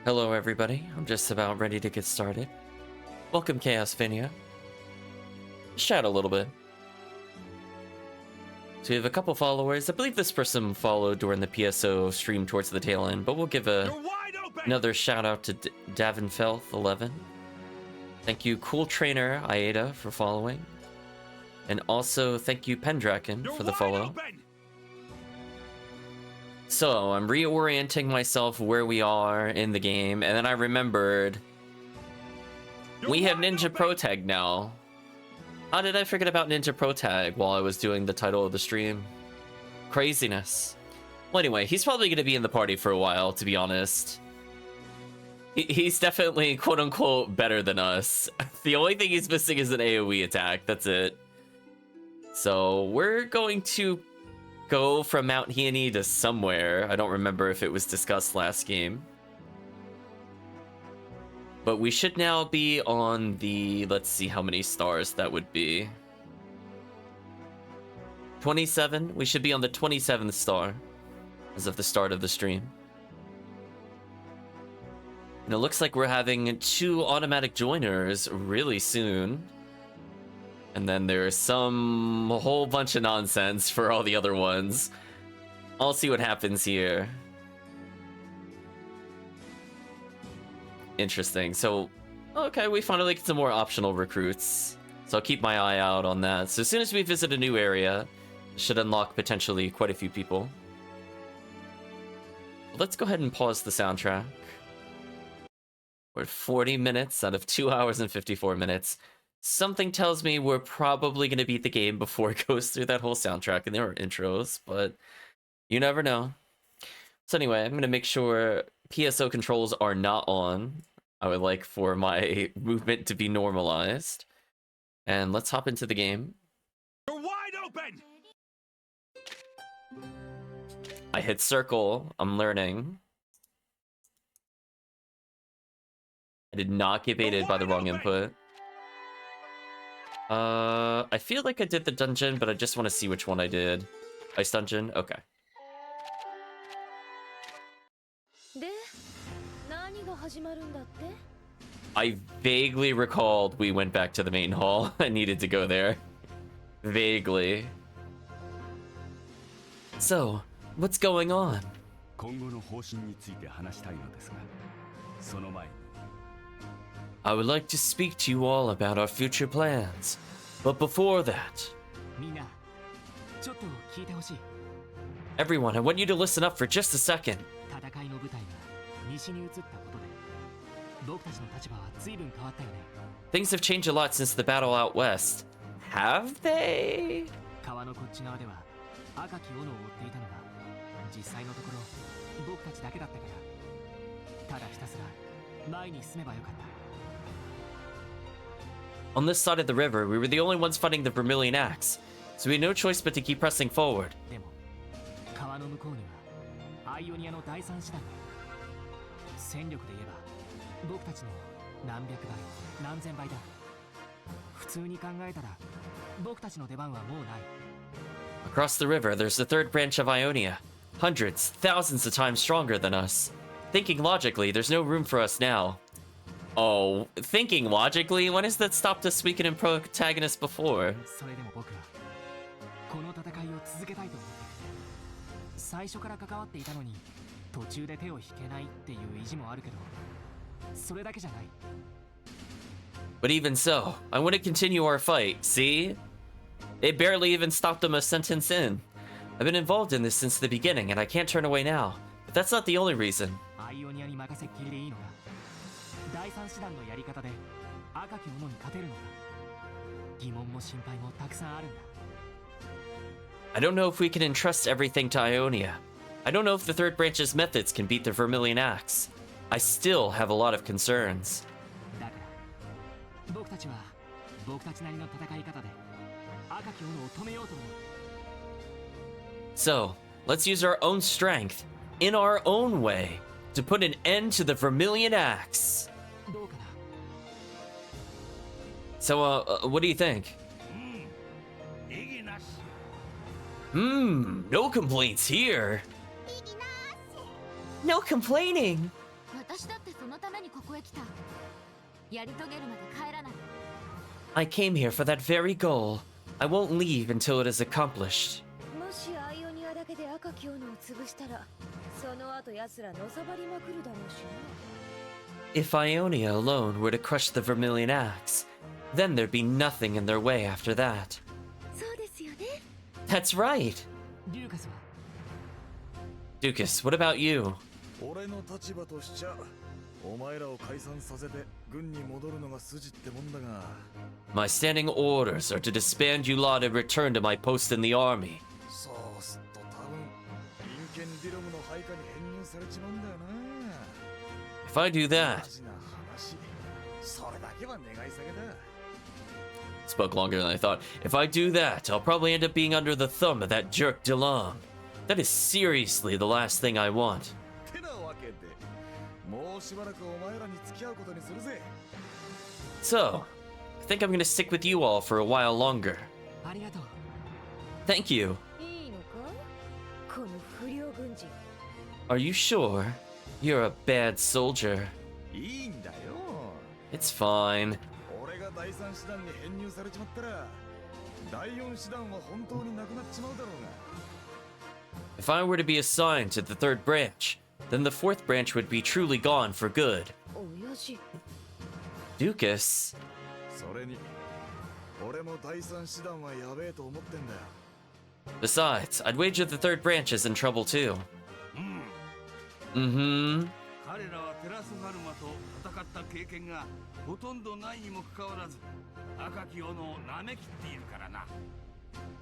Hello everybody, I'm just about ready to get started. Welcome Chaos Finia. Chat a little bit. So we have a couple followers. I believe this person followed during the PSO stream towards the tail end, but we'll give another shout out to Davenfelth11. Thank you Cool Trainer Aida for following. And also thank you Pendraken for the follow. So, I'm reorienting myself where we are in the game, and then I remembered we have Ninja Pro Tag now. How did I forget about Ninja Pro Tag while I was doing the title of the stream? Craziness. Well, anyway, he's probably going to be in the party for a while, to be honest. He's definitely, quote-unquote, better than us. The only thing he's missing is an AoE attack, that's it. So, we're going to go from Mount Heaney to somewhere. I don't remember if it was discussed last game. But we should now be on the... Let's see how many stars that would be. 27? We should be on the 27th star as of the start of the stream. And it looks like we're having 2 automatic joiners really soon. And then there's some whole bunch of nonsense for all the other ones. I'll see what happens here. Interesting. So, okay, we finally get some more optional recruits. So I'll keep my eye out on that. So as soon as we visit a new area, it should unlock potentially quite a few people. Let's go ahead and pause the soundtrack. We're at 40 minutes out of 2 hours and 54 minutes. Something tells me we're probably going to beat the game before it goes through that whole soundtrack and there are intros, but you never know. So anyway, I'm going to make sure PSO controls are not on. I would like for my movement to be normalized. And let's hop into the game. You're wide open! I hit circle. I'm learning. I did not get baited by the wrong input. I feel like I did the dungeon, but I just want to see which one I did. Ice dungeon? Okay. I vaguely recalled we went back to the main hall. I needed to go there. Vaguely. So, what's going on? I would like to speak to you all about our future plans. But before that... Everyone, I want you to listen up for just a second. Things have changed a lot since the battle out west. Have they? On this side of the river, we were the only ones fighting the Vermilion Axe, so we had no choice but to keep pressing forward. Across the river, there's the third branch of Ionia. Hundreds, thousands of times stronger than us. Thinking logically, there's no room for us now. Oh, thinking logically? When has that stopped us speaking in protagonist before? But even so, I want to continue our fight, see? It barely even stopped them a sentence in. I've been involved in this since the beginning, and I can't turn away now. But that's not the only reason. I don't know if we can entrust everything to Ionia. I don't know if the third branch's methods can beat the Vermilion Axe. I still have a lot of concerns. So, let's use our own strength, in our own way, to put an end to the Vermilion Axe. So, what do you think? No complaints here. No complaining. I came here for that very goal. I won't leave until it is accomplished. If Ionia alone were to crush the Vermilion Axe, then there'd be nothing in their way after that. That's right! Dukas, what about you? My standing orders are to disband you lot and return to my post in the army. If I do that... Spoke longer than I thought. If I do that, I'll probably end up being under the thumb of that jerk DeLong. That is seriously the last thing I want. So, I think I'm gonna stick with you all for a while longer. Thank you. Are you sure? You're a bad soldier. It's fine. If I were to be assigned to the third branch, then the fourth branch would be truly gone for good. Dukas. Besides, I'd wager the third branch is in trouble too. Mm-hmm.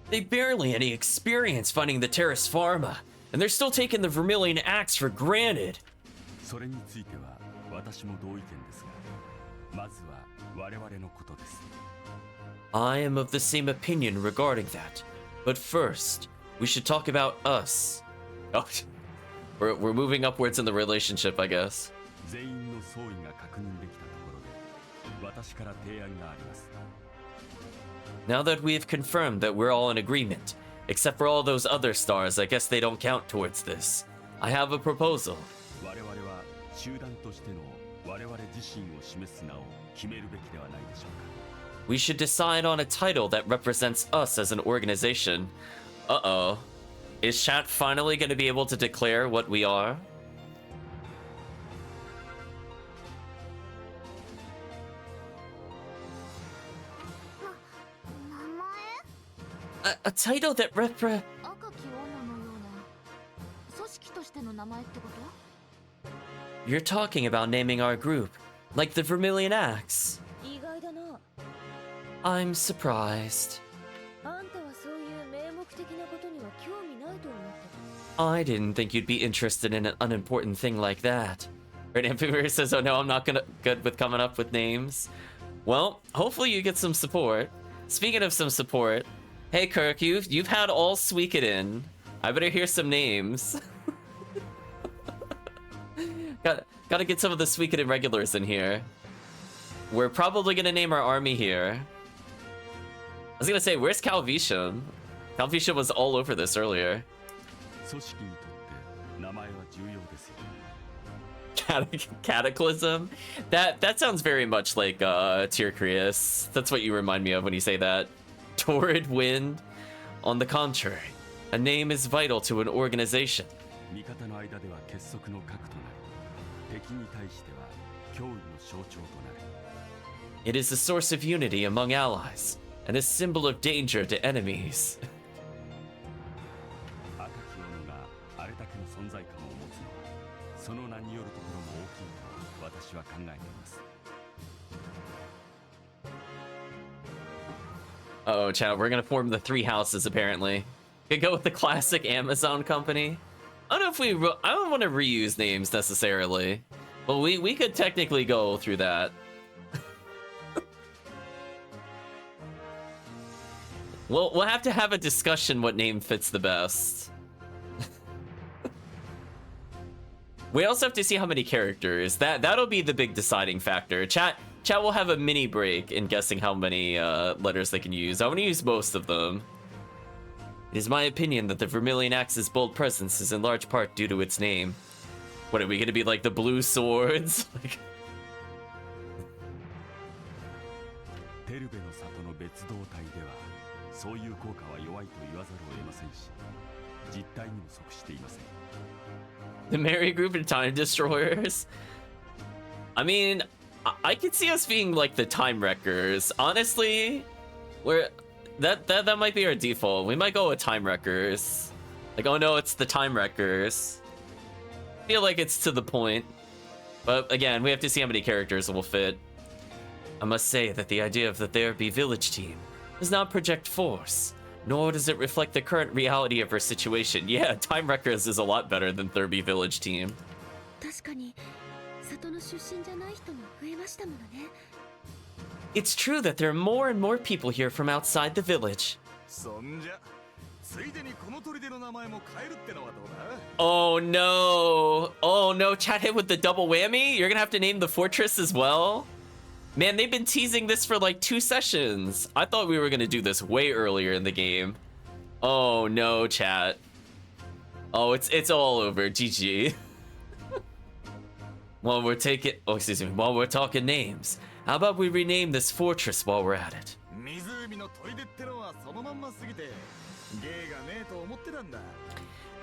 They barely any experience fighting the Terrace Pharma, and they're still taking the Vermilion Axe for granted. I am of the same opinion regarding that, but first, we should talk about us. Oh, we're moving upwards in the relationship, I guess. Now that we have confirmed that we're all in agreement, except for all those other stars, I guess they don't count towards this. I have a proposal. We should decide on a title that represents us as an organization. Uh-oh. Is chat finally going to be able to declare what we are? A title that You're talking about naming our group, like the Vermilion Axe. I'm surprised. I didn't think you'd be interested in an unimportant thing like that. Right, Amphibious says, oh no, I'm not good with coming up with names. Well, hopefully you get some support. Speaking of some support, hey Kirk, you've had all Suikoden. I better hear some names. Gotta get some of the Suikoden regulars in here. We're probably gonna name our army here. I was gonna say, where's Calvisham? Calvisham was all over this earlier. Cataclysm? That sounds very much like Tyrcrius. That's what you remind me of when you say that. Torrid Wind? On the contrary, a name is vital to an organization. It is a source of unity among allies, and a symbol of danger to enemies. Uh-oh, chat, we're gonna form the three houses, apparently. Could go with the classic Amazon company. I don't know if I don't want to reuse names, necessarily. But we could technically go through that. We'll have to have a discussion what name fits the best. We also have to see how many characters. That'll be the big deciding factor. Chat will have a mini break in guessing how many letters they can use. I want to use most of them. It is my opinion that the Vermilion Axe's bold presence is in large part due to its name. What are we gonna be like the blue swords? Like, テルベの里の別動隊ではそういう効果は弱いと言わざるを得ませんし実態にも即していません the Merry Group and Time Destroyers. I mean, I could see us being like the Time Wreckers. Honestly, that might be our default. We might go with Time Wreckers. Like, oh no, it's the Time Wreckers. I feel like it's to the point. But again, we have to see how many characters will fit. I must say that the idea of the Therapy Village team does not project force, nor does it reflect the current reality of our situation. Yeah, Time Wreckers is a lot better than Therapy Village team. 確かに里の出身じゃない人も増えましたものね。 It's true that there are more and more people here from outside the village. そんじゃついでにこの砦の名前も変えるってのはどうだ Oh no. Oh no, chat hit with the double whammy? You're gonna have to name the fortress as well? Man, they've been teasing this for like 2 sessions. I thought we were gonna do this way earlier in the game. Oh no, chat. Oh, it's all over. GG. While we're talking names, how about we rename this fortress while we're at it? 湖の砦ってのはそのまんますぎて芸がねえと思ってたんだ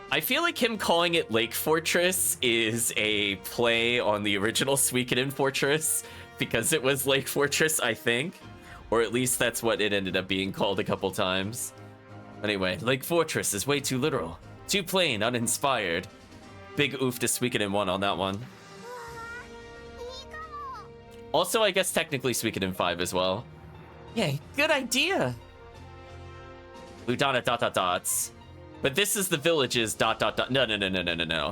I feel like him calling it Lake Fortress is a play on the original Suikoden Fortress because it was Lake Fortress, I think. Or at least that's what it ended up being called a couple times. Anyway, Lake Fortress is way too literal. Too plain, uninspired. Big oof to Suikoden 1 on that one. Also, I guess technically Suikoden 5 as well. Yay, good idea! Ludana ... But this is the village's ... No.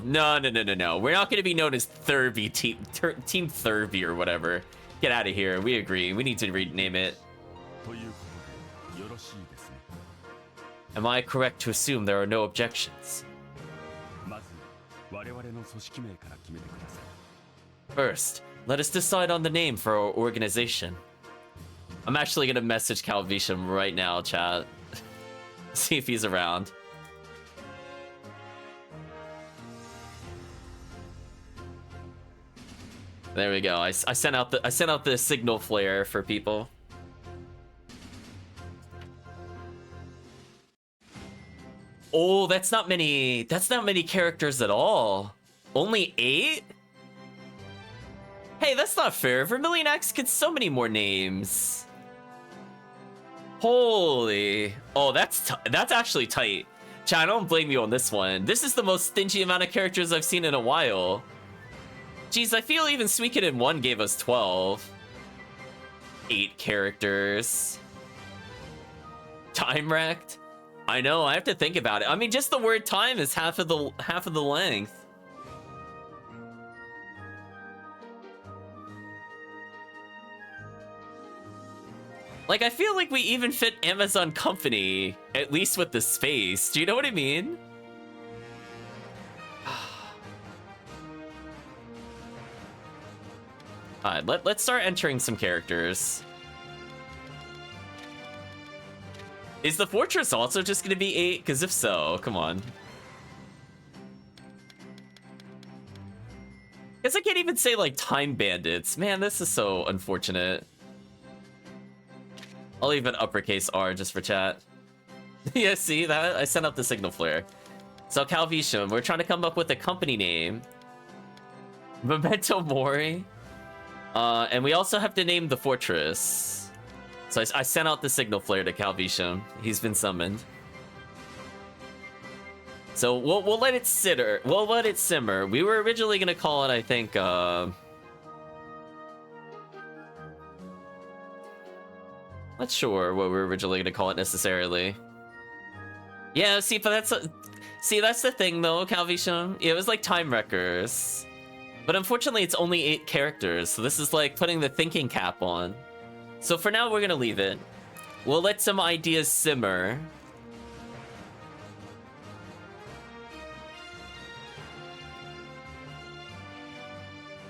We're not going to be known as Thurby Team Thurby or whatever. Get out of here. We agree. We need to rename it. ということでよろしいですね Am I correct to assume there are no objections? まず我々の組織名から決めてください First, let us decide on the name for our organization. I'm actually going to message Calvisham right now, chat. See if he's around. There we go. I sent out the signal flare for people. Oh, that's not many characters at all. Only 8? Hey, that's not fair. Vermilion Axe gets so many more names. Holy. Oh, that's actually tight. Chat, I don't blame you on this one. This is the most stingy amount of characters I've seen in a while. Jeez, I feel even Suikoden 1 gave us 12. 8 characters. Time wrecked? I know, I have to think about it. I mean, just the word time is half of the length. Like, I feel like we even fit Amazon Company, at least with the space. Do you know what I mean? Alright, let's start entering some characters. Is the fortress also just gonna be 8? Because if so, come on. Guess I can't even say, like, time bandits. Man, this is so unfortunate. I'll leave an uppercase R just for chat. Yeah, see that? I sent out the signal flare. So Calvisham, we're trying to come up with a company name. Memento Mori. And we also have to name the fortress. So I sent out the signal flare to Calvisham. He's been summoned. So we'll let it sitter. We'll let it simmer. We were originally gonna call it, I think, not sure what we were originally gonna call it necessarily. Yeah, see, but that's the thing though, Calvisham. Yeah, it was like Time Wreckers. But unfortunately, it's only 8 characters, so this is like putting the thinking cap on. So for now, we're gonna leave it. We'll let some ideas simmer.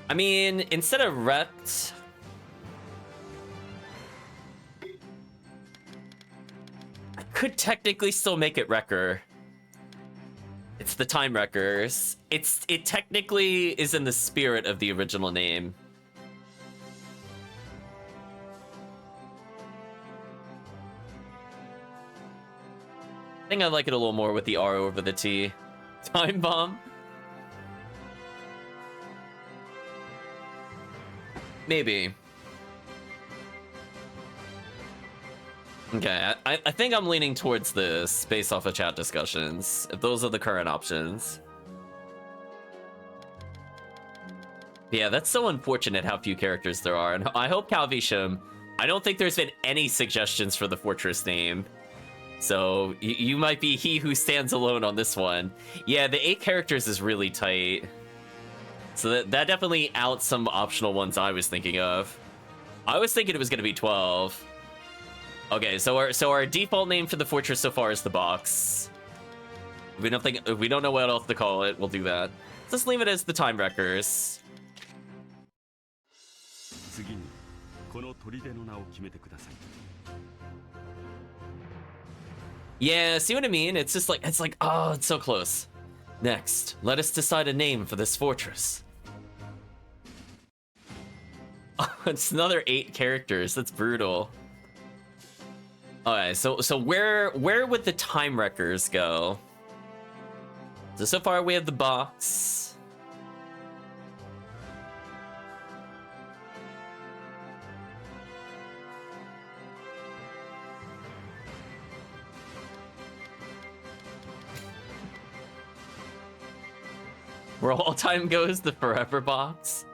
I mean, instead of wrecked, I could technically still make it Wrecker. It's the Time Wreckers. It technically is in the spirit of the original name. I think I like it a little more with the R over the T. Time Bomb. Maybe. Okay, I think I'm leaning towards this based off of chat discussions, if those are the current options. Yeah, that's so unfortunate how few characters there are, and I hope Calvisham, I don't think there's been any suggestions for the fortress name. So you might be he who stands alone on this one. Yeah, the 8 characters is really tight. So that definitely outs some optional ones I was thinking of. I was thinking it was gonna be 12. Okay, so our default name for the fortress so far is the box. If we don't know what else to call it, we'll do that. Let's leave it as the Time Wreckers. 次にこの砦の名を決めてください。 Yeah, see what I mean? It's just like, oh, it's so close. Next, let us decide a name for this fortress. Oh, it's another 8 characters. That's brutal. Okay, so where would the Time Wreckers go? So far we have the box. Where all time goes, the forever box.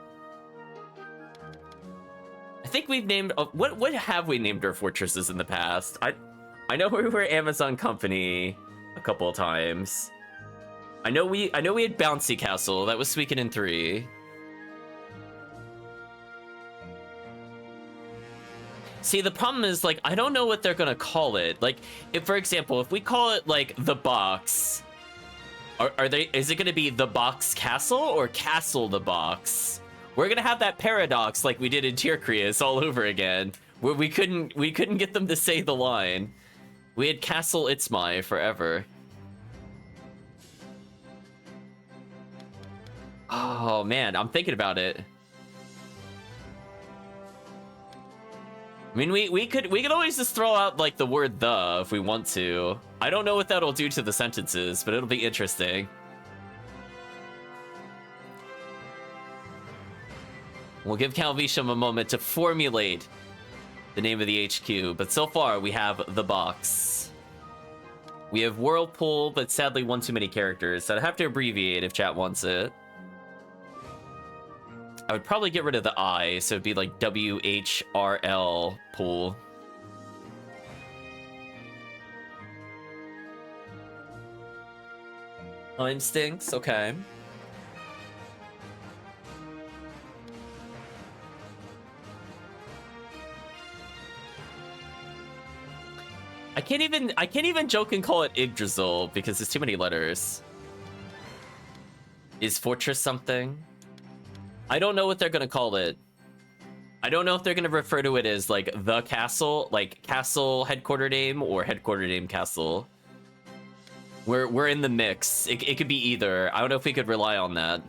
I think we've named what have we named our fortresses in the past? I know we were Amazon Company a couple of times. I know we had Bouncy Castle. That was Suikoden 3. See, the problem is, like, I don't know what they're gonna call it. Like, if, for example, if we call it like the box, is it gonna be the box castle or castle the box? We're gonna have that paradox like we did in Tierkreis all over again, where we couldn't get them to say the line. We had Castle Itzmai forever. Oh man, I'm thinking about it. I mean, we could always just throw out like the word "the" if we want to. I don't know what that'll do to the sentences, but it'll be interesting. We'll give Calvisham a moment to formulate the name of the HQ, but so far we have the box. We have Whirlpool, but sadly one too many characters, so I'd have to abbreviate if chat wants it. I would probably get rid of the I, so it'd be like WHRL pool. Instincts, okay. I can't even joke and call it Yggdrasil because there's too many letters. Is Fortress something? I don't know what they're gonna call it. I don't know if they're gonna refer to it as like the castle, like castle headquarter name or headquarter name castle. We're in the mix. It could be either. I don't know if we could rely on that.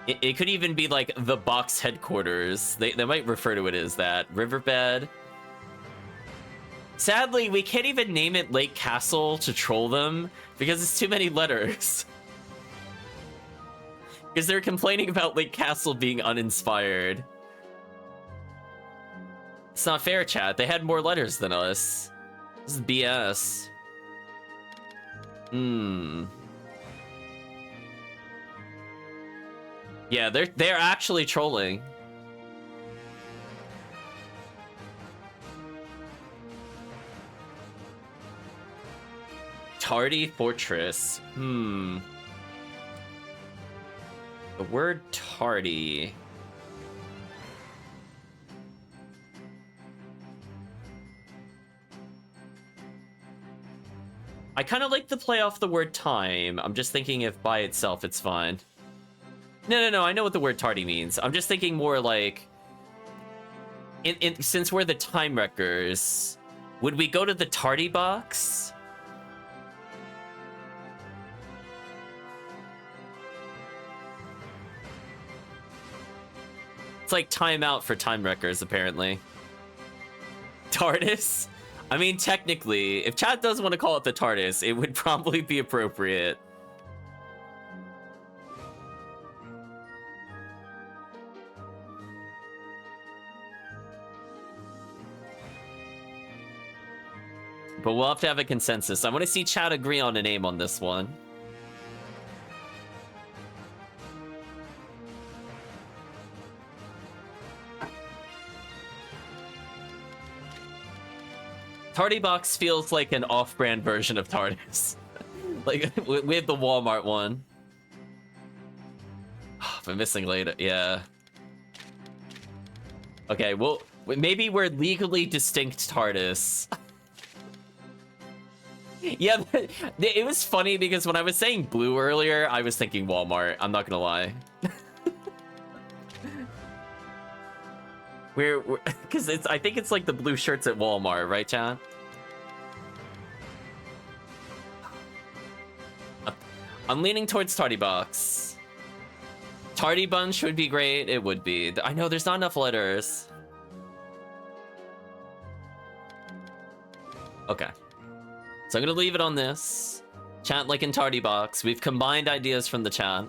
It could even be like the box headquarters. They might refer to it as that. Riverbed. Sadly, we can't even name it Lake Castle to troll them because it's too many letters. Because they're complaining about Lake Castle being uninspired. It's not fair, chat. They had more letters than us. This is BS. Yeah, they're actually trolling. Tardy Fortress. The word tardy. I kind of like to play off the word time. I'm just thinking if by itself it's fine. No, I know what the word tardy means. I'm just thinking more like... since we're the Time Wreckers, Would we go to the tardy box? It's like timeout for time wreckers, apparently. TARDIS? I mean, technically, if chat does want to call it the TARDIS, it would probably be appropriate. But we'll have to have a consensus. I want to see chat agree on a name on this one. Tardy Box feels like an off-brand version of TARDIS. Like, we have the Walmart one. But missing later, yeah. Okay, well, maybe we're legally distinct TARDIS. Yeah, it was funny because when I was saying blue earlier, I was thinking Walmart. I'm not gonna lie. Because I think it's like the blue shirts at Walmart, right, chat? I'm leaning towards Tardy Box. Tardy Bunch would be great. It would be. I know there's not enough letters. Okay. So I'm gonna leave it on this. Chat like in Tardy Box. We've combined ideas from the chat.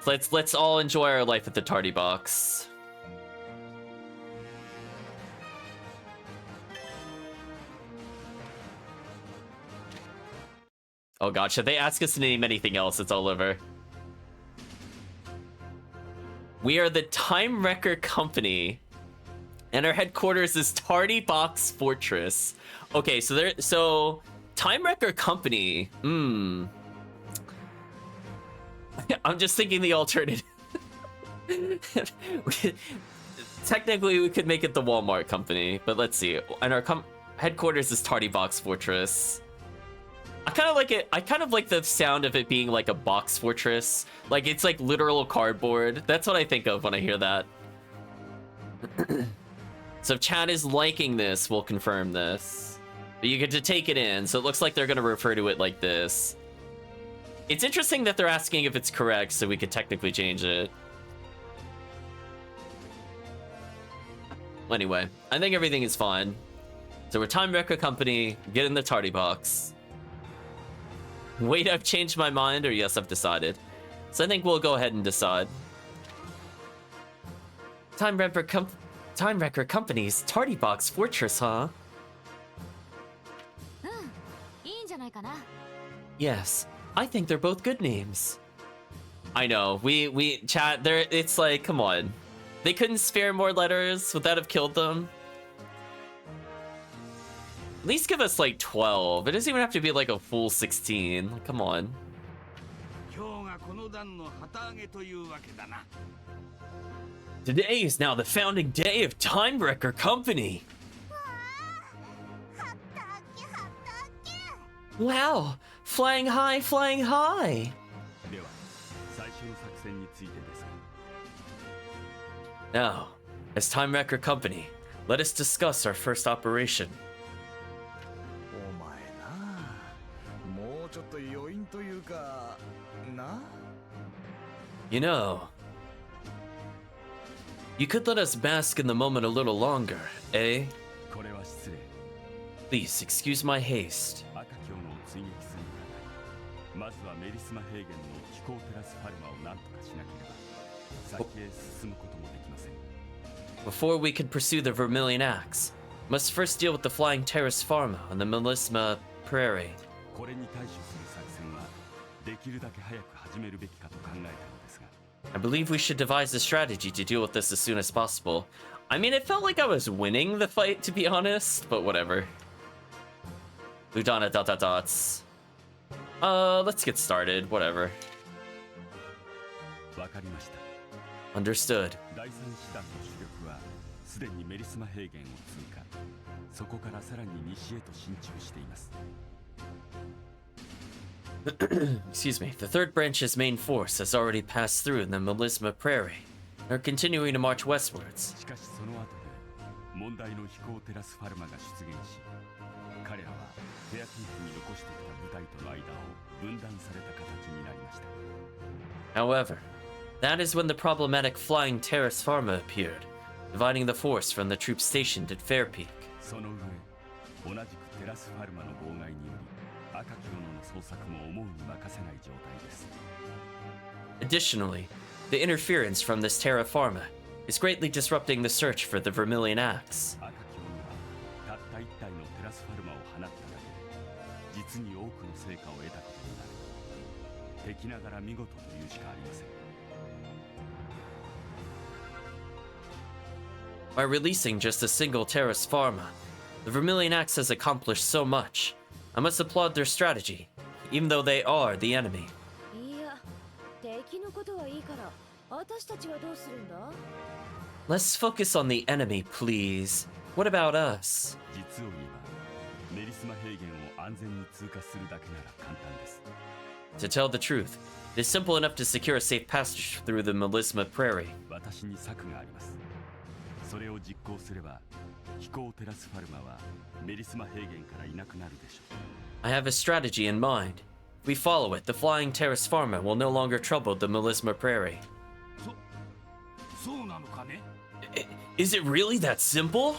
Let's all enjoy our life at the Tardy Box. Oh god, should they ask us to name anything else, it's all over. We are the Time Wrecker Company, and our headquarters is Tardy Box Fortress. Okay, so Time Wrecker Company. I'm just thinking the alternative. Technically, we could make it the Walmart Company, but let's see. And our headquarters is Tardy Box Fortress. I kind of like it. I kind of like the sound of it being like a box fortress. Like it's like literal cardboard. That's what I think of when I hear that. So if chat is liking this, we'll confirm this. But you get to take it in, so it looks like they're going to refer to it like this. It's interesting that they're asking if it's correct, so we could technically change it. Anyway, I think everything is fine. So we're Time Wrecker Company, get in the Tardy Box. Wait, I've changed my mind, or yes, I've decided. So I think we'll go ahead and decide. Time Wrecker Company's Tardy Box Fortress, huh? Yes, I think they're both good names. I know, we chat there. It's like, come on, they couldn't spare more letters. Would that have killed them? At least give us like 12. It doesn't even have to be like a full 16. Like, come on. Today is now the founding day of Time Wrecker Company. Wow, flying high, flying high. Now, as Time Wrecker Company, let us discuss our first operation. You know, you could let us bask in the moment a little longer, eh? Please excuse my haste. Before we can pursue the Vermilion Axe, must first deal with the Flying Terrace Pharma on the Melisma Prairie. I believe we should devise a strategy to deal with this as soon as possible. I mean, it felt like I was winning the fight, to be honest, but whatever. Ludana ... let's get started, whatever. Understood. Excuse me. The third branch's main force has already passed through the Melisma Prairie and are continuing to march westwards. 問題の飛行を照らすファルマが出現し、彼らはフェアティーフに残してきた部隊との間を分断された形になりました。 However, that is when the problematic flying Terrace Pharma appeared, dividing the force from the troops stationed at Fairpeak. その上、同じくテラスファルマの妨害により赤き斧の捜索も思うに任せない状態です。 Additionally, the interference from this Terra Pharma is greatly disrupting the search for the Vermilion Axe. 赤き斧はたった一体のテラスファルマを放っただけで実に多くの成果を得たことになる。敵ながら見事というしかありません。 By releasing just a single Terrace Pharma, the Vermilion Axe has accomplished so much. I must applaud their strategy, even though they are the enemy. いや、敵のことはいいから、私たちはどうするんだ？ Let's focus on the enemy, please. What about us? 実を言えば、メリスマ平原を安全に通過するだけなら簡単です。 To tell the truth, it is simple enough to secure a safe passage through the Melisma Prairie. 私に策があります。それを実行すれば、飛行を照らすファルマはメリスマ平原からいなくなるでしょう。 I have a strategy in mind. If we follow it, the flying Terrace Pharma will no longer trouble the Melisma Prairie. そうなのかね? Is it really that simple?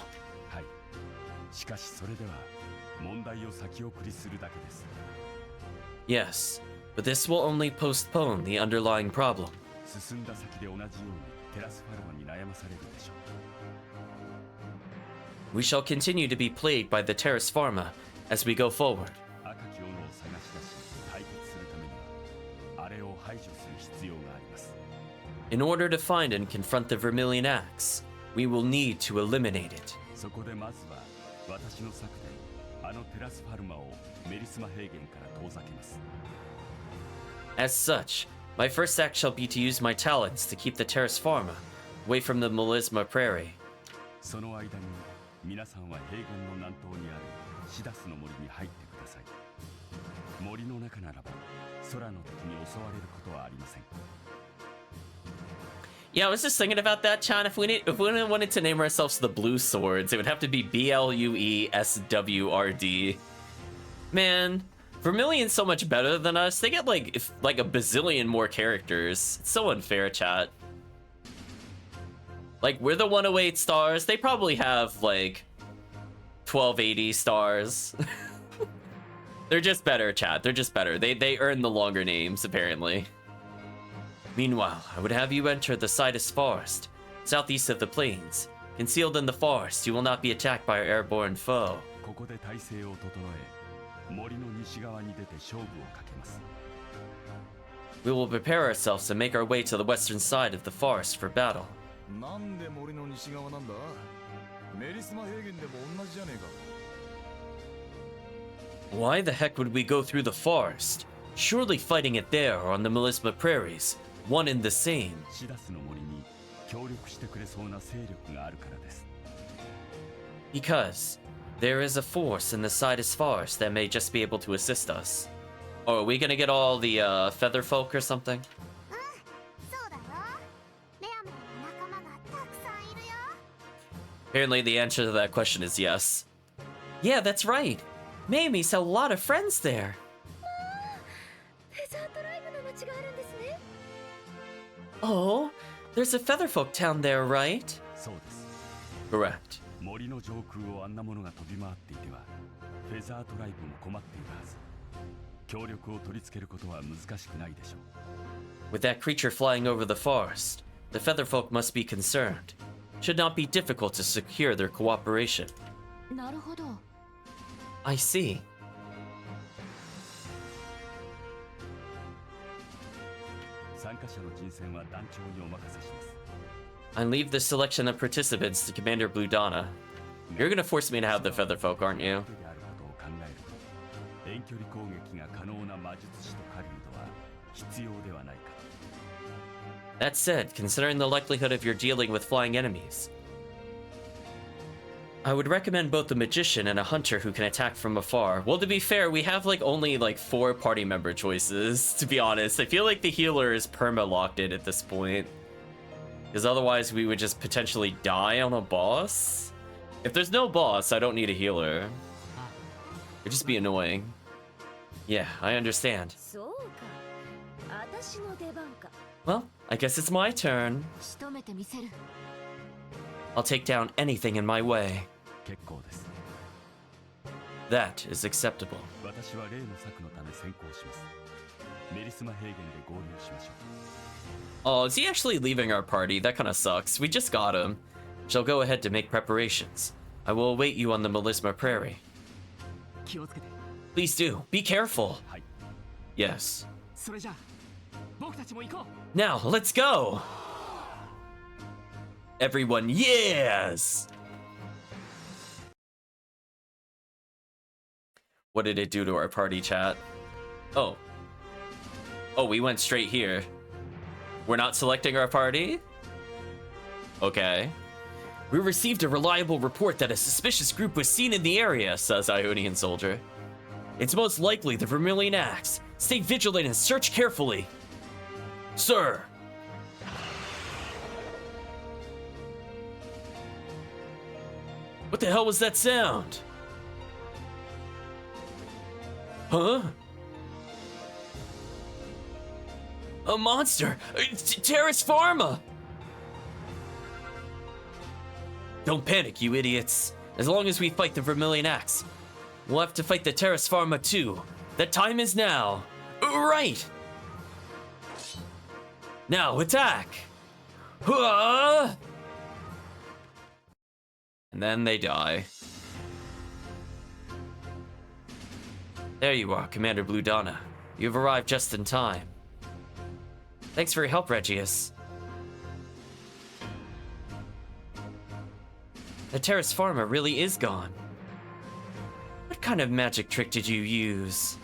はい。しかしそれでは問題を先送りするだけです。 Yes, but this will only postpone the underlying problem. 進んだ先で同じようにテラスファルマに悩まされるでしょう。 We shall continue to be plagued by the Terrace Pharma as we go forward. 赤き斧を探し出し解決するためにはあれを排除する必要があります。 In order to find and confront the Vermilion Axe, we will need to eliminate it. そこでまずは私の策であのテラスファルマをメリスマ平原から遠ざけます。 As such, my first act shall be to use my talents to keep the Terrace Pharma away from the Melisma Prairie. その間に皆さんは平原の南東にあるシダスの森に入ってください。森の中ならば空の敵に襲われることはありません。 Yeah, I was just thinking about that, Chan. If we wanted to name ourselves the Blue Swords, it would have to be BLUESWRD. Man, Vermilion's so much better than us. They get like a bazillion more characters. It's so unfair, chat. Like, we're the 108 stars. They probably have like 1280 stars. They're just better, chat. They're just better. They earn the longer names, apparently. Meanwhile, I would have you enter the Sidus Forest, southeast of the plains. Concealed in the forest, you will not be attacked by our airborne foe. ここで体勢を整え、森の西側に出て勝負をかけます。 We will prepare ourselves to make our way to the western side of the forest for battle. なんで森の西側なんだ？メリスマ平原でも同じじゃねえか。 Why the heck would we go through the forest? Surely fighting it there or on the Melisma prairies, one and the same. シダスの森に協力してくれそうな勢力があるからです。 Because there is a force in the Sidus forest that may just be able to assist us. Oh, are we gonna get all the feather folk or something? そうだよ。メアメの仲間がたくさんいるよ。 Apparently the answer to that question is yes. Yeah, that's right. Mamie's have a lot of friends there. フェザートライブの町があるんですね。 Oh, there's a featherfolk town there, right? そうです。 Correct. 森の上空をあんなものが飛び回っていては、フェザートライブも困っているはず。協力を取り付けることは難しくないでしょう。 With that creature flying over the forest, the featherfolk must be concerned. Should not be difficult to secure their cooperation. なるほど。 I see. 参加者の人選は団長にお任せします。 I leave the selection of participants to Commander Blue Donna. You're gonna force me to have the featherfolk, aren't you? であることを考えると、遠距離攻撃が可能な魔術師と狩人は必要ではないかと。 That said, considering the likelihood of your dealing with flying enemies, I would recommend both a magician and a hunter who can attack from afar. Well, to be fair, we have only 4 party member choices, to be honest. I feel like the healer is perma-locked in at this point. Because otherwise we would just potentially die on a boss. If there's no boss, I don't need a healer. It'd just be annoying. Yeah, I understand. そうか。私の出番か。 Well, I guess it's my turn. 仕留めてみせる。 I'll take down anything in my way. 結構です。 That is acceptable. 私は例の策のため先行します。メリスマ平原で合流しましょう。 Oh, is he actually leaving our party? That kind of sucks. We just got him. Shall go ahead to make preparations. I will await you on the Melisma Prairie. 気をつけて。 Please do. Be careful. はい。 Yes. それじゃあ僕たちも行こ Now, let's go! Everyone, yes! What did it do to our party chat? Oh. Oh, we went straight here. We're not selecting our party? Okay. We received a reliable report that a suspicious group was seen in the area, says Ionian Soldier. It's most likely the Vermilion Axe. Stay vigilant and search carefully. Sir! What the hell was that sound? Huh? A monster! Terrace Pharma! Don't panic, you idiots. As long as we fight the Vermilion Axe, we'll have to fight the Terrace Pharma too. The time is now. Right! Now, attack! Huh? And then they die. There you are, Commander Blue Donna. You've arrived just in time. Thanks for your help, Regius. The Terrace Pharma really is gone. What kind of magic trick did you use?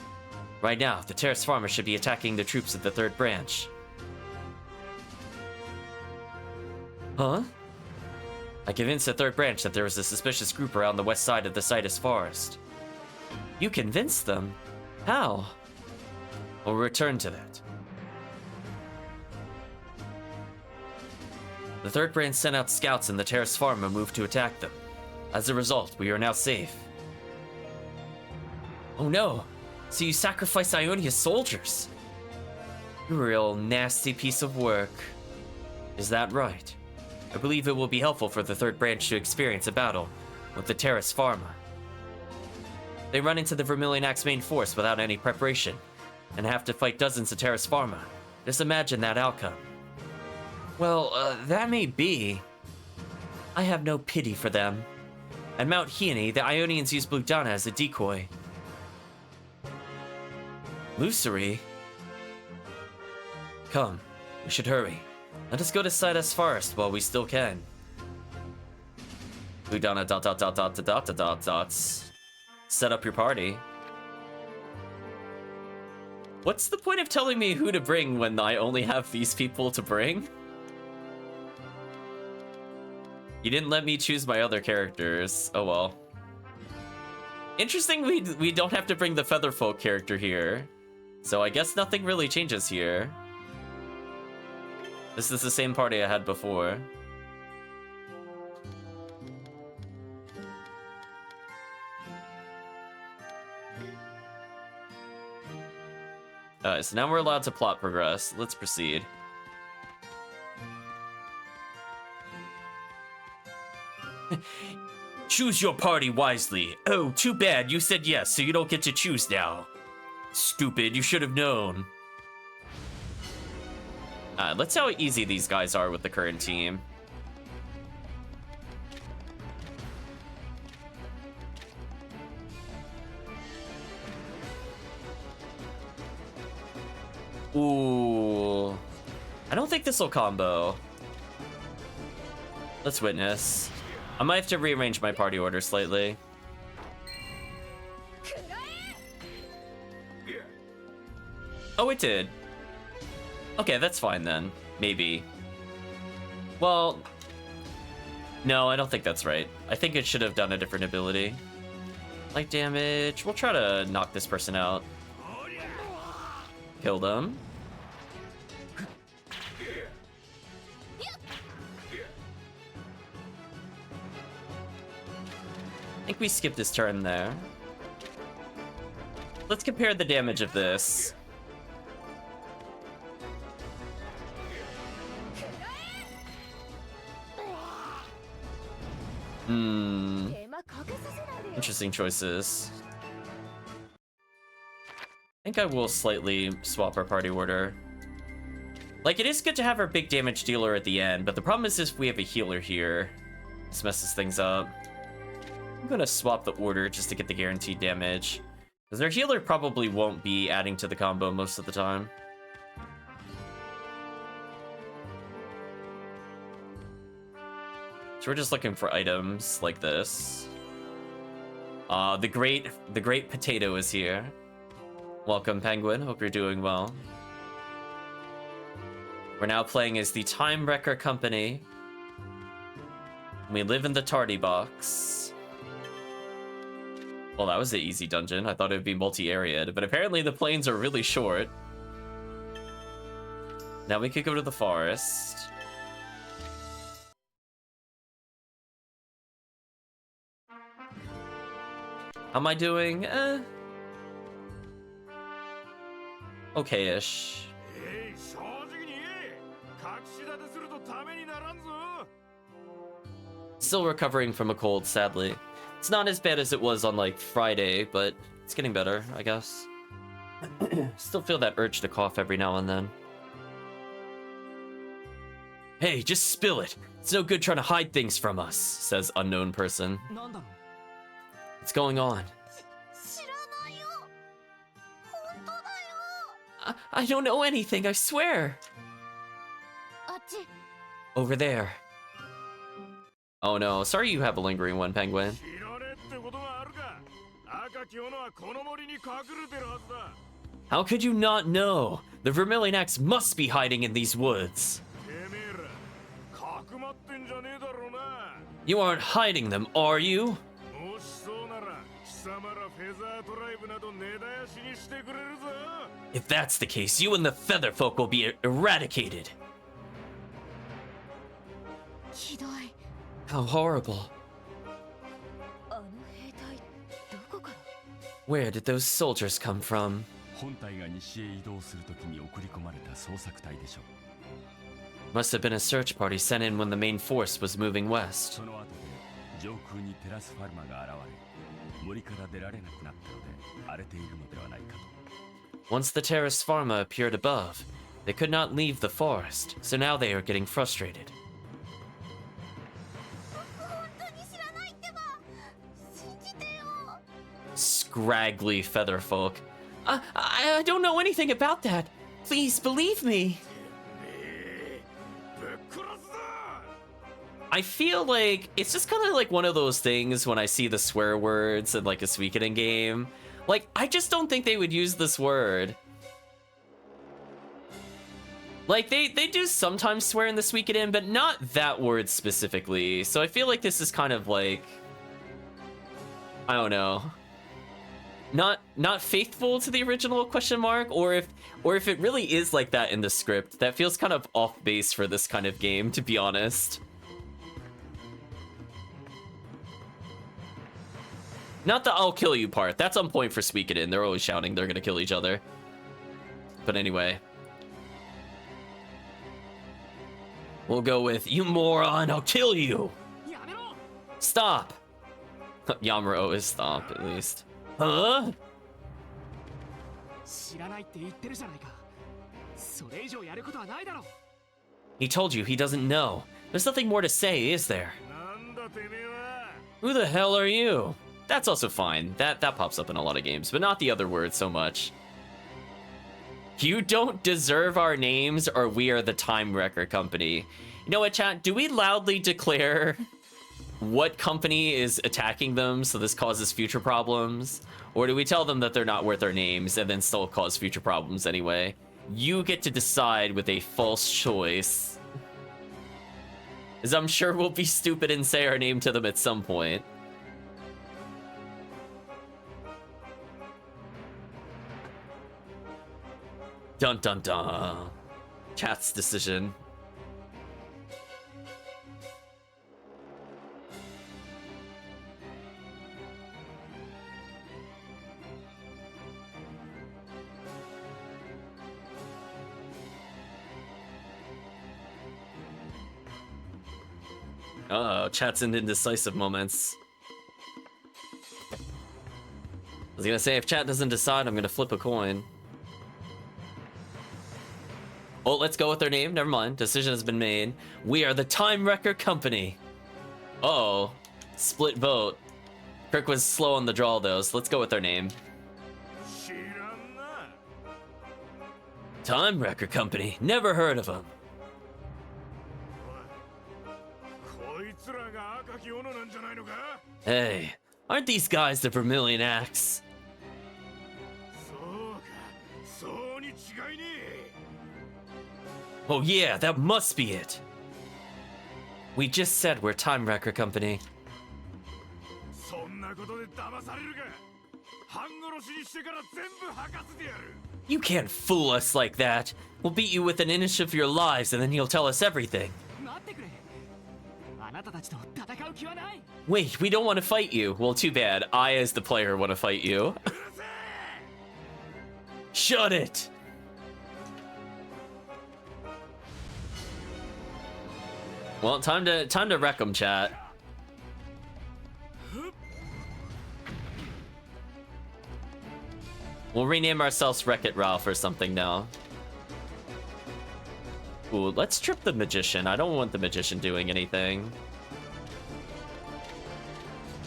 Right now, the Terrace Pharma should be attacking the troops of the Third Branch. Huh? I convinced the Third Branch that there was a suspicious group around the west side of the Citus Forest. You convinced them? How? We'll return to that. The Third Branch sent out scouts and the Terrace Pharma moved to attack them. As a result, we are now safe. Oh no! So you sacrificed Ionia's soldiers! You're a real nasty piece of work. Is that right? I believe it will be helpful for the Third Branch to experience a battle with the Terrace Pharma. They run into the Vermilion Axe main force without any preparation, and have to fight dozens of Terrace Pharma. Just imagine that outcome. Well, that may be. I have no pity for them. At Mount Heone, the Ionians use Blue Donna as a decoy. Lucery? Come, we should hurry. Let us go to Citus Forest while we still can. Blue Donna ... Set up your party. What's the point of telling me who to bring when I only have these people to bring? You didn't let me choose my other characters. Oh well. Interesting, we don't have to bring the Featherfolk character here. So I guess nothing really changes here. This is the same party I had before. Alright, so now we're allowed to plot progress. Let's proceed. Choose your party wisely. Oh, too bad. You said yes, so you don't get to choose now. Stupid, you should have known. Let's see how easy these guys are with the current team. Ooh. I don't think this will combo. Let's witness. I might have to rearrange my party order slightly. Oh, it did. Okay, that's fine then. Maybe. Well, no, I don't think that's right. I think it should have done a different ability. Light damage. We'll try to knock this person out. Kill them. think we skipped his turn there. Let's compare the damage of this. Interesting choices. I think I will slightly swap our party order. Like, it is good to have our big damage dealer at the end, but the problem is if we have a healer here, this messes things up. I'm gonna swap the order just to get the guaranteed damage, because their healer probably won't be adding to the combo most of the time. So we're just looking for items like this. The great potato is here. Welcome, Penguin. Hope you're doing well. We're now playing as the Time Wrecker Company. We live in the Tardy Box. Well, that was an easy dungeon. I thought it would be multi-area'd, but apparently the planes are really short. Now we could go to the forest. How am I doing? Okay-ish. Still recovering from a cold, sadly. It's not as bad as it was on, like, Friday, but it's getting better, I guess. Still feel that urge to cough every now and then. Hey, just spill it. It's no good trying to hide things from us, says unknown person. What's going on? I don't know anything, I swear. Over there. Oh no, sorry you have a lingering one, Penguin. How could you not know? The Vermilion Axe must be hiding in these woods. You aren't hiding them, are you? If that's the case, you and the Feather Folk will be eradicated. How horrible. Where did those soldiers come from? Must have been a search party sent in when the main force was moving west. Once the Terrace Pharma appeared above, they could not leave the forest, so now they are getting frustrated. Scraggly featherfolk. I don't know anything about that. Please believe me. I feel like it's just kind of like one of those things when I see the swear words in like a Suikoden game. Like, I just don't think they would use this word. Like, they do sometimes swear in the Suikoden, but not that word specifically. So I feel like this is kind of like, I don't know. Not faithful to the original question mark, or if it really is like that in the script, that feels kind of off base for this kind of game, to be honest. Not the I'll kill you part. That's on point for Suikoden. They're always shouting they're gonna kill each other. But anyway. We'll go with, you moron, I'll kill you! Stop! Yamuro is stop, at least. Huh? He told you he doesn't know. There's nothing more to say, is there? Who the hell are you? That's also fine. That pops up in a lot of games, but not the other words so much. You don't deserve our names, or we are the Time Wrecker Company. You know what, chat? Do we loudly declare what company is attacking them so this causes future problems? Or do we tell them that they're not worth our names and then still cause future problems anyway? You get to decide with a false choice. As I'm sure we'll be stupid and say our name to them at some point. Dun dun dun. Chat's decision. Oh, chat's in indecisive moments. I was gonna say, if chat doesn't decide, I'm gonna flip a coin. Oh, let's go with their name. Never mind. Decision has been made. We are the Time Wrecker Company. Uh-oh. Split vote. Kirk was slow on the draw, though, so let's go with their name. Time Wrecker Company. Never heard of them. Hey, aren't these guys the Vermilion Axe? Oh yeah, that must be it. We just said we're Time Wrecker Company. You can't fool us like that. We'll beat you within an inch of your lives and then you'll tell us everything. Wait, we don't want to fight you. Well, too bad. I, as the player, want to fight you. Shut it! Well, time to wreck 'em, chat. We'll rename ourselves Wreck-It Ralph or something now. Ooh, let's trip the Magician. I don't want the Magician doing anything.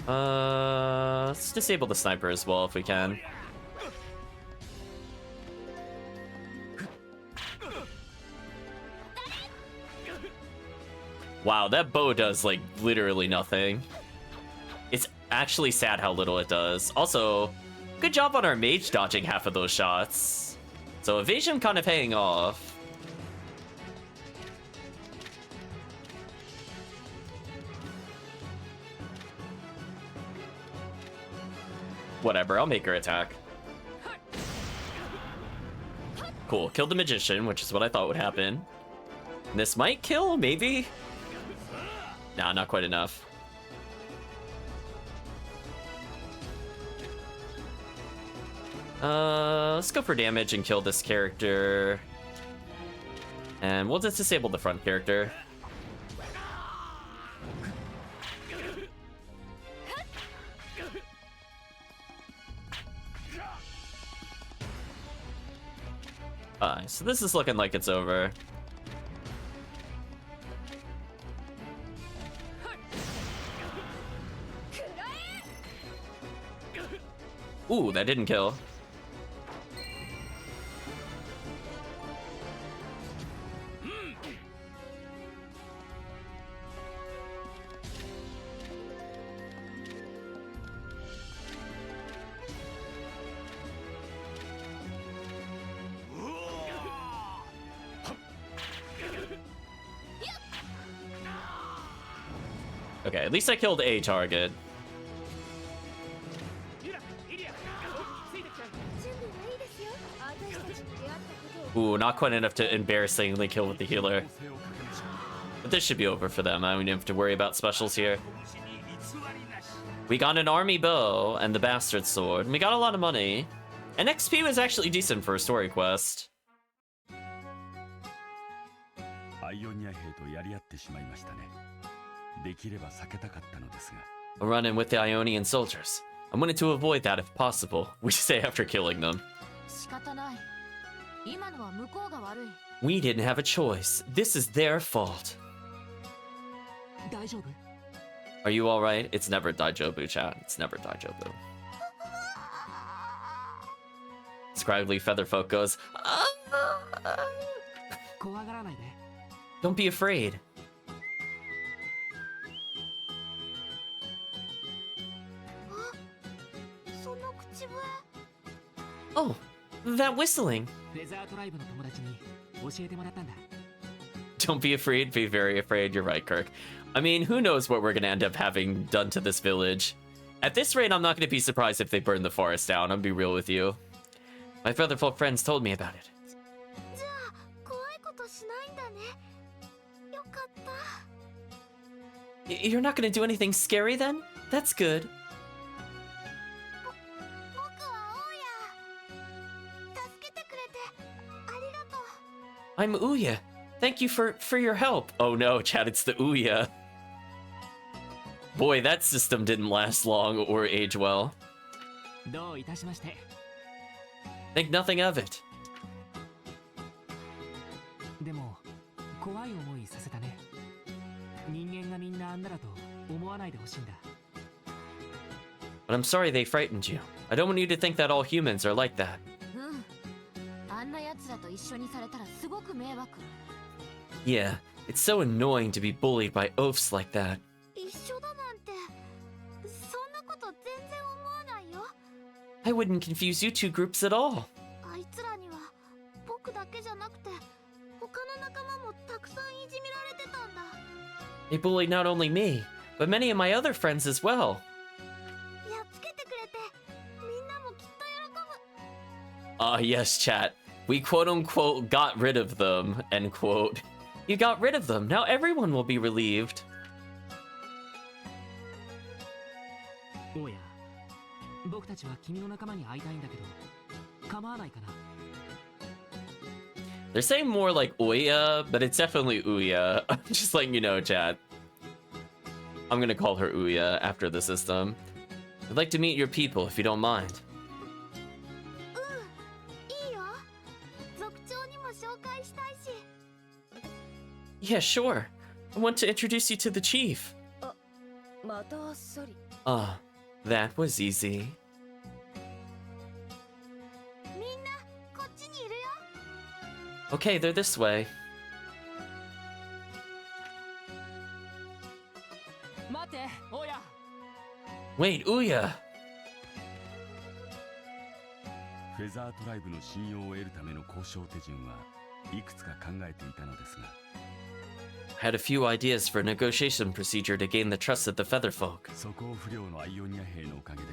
Let's disable the Sniper as well if we can. Wow, that bow does, like, literally nothing. It's actually sad how little it does. Also, good job on our mage dodging half of those shots. So evasion kind of paying off. Whatever, I'll make her attack. Cool, killed the Magician, which is what I thought would happen. This might kill, maybe? Nah, not quite enough. Let's go for damage and kill this character. And we'll just disable the front character. So this is looking like it's over. Ooh, that didn't kill. Okay, at least I killed a target. Ooh, not quite enough to embarrassingly kill with the healer. But this should be over for them. I don't even have to worry about specials here. We got an army bow and the bastard sword, and we got a lot of money. And XP was actually decent for a story quest. A run-in with the Ionian soldiers. I wanted to avoid that if possible. We say after killing them. We didn't have a choice. This is their fault. Are you alright? It's never Daijobu, chat. It's never Daijobu. Scraggly Featherfolk goes, don't be afraid. Oh, that whistling. Don't be afraid, be very afraid. You're right, Kirk. I mean, who knows what we're going to end up having done to this village. At this rate, I'm not going to be surprised if they burn the forest down. I'll be real with you. My Featherfolk friends told me about it. You're not going to do anything scary then? That's good. I'm Ouya. Thank you for your help. Oh no, chat, it's the Ouya. Boy, that system didn't last long or age well. どういたしまして。 Think nothing of it. でも怖い思いさせたね。人間がみんなあんなだと思わないでほしいんだ。 But I'm sorry they frightened you. I don't want you to think that all humans are like that. あんな奴らと一緒にされたらすごく迷惑。 Yeah, it's so annoying to be bullied by oafs like that. 一緒だなんて、そんなこと全然思わないよ。 I wouldn't confuse you two groups at all. あいつらには僕だけじゃなくて他の仲間もたくさんいじめられてたんだ。 They bullied not only me, but many of my other friends as well. やっつけてくれてみんなもきっと喜ぶ。 Ah, yes, chat. We quote-unquote got rid of them, end quote. You got rid of them. Now everyone will be relieved. おや、僕たちは君の仲間に会いたいんだけど、構わないかな。 They're saying more like Ouya, but it's definitely Ouya. Just letting you know, chat. I'm gonna call her Ouya after the system. I'd like to meet your people if you don't mind. いいよ。族長にも紹介したいし。 Yeah, sure. I want to introduce you to the chief. またあっさり。 Ah, that was easy. みんなこっちにいるよ。 Okay, they're this way. 待って、おや。 Wait, Ouya! フェザートライブの信用を得るための交渉手順はいくつか考えていたのですが、 I had a few ideas for a negotiation procedure to gain the trust of the Featherfolk. 素行不良のアイオニア兵のおかげで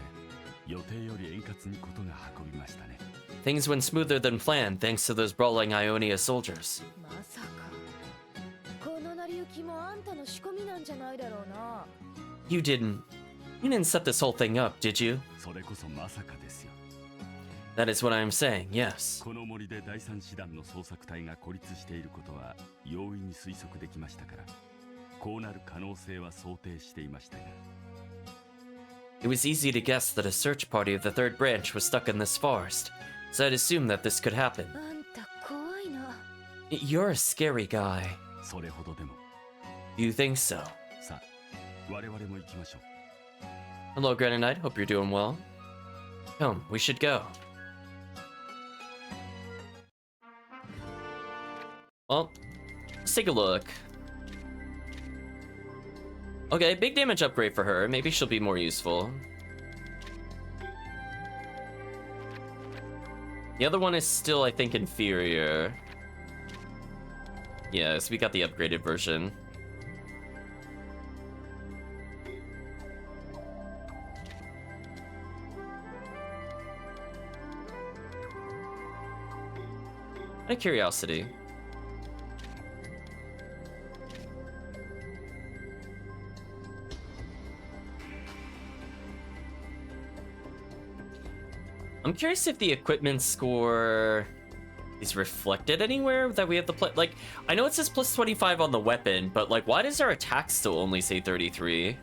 予定より円滑にことが運びましたね。 Things went smoother than planned thanks to those brawling Ionia soldiers. まさかこの成り行きもあんたの仕込みなんじゃないだろうな。 You didn't set this whole thing up, did you? それこそまさかですよ。 That is what I am saying, yes. この森で第三師団の捜索隊が孤立していることは容易に推測できましたから、こうなる可能性は想定していましたが、 It was easy to guess that a search party of the third branch was stuck in this forest, so I'd assumed that this could happen. あんた怖いな。 You're a scary guy. それほどでも。 You think so? さあ、我々も行きましょう。 Hello, Granite Knight. Hope you're doing well. Come, we should go. Well, let's take a look. Okay, big damage upgrade for her. Maybe she'll be more useful. The other one is still, I think, inferior. Yes, we got the upgraded version. Out of curiosity. I'm curious if the equipment score is reflected anywhere that we have to play. Like, I know it says plus 25 on the weapon, but like, why does our attack still only say 33?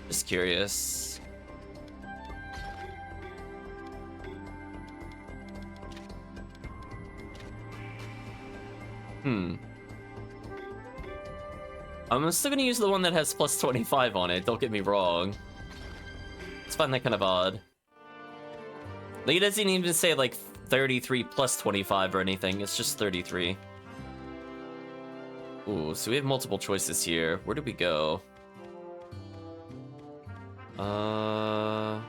Just curious. I'm still gonna use the one that has plus 25 on it, don't get me wrong. I find that kind of odd. Like, it doesn't even say like 33 plus 25 or anything, it's just 33. Ooh, so we have multiple choices here. Where do we go? All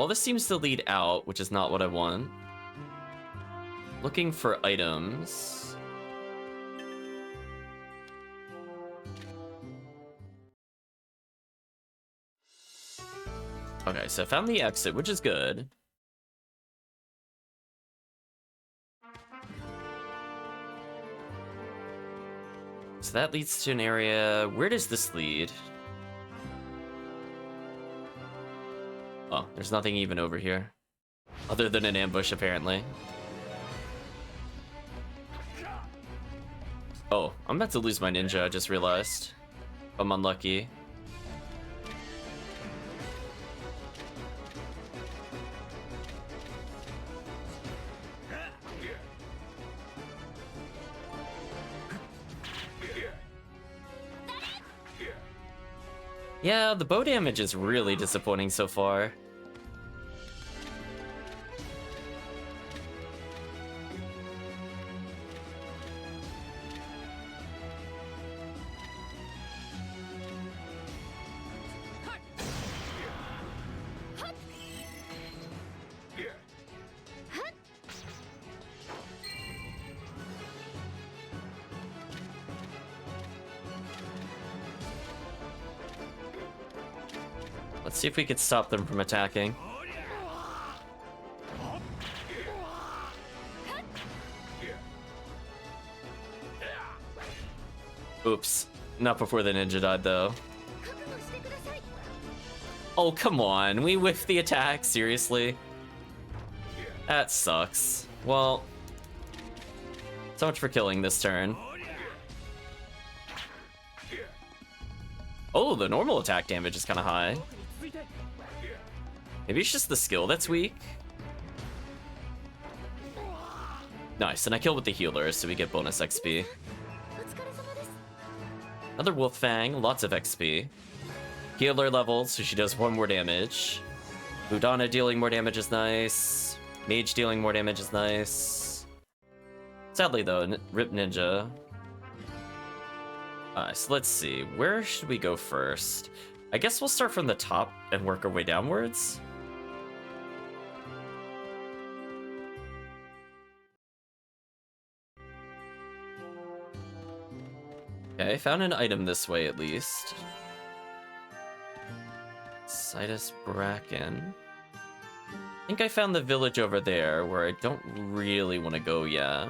this seems to lead out, which is not what I want. Looking for items. Okay, so I found the exit, which is good. So that leads to an area. Where does this lead? Oh, there's nothing even over here. Other than an ambush, apparently. Oh, I'm about to lose my ninja, I just realized. I'm unlucky. Yeah, the bow damage is really disappointing so far. Let's see if we could stop them from attacking. Oops. Not before the ninja died, though. Oh, come on. We whiffed the attack? Seriously? That sucks. Well, so much for killing this turn. Oh, the normal attack damage is kind of high. Maybe it's just the skill that's weak. Nice, and I kill with the healer, so we get bonus XP. Another Wolf Fang, lots of XP. Healer leveled, so she does 1 more damage. Udana dealing more damage is nice. Mage dealing more damage is nice. Sadly though, Rip Ninja. Alright, so let's see. Where should we go first? I guess we'll start from the top and work our way downwards. Okay, I found an item this way at least. Citus Bracken. I think I found the village over there where I don't really want to go yet.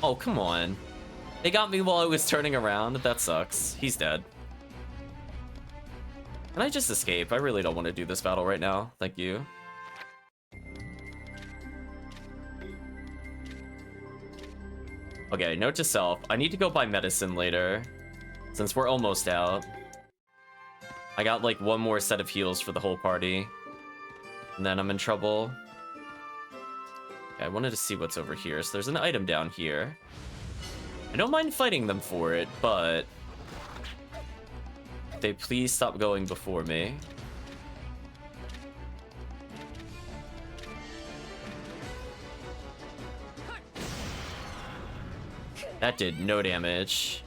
Oh, come on. They got me while I was turning around. That sucks. He's dead. Can I just escape? I really don't want to do this battle right now. Thank you. Okay, note to self. I need to go buy medicine later, since we're almost out. I got like 1 more set of heals for the whole party, and then I'm in trouble. Okay, I wanted to see what's over here. So there's an item down here. I don't mind fighting them for it, but they please stop going before me. That did no damage.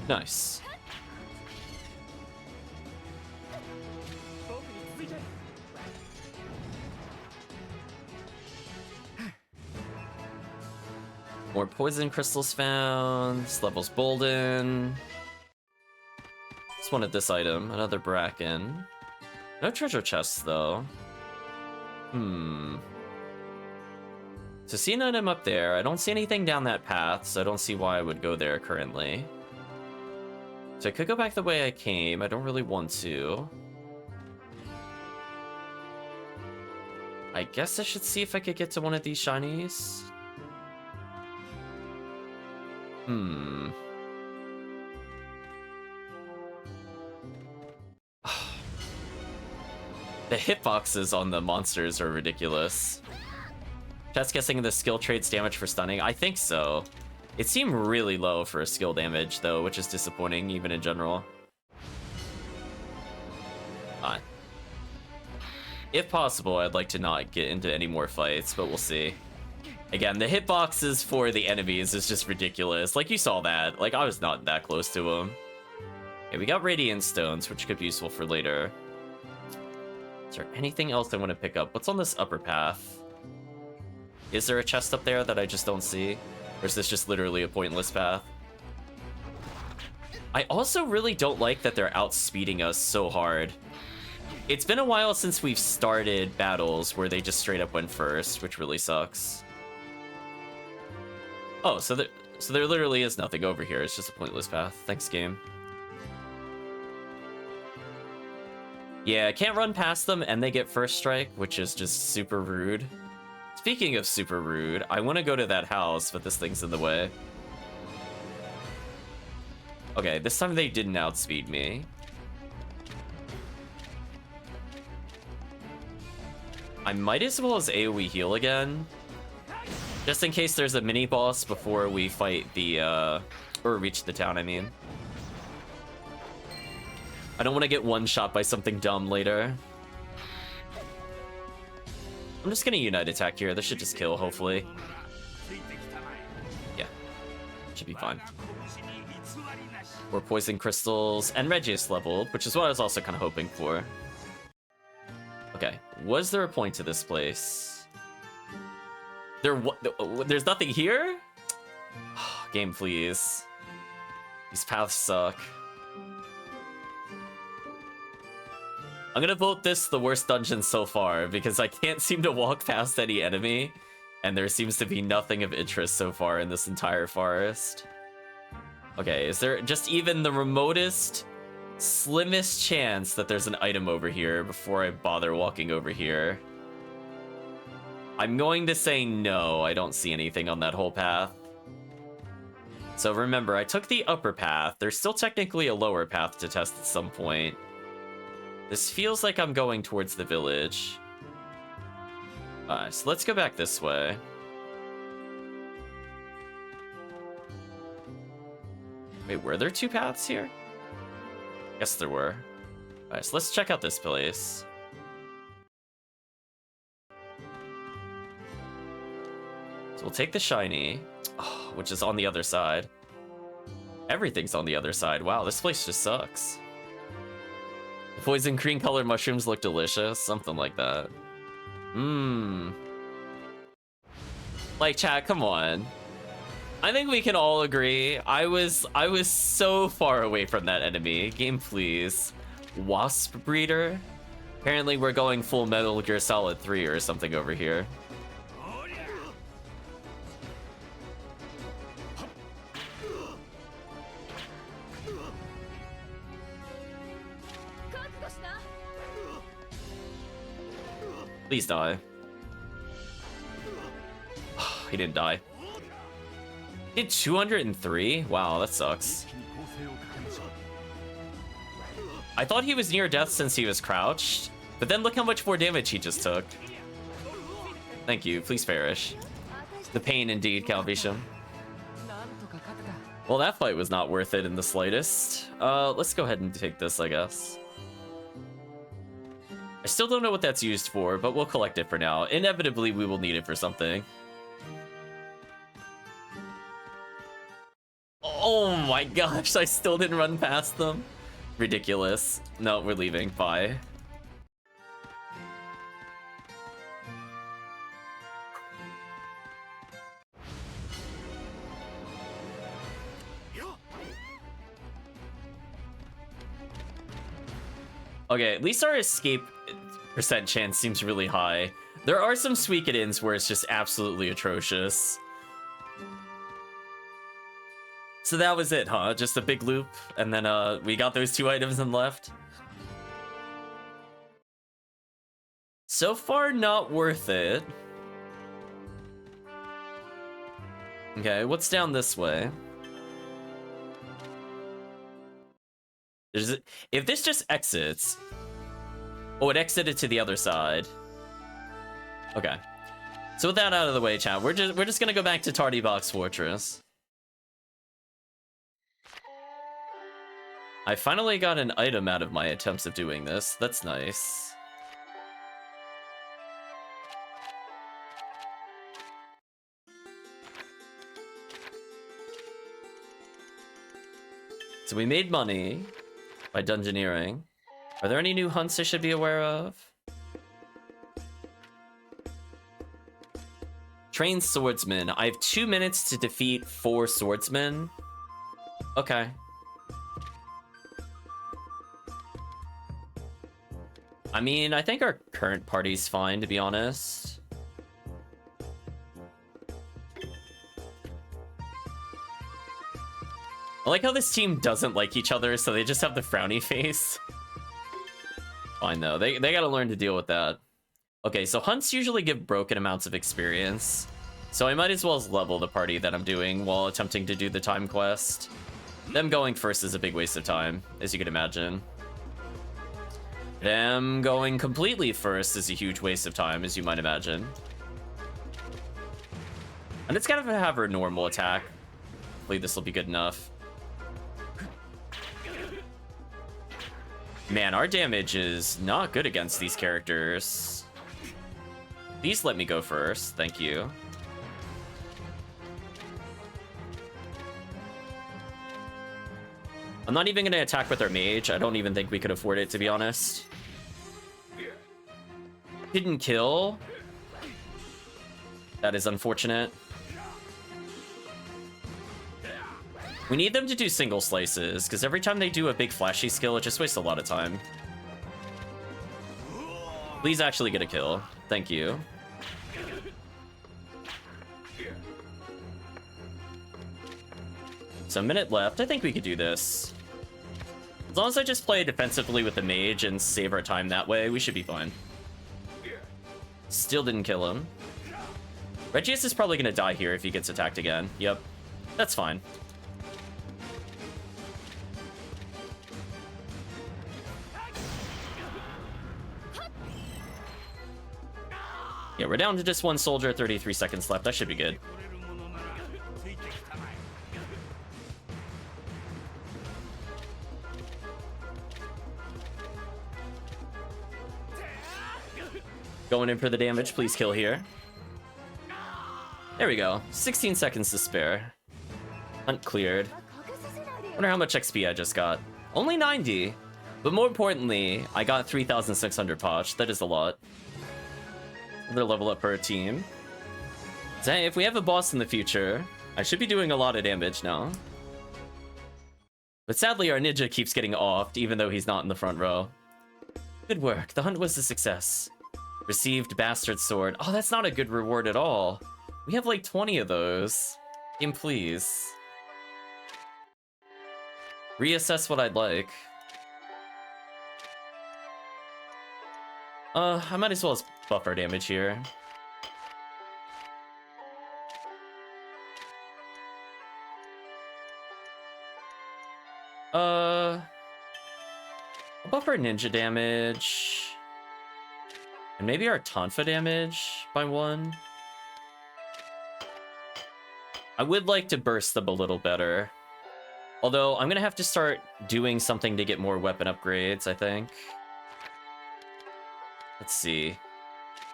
Nice. More poison crystals found. This level's Bolden. Just wanted this item. Another Bracken. No treasure chests, though. So see an item up there. I don't see anything down that path, so I don't see why I would go there currently. So I could go back the way I came. I don't really want to. I guess I should see if I could get to one of these shinies. The hitboxes on the monsters are ridiculous. Just guessing the skill traits damage for stunning. I think so. It seemed really low for a skill damage, though, which is disappointing, even in general. If possible, I'd like to not get into any more fights, but we'll see. Again, the hitboxes for the enemies is just ridiculous. Like, you saw that. Like, I was not that close to them. Okay, we got Radiant Stones, which could be useful for later. Is there anything else I want to pick up? What's on this upper path? Is there a chest up there that I just don't see? Or is this just literally a pointless path? I also really don't like that they're outspeeding us so hard. It's been a while since we've started battles where they just straight up went first, which really sucks. Oh, so there literally is nothing over here. It's just a pointless path. Thanks, game. Yeah, I can't run past them and they get first strike, which is just super rude. Speaking of super rude, I want to go to that house, but this thing's in the way. Okay, this time they didn't outspeed me. I might as well as AoE heal again. Just in case there's a mini boss before we fight the, or reach the town, I mean. I don't want to get one shot by something dumb later. I'm just gonna unite attack here. This should just kill, hopefully. Yeah. Should be fine. More poison crystals, and Regius leveled, which is what I was also kind of hoping for. Okay, was there a point to this place? There's nothing here? Game, please. These paths suck. I'm gonna vote this the worst dungeon so far, because I can't seem to walk past any enemy, and there seems to be nothing of interest so far in this entire forest. Okay, is there just even the remotest, slimmest chance that there's an item over here before I bother walking over here? I'm going to say no, I don't see anything on that whole path. So remember, I took the upper path. There's still technically a lower path to test at some point. This feels like I'm going towards the village. Alright, so let's go back this way. Wait, were there two paths here? Yes, there were. Alright, so let's check out this place. So we'll take the shiny, which is on the other side. Everything's on the other side. Wow, this place just sucks. The poison green colored mushrooms look delicious. Something like that. Like, chat, come on. I think we can all agree. I was so far away from that enemy. Game, please. Wasp breeder? Apparently we're going full Metal Gear Solid 3 or something over here. Please die. He didn't die. He did 203? Wow, that sucks. I thought he was near death since he was crouched, but then look how much more damage he just took. Thank you, please perish. The pain indeed, Calvisham. Well, that fight was not worth it in the slightest. Let's go ahead and take this, I guess. I still don't know what that's used for, but we'll collect it for now. Inevitably, we will need it for something. Oh my gosh, I still didn't run past them. Ridiculous. No, we're leaving. Bye. Okay, at least our escape percent chance seems really high. There are some Suikodens where it's just absolutely atrocious. So that was it, huh? Just a big loop, and then we got those two items and left. So far, not worth it. Okay, what's down this way? If this just exits... Oh, it exited to the other side. Okay. So with that out of the way, chat, we're just gonna go back to Tardy Box Fortress. I finally got an item out of my attempts of doing this. That's nice. So we made money by dungeoneering. Are there any new hunts I should be aware of? Trained swordsman. I have 2 minutes to defeat 4 swordsmen. Okay. I mean, I think our current party's fine, to be honest. I like how this team doesn't like each other, so they just have the frowny face. Fine, though. They gotta learn to deal with that. Okay, so hunts usually give broken amounts of experience, so I might as well level the party that I'm doing while attempting to do the time quest. Them going first is a big waste of time, as you can imagine. Them going completely first is a huge waste of time, as you might imagine. And it's gotta have her normal attack. Hopefully this will be good enough. Man, our damage is not good against these characters. Please let me go first, thank you. I'm not even gonna attack with our mage. I don't even think we could afford it, to be honest. Hidden kill. That is unfortunate. We need them to do single slices, because every time they do a big flashy skill, it just wastes a lot of time. Please actually get a kill. Thank you. So a minute left. I think we could do this. As long as I just play defensively with the mage and save our time that way, we should be fine. Still didn't kill him. Regius is probably going to die here if he gets attacked again. Yep. That's fine. Yeah, we're down to just one soldier, 33 seconds left. That should be good. Going in for the damage, please kill here. There we go. 16 seconds to spare. Hunt cleared. Wonder how much XP I just got. Only 90. But more importantly, I got 3,600 poch. That is a lot. Another level up for our team. So if we have a boss in the future, I should be doing a lot of damage now. But sadly, our ninja keeps getting offed, even though he's not in the front row. Good work. The hunt was a success. Received bastard sword. Oh, that's not a good reward at all. We have like 20 of those. Game, please. Reassess what I'd like. I might as well buff our damage here. I'll buff our ninja damage. And maybe our Tonfa damage by 1. I would like to burst them a little better. Although, I'm gonna have to start doing something to get more weapon upgrades, I think. Let's see.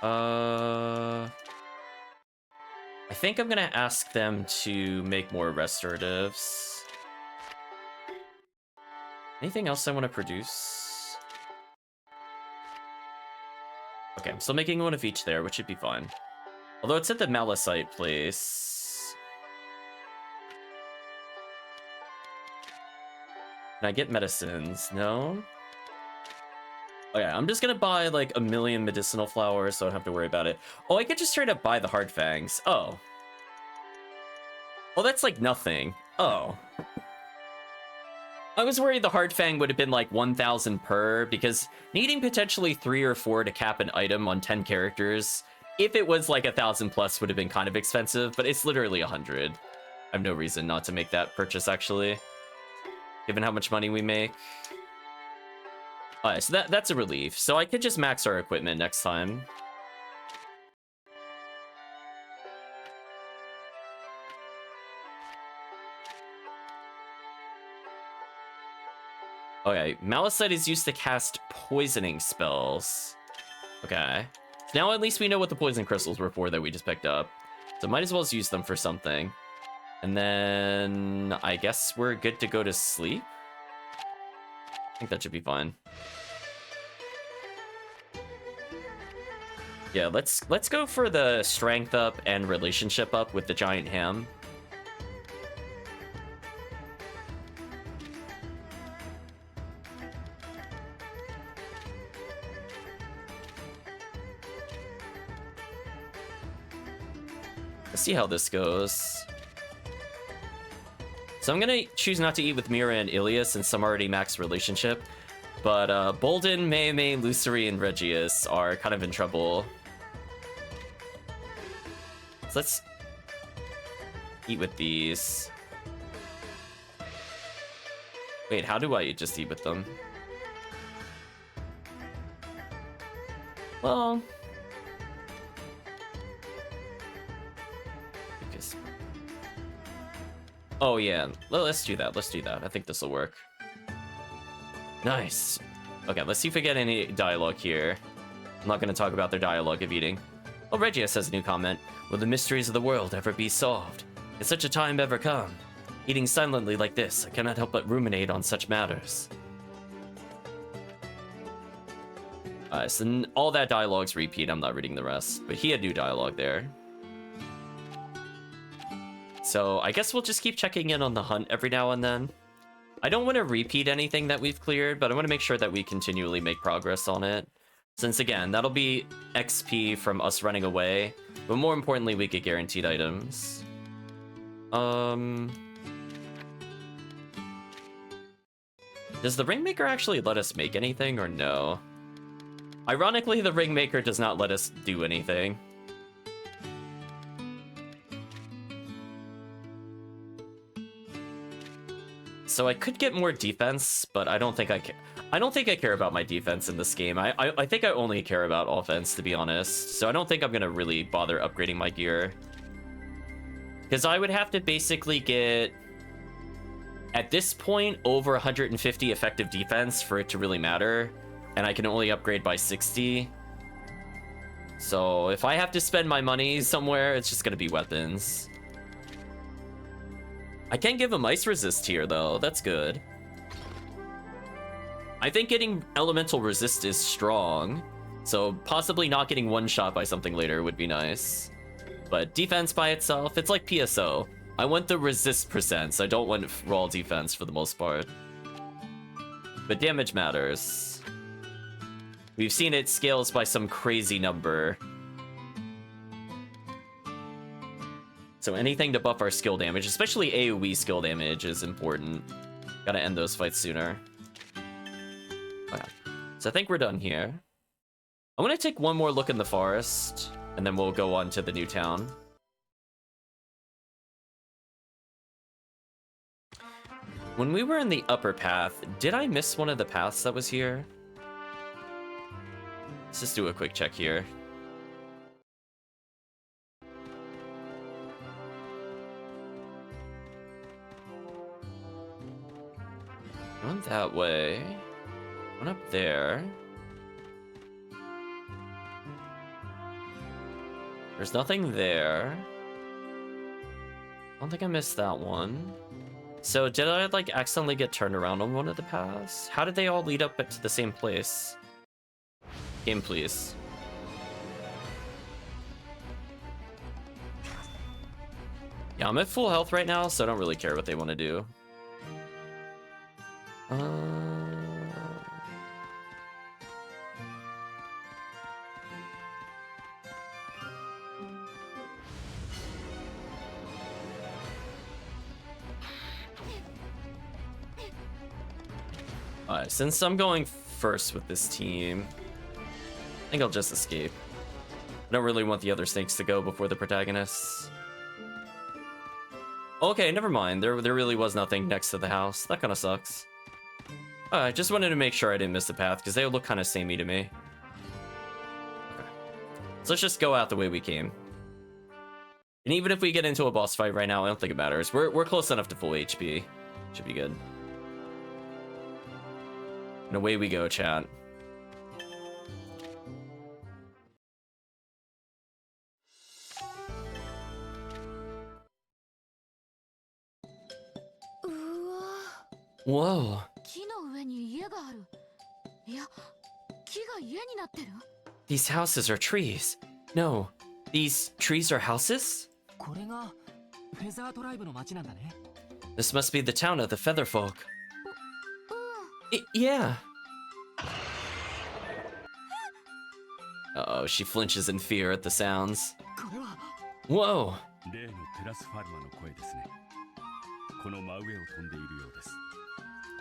I think I'm gonna ask them to make more restoratives. Anything else I want to produce? Okay, I'm still making one of each there, which should be fine. Although it's at the Malicite place. Can I get medicines? No? Okay, I'm just gonna buy like 1,000,000 medicinal flowers, so I don't have to worry about it. Oh, I could just straight up buy the hard fangs. Oh. Well, that's like nothing. Oh. I was worried the hard fang would have been like 1,000 per, because needing potentially 3 or 4 to cap an item on 10 characters, if it was like 1,000 plus, would have been kind of expensive, but it's literally 100. I have no reason not to make that purchase, actually, given how much money we make. Alright, so that's a relief. So I could just max our equipment next time. Okay, Malicite is used to cast poisoning spells. Okay. Now at least we know what the poison crystals were for that we just picked up. So might as well use them for something. And then I guess we're good to go to sleep. I think that should be fine. Yeah, let's go for the strength up and relationship up with the giant ham. Let's see how this goes. So I'm gonna choose not to eat with Mira and Ilya since I'm already max relationship. But Bolden, Mei, Luceri, and Regius are kind of in trouble. So let's eat with these. Wait, how do I just eat with them? Well... because... oh yeah, let's do that, let's do that. I think this will work. Nice. Okay, let's see if we get any dialogue here. I'm not going to talk about their dialogue of eating. Oh, Regius has a new comment. Will the mysteries of the world ever be solved? Is such a time ever come? Eating silently like this, I cannot help but ruminate on such matters. So all that dialogue's repeat, I'm not reading the rest. But he had new dialogue there. So I guess we'll just keep checking in on the hunt every now and then. I don't want to repeat anything that we've cleared, but I want to make sure that we continually make progress on it. Since again, that'll be XP from us running away, but more importantly, we get guaranteed items. Does the Ringmaker actually let us make anything or no? Ironically, the Ringmaker does not let us do anything. So I could get more defense, but I don't think I care. I don't think I care about my defense in this game. I think I only care about offense, to be honest. So I don't think I'm gonna really bother upgrading my gear. Because I would have to basically get, at this point, over 150 effective defense for it to really matter. And I can only upgrade by 60. So if I have to spend my money somewhere, it's just gonna be weapons. I can give him ice resist here, though. That's good. I think getting elemental resist is strong. So possibly not getting one shot by something later would be nice. But defense by itself, it's like PSO. I want the resist percents. I don't want raw defense for the most part. But damage matters. We've seen it scales by some crazy number. So anything to buff our skill damage, especially AoE skill damage, is important. Gotta end those fights sooner. Okay. So I think we're done here. I'm gonna take one more look in the forest, and then we'll go on to the new town. When we were in the upper path, did I miss one of the paths that was here? Let's just do a quick check here. Went that way. Went up there. There's nothing there. I don't think I missed that one. So did I like accidentally get turned around on one of the paths? How did they all lead up to the same place? Game, please. Yeah, I'm at full health right now, so I don't really care what they want to do. Alright, since I'm going first with this team, I think I'll just escape. I don't really want the other snakes to go before the protagonists. Okay, never mind. There really was nothing next to the house. That kind of sucks. I just wanted to make sure I didn't miss the path, because they look kind of samey to me. Okay. So let's just go out the way we came. And even if we get into a boss fight right now, I don't think it matters. We're close enough to full HP. Should be good. And away we go, chat. Whoa. These houses are trees. No, these trees are houses? これがフェザートライブの町なんだね。 This must be the town of the feather folk. Yeah. Uh-oh, she flinches in fear at the sounds. これは Whoa, 例のテラスファルマの声ですね。この真上を飛んでいるようです。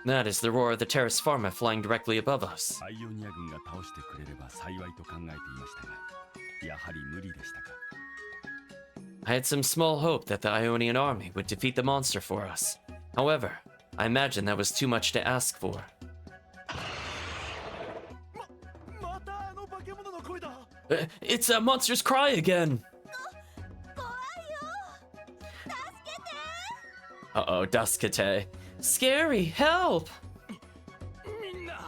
That is the roar of the Terrace Pharma flying directly above us. アイオニア軍が倒してくれれば幸いと考えていましたが、やはり無理でしたか。 I had some small hope that the Ionian army would defeat the monster for us. However, I imagine that was too much to ask for. またあの化け物の声だ。 It's that monster's cry again! 怖いよ。助けて。 Uh-oh, Duskate. Scary, help! みんな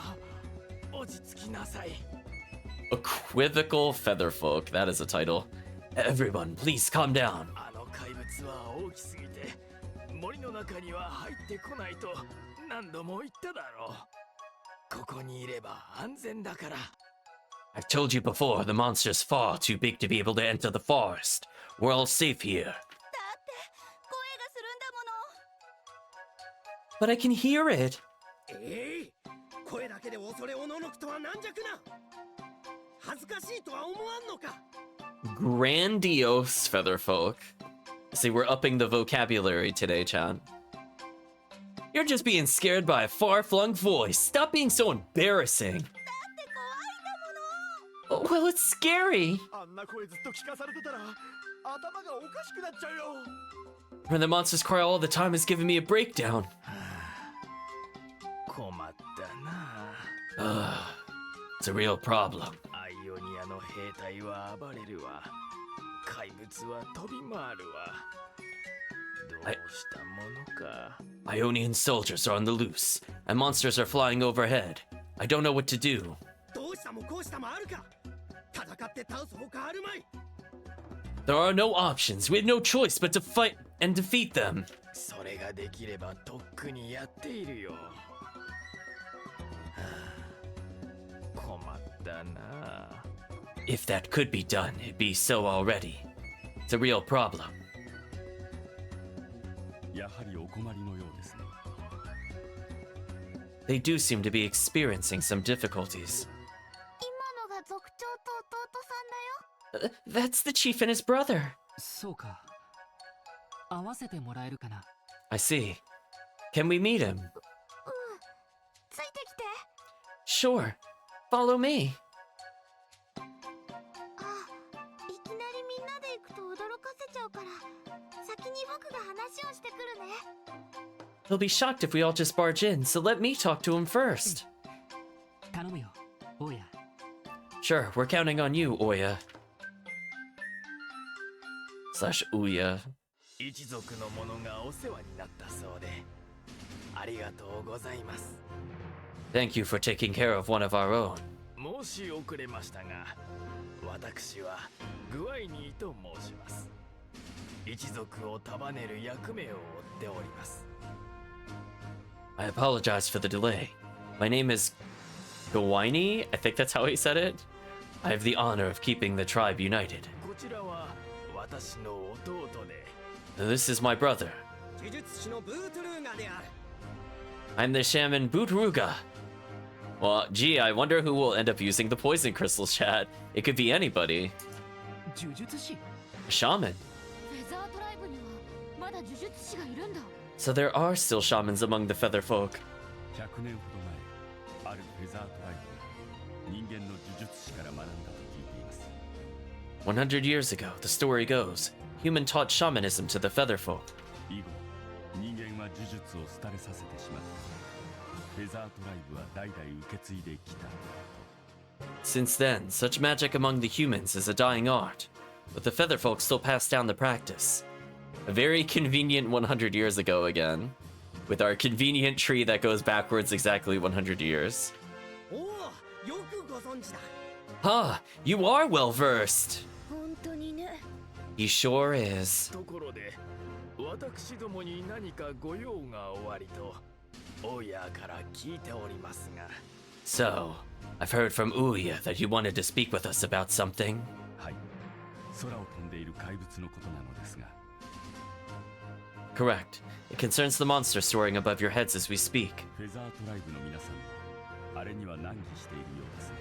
落ち着きなさい。 Equivocal Featherfolk, that is a title. Everyone, please calm down. あの怪物は大きすぎて森の中には入ってこないと何度も言っただろう。ここにいれば安全だから。 I've told you before, the monster's far too big to be able to enter the forest. We're all safe here. だって声がするんだもの。 But I can hear it. 声だけで恐れおののくとは軟弱な。恥ずかしいとは思わんのか。 Grandiose Featherfolk. See, we're upping the vocabulary today, Chan. You're just being scared by a far-flung voice. Stop being so embarrassing. だって怖いんだもの。 Oh, well, it's scary. あんな声ずっと聞かされてたら頭がおかしくなっちゃうよ。 When the monster's cry all the time is giving me a breakdown. 困ったな。 It's a real problem. アイオニアの兵隊は暴れるわ。怪物は飛び回るわ。どうしたものか。 Ionian soldiers are on the loose, and monsters are flying overhead. I don't know what to do. どうしたもこうしたもあるか。戦って倒すほかあるまい。 There are no options. We had no choice but to fight and defeat them. それができればとっくにやっているよ。はあ、困ったな。 If that could be done, it'd be so already. It's a real problem. やはりお困りのようですね。 They do seem to be experiencing some difficulties. 今のが族長と弟さんだよ。 That's the chief and his brother. そうか。合わせてもらえるかな。 I see. Can we meet him? ついてきて。 Sure. Follow me. あ、いきなりみんなで行くと驚かせちゃうから、先に僕が話をしてくるね。 He'll be shocked if we all just barge in, so let me talk to him first. 頼むよ、大家。 Sure, we're counting on you, Oya. Slash Uya. 一族の者がお世話になったそうで、ありがとうございます。 Thank you for taking care of one of our own. 申し遅れましたが、私はグアイニーと申します。一族を束ねる役目を負っております。 I apologize for the delay. My name is Gawaini. I think that's how he said it. I have the honor of keeping the tribe united. こちらは私の弟で、 This is my brother. 呪術師のブートルーガである。 I'm the shaman Bootruga. Well, gee, I wonder who will end up using the poison crystals, chat. It could be anybody. 呪術師 A shaman. フェザートライブにはまだ呪術師がいるんだ。 So there are still shamans among the feather folk. 100年ほど前、あるフェザートライブが人間の呪術師から学んだと聞いています。 100 years ago, the story goes, human taught shamanism to the feather folk. 以後、人間は呪術を廃れさせてしまった。フェザートライブは代々受け継いできた。 Since then, such magic among the humans is a dying art, but the feather folk still pass down the practice. A very convenient 100 years ago again, with our convenient tree that goes backwards exactly 100 years. おお、よくご存知だ。 Huh, you are well versed. 本当にね。 He sure is. ところで、私どもに何かご用がおありと、大家から聞いておりますが。 So, I've heard from Uya that you wanted to speak with us about something. はい。空を飛んでいる怪物のことなのですが、 Correct. It concerns the monster soaring above your heads as we speak. フェザートライブの皆さん、あれには難儀しているようですね。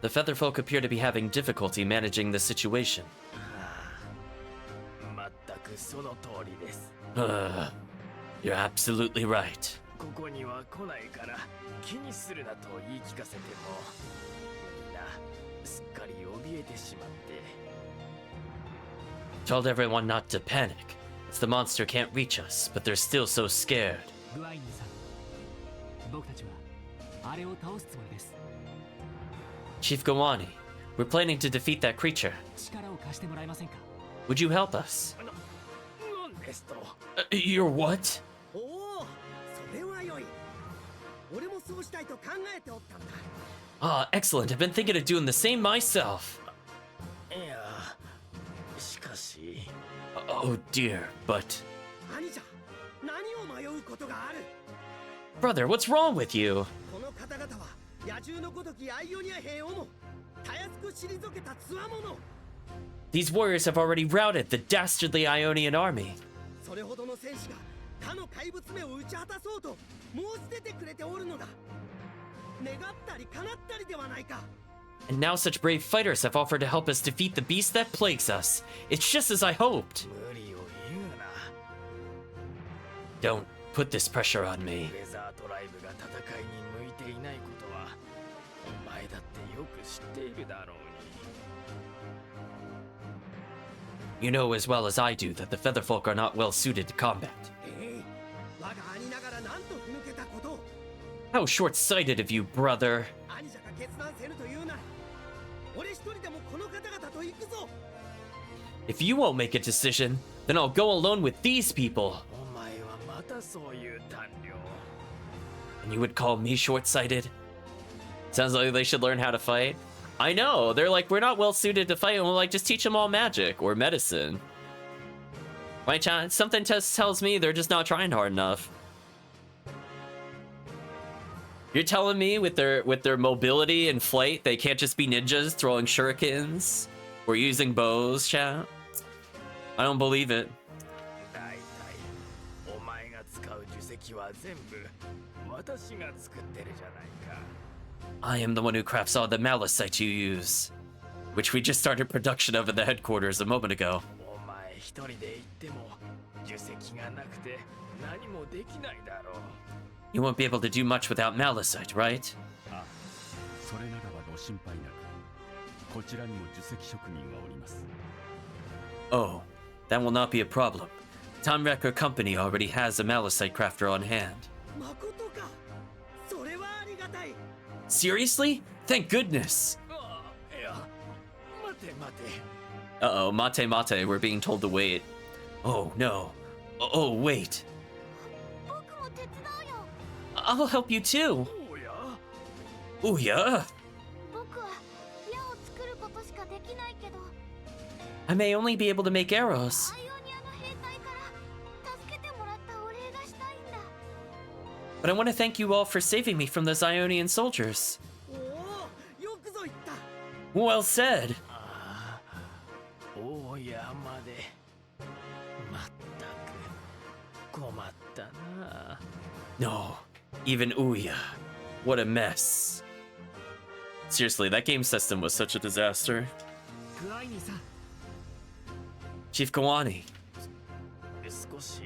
The feather folk appear to be having difficulty managing the situation. その通りです。You're absolutely right. ここには来ないから気にするなと言い聞かせても、みんなすっかり怯えてしまって。Told everyone not to panic. It's the monster can't reach us, but they're still so scared. グワイニーさん、僕たちはあれを倒すつもりです。 Chief Gowani, we're planning to defeat that creature. 力を貸してもらえませんか？ Would you help us? なんですと。You're what? おお、それは良い。俺もそうしたいと考えておったんだ。Ah, excellent. I've been thinking of doing the same myself. いや、しかし。Oh dear, but... 兄者、何を迷うことがある？ Brother, what's wrong with you? この方々は野獣のごときアイオニア兵をもたやすく退けた強者。 These warriors have already routed the dastardly Ionian army. それほどの戦士が他の怪物めを打ち果たそうと申し出てくれておるのだ。願ったり叶ったりではないか。 And now such brave fighters have offered to help us defeat the beast that plagues us. It's just as I hoped. 無理を言うな。 Don't put this pressure on me. ウェザートライブが戦いに向いていないことはお前だってよく知っているだろうに。 You know as well as I do that the Featherfolk are not well suited to combat. 我が兄ながら何と踏抜けたことを。 How short-sighted of you, brother. 兄者が決断せぬというなら俺一人でもこの方々と行くぞ。 If you won't make a decision, then I'll go alone with these people. お前はまたそういう胆量。 And you would call me short-sighted? Sounds like they should learn how to fight. I know, they're like, we're not well-suited to fight, and we'll like, just teach them all magic or medicine. My chance, something tells me they're just not trying hard enough. You're telling me with their mobility and flight, they can't just be ninjas throwing shurikens or using bows, chat? I don't believe it. だいたいお前が使う呪石は全部私が作ってるじゃないか。 I am the one who crafts all the malachite you use, which we just started production of at the headquarters a moment ago. お前一人で行っても呪石がなくて何もできないだろう。 You won't be able to do much without malachite, right? あ、それならばご心配なく。こちらにも呪石職人がおります。 Oh, that will not be a problem. Time Wrecker Company already has a malachite crafter on hand. 誠か。それはありがたい。 Seriously? Thank goodness! ああ、いや、待て待て。 Uh-oh, mate mate, we're being told to wait. Oh no. Oh, wait. 僕も手伝うよ。 I'll help you too. おや、 Ooh, yeah. 僕は矢を作ることしかできないけど、 I may only be able to make arrows. アイオニアの兵隊から助けてもらったお礼がしたいんだ。 But I want to thank you all for saving me from those Ionian soldiers. おお、よくぞ言った。 Well said. ああ、大山で。まったく困ったな。 No, even Ouya. What a mess. Seriously, that game system was such a disaster. グワイニーさん、 Chief Kawani, 少し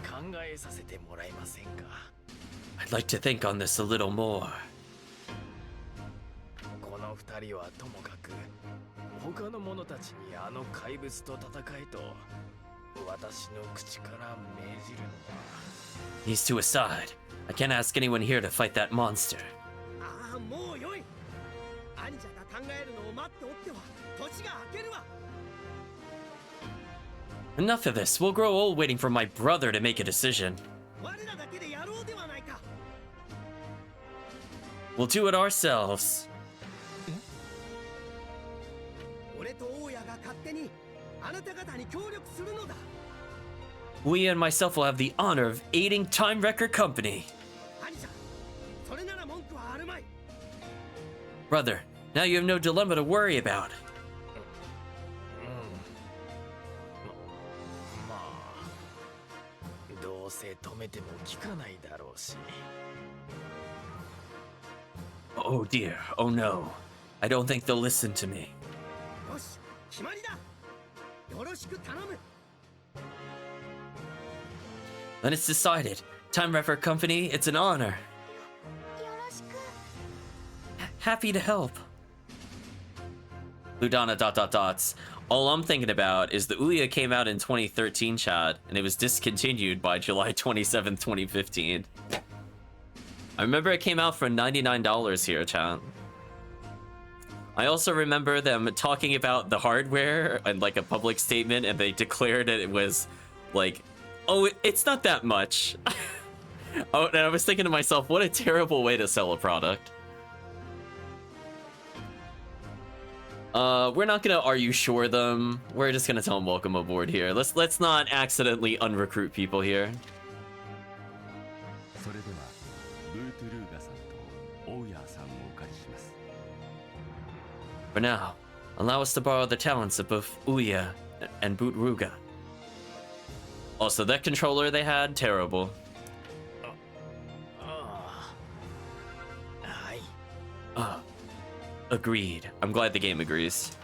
考えさせてもらえませんか。 I'd like to think on this a little more. この二人はともかく他の者たちにあの怪物と戦えと私の口から命じるのは。 These two aside, I can't ask anyone here to fight that monster. ああ、もうよい。兄者が考えるのを待っておっては年が明けるわ。 Enough of this. We'll grow old waiting for my brother to make a decision. 我らだけでやろうではないか。 We'll do it ourselves. 俺と大家が勝手にあなた方に協力するのだ。 We and myself will have the honor of aiding Time Wrecker Company. 兄者、それなら文句はあるまい。 Brother, now you have no dilemma to worry about. まあどうせ止めても効かないだろうし。 Oh dear, oh no. I don't think they'll listen to me. よし、決まりだ。よろしく頼む。Then it's decided. Time Rep Company, it's an honor. よろしく Happy to help. Ludana ... All I'm thinking about is the Ouya came out in 2013, chat, and it was discontinued by July 27th, 2015. I remember it came out for $99 here, chat. I also remember them talking about the hardware and like a public statement, and they declared it was like, oh, it's not that much. Oh, and I was thinking to myself, what a terrible way to sell a product. We're not gonna are you sure them. We're just gonna tell them welcome aboard here. Let's not accidentally unrecruit people here. それではブートゥルーガさんとオーヤーさんをお借りします。 For now, allow us to borrow the talents of both Ouya and Bootruga. Also, that controller they had, terrible. はい。 Agreed. I'm glad the game agrees.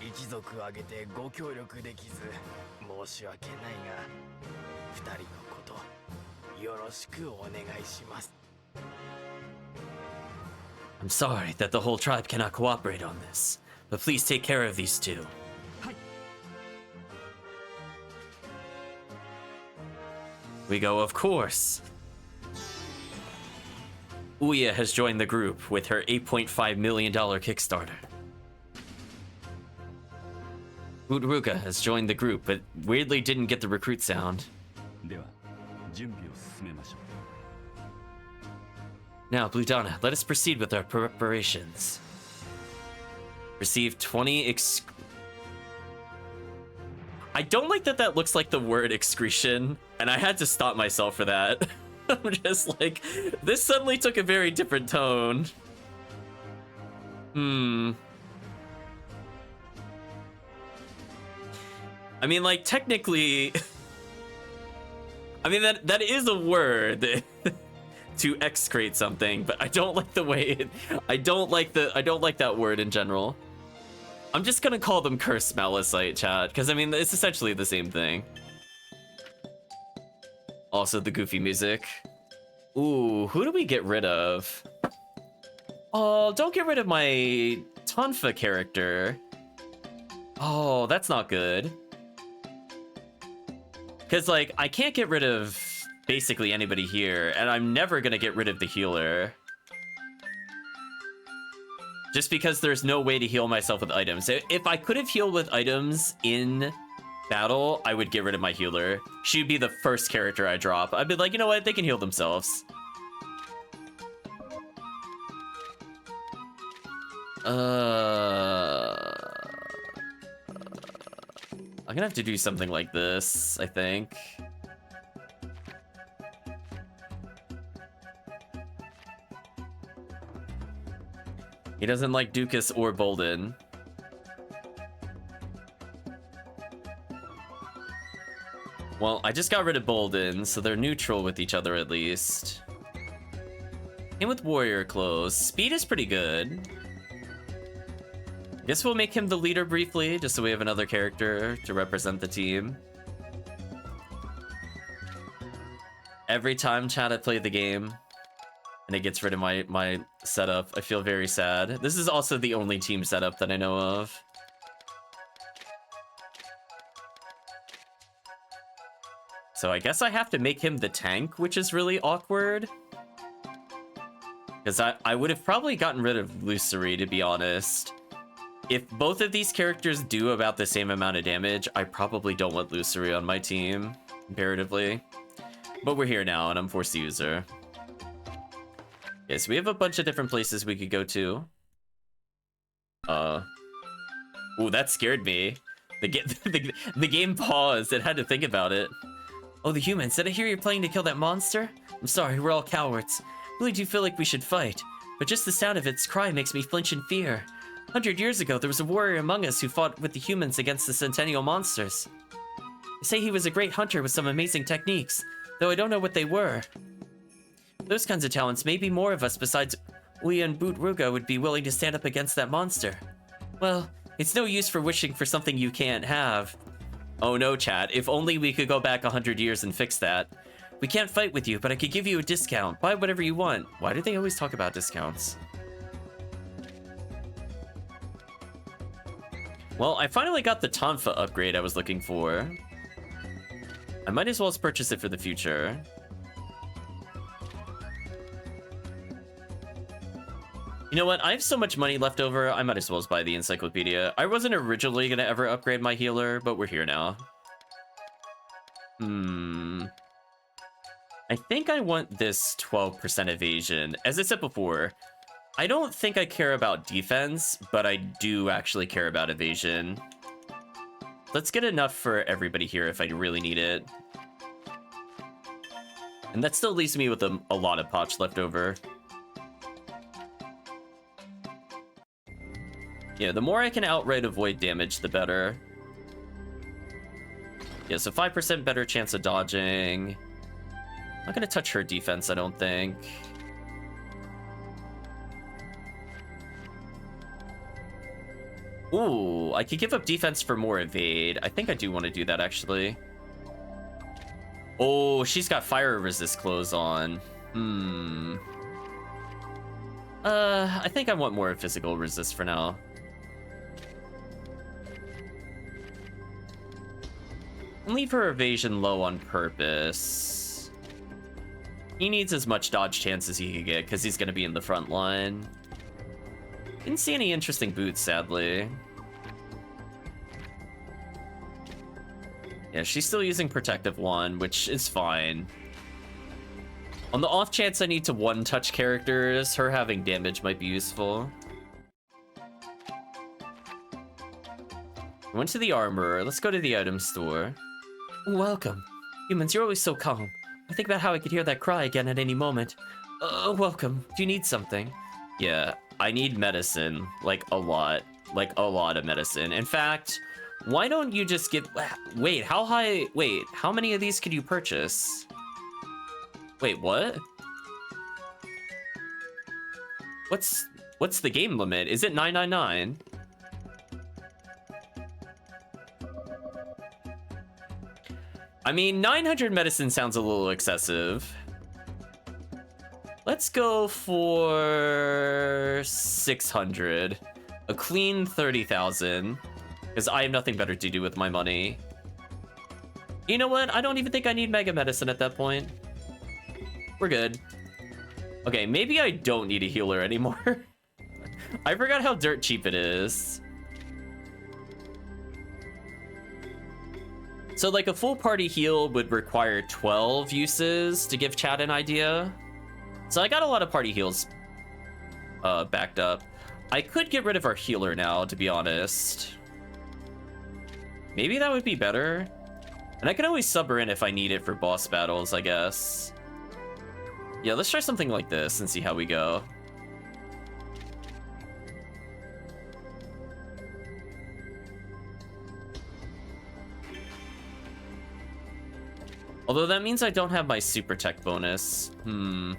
一族挙げてご協力できず申し訳ないが、二人のことよろしくお願いします。 I'm sorry that the whole tribe cannot cooperate on this, but please take care of these two. We go, of course. Ouya has joined the group with her $8.5 million Kickstarter. Bootruga has joined the group, but weirdly didn't get the recruit sound. では準備を進めましょう。 Now, Bludana, let us proceed with our preparations. Receive 20 I don't like that that looks like the word excretion, and I had to stop myself for that. I'm just like, this suddenly took a very different tone. I mean, like, technically... I mean, that is a word to excrete something, but I don't like the way it... I don't like that word in general. I'm just gonna call them cursed Malicite, chat, because, I mean, it's essentially the same thing. Also, the goofy music. Ooh, who do we get rid of? Oh, don't get rid of my Tonfa character. Oh, that's not good. Because, like, I can't get rid of basically anybody here, and I'm never gonna get rid of the healer. Just because there's no way to heal myself with items. If I could have healed with items in battle, I would get rid of my healer. She'd be the first character I drop. I'd be like, you know what? They can heal themselves. I'm gonna have to do something like this, I think. He doesn't like Dukas or Bolden. Well, I just got rid of Bolden, so they're neutral with each other at least. And with warrior clothes, speed is pretty good. Guess we'll make him the leader briefly, just so we have another character to represent the team. Every time chat I play the game, and it gets rid of my setup, I feel very sad. This is also the only team setup that I know of. So I guess I have to make him the tank, which is really awkward. Because I would have probably gotten rid of Lucery, to be honest. If both of these characters do about the same amount of damage, I probably don't want Lucery on my team, comparatively. But we're here now, and I'm forced to use her. Okay, so we have a bunch of different places we could go to. Ooh, that scared me. The game paused. It had to think about it. Oh, the humans. Did I hear you're planning to kill that monster? I'm sorry, we're all cowards. Really do feel like we should fight. But just the sound of its cry makes me flinch in fear. 100 years ago, there was a warrior among us who fought with the humans against the Centennial monsters. They say he was a great hunter with some amazing techniques, though I don't know what they were. Those kinds of talents, maybe more of us besides Ouya and Bootruga would be willing to stand up against that monster. Well, it's no use for wishing for something you can't have. Oh no, chat, if only we could go back 100 years and fix that. We can't fight with you, but I could give you a discount. Buy whatever you want. Why do they always talk about discounts? Well, I finally got the Tonfa upgrade I was looking for. I might as well purchase it for the future. You know what? I have so much money left over, I might as well buy the encyclopedia. I wasn't originally going to ever upgrade my healer, but we're here now. I think I want this 12% evasion. As I said before, I don't think I care about defense, but I do actually care about evasion. Let's get enough for everybody here if I really need it. And that still leaves me with a lot of potch left over. Yeah, the more I can outright avoid damage, the better. Yeah, so 5% better chance of dodging. I'm not gonna touch her defense, I don't think. Ooh, I could give up defense for more evade. I think I do want to do that, actually. Oh, she's got fire resist clothes on. I think I want more physical resist for now. Leave her evasion low on purpose. He needs as much dodge chance as he can get because he's going to be in the front line. Didn't see any interesting boots, sadly. Yeah, she's still using Protective One, which is fine. On the off chance I need to one-touch characters, her having damage might be useful. I went to the armorer. Let's go to the item store. Welcome. Humans, you're always so calm. I think about how I could hear that cry again at any moment. Welcome. Do you need something? Yeah, I need medicine. Like, a lot. Like, a lot of medicine. In fact, why don't you just give... Wait, how high... Wait, how many of these could you purchase? Wait, what? What's the game limit? Is it 999? I mean, 900 medicine sounds a little excessive. Let's go for 600. A clean 30,000. Because I have nothing better to do with my money. You know what? I don't even think I need Mega Medicine at that point. We're good. Okay, maybe I don't need a healer anymore. I forgot how dirt cheap it is. So like a full party heal would require 12 uses to give chat an idea. So I got a lot of party heals backed up. I could get rid of our healer now, to be honest. Maybe that would be better. And I can always sub her in if I need it for boss battles, I guess. Yeah, let's try something like this and see how we go. Although that means I don't have my super tech bonus. Well,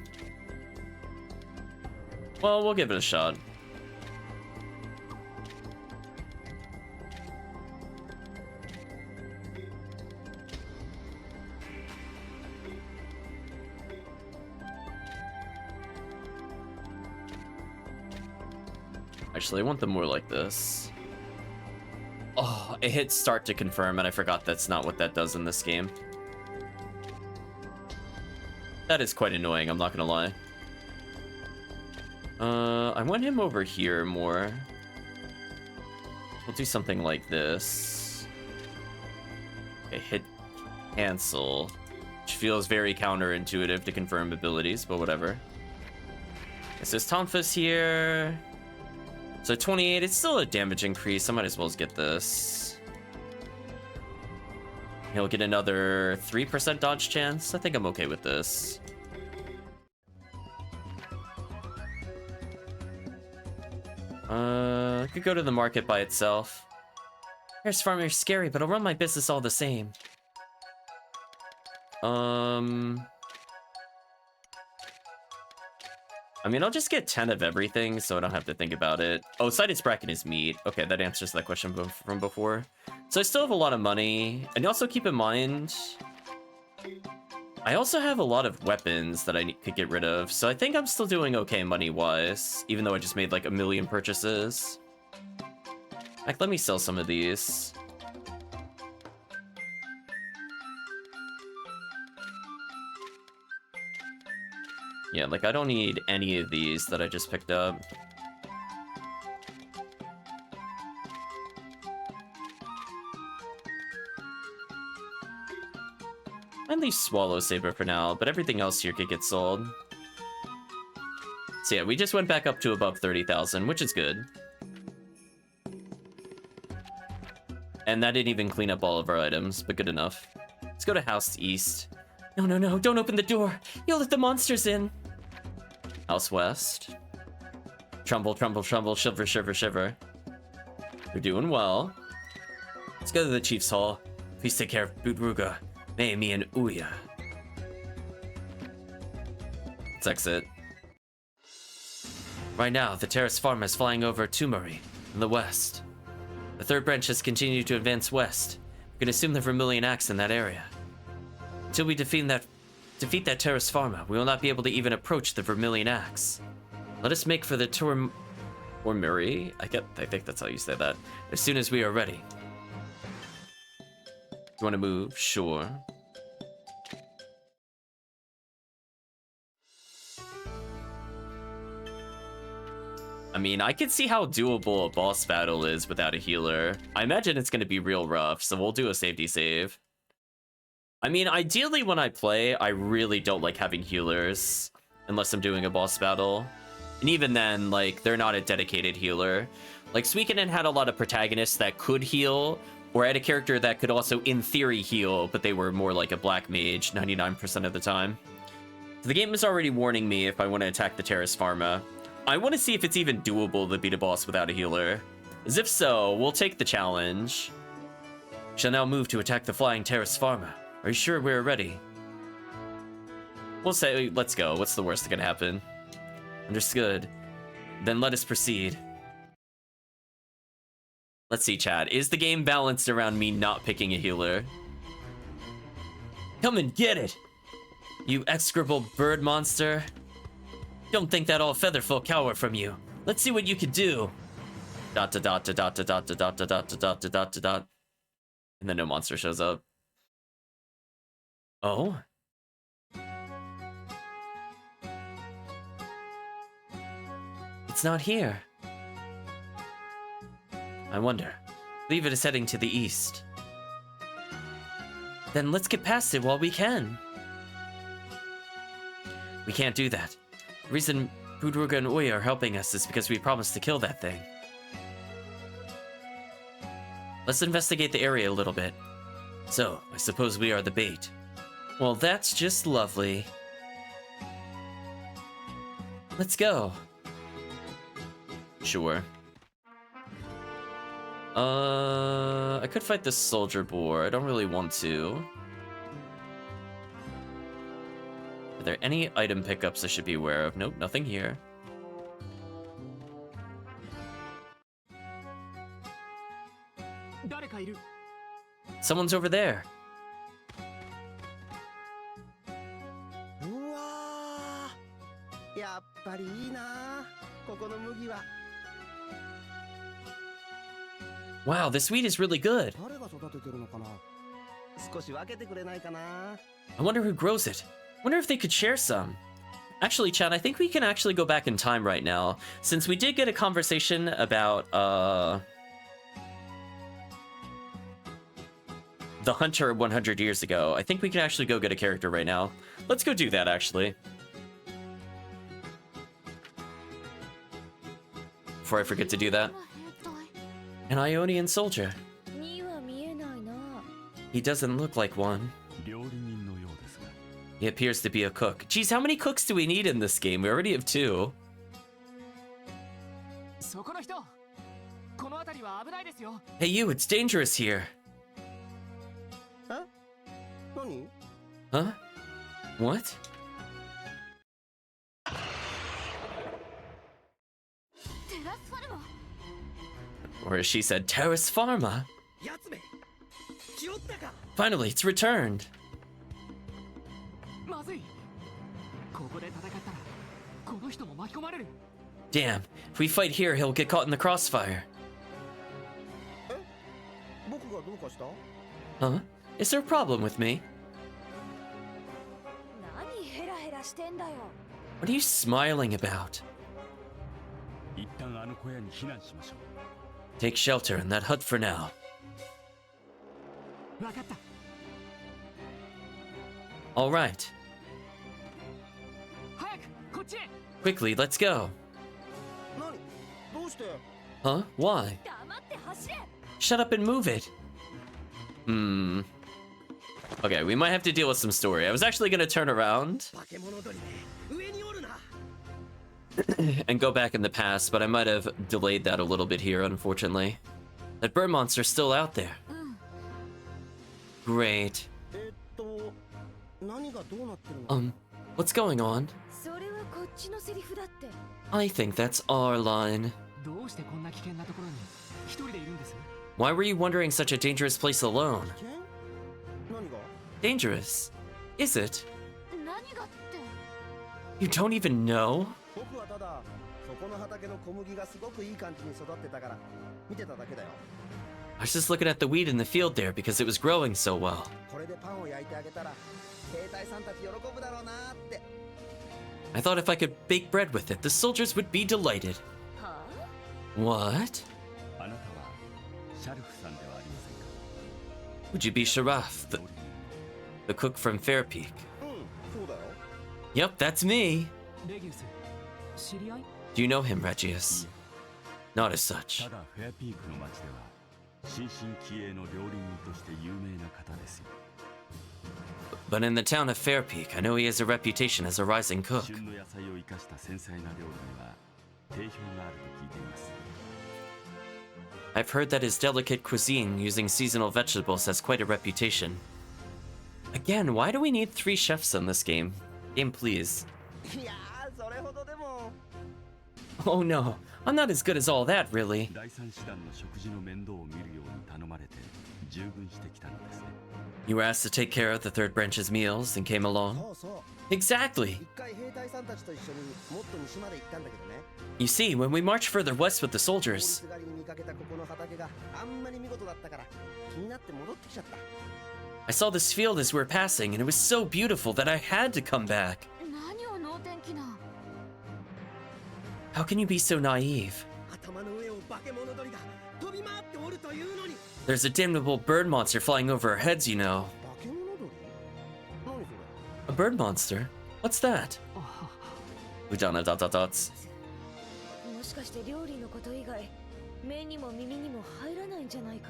we'll give it a shot. Actually, I want them more like this. Oh, it hit start to confirm, and I forgot that's not what that does in this game. That is quite annoying, I'm not gonna lie. I want him over here more. We'll do something like this. Okay, hit cancel. Which feels very counterintuitive to confirm abilities, but whatever. It says Tonfa's here. So 28, it's still a damage increase. I might as well get this. He'll get another 3% dodge chance. I think I'm okay with this. Could go to the market by itself. Here's farmer's scary, but I'll run my business all the same. I mean, I'll just get 10 of everything, so I don't have to think about it. Oh, Sided Bracken is meat. Okay, that answers that question from before. So I still have a lot of money. And also keep in mind... I also have a lot of weapons that I could get rid of, so I think I'm still doing okay money-wise, even though I just made like 1 million purchases. Like, let me sell some of these. Yeah, like, I don't need any of these that I just picked up. I'd leave Swallow Saber for now, but everything else here could get sold. So yeah, we just went back up to above 30,000, which is good. And that didn't even clean up all of our items, but good enough. Let's go to House East. No, no, no, don't open the door! You'll let the monsters in! House West. Trumble, trumble, trumble, shiver, shiver, shiver. We're doing well. Let's go to the Chief's Hall. Please take care of Budruga, Mamie, and Ouya. Let's exit. Right now, the Terrace Farm is flying over Tumari in the west. The third branch has continued to advance west. We can assume the Vermilion Axe in that area. Until we defeat that Terrace Pharma, we will not be able to even approach the Vermilion Axe. Let us make for the Tormuri. I think that's how you say that. As soon as we are ready. You want to move? Sure. I mean, I can see how doable a boss battle is without a healer. I imagine it's going to be real rough, so we'll do a safety save. I mean, ideally when I play, I really don't like having healers, unless I'm doing a boss battle. And even then, like, they're not a dedicated healer. Like, Suikoden had a lot of protagonists that could heal, or had a character that could also, in theory, heal, but they were more like a black mage 99% of the time. So the game is already warning me if I want to attack the Terrace Pharma. I want to see if it's even doable to beat a boss without a healer. As if so, we'll take the challenge. Shall now move to attack the flying Terrace Pharma. Are you sure we're ready? We'll say, let's go. What's the worst that can happen? Understood. Then let us proceed. Let's see, chat. Is the game balanced around me not picking a healer? Come and get it! You execrable bird monster. Don't think that all featherful cower from you. Let's see what you can do. Dot dot dot dot dot dot dot dot dot dot dot dot dot. And then no monster shows up. Oh? It's not here. I wonder. I believe it is heading to the east. Then let's get past it while we can. We can't do that. The reason Budruga and Ouya are helping us is because we promised to kill that thing. Let's investigate the area a little bit. So, I suppose we are the bait. Well, that's just lovely. Let's go. Sure. I could fight this soldier boar. I don't really want to. Are there any item pickups I should be aware of? Nope, nothing here. Someone's over there. Wow, this wheat is really good. I wonder who grows it. Wonder if they could share some. Actually, Chad, I think we can actually go back in time right now. Since we did get a conversation about, the hunter 100 years ago, I think we can actually go get a character right now. Let's go do that, actually. Before I forget to do that. An Ionian soldier. He doesn't look like one. He appears to be a cook. Geez, how many cooks do we need in this game? We already have 2. Hey you, it's dangerous here. Huh? What? Or as she said, Terrace Pharma. Finally, it's returned. まずい。ここで戦ったらこの人も巻き込まれる。 Damn, if we fight here, he'll get caught in the crossfire. 僕がどうかした？ Huh? Is there a problem with me? 何ヘラヘラしてんだよ。 What are you smiling about? 一旦あの小屋に避難しましょう。 Take shelter in that hut for now. 分かった。 All right. 早くこっちへ。 Quickly, let's go. 何？どうして？ Huh? Why? 黙って走れ。 Shut up and move it. Okay, we might have to deal with some story. I was actually gonna turn around 化け物鳥め、上におるな。 and go back in the past, but I might have delayed that a little bit here, unfortunately. That bird monster's still out there. Great. 何がどうなってるの？ What's going on? それはこっちのセリフだって。 I think that's our line. どうしてこんな危険なところに一人でいるんです？ Why were you wandering such a dangerous place alone? 危険？何が？ Dangerous? Is it? 何がって。 You don't even know? 僕はただそこの畑の小麦がすごくいい感じに育ってたから見てただけだよ。 I was just looking at the wheat in the field there because it was growing so well. これでパンを焼いてあげたら兵隊さんたち喜ぶだろうなーって。 I thought if I could bake bread with it, the soldiers would be delighted. はあ？ What? あなたはシャルフさんではありませんか？ Would you be Sharaf, the cook from Fair Peak? そうだよ。 Yep, that's me. レギウス、知り合い？ Do you know him, Regius? Not as た such. だフェアピークの町では新進気鋭の料理人として有名な方ですよ。 But in the town of Fair Peak, I know he has a reputation as a rising cook. 旬の野菜を生かした繊細な料理には定評があると聞いています。 I've heard that his delicate cuisine using seasonal vegetables has quite a reputation. Again, why do we need 3 chefs in this game? Game, please. いやー、それほどでも。 Oh no, I'm not as good as all that, really. 第三師団の食事の面倒を見るように頼まれて従軍してきたのですね。 You were asked to take care of the third branch's meals and came along? そうそう。 Exactly! 一回兵隊さんたちと一緒にもっと西まで行ったんだけどね。 You see, when we marched further west with the 通り soldiers, すがりに見かけたここの畑があんまり見事だったから気になって戻ってきちゃった。 I saw this field as we were passing, and it was so beautiful that I had to come back. 何を能天気な。 How can you be so naive? 頭の上を化け物鳥が飛び回っておるというのに。 There's a damnable bird monster flying over our heads, you know. 化け物鳥？何それ？ A bird monster? What's that? あ Udana dot dot dots. もしかして料理のこと以外目にも耳にも入らないんじゃないか。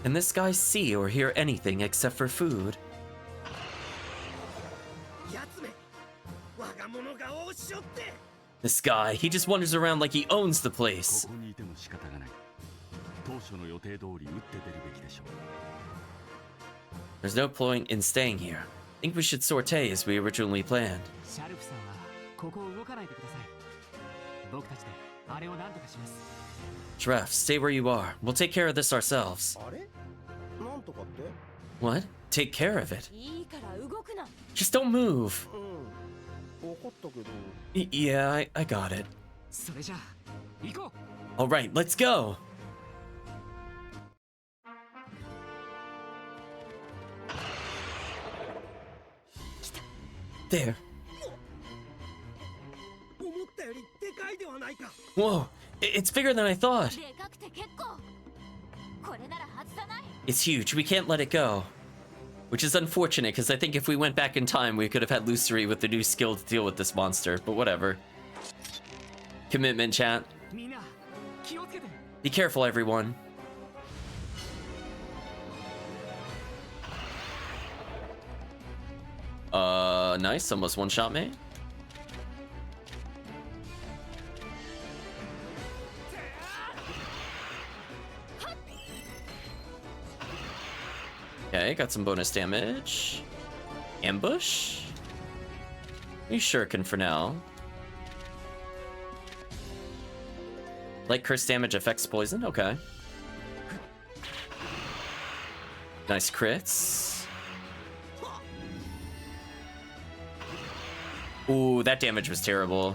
Can this guy see or hear anything except for food? やつめ、我が物が押し寄って。 This guy, he just wanders around like he owns the place. ここにいても仕方がない。当初の予定通り打って出るべきでしょう。 There's no point in staying here. I think we should sortie as we originally planned. シャルフさんはここを動かないでください。僕たちであれを何とかします。 Shref, stay where you are. We'll take care of this ourselves. あれ？なんとかって？ What? Take care of it? いいから動くな。 Just don't move. うん。怒ったけど。Yeah, I got it. それじゃあ行こう。 Alright, let's go! There. 思ったよりでかいではないか。 Whoa, it's bigger than I thought. でかくて結構。これなら外さない。 It's huge, we can't let it go. Which is unfortunate, because I think if we went back in time, we could have had Lucery with the new skill to deal with this monster, but whatever. Commitment, chat. みんな気をつけて。 Be careful, everyone. Nice, almost one-shot me. Okay, got some bonus damage. Ambush? You shuriken for now. Light curse damage affects poison? Okay. Nice crits. Ooh, that damage was terrible.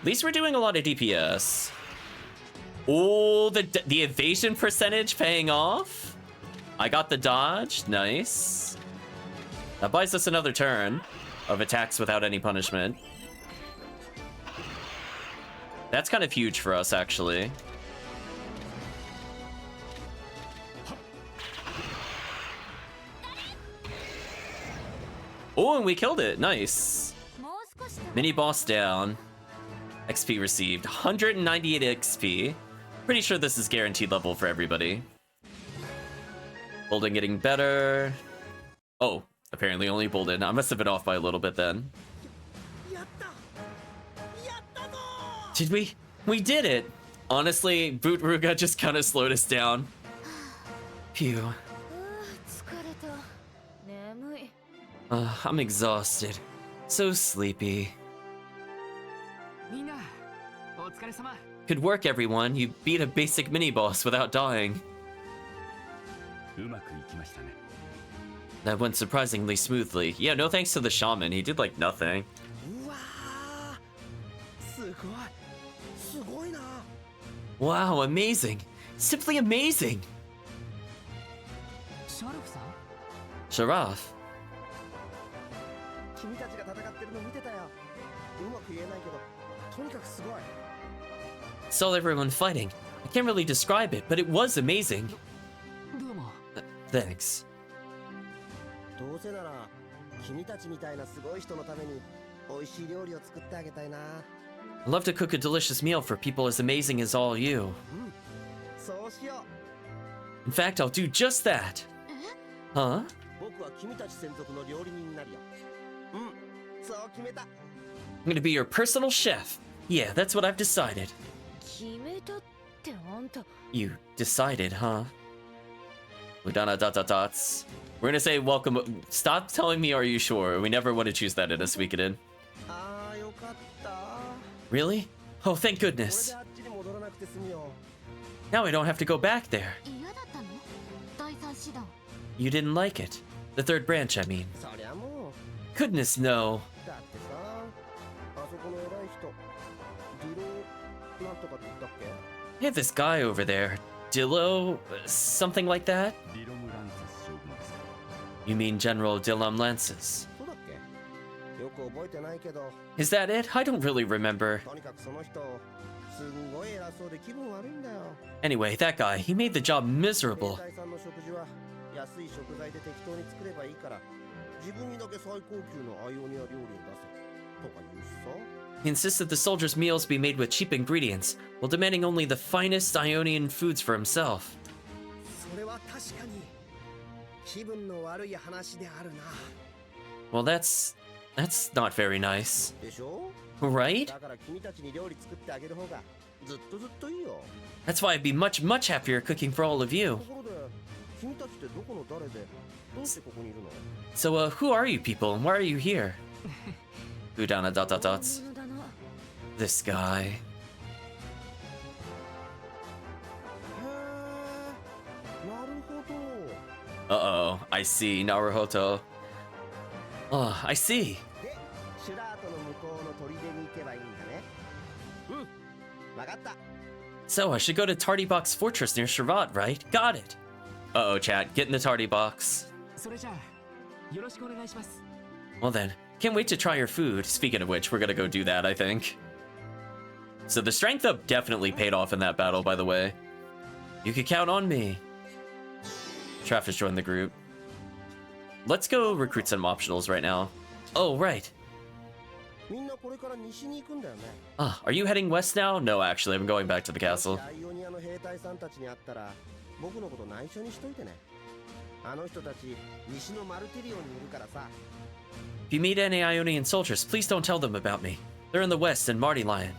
At least we're doing a lot of DPS. Oh, the evasion percentage paying off. I got the dodge. Nice. That buys us another turn of attacks without any punishment. That's kind of huge for us, actually. Oh, and we killed it. Nice. Mini boss down. XP received. 198 XP. Pretty sure this is guaranteed level for everybody. Bolden getting better. Oh, apparently only Bolden. I must have been off by a little bit then. Did we? We did it! Honestly, Bootruga just kind of slowed us down. Phew. I'm exhausted. So sleepy. Good work, everyone. You beat a basic mini-boss without dying. うまくいきましたね。 That went surprisingly smoothly. Yeah, no thanks to the shaman. He did like nothing. うわー、すごいな。 Wow, amazing. Simply amazing. Sharaf. 君たちが戦ってるの見てたよ。うまく言えないけど、とにかくすごい。 Saw everyone fighting. I can't really describe it, but it was amazing. Thanks. どうせなら君たちみたいなすごい人のために美味しい料理を作ってあげたいな。 I'd love to cook a delicious meal for people as amazing as all you. そうしよう。 In fact, I'll do just that. Huh? 僕は君たち専属の料理人になるよ。そう決めた。 I'm gonna be your personal chef. Yeah, that's what I've decided. 決めたってあんた。 You decided, huh? Udana dot dot dots. We're gonna say welcome. Stop telling me, are you sure? We never want to choose that in a Suikoden. ああ、よかった。 Really? Oh, thank これ goodness. であっちに戻らなくて済むよ。 Now I don't have to go back there. 嫌だったの？第三師団。 You didn't like it. The third branch, I mean. そりゃも Goodness, no. う。だってさ、あそこの偉い人、ディロなんとかって言ったっけ？ You have this guy over there. Dillo? Something like that? ディロムランツス将軍です。 You mean General Dillum Lances? そうだっけ？よく覚えてないけど、 Is that it? I don't really remember. とにかくその人、すんごい偉そうで気分悪いんだよ。 Anyway, that guy, he made the job miserable. 兵隊さんの食事は安い食材で適当に作ればいいから、自分にだけ最高級のアイオニア料理を出せとか言うしさ。 He insisted the soldiers' meals be made with cheap ingredients, while demanding only the finest Ionian foods for himself. それは確かに気分の悪い話であるな。 Well, that's not very nice. でしょ？ Right? だから君たちに料理作ってあげる方がずっといいよ。 That's why I'd be much happier cooking for all of you. ところで、君たちってどこの誰で、どうしてここにいるの？ So, who are you people, and why are you here? Udana dot dot dots. 物だな。 This guy. へえ、なるほど。 Uh-oh, I see, Naruhodo. Oh, I see. で、シュラートの向こうの砦に行けばいいんだね。わかった。 So, I should go to Tardy Box Fortress near Shravat, right? Got it. Uh-oh, chat, get in the Tardy Box. それじゃあよろしくお願いします。 Well then, can't wait to try your food. Speaking of which, we're gonna go do that, I think. So the strength up definitely paid off in that battle, by the way. You could count on me. Traff has joined the group. Let's go recruit some optionals right now. Oh, right. みんなこれから西に行くんだよね。 Ah, are you heading west now? No, actually, I'm going back to the castle. アイオニアの兵隊さんたちに会ったら、僕のこと内緒にしといてね。あの人たち西のマルティリオンにいるからさ。 If you meet any Ionian soldiers, please don't tell them about me. They're in the west in Marty Lion.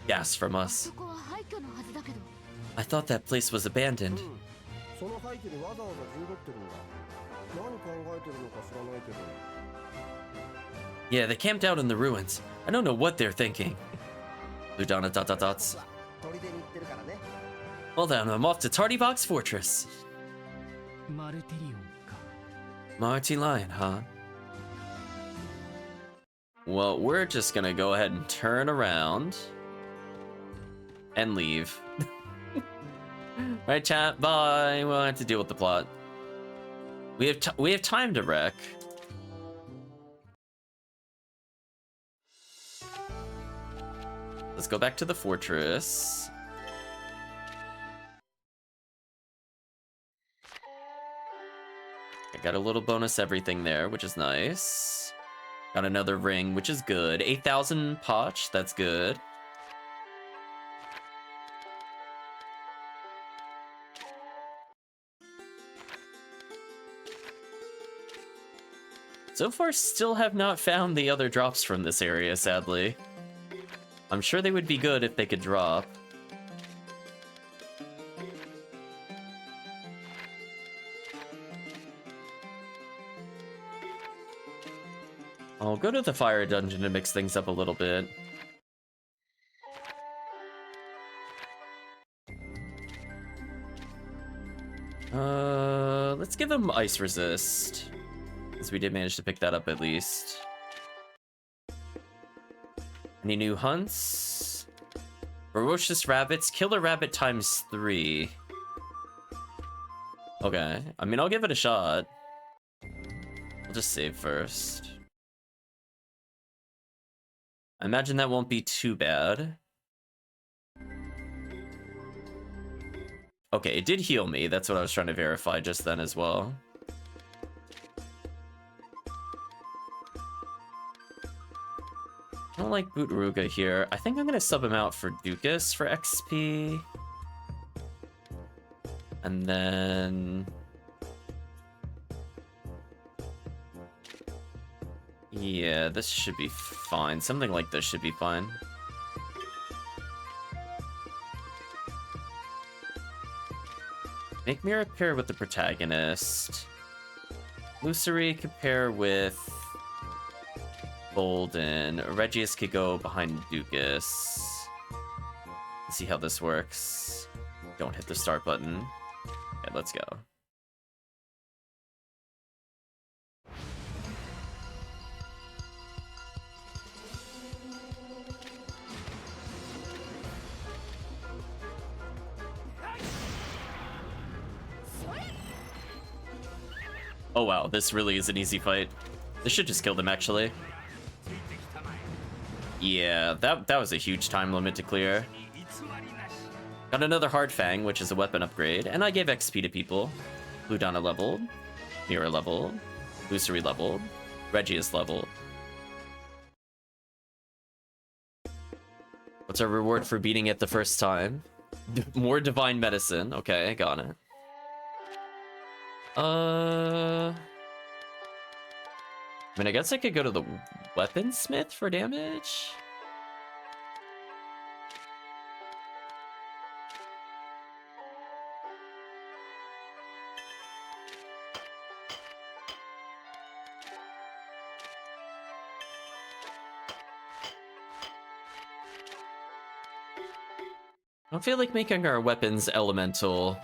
Gas from あ us. そこは廃墟のはずだけど。 I thought that place was abandoned. その廃墟にわざわざ陣取ってるんだ。何考えてるのか知らないけど。 Yeah, they camped out in the ruins. I don't know what they're thinking. Ludana dot dot dots. 砦に行ってるからね。 Well then, I'm off to Tardy Box Fortress. マルティリオンか。Marty Lion, huh? Well, we're just gonna go ahead and turn around and leave. Right, chat. Bye. We'll have to deal with the plot. We have time to wreck. Let's go back to the fortress. I got a little bonus everything there, which is nice. Got another ring, which is good. 8,000 potch, that's good. So far, still have not found the other drops from this area, sadly. I'm sure they would be good if they could drop. I'll go to the fire dungeon to mix things up a little bit. Let's give him ice resist, since we did manage to pick that up at least. Any new hunts? Ferocious rabbits, killer rabbit times 3. Okay, I mean, I'll give it a shot. I'll just save first. I imagine that won't be too bad. Okay, it did heal me. That's what I was trying to verify just then as well. I don't like Bootaruga here. I think I'm gonna sub him out for Dukas for XP. And then... yeah, this should be fine. Something like this should be fine. Make Mira pair with the protagonist. Lucery could pair with Golden. Regius could go behind Dukas. Let's see how this works. Don't hit the start button. Okay, let's go. Oh wow, this really is an easy fight. This should just kill them, actually. Yeah, that was a huge time limit to clear. Got another Hard Fang, which is a weapon upgrade, and I gave XP to people. Ludana leveled, Mira leveled, Lucery leveled, Regius leveled. What's our reward for beating it the first time? More Divine Medicine. Okay, got it. I mean, I guess I could go to the Weaponsmith for damage? I don't feel like making our weapons elemental.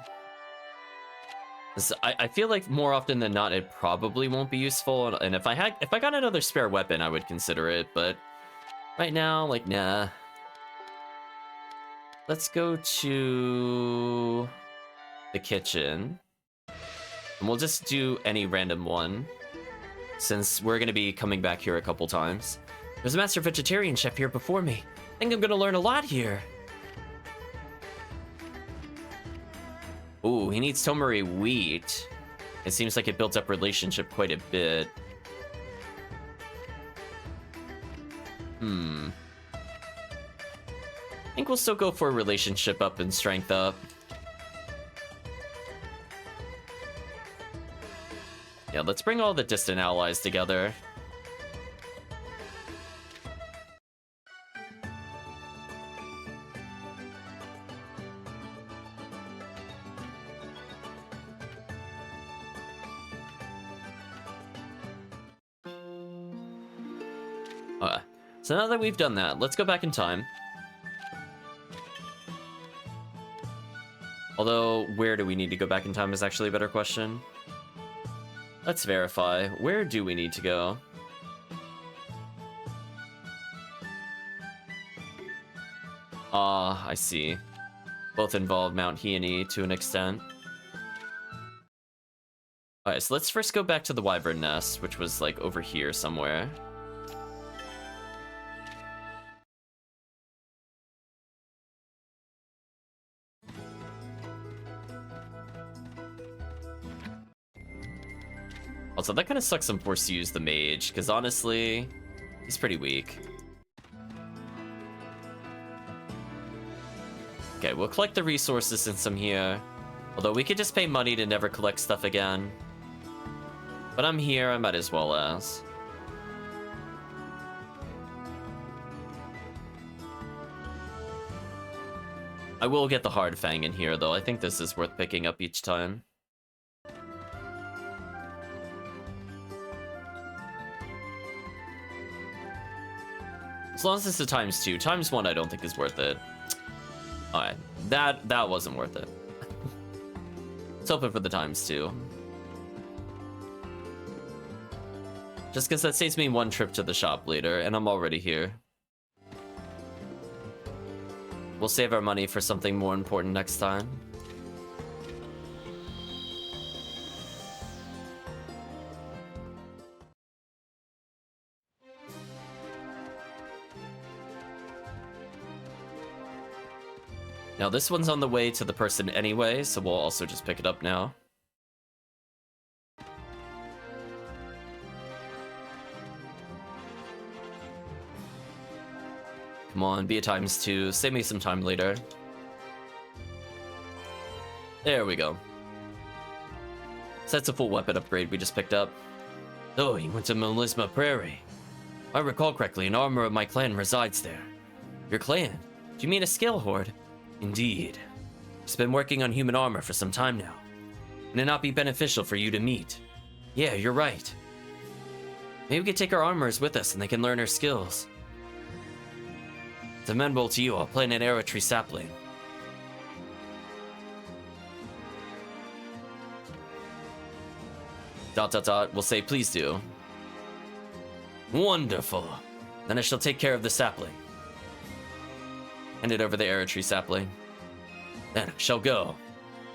I feel like more often than not it probably won't be useful, and if I got another spare weapon I would consider it, but right now, like, nah. Let's go to the kitchen, and we'll just do any random one since we're gonna be coming back here a couple times. There's a master vegetarian chef here before me. I think I'm gonna learn a lot here. Ooh, he needs Tomari wheat. It seems like it built up relationship quite a bit. I think we'll still go for relationship up and strength up. Yeah, let's bring all the distant allies together. So now that we've done that, let's go back in time. Although, where do we need to go back in time is actually a better question. Let's verify. Where do we need to go? Ah, I see. Both involve Mount Heaney to an extent. Alright, so let's first go back to the Wyvern Nest, which was like over here somewhere. Also, that kind of sucks I'm forced to use the mage, because honestly, he's pretty weak. Okay, we'll collect the resources since I'm here. Although we could just pay money to never collect stuff again. But I'm here, I might as well as. I will get the hard fang in here, though. I think this is worth picking up each time. As long as it's a ×2. ×1 I don't think is worth it. Alright, that wasn't worth it. Let's open for the ×2. Just because that saves me one trip to the shop later, and I'm already here. We'll save our money for something more important next time. Now this one's on the way to the person anyway, so we'll also just pick it up now. Come on, be a ×2. Save me some time later. There we go. So that's a full weapon upgrade we just picked up. Oh, you went to Melisma Prairie. If I recall correctly, an armor of my clan resides there. Your clan? Do you mean a scale horde? Indeed. It's been working on human armor for some time now. Would it not be beneficial for you to meet? Yeah, you're right. Maybe we could take our armors with us and they can learn our skills. It's amenable to you. I'll plant an arrow tree sapling. We'll say please do. Wonderful. Then I shall take care of the sapling. Hand it over the arrow tree sapling. Then I shall go.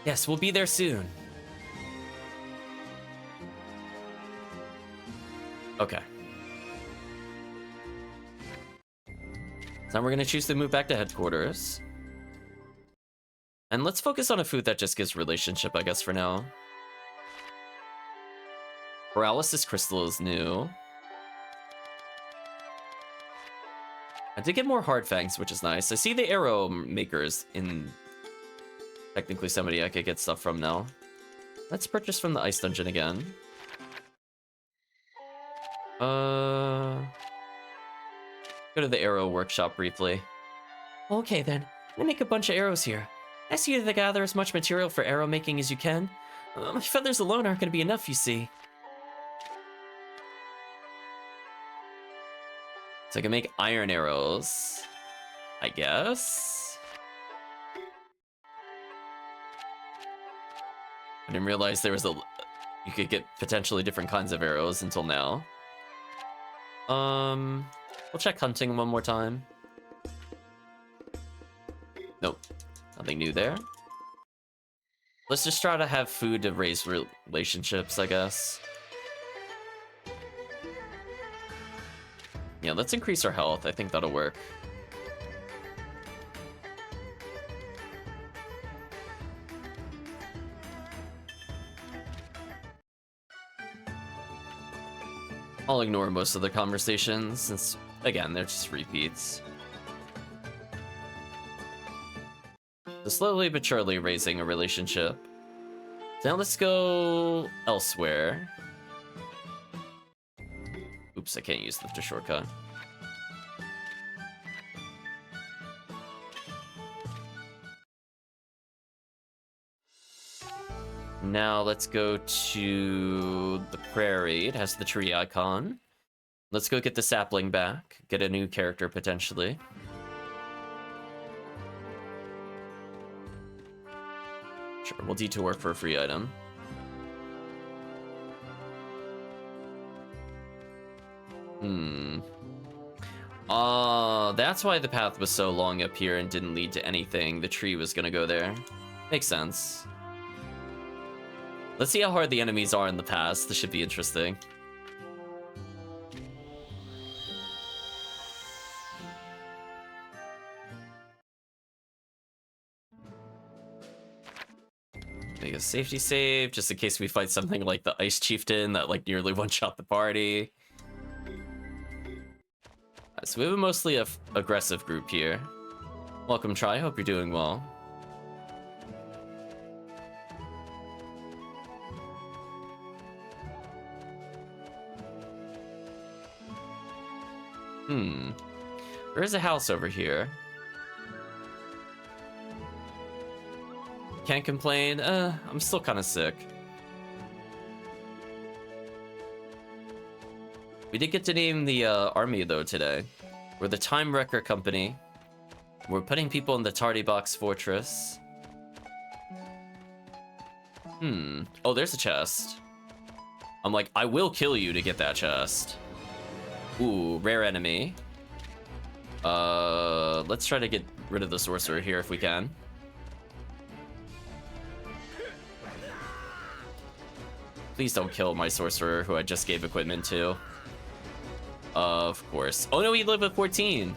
Yes, we'll be there soon. Okay. So now we're gonna choose to move back to headquarters. And let's focus on a food that just gives relationship, I guess, for now. Paralysis Crystal is new. I did get more hard fangs, which is nice. I see the arrow makers in technically somebody I could get stuff from now. Let's purchase from the ice dungeon again. Go to the arrow workshop briefly. Okay then, I'm gonna make a bunch of arrows here. Ask you to gather as much material for arrow making as you can. My feathers alone aren't gonna be enough, you see. So I can make iron arrows, I guess. I didn't realize there was you could get potentially different kinds of arrows until now. We'll check hunting one more time. Nope, nothing new there. Let's just try to have food to raise relationships, I guess. Yeah, let's increase our health. I think that'll work. I'll ignore most of the conversations since, again, they're just repeats. So slowly but surely raising a relationship. Now let's go elsewhere. Oops, I can't use the shortcut. Now let's go to the prairie. It has the tree icon. Let's go get the sapling back. Get a new character, potentially. Sure, we'll detour for a free item. Hmm. That's why the path was so long up here and didn't lead to anything. The tree was gonna go there. Makes sense. Let's see how hard the enemies are in the past. This should be interesting. Make a safety save, just in case we fight something like the Ice Chieftain that like nearly one-shot the party. So we have a mostly aggressive group here. Welcome, Try. Hope you're doing well. There is a house over here. Can't complain. I'm still kind of sick. We did get to name the army though today. We're the Time Wrecker Company. We're putting people in the Tardy Box Fortress. Oh, there's a chest. I'm like, I will kill you to get that chest. Ooh, rare enemy. Let's try to get rid of the sorcerer here if we can. Please don't kill my sorcerer who I just gave equipment to. Of course. Oh no, he lived with 14.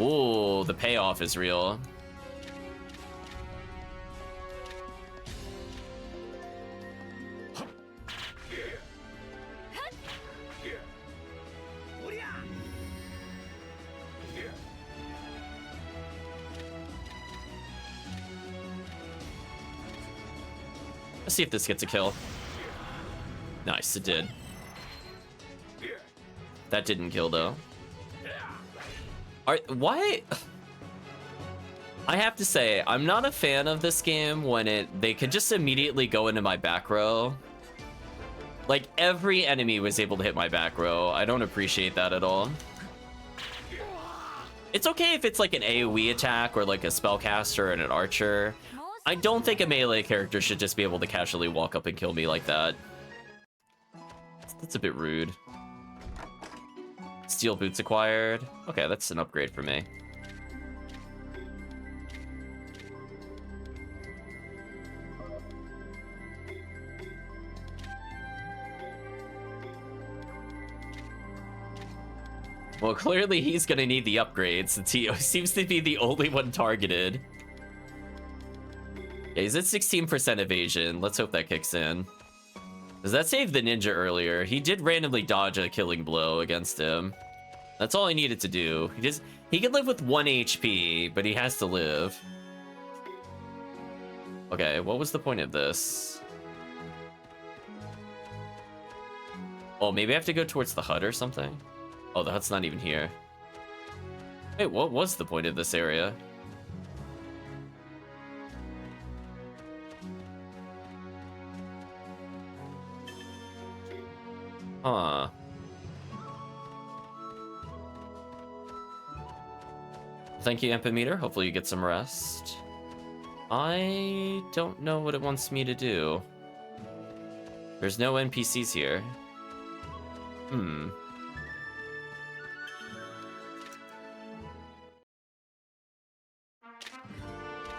Ooh, the payoff is real. Let's see if this gets a kill. Nice, it did. That didn't kill though. Why? I have to say, I'm not a fan of this game when they could just immediately go into my back row. Like, every enemy was able to hit my back row. I don't appreciate that at all. It's okay if it's like an AoE attack or like a spellcaster and an archer. I don't think a melee character should just be able to casually walk up and kill me like that. That's a bit rude. Steel boots acquired. Okay, that's an upgrade for me. Well, clearly he's gonna need the upgrades since he seems to be the only one targeted. Yeah, he's at 16% evasion. Let's hope that kicks in. Does that save the ninja earlier? He did randomly dodge a killing blow against him. That's all he needed to do. He can live with 1 HP, but he has to live. Okay, what was the point of this? Oh, maybe I have to go towards the hut or something? Oh, the hut's not even here. Wait, what was the point of this area? Huh. Thank you, Ampimeter. Hopefully you get some rest. I don't know what it wants me to do. There's no NPCs here.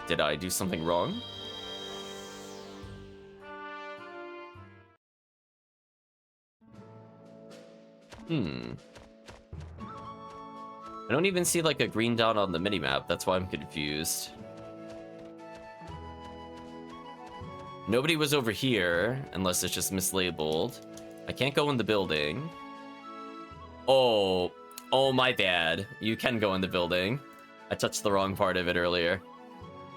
Did I do something wrong? I don't even see like a green dot on the minimap. That's why I'm confused. Nobody was over here, unless it's just mislabeled. I can't go in the building. Oh, my bad. You can go in the building. I touched the wrong part of it earlier.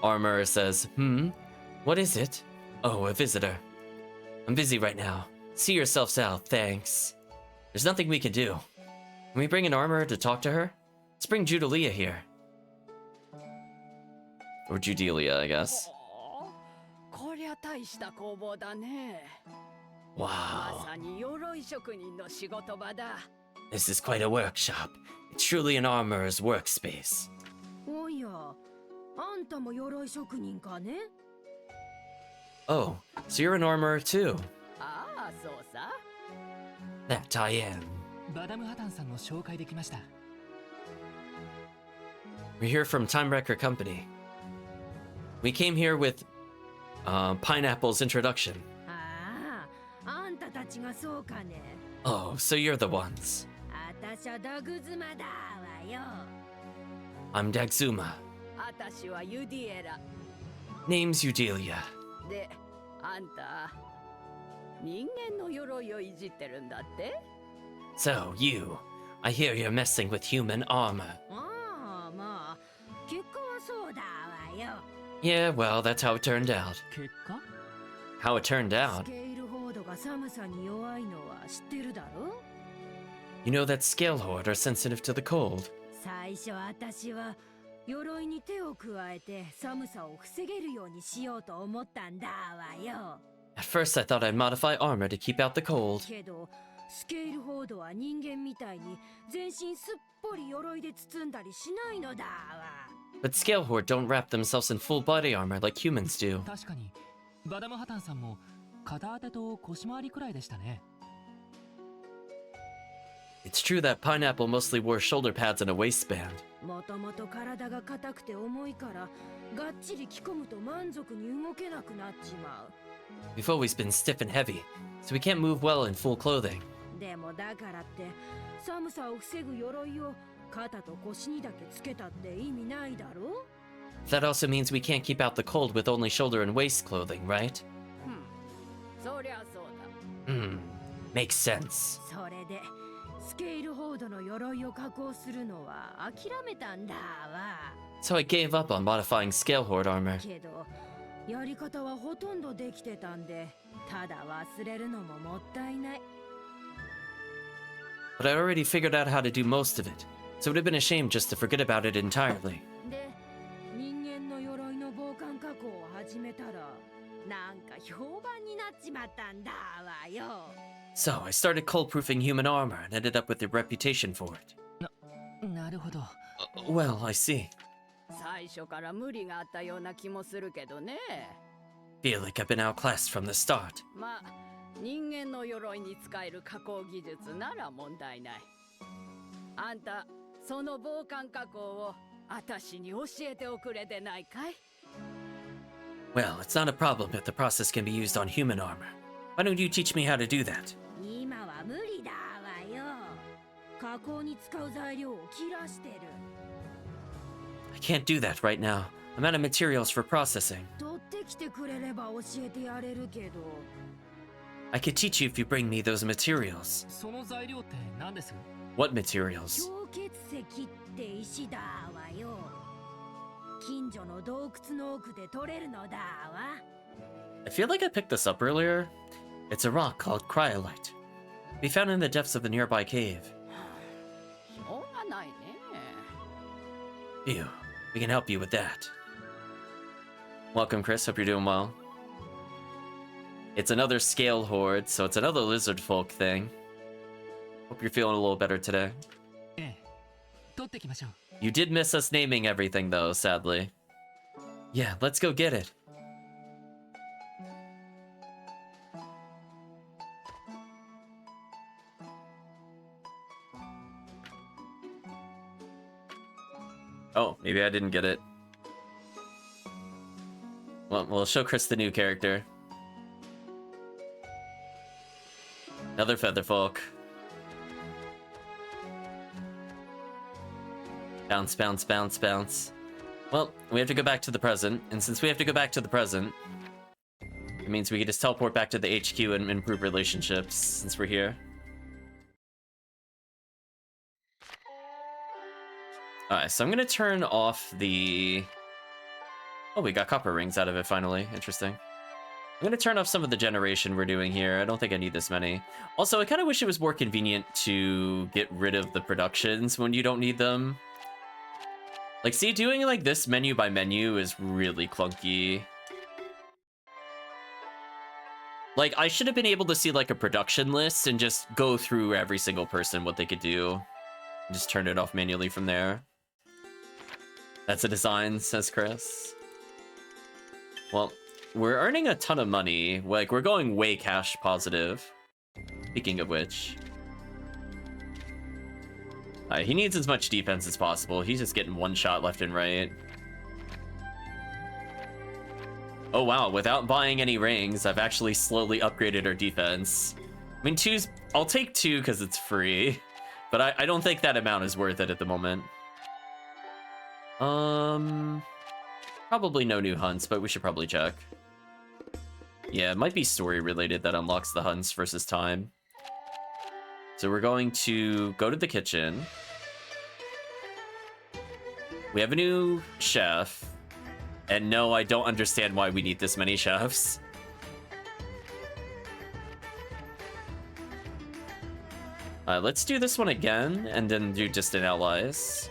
Armor says, what is it? Oh, a visitor. I'm busy right now. See yourselves out, thanks. There's nothing we can do. Can we bring an armor to talk to her? Let's bring Judelia here. Or Judelia, I guess. Wow. This is quite a workshop. It's truly an armorer's workspace. Oh, so you're an armorer too? That I am. バダムハタンさんの紹介できました。 We're here from Time Wrecker Company. We came here with Pineapple's introduction. ああ、あんたたちがそうかね。 Oh, so you're the ones. あたしゃダグズマだわよ。 I'm Dagzuma. あたしはユディエラ。 Name's Eudelia. で、あんた人間の鎧をいじってるんだって？ So, you. I hear you're messing with human armor. ああ、まあ、結果はそうだわよ。 Yeah, well, that's how it turned out. 結果？ How it turned ス out? ケールホードが寒さに弱いのは知ってるだろ？ You know that Scale Horde are sensitive to the cold. 最初あたしは鎧に手を加えて寒さを防げるようにしようと思ったんだわよ。 At first, I thought I'd modify armor to keep out the cold. けどスケールホードは人間みたいに全身すっぽり鎧で包んだりしないのだわ。 But Scale Horde don't wrap themselves in full body armor like humans do. 確かにバダムハタンさんも片当てと腰回りくらいでしたね。 It's true that Pineapple mostly wore shoulder pads and a waistband. もともと体が硬くて重いからがっちり着込むと満足に動けなくなっちまう。 We've always been stiff and heavy, so we can't move well in full clothing. でもだからって寒さを防ぐ鎧を肩と腰にだけつけたって意味ないだろ？ That also means we can't keep out the cold with only shoulder and waist clothing, right? そりゃそうだ。 Makes sense. それでスケールホードの鎧を加工するのは諦めたんだわ。 So I gave up on modifying Scale Horde armor. けどやり方はほとんどできてたんでただ忘れるのももったいない。 But I already figured out how to do most of it, so it would have been a shame just to forget about it entirely. で人間の鎧の防寒加工を始めたらなんか評判になっちまったんだわよ。 So I started cold-proofing human armor and ended up with a reputation for it. なるほど。 Well, I see. 最初から無理があったような気もするけどね。 Feel like I've been outclassed from the start. まあ人間の鎧に使える加工技術なら問題ない。あんたその防寒加工を私に教えておくれでないかい？ Well, it's not a problem if the process can be used on human armor. Why don't you teach me how to do that? 今は無理だわよ。加工に使う材料を切らしてる。 I can't do that right now. I'm out of materials for processing. 取ってきてくれれば教えてやれるけど。 I could teach you if you bring me those materials. その材料って何です？ What materials? 氷結石って石だわよ。近所の洞窟の奥で取れるのだわ。 I feel like I picked this up earlier. It's a rock called cryolite. We found it in the depths of a nearby cave. しょうがないね。 Phew. We can help you with that. Welcome, Chris. Hope you're doing well. It's another Scale Horde, so it's another lizard folk thing. Hope you're feeling a little better today. ええ、取ってきましょう。 You did miss us naming everything, though, sadly. Yeah, let's go get it. Oh, maybe I didn't get it. Well, we'll show Chris the new character. Another Featherfolk. Bounce, bounce, bounce, bounce. Well, we have to go back to the present, and since we have to go back to the present, it means we can just teleport back to the HQ and improve relationships, since we're here. Alright, so I'm gonna turn off the... Oh, we got copper rings out of it finally. Interesting. I'm gonna turn off some of the generation we're doing here. I don't think I need this many. Also, I kind of wish it was more convenient to get rid of the productions when you don't need them. Like, see, doing like this menu by menu is really clunky. Like, I should have been able to see like a production list and just go through every single person, what they could do. And just turn it off manually from there. That's a design, says Chris. Well, we're earning a ton of money. Like, we're going way cash positive. Speaking of which. He needs as much defense as possible. He's just getting one shot left and right. Oh wow, without buying any rings, I've actually slowly upgraded our defense. I mean, I'll take 2 because it's free, but I don't think that amount is worth it at the moment. Probably no new hunts, but we should probably check. Yeah, it might be story related that unlocks the hunts versus time. So we're going to go to the kitchen. We have a new chef. And no, I don't understand why we need this many chefs. Let's do this one again, and then do distant allies.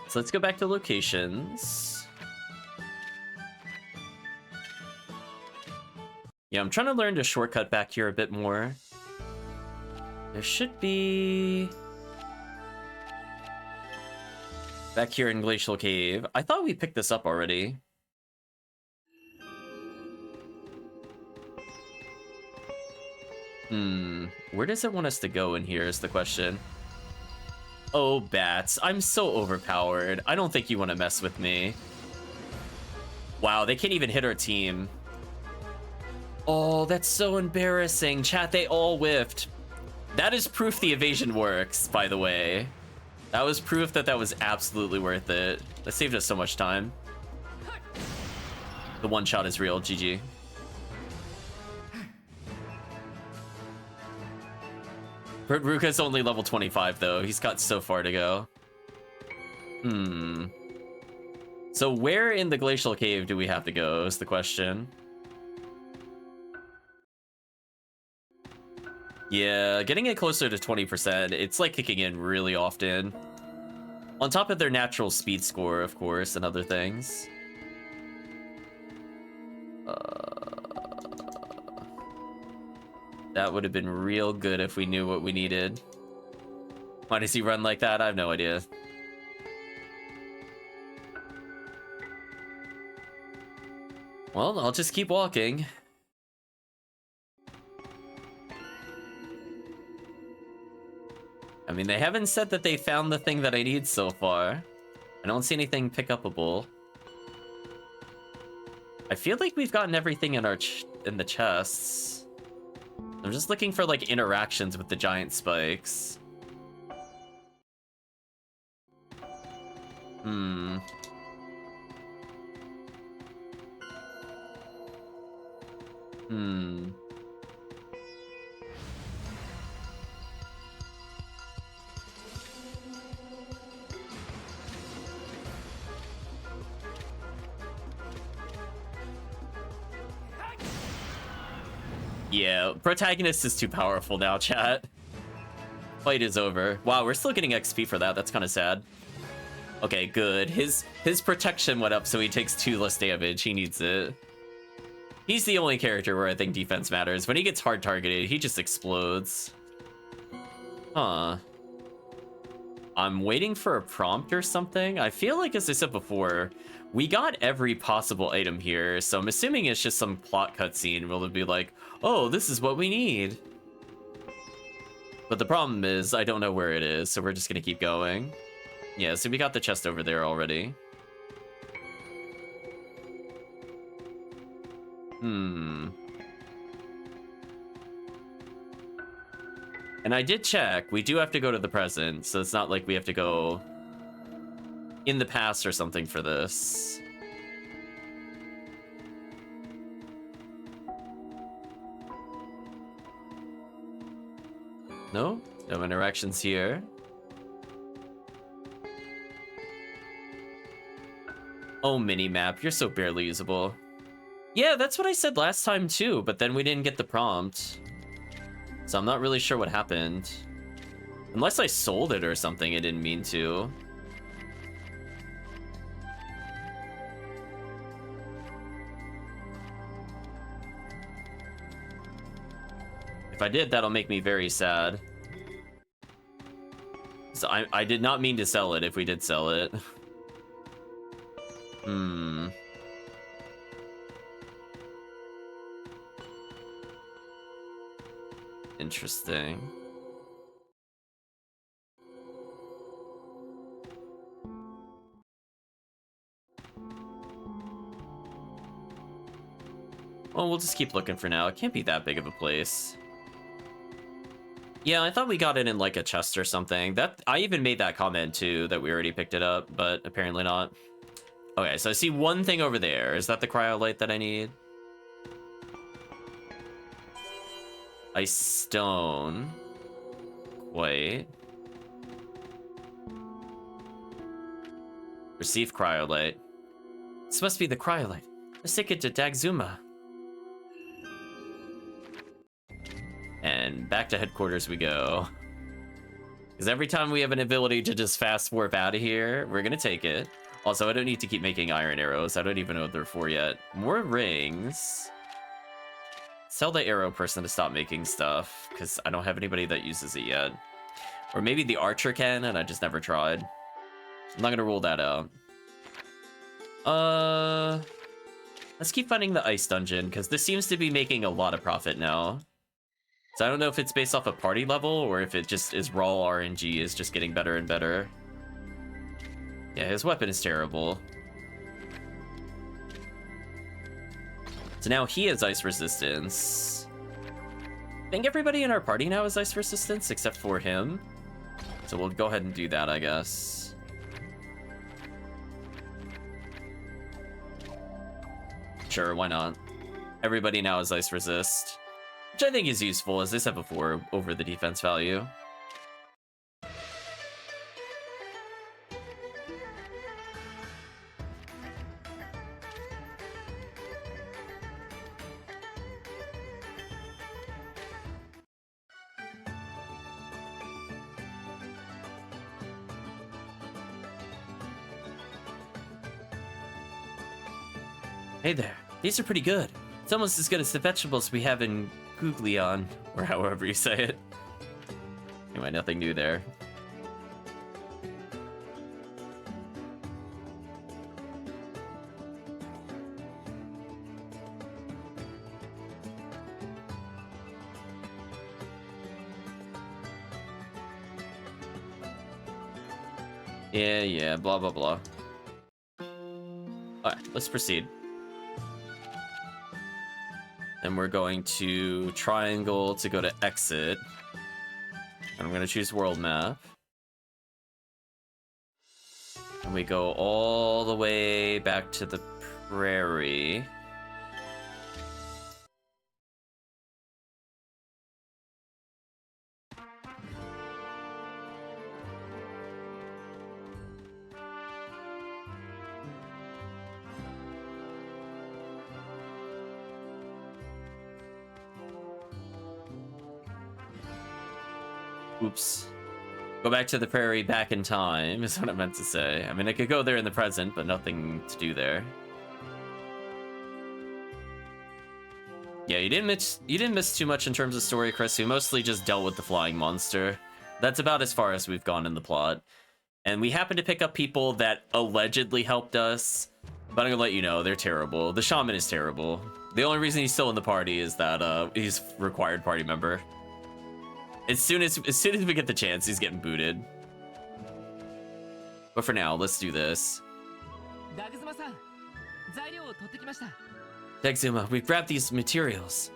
So let's go back to locations. Yeah, I'm trying to learn to shortcut back here a bit more. There should be... back here in Glacial Cave. I thought we picked this up already. Where does it want us to go in here is the question. Oh, bats. I'm so overpowered. I don't think you want to mess with me. Wow, they can't even hit our team. Oh, that's so embarrassing. Chat, they all whiffed. That is proof the evasion works, by the way. That was proof that that was absolutely worth it. That saved us so much time. The one shot is real. GG. Ruka's only level 25, though. He's got so far to go. So where in the Glacial Cave do we have to go is the question. Yeah, getting it closer to 20%, it's like kicking in really often. On top of their natural speed score, of course, and other things. That would have been real good if we knew what we needed. Why does he run like that? I have no idea. Well, I'll just keep walking. I mean, they haven't said that they found the thing that I need so far. I don't see anything pick-upable. I feel like we've gotten everything in our in the chests. I'm just looking for, like, interactions with the giant spikes. Yeah, protagonist is too powerful now, chat. Fight is over. Wow, we're still getting XP for that. That's kind of sad. Okay, good. His protection went up, so he takes 2 less damage. He needs it. He's the only character where I think defense matters. When he gets hard targeted, he just explodes. Huh. I'm waiting for a prompt or something. I feel like, as I said before, we got every possible item here, so I'm assuming it's just some plot cutscene where they'll be like, oh, this is what we need. But the problem is, I don't know where it is, so we're just gonna keep going. Yeah, so we got the chest over there already. And I did check, we do have to go to the present, so it's not like we have to go in the past or something for this. No interactions here. Oh, mini-map, you're so barely usable. Yeah, that's what I said last time too, but then we didn't get the prompt. So I'm not really sure what happened. Unless I sold it or something, I didn't mean to. If I did, that'll make me very sad. So I did not mean to sell it if we did sell it. Interesting. Well, we'll just keep looking for now. It can't be that big of a place. Yeah, I thought we got it in like a chest or something. I even made that comment too, that we already picked it up, but apparently not. Okay, so I see one thing over there. Is that the cryolite that I need? Ice stone. Wait. Receive cryolite. This must be the cryolite. Let's take it to Dagzuma. And back to headquarters we go. Because every time we have an ability to just fast warp out of here, we're gonna take it. Also, I don't need to keep making iron arrows. I don't even know what they're for yet. More rings. Tell the arrow person to stop making stuff, because I don't have anybody that uses it yet. Or maybe the archer can, and I just never tried. I'm not gonna rule that out. Let's keep finding the ice dungeon, because this seems to be making a lot of profit now. So I don't know if it's based off a party level, or if it just is raw RNG is just getting better and better. Yeah, his weapon is terrible. So now he has ice resistance. I think everybody in our party now has ice resistance, except for him. So we'll go ahead and do that, I guess. Sure, why not? Everybody now has ice resist. Which I think is useful, as I said before, over the defense value. Hey there, these are pretty good. It's almost as good as the vegetables we have in Guglion, or however you say it. Anyway, nothing new there. Yeah, blah, blah, blah. Alright, let's proceed. And we're going to triangle to go to exit. And I'm going to choose world map. And we go all the way back to the prairie. Oops. Go back to the prairie back in time is what I meant to say. I mean, I could go there in the present, but nothing to do there. Yeah, you didn't miss too much in terms of story, Chris. We mostly just dealt with the flying monster. That's about as far as we've gone in the plot. And we happened to pick up people that allegedly helped us, but I'm gonna let you know, they're terrible. The shaman is terrible. The only reason he's still in the party is that he's required party member. As soon as we get the chance, he's getting booted. But for now, let's do this. Dagzuma, we've grabbed these materials.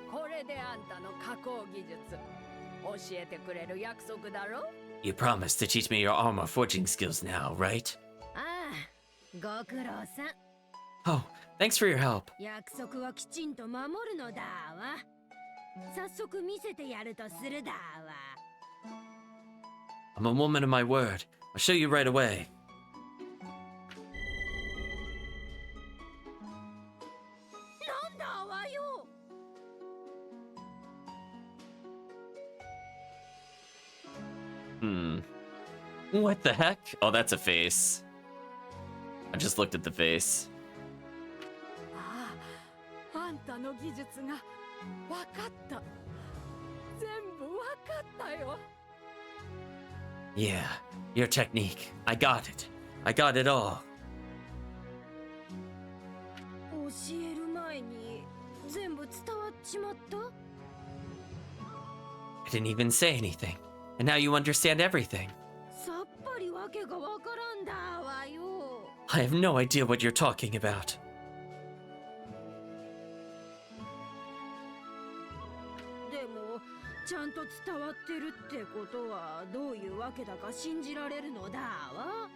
You promised to teach me your armor forging skills now, right? Oh, thanks for your help. I'm a woman of my word. I'll show you right away. What the heck? Oh, that's a face. I just looked at the face. Yeah, your technique. I got it. I got it all. 教える前に全部伝わっちまった？ I didn't even say anything. And now you understand everything. さっぱりわけがわからんだわよ。 I have no idea what you're talking about. でもちゃんと伝わってるってことはどういうわけだか信じられるのだわ。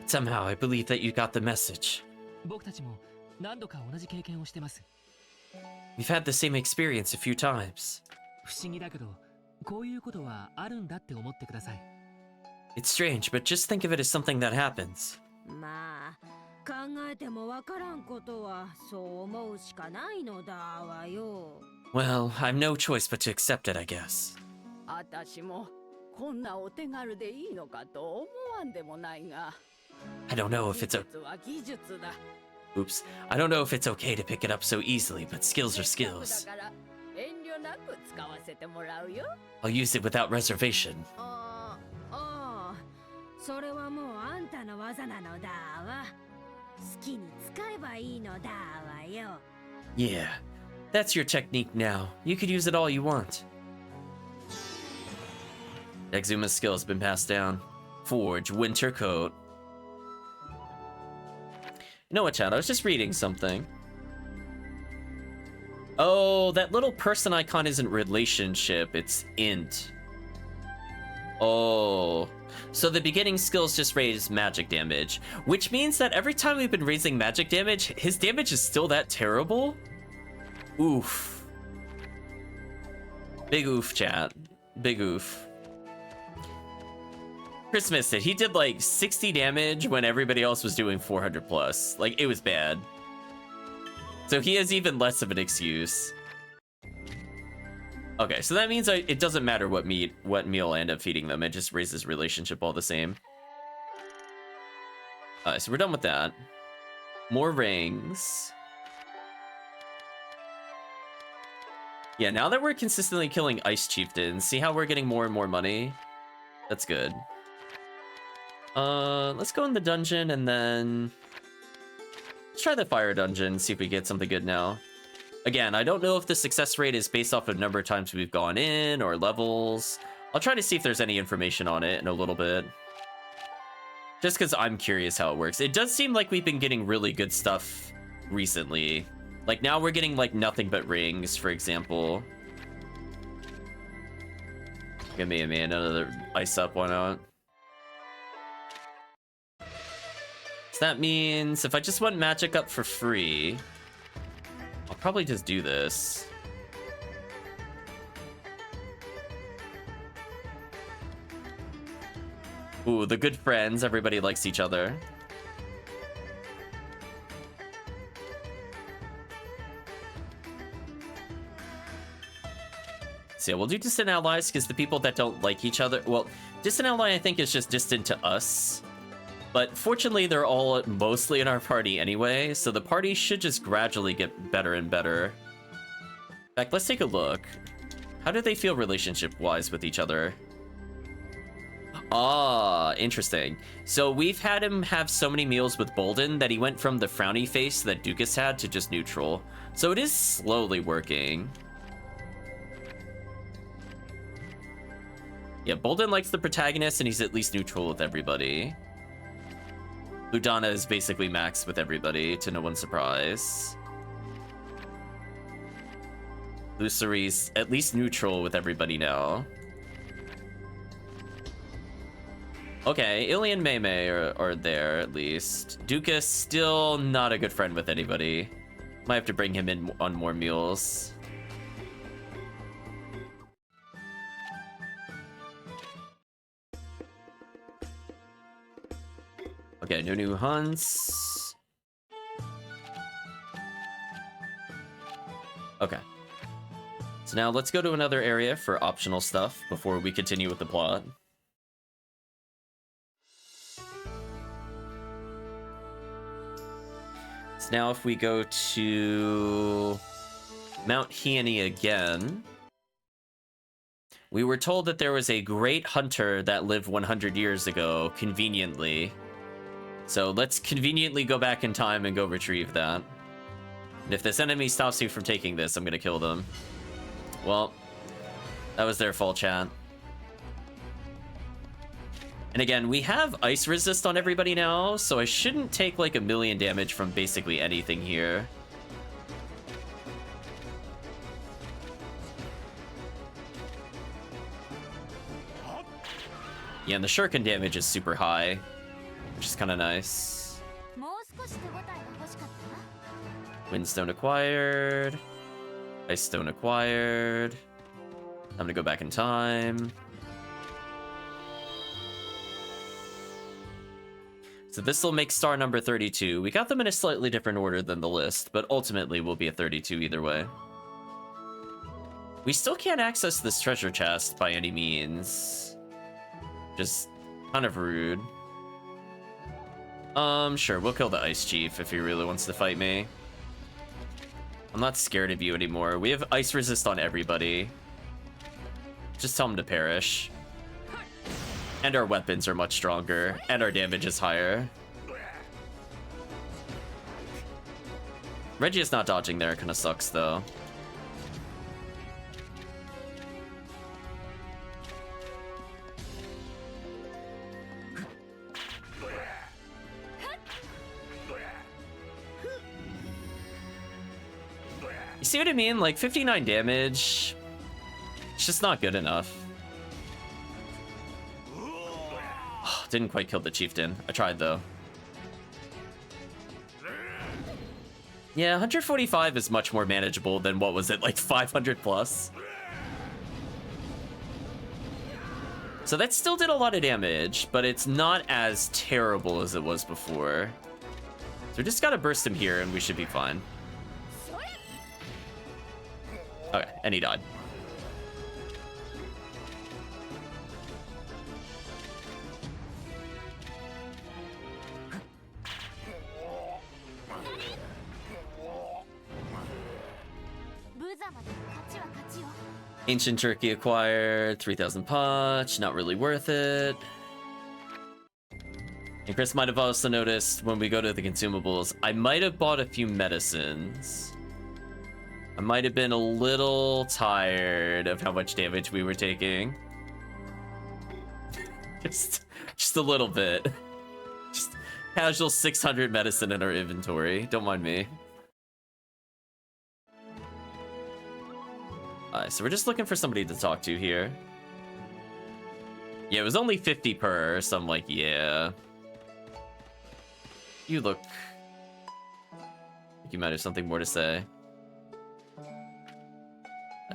Somehow I believe that you got the message. 僕たちも何度か同じ経験をしてます。 We've had the same experience a few times. 不思議だけど、こういうことはあるんだって思ってください。 It's strange, but just think of it as something that happens. まあ考えてもわからんことはそう思うしかないのだわよ。 Well, I've no choice but to accept it, I guess. 私もこんなお手軽でいいのかと思わんでもないが。 I don't know if it's 技術は技術だ。 Oops. I don't know if it's okay to pick it up so easily, but skills are せっかく skills. だから遠慮なく使わせてもらうよ。 I'll use it without reservation. ああ、それはもうあんたの技なのだわ。好きに使えばいいのだわよ。 Yeah, that's your technique now. You could use it all you want. Exuma's skill has been passed down. Forge winter coat. You know what, Chad? I was just reading something. Oh, that little person icon isn't relationship, it's int. Oh. So the beginning skills just raise magic damage, which means that every time we've been raising magic damage, his damage is still that terrible? Oof. Big oof, chat. Big oof. Chris missed it. He did like 60 damage when everybody else was doing 400 plus. Like, it was bad. So he has even less of an excuse. Okay, so that means it doesn't matter what meal I end up feeding them. It just raises relationship all the same. Alright, so we're done with that. More rings. Yeah, now that we're consistently killing ice chieftains, see how we're getting more and more money? That's good. Let's go in the dungeon and then let's try the fire dungeon, see if we get something good now. Again, I don't know if the success rate is based off of number of times we've gone in or levels. I'll try to see if there's any information on it in a little bit. Just because I'm curious how it works. It does seem like we've been getting really good stuff recently. Like now we're getting like nothing but rings, for example. Give me another ice up, why not? So that means if I just want magic up for free, I'll probably just do this. Ooh, the good friends, everybody likes each other. So yeah, we'll do distant allies because the people that don't like each other, well, distant ally I think is just distant to us. But fortunately, they're all mostly in our party anyway, so the party should just gradually get better and better. In fact, let's take a look. How do they feel relationship-wise with each other? Ah, interesting. So we've had him have so many meals with Bolden that he went from the frowny face that Dukas had to just neutral. So it is slowly working. Yeah, Bolden likes the protagonist and he's at least neutral with everybody. Ludana is basically maxed with everybody, to no one's surprise. Luceri's at least neutral with everybody now. Okay, Illy and Mei Mei are there, at least. Dukas still not a good friend with anybody. Might have to bring him in on more meals. Okay, no new hunts. Okay. So now let's go to another area for optional stuff before we continue with the plot. So now if we go to Mount Heaney again, We were told that there was a great hunter that lived 100 years ago, conveniently. So let's conveniently go back in time and go retrieve that. And if this enemy stops me from taking this, I'm gonna kill them. Well, that was their fault, chat. And again, we have ice resist on everybody now, so I shouldn't take like 1,000,000 damage from basically anything here. Yeah, and the shuriken damage is super high, which is kind of nice. もう少し手応えが欲しかったな。 Windstone acquired. Ice stone acquired. I'm gonna go back in time. So this will make star number 32. We got them in a slightly different order than the list, but ultimately we'll be at 32 either way. We still can't access this treasure chest by any means. Just kind of rude. Sure, we'll kill the Ice Chief if he really wants to fight me. I'm not scared of you anymore. We have ice resist on everybody. Just tell him to perish. And our weapons are much stronger, and our damage is higher. Reggie is not dodging there, kind of sucks though. You see what I mean? Like 59 damage, it's just not good enough. Didn't quite kill the chieftain. I tried though. Yeah, 145 is much more manageable than what was it, like 500 plus? So that still did a lot of damage, but it's not as terrible as it was before. So we just gotta burst him here and we should be fine. Okay, and he died. Ancient Turkey acquired, 3,000 punch, not really worth it. And Chris might have also noticed when we go to the consumables, I might have bought a few medicines. I might have been a little tired of how much damage we were taking. Just a little bit. Just casual 600 medicine in our inventory, don't mind me. Alright, so we're just looking for somebody to talk to here. Yeah, it was only 50 per, so I'm like, yeah. You look like you might have something more to say.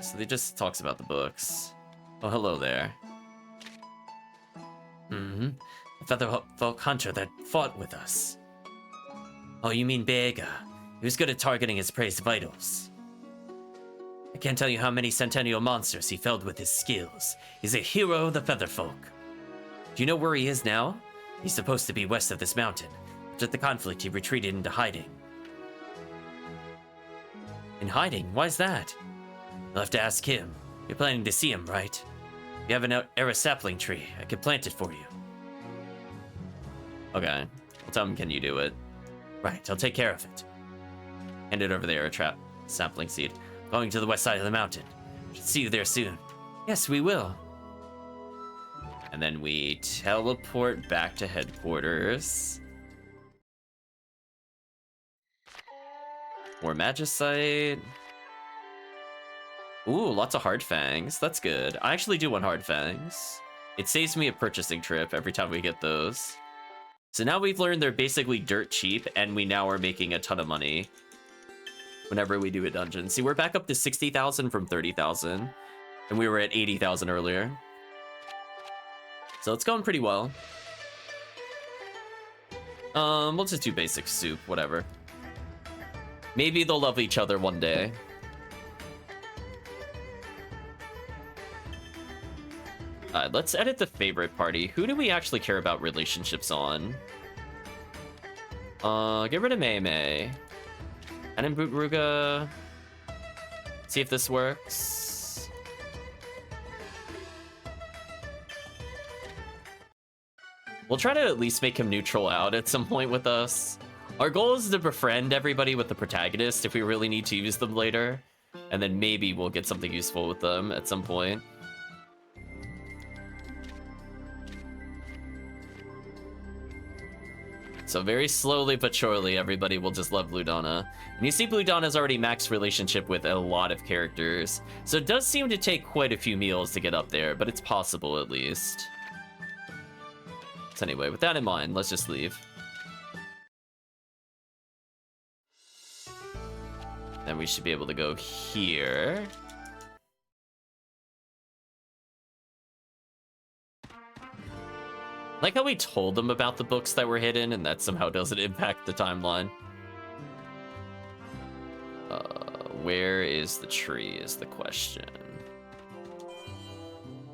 So they just talks about the books. Oh, hello there. The Featherfolk hunter that fought with us. Oh, you mean Bega. He was good at targeting his prey's vitals. I can't tell you how many Centennial monsters he felled with his skills. He's a hero of the Featherfolk. Do you know where he is now? He's supposed to be west of this mountain. After the conflict, he retreated into hiding. In hiding? Why's that? You'll have to ask him. You're planning to see him, right? If you have an Era sapling tree, I could plant it for you. Okay. I'll tell him, can you do it? Right, I'll take care of it. Hand it over there, a trap sapling seed. Going to the west side of the mountain. Should see you there soon. Yes, we will. And then we teleport back to headquarters. More Magicite. Ooh, lots of hard fangs. That's good. I actually do want hard fangs. It saves me a purchasing trip every time we get those. So now we've learned they're basically dirt cheap, and we now are making a ton of money whenever we do a dungeon. See, we're back up to 60,000 from 30,000, and we were at 80,000 earlier. So it's going pretty well. We'll just do basic soup, whatever. Maybe they'll love each other one day. Alright, let's edit the favorite party. Who do we actually care about relationships on? Get rid of Mei Mei. And in Bootruga. See if this works. We'll try to at least make him neutral out at some point with us. Our goal is to befriend everybody with the protagonist if we really need to use them later. And then maybe we'll get something useful with them at some point. So very slowly but surely, everybody will just love Blue Donna. And you see Blue Donna's already maxed relationship with a lot of characters. So it does seem to take quite a few meals to get up there, but it's possible at least. So anyway, with that in mind, let's just leave. Then we should be able to go here. Like how we told them about the books that were hidden, and that somehow doesn't impact the timeline. Where is the tree is the question.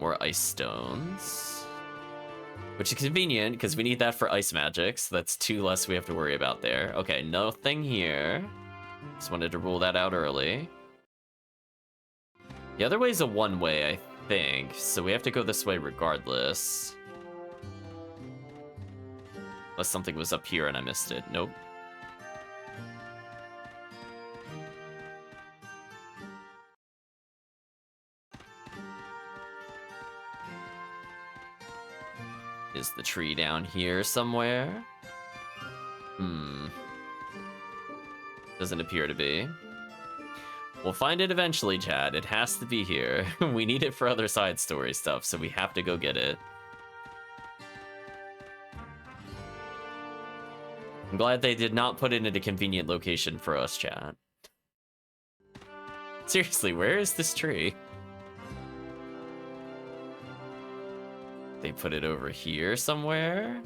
More ice stones. Which is convenient, because we need that for ice magic, so that's 2 less we have to worry about there. Okay, nothing here. Just wanted to rule that out early. The other way's a one-way, I think, so we have to go this way regardless. Unless something was up here and I missed it. Nope. Is the tree down here somewhere? Doesn't appear to be. We'll find it eventually, Chad. It has to be here. We need it for other side story stuff, so we have to go get it. I'm glad they did not put it in a convenient location for us, chat. Seriously, where is this tree? They put it over here somewhere?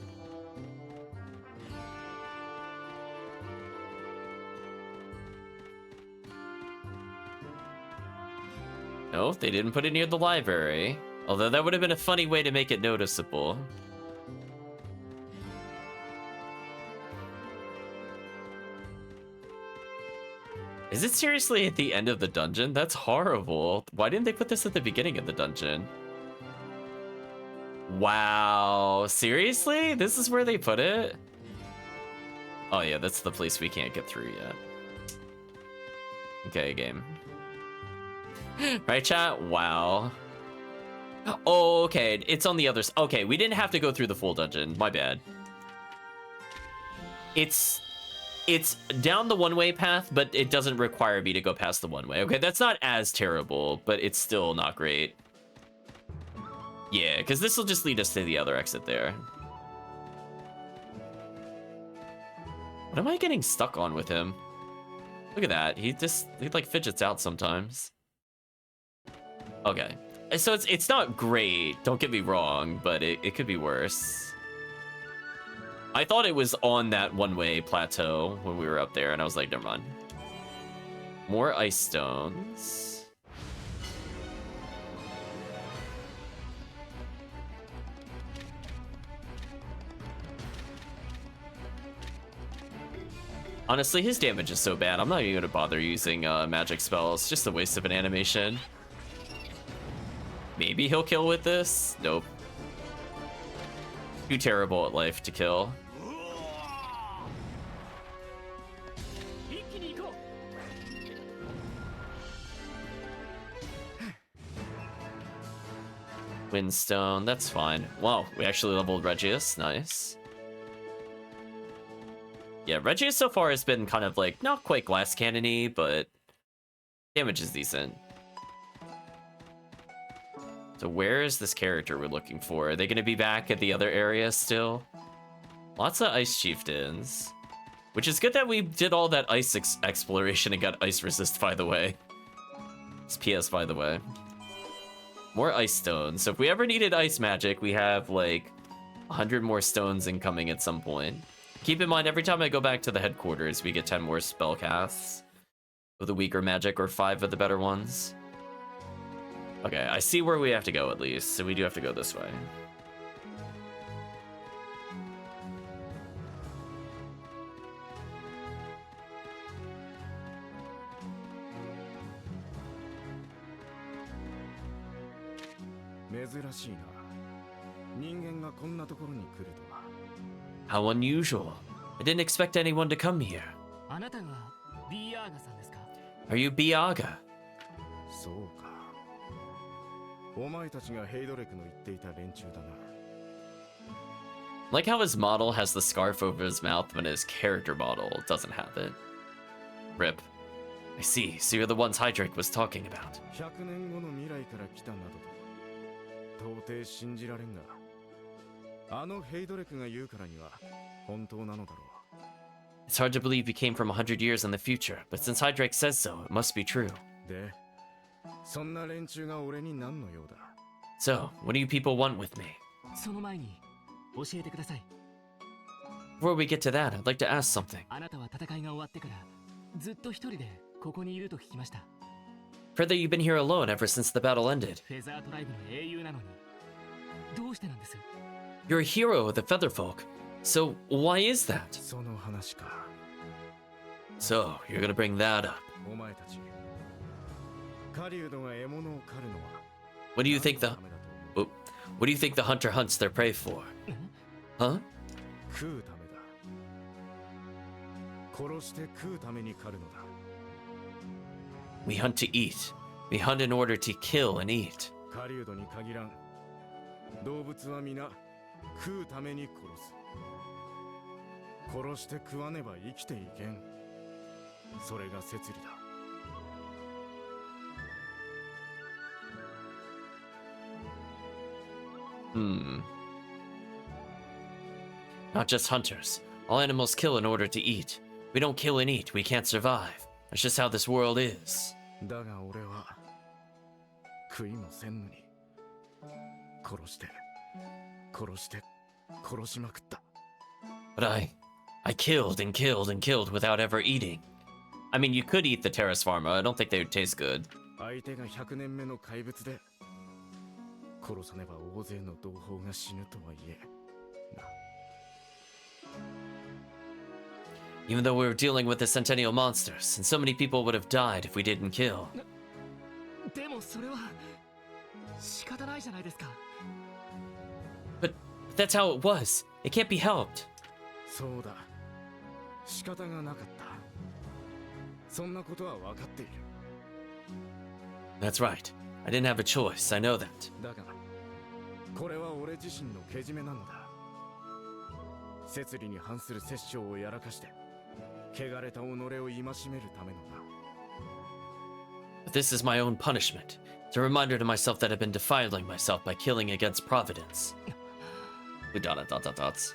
No, they didn't put it near the library. Although that would have been a funny way to make it noticeable. Is it seriously at the end of the dungeon? That's horrible. Why didn't they put this at the beginning of the dungeon? Wow, seriously? This is where they put it? Oh yeah, that's the place we can't get through yet. Okay, game. Right, chat? Wow. Oh, okay, it's on the other side. Okay, we didn't have to go through the full dungeon. My bad. It's down the one-way path, but it doesn't require me to go past the one-way. Okay, that's not as terrible, but it's still not great. Yeah, because this will just lead us to the other exit there. What am I getting stuck on with him? Look at that. He like fidgets out sometimes. Okay. So it's not great, don't get me wrong, but it could be worse. I thought it was on that one-way plateau when we were up there, and I was like, never mind. More ice stones. Honestly, his damage is so bad, I'm not even gonna bother using magic spells. Just a waste of an animation. Maybe he'll kill with this? Nope. Too terrible at life to kill. Windstone, that's fine. Wow, we actually leveled Regius, nice. Yeah, Regius so far has been kind of like, not quite glass cannon-y, but damage is decent. So where is this character we're looking for? Are they going to be back at the other area still? Lots of ice chieftains. Which is good that we did all that ice exploration and got ice resist, by the way. It's PS, by the way. More ice stones. So if we ever needed ice magic, we have like 100 more stones incoming at some point. Keep in mind, every time I go back to the headquarters, we get 10 more spell casts of the weaker magic, or 5 of the better ones. Okay, I see where we have to go at least, so we do have to go this way. How unusual. I didn't expect anyone to come here. あなたがビーアーガさんですか？ Are you Biaga? そうか。お前たちがヘイドレクの言っていた連中だな。 Like how his model has the scarf over his mouth when his character model doesn't have it. Rip. I see, so you're the ones Hydrake was talking about. 100年後の未来から来たなどと到底信じられんが、あのヘイドレクが言うからには本当なのだろう。 It's hard to believe you came from 100 years in the future, but since Hydrake says so, it must be true. で、そんな連中が俺に何の用だ？ So, what do you people want with me? その前に教えてください。 Before we get to that, I'd like to ask something. あなたは戦いが終わってからずっと一人でここにいると聞きました。 Heard that you've been here alone ever since the battle ended. フェザートライブの英雄なのにどうしてなんです？ You're a hero of the Featherfolk, so why is that? その話か。 So, you're gonna bring that up. お前たち、狩人が獲物を狩るのは What do you think the 何のためだと思う？ what do you think the hunter hunts their prey for? Huh? 食うためだ。殺して食うために狩るのだ。 We hunt to eat. We hunt in order to kill and eat. 狩人に限らん。動物は皆食うために殺す。殺して食わねば生きていけん。それが摂理だ。 Not just hunters. All animals kill in order to eat. We don't kill and eat, we can't survive. That's just how this world is. だが俺は食いもせんのに殺して殺しまくった。 But I killed and killed and killed without ever eating. I mean, you could eat the Terrace Pharma. I don't think they would taste good. 相手が100年目の怪物で殺さねば大勢の同胞が死ぬとはいえな。 Even though we were dealing with the Centennial monsters, and so many people would have died if we didn't kill. でもそれは仕方ないじゃないですか。 But that's how it was. It can't be helped. そうだ。仕方がなかった。そんなことは分かっている。 That's right. I didn't have a choice. I know that. だがこれは俺自身のけじめなのだ。摂理に反する殺生をやらかして汚れた己を戒めるためのだ。 But this is my own punishment. It's a reminder to myself that I've been defiling myself by killing against Providence. Dots.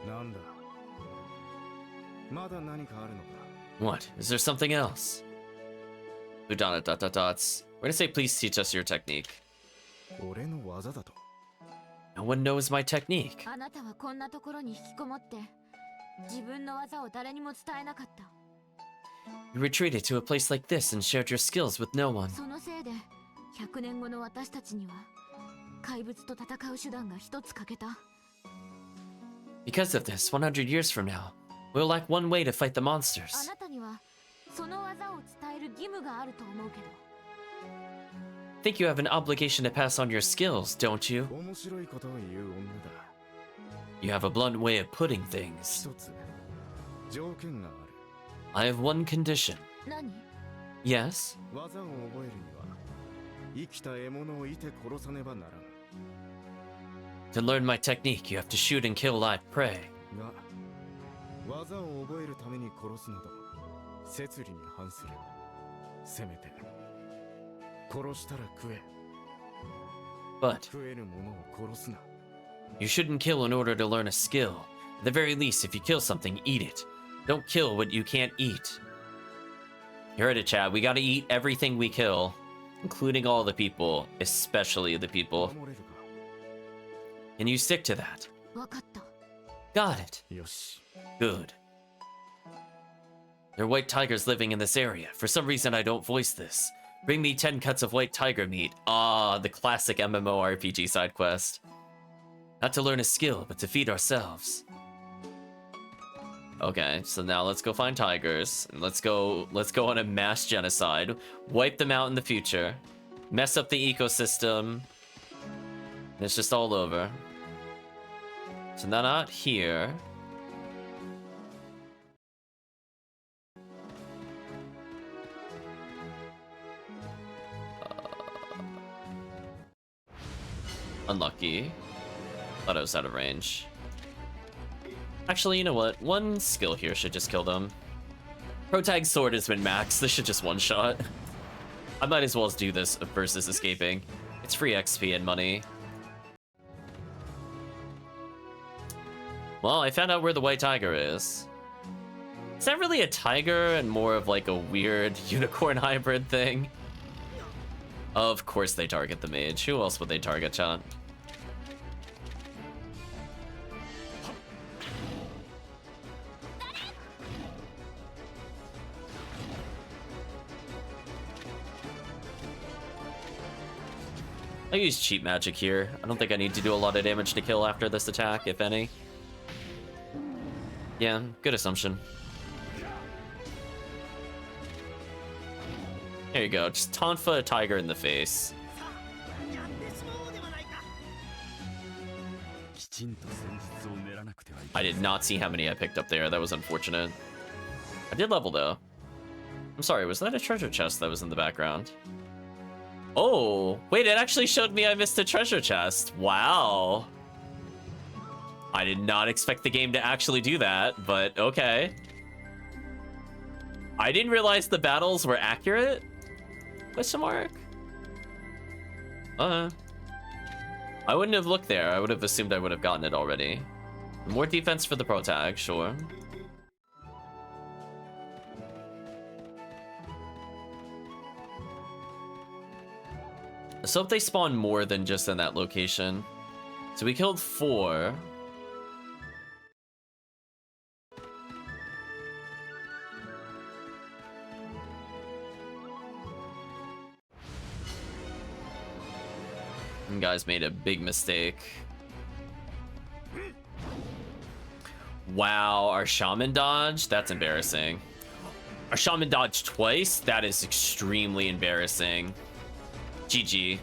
なんだ。まだ何かあるのか。 What? Is there something else? Dots. We're gonna say please teach us your technique. 俺の技だと。 No one knows my technique. あなたはこんなところに引きこもって自分の技を誰にも伝えなかった。 You retreated to a place like this and shared your skills with no one. そのせいで100年後の私たちには怪物と戦う手段が一つ欠けた。 Because of this, 100 years from now, we'll lack one way to fight the あ monsters. なたにはその技を伝える義務があると思うけど。 Think you have an obligation to pass on your skills, don't you? 面白いことを言う女だ。 You have a blunt way of putting things. 一つ条件がある。 I have one condition. 何？ Yes? 技を覚えるには生きた獲物を射て殺さねばならん。 To learn my technique, you have to shoot and kill live prey. が技を覚えるために殺すなど摂理に反する。せめて殺したら食え。 But 食えるものを殺すな。 you shouldn't kill in order to learn a skill. At the very least, if you kill something, eat it. Don't kill what you can't eat. You heard it, Chad. We gotta eat everything we kill, including all the people, especially the people. 守れるか。 And you stick to that. わかった。 Got it. よし。 Good. There are white tigers living in this area. For some reason, I don't voice this. Bring me 10 cuts of white tiger meat. Ah, the classic MMORPG side quest. Not to learn a skill, but to feed ourselves. Okay, so now let's go find tigers. And let's go on a mass genocide. Wipe them out in the future. Mess up the ecosystem. And it's just all over. So not here. Unlucky. Thought I was out of range. Actually, you know what? One skill here should just kill them. Protag sword has been maxed. This should just one-shot. I might as well do this versus escaping. It's free XP and money. Well, I found out where the white tiger is. Is that really a tiger and more of like a weird unicorn hybrid thing? Of course they target the mage. Who else would they target, chat? I use cheap magic here. I don't think I need to do a lot of damage to kill after this attack, if any. Yeah, good assumption. There you go, just Tonfa a tiger in the face. I did not see how many I picked up there, that was unfortunate. I did level though. I'm sorry, was that a treasure chest that was in the background? Oh, wait, it actually showed me I missed a treasure chest. Wow. I did not expect the game to actually do that, but okay. I didn't realize the battles were accurate? Question mark? I wouldn't have looked there. I would have assumed I would have gotten it already. More defense for the protag, sure. So if they spawn more than just in that location. So we killed 4. You guys made a big mistake. Wow, our shaman dodge? That's embarrassing. Our shaman dodged twice? That is extremely embarrassing. GG.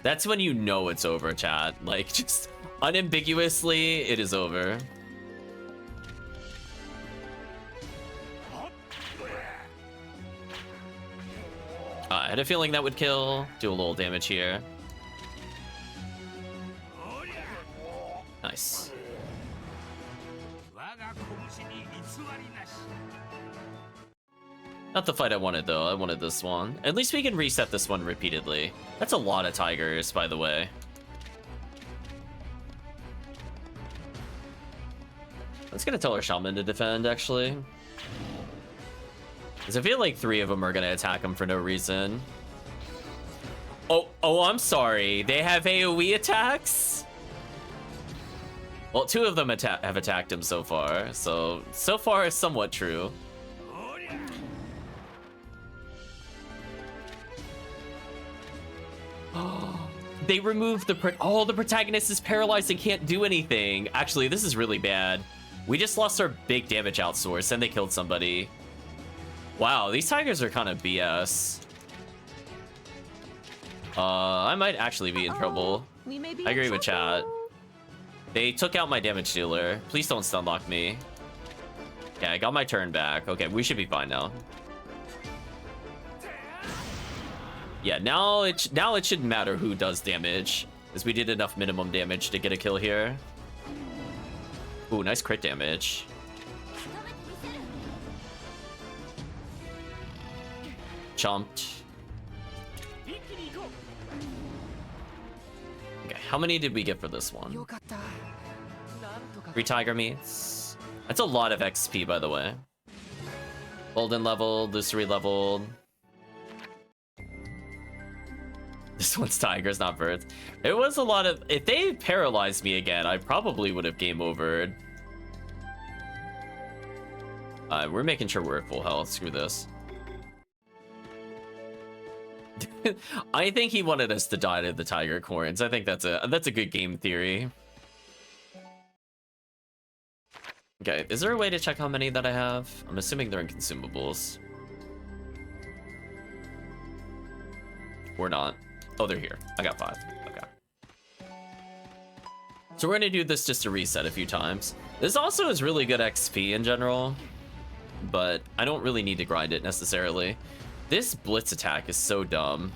That's when you know it's over, chat. Like, just unambiguously, it is over. I had a feeling that would kill. Do a little damage here. Nice. Not the fight I wanted, though. I wanted this one. At least we can reset this one repeatedly. That's a lot of tigers, by the way. Let's gonna tell our shaman to defend, actually. Because I feel like 3 of them are gonna attack him for no reason. Oh, I'm sorry. They have AoE attacks? Well, 2 of them have attacked him so far. So far is somewhat true. They removed the protagonist is paralyzed and can't do anything. Actually, this is really bad. We just lost our big damage outsource and they killed somebody. Wow, these tigers are kind of BS. I might actually be in trouble. I agree with chat. They took out my damage dealer. Please don't stun lock me. Yeah, I got my turn back. Okay, we should be fine now. Yeah, now it shouldn't matter who does damage, as we did enough minimum damage to get a kill here. Ooh, nice crit damage. Chomped. Okay, how many did we get for this one? 3 tiger meats. That's a lot of XP, by the way. Golden leveled, Lucery leveled. This one's tigers, not birds. It was a lot of... If they paralyzed me again, I probably would have game overed. We're making sure we're at full health. Screw this. I think he wanted us to die to the tiger corns. I think that's a good game theory. Okay, is there a way to check how many that I have? I'm assuming they're in consumables. Or not. Oh, they're here. I got 5. Okay. So we're gonna do this just to reset a few times. This also is really good XP in general, but I don't really need to grind it necessarily. This blitz attack is so dumb.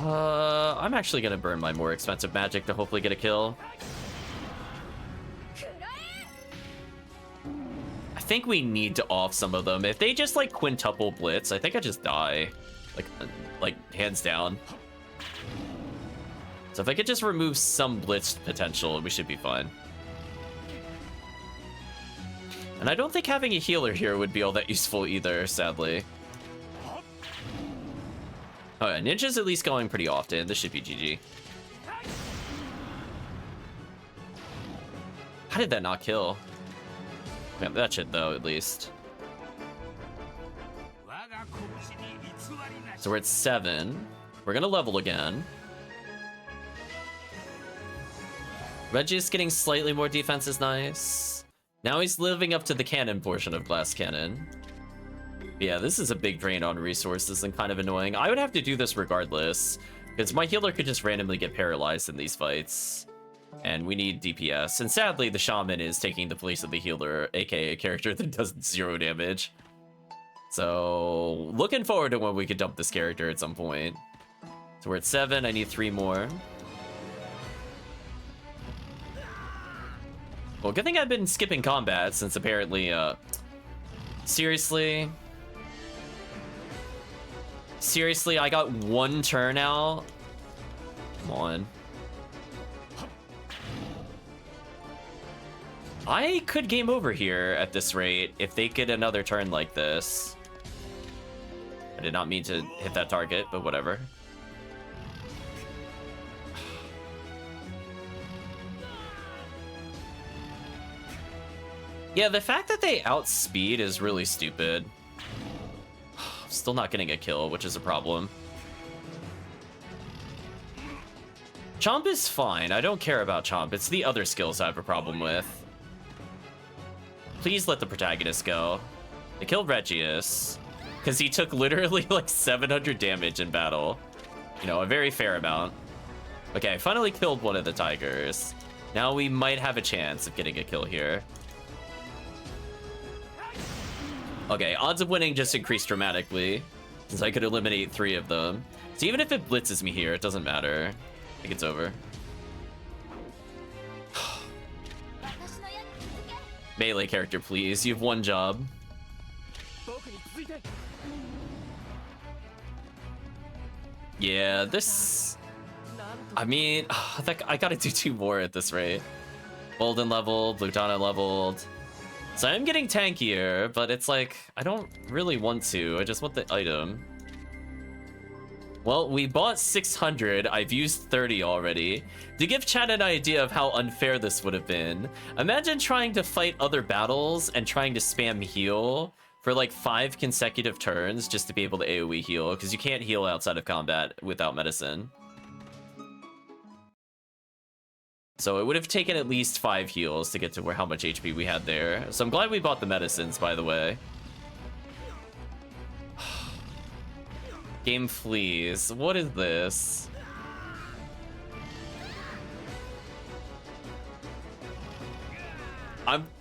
I'm actually gonna burn my more expensive magic to hopefully get a kill. I think we need to off some of them. If they just like quintuple blitz, I think I just die. Like hands down. So if I could just remove some blitz potential, we should be fine. And I don't think having a healer here would be all that useful either, sadly. Oh yeah, Ninja's at least going pretty often. This should be GG. How did that not kill? Yeah, that should though, at least. So we're at 7. We're gonna level again. Regius getting slightly more defense is nice. Now he's living up to the cannon portion of Glass Cannon. But yeah, this is a big drain on resources and kind of annoying. I would have to do this regardless, because my healer could just randomly get paralyzed in these fights. And we need DPS. And sadly, the Shaman is taking the place of the healer, aka a character that does 0 damage. So, looking forward to when we could dump this character at some point. So we're at 7, I need 3 more. Well, good thing I've been skipping combat, since apparently, seriously, I got 1 turn out? Come on. I could game over here at this rate if they get another turn like this. I did not mean to hit that target, but whatever. Yeah, the fact that they outspeed is really stupid. Still not getting a kill, which is a problem. Chomp is fine. I don't care about Chomp. It's the other skills I have a problem with. Please let the protagonist go. They killed Regius, because he took literally like 700 damage in battle. You know, a very fair amount. Okay, I finally killed one of the tigers. Now we might have a chance of getting a kill here. Okay, odds of winning just increased dramatically, since I could eliminate 3 of them. So even if it blitzes me here, it doesn't matter. I think it's over. Melee character, please. You have 1 job. Yeah, this... I mean, I gotta do 2 more at this rate. Bolden leveled, Lutana leveled. So I'm getting tankier, but it's like, I don't really want to. I just want the item. Well, we bought 600. I've used 30 already. To give chat an idea of how unfair this would have been, imagine trying to fight other battles and trying to spam heal for like 5 consecutive turns just to be able to AoE heal, because you can't heal outside of combat without medicine. So it would have taken at least 5 heals to get to how much HP we had there. So I'm glad we bought the medicines, by the way. Game flees. What is this?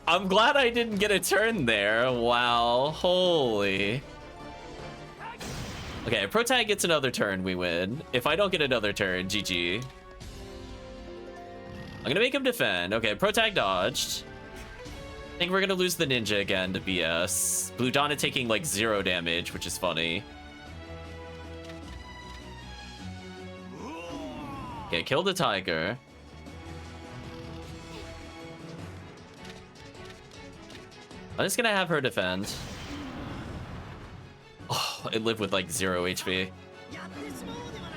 I'm glad I didn't get a turn there. Wow, holy. Okay, if Protag gets another turn, we win. If I don't get another turn, GG. I'm gonna make him defend. Okay, Protag dodged. I think we're gonna lose the ninja again to BS. Blue Donna taking like 0 damage, which is funny. Okay, kill the tiger. I'm just gonna have her defend. Oh, it lived with like 0 HP.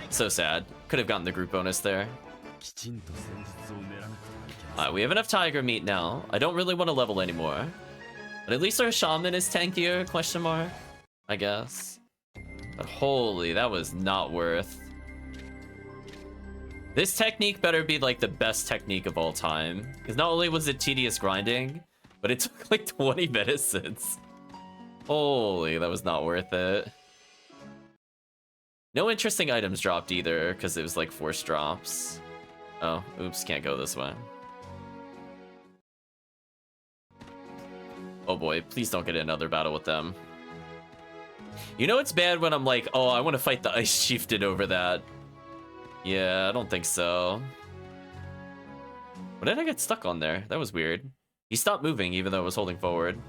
So sad. Could have gotten the group bonus there. We have enough tiger meat now. I don't really want to level anymore. But at least our shaman is tankier, question mark, I guess. But holy, that was not worth. This technique better be like the best technique of all time. Because not only was it tedious grinding, but it took like 20 medicines. Holy, that was not worth it. No interesting items dropped either, because it was like forced drops. Oh, oops, can't go this way. Oh boy, please don't get another battle with them. You know it's bad when I'm like, oh, I want to fight the Ice Chieftain over that. Yeah, I don't think so. What did I get stuck on there? That was weird. He stopped moving even though I was holding forward.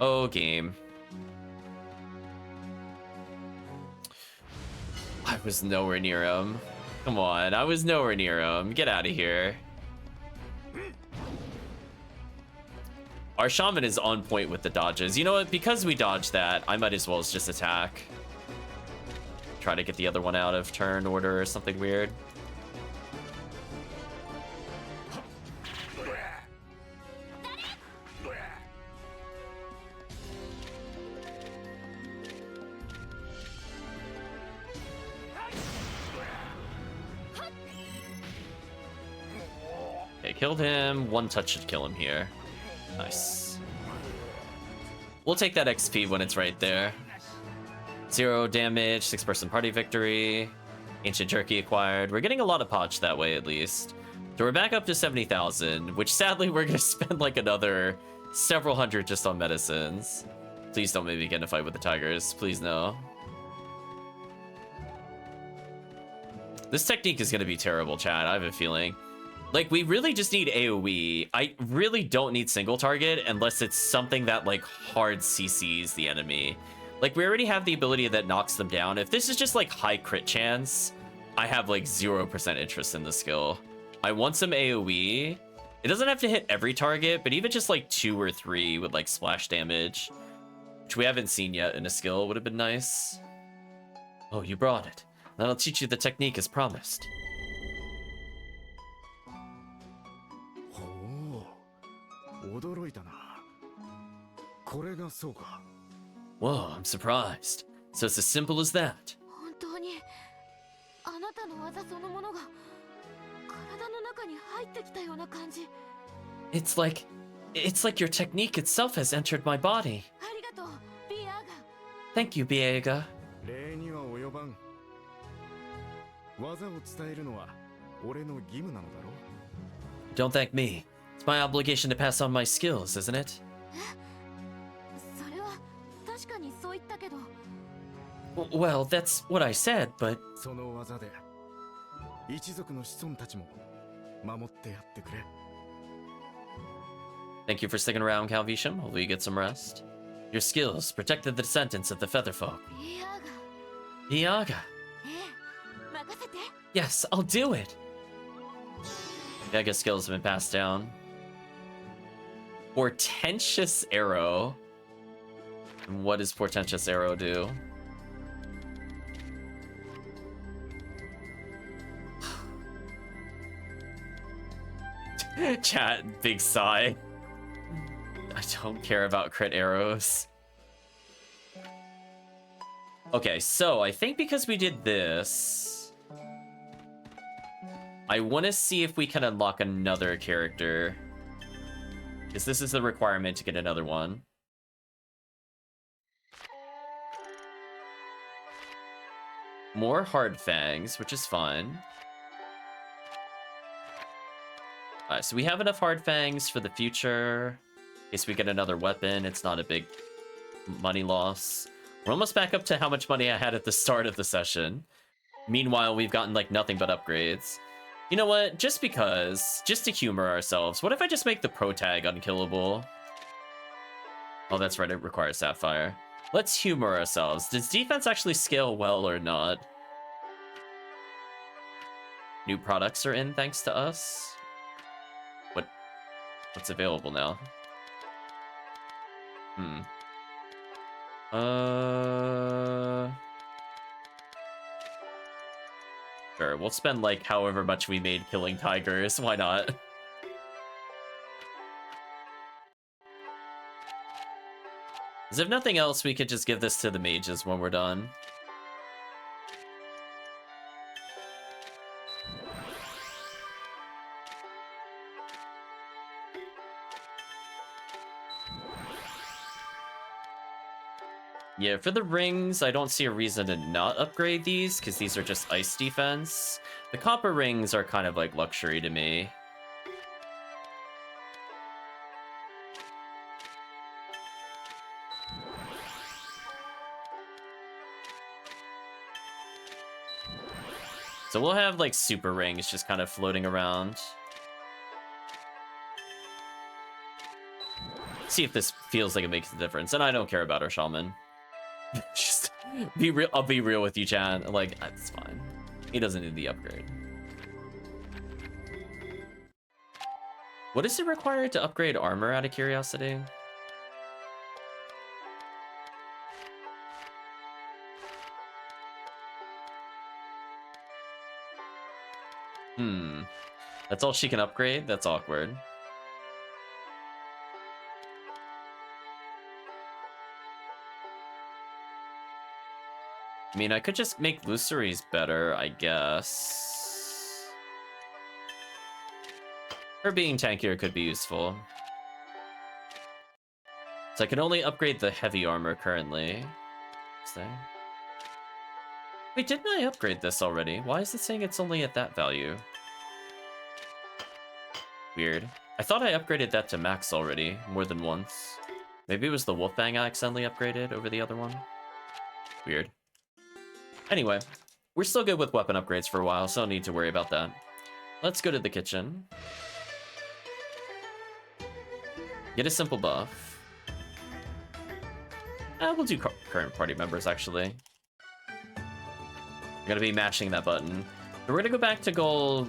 Oh, game. I was nowhere near him. Come on, I was nowhere near him. Get out of here. Our shaman is on point with the dodges. You know what? Because we dodged that, I might as well just attack. Try to get the other one out of turn order or something weird. Okay, killed him. One touch should kill him here. Nice. We'll take that XP when it's right there. 0 damage, 6-person party victory. Ancient Jerky acquired. We're getting a lot of potch that way at least. So we're back up to 70,000, which sadly we're gonna spend like another several hundred just on medicines. Please don't make me get in a fight with the tigers. Please no. This technique is gonna be terrible, chat. I have a feeling. Like, we really just need AoE. I really don't need single target unless it's something that, like, hard CCs the enemy. Like, we already have the ability that knocks them down. If this is just, like, high crit chance, I have, like, 0% interest in the skill. I want some AoE. It doesn't have to hit every target, but even just, like, 2 or 3 with, like, splash damage, which we haven't seen yet in a skill, would have been nice. Oh, you brought it. Then I'll teach you the technique as promised. Whoa, I'm surprised. So it's as simple as that. 本当にあなたの技そのものが体の中に入ってきたような感じ。 It's like your technique itself has entered my body. ありがとう、ビアーガ。 Thank you, Biega. 礼には及ばん。技を伝えるのは俺の義務なのだろう。 Don't thank me. It's my obligation to pass on my skills, isn't it? それは確かにそう言ったけど。 Well, that's what I said, but その技で一族の子孫たちも守ってやってくれ。 thank you for sticking around, Calvisham. Hopefully you get some rest. Your skills protected the descendants of the Featherfolk. ビアーガ。 Biaga. ええ、任せて。 Yes, I'll do it. Biaga's skills have been passed down. Portentous Arrow. And what does Portentous Arrow do? Chat, big sigh. I don't care about crit arrows. Okay, so I think because we did this, I want to see if we can unlock another character. Because this is the requirement to get another one. More hard fangs, which is fine. Alright, so we have enough hard fangs for the future. In case we get another weapon, it's not a big money loss. We're almost back up to how much money I had at the start of the session. Meanwhile, we've gotten like nothing but upgrades. You know what? Just because, just to humor ourselves, what if I just make the pro tag unkillable? Oh, that's right, it requires Sapphire. Let's humor ourselves. Does defense actually scale well or not? New products are in thanks to us. What's available now? Sure, we'll spend like however much we made killing tigers. Why not? As if nothing else, we could just give this to the mages when we're done. Yeah, for the rings, I don't see a reason to not upgrade these, because these are just ice defense. The copper rings are kind of like luxury to me. So we'll have like super rings just kind of floating around. See if this feels like it makes a difference. And I don't care about our shaman. Just be real. I'll be real with you, Chad. Like, it's fine. He doesn't need the upgrade. What is it required to upgrade armor out of curiosity? That's all she can upgrade? That's awkward. I mean, I could just make Luceries better, I guess. Her being tankier could be useful. So I can only upgrade the heavy armor currently. Wait, didn't I upgrade this already? Why is it saying it's only at that value? Weird. I thought I upgraded that to max already, more than once. Maybe it was the Wolfbang I accidentally upgraded over the other one. Weird. Anyway, we're still good with weapon upgrades for a while, so no need to worry about that. Let's go to the kitchen. Get a simple buff. We'll do current party members, actually. We're gonna be mashing that button. We're gonna go back to Golglian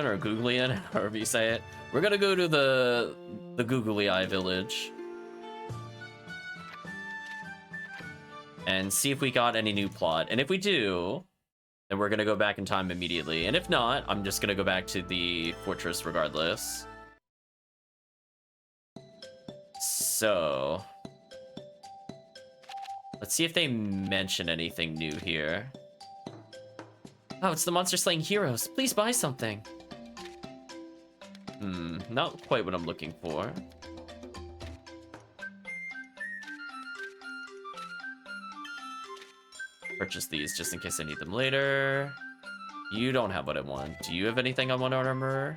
or Googlian, however you say it. We're gonna go to the Googly Eye village. And see if we got any new plot. And if we do, then we're gonna go back in time immediately. And if not, I'm just gonna go back to the fortress regardless. So let's see if they mention anything new here. Oh, it's the monster slaying heroes. Please buy something. Not quite what I'm looking for. Purchase these just in case I need them later. You don't have what I want. Do you have anything I want on armor?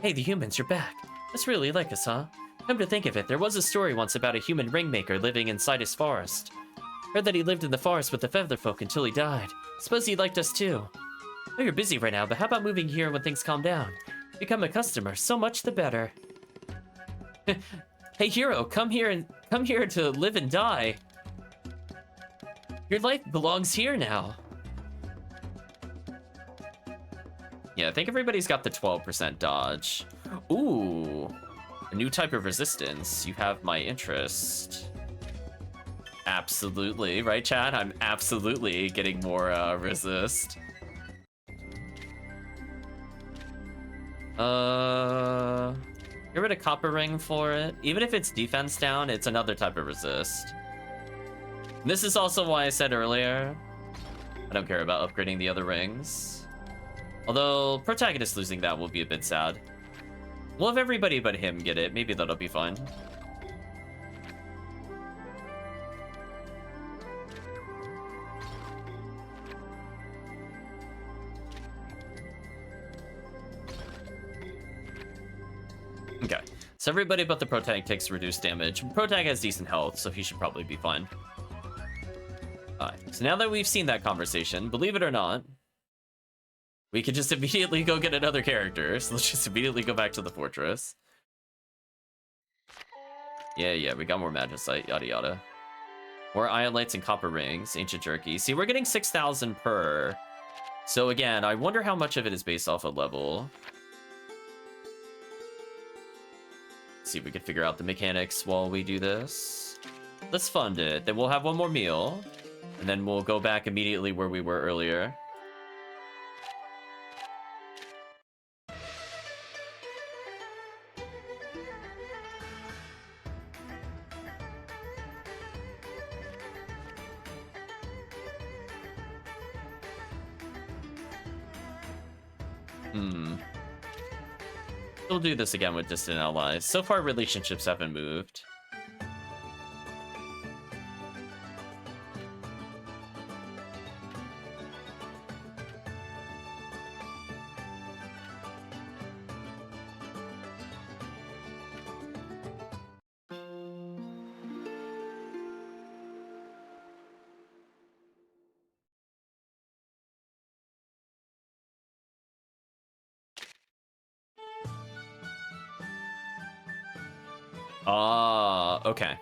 Hey, the humans, you're back. That's really like us, huh? Come to think of it, there was a story once about a human ringmaker living inside his forest. Heard that he lived in the forest with the feather folk until he died. Suppose he liked us too. I know you're busy right now, but how about moving here when things calm down? Become a customer, so much the better. Hey hero, come here to live and die. Your life belongs here now. Yeah, I think everybody's got the 12% dodge. Ooh, a new type of resistance. You have my interest. Absolutely, right, Chad? I'm absolutely getting more resist. Get rid of Copper Ring for it. Even if it's defense down, it's another type of resist. This is also why I said earlier, I don't care about upgrading the other rings. Although, protagonist losing that will be a bit sad. We'll have everybody but him get it. Maybe that'll be fun. Okay, so everybody but the Protag takes reduced damage. Protag has decent health, so he should probably be fine. Alright, so now that we've seen that conversation, believe it or not, we could just immediately go get another character. So let's just immediately go back to the fortress. Yeah, we got more Magicite, yada yada. More Iolites and Copper Rings, Ancient Jerky. See, we're getting 6,000 per. So again, I wonder how much of it is based off of level. See if we can figure out the mechanics while we do this. Let's fund it. Then we'll have one more meal. And then we'll go back immediately where we were earlier. We'll do this again with distant allies. So far, relationships haven't moved. Ah, okay.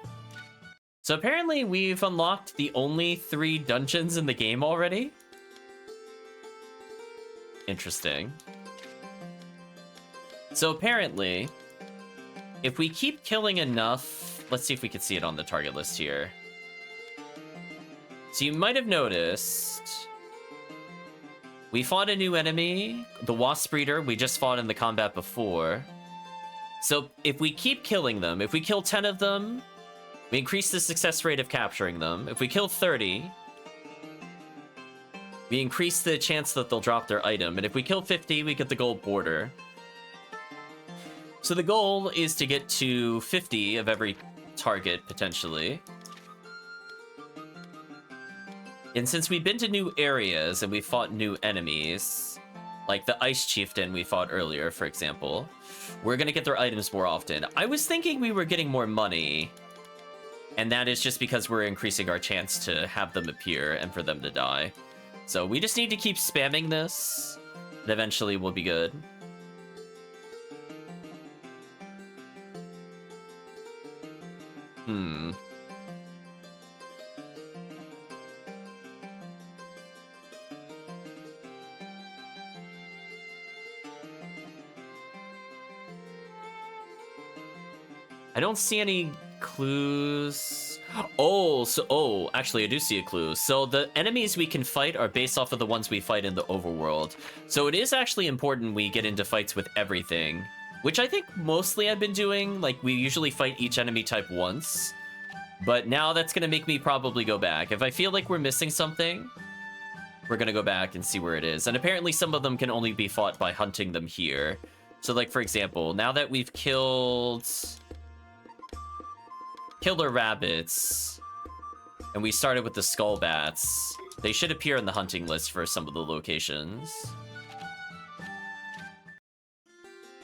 So apparently we've unlocked the only 3 dungeons in the game already. Interesting. So apparently, if we keep killing enough... Let's see if we can see it on the target list here. So you might have noticed... we fought a new enemy, the Wasp Breeder. We just fought in the combat before. So if we keep killing them, if we kill 10 of them, we increase the success rate of capturing them. If we kill 30, we increase the chance that they'll drop their item. And if we kill 50, we get the gold border. So the goal is to get to 50 of every target, potentially. And since we've been to new areas and we fought new enemies, like the Ice Chieftain we fought earlier, for example, we're gonna get their items more often. I was thinking we were getting more money, and that is just because we're increasing our chance to have them appear and for them to die. So we just need to keep spamming this, and eventually we'll be good. I don't see any clues. Actually, I do see a clue. So the enemies we can fight are based off of the ones we fight in the overworld. So it is actually important we get into fights with everything, which I think mostly I've been doing. Like, we usually fight each enemy type once, but now that's gonna make me probably go back. If I feel like we're missing something, we're gonna go back and see where it is. And apparently some of them can only be fought by hunting them here. So like, for example, now that we've killed killer rabbits, and we started with the skull bats, they should appear in the hunting list for some of the locations.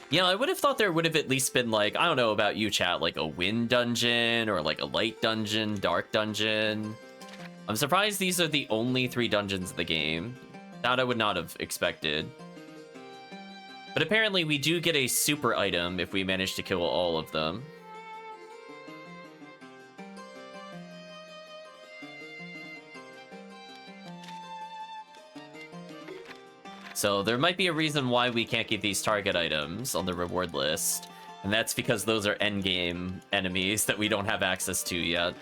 Yeah, I would have thought there would have at least been, like, I don't know about you, chat, like a wind dungeon, or like a light dungeon, dark dungeon. I'm surprised these are the only 3 dungeons in the game. That I would not have expected. But apparently we do get a super item if we manage to kill all of them. So there might be a reason why we can't get these target items on the reward list, and that's because those are endgame enemies that we don't have access to yet.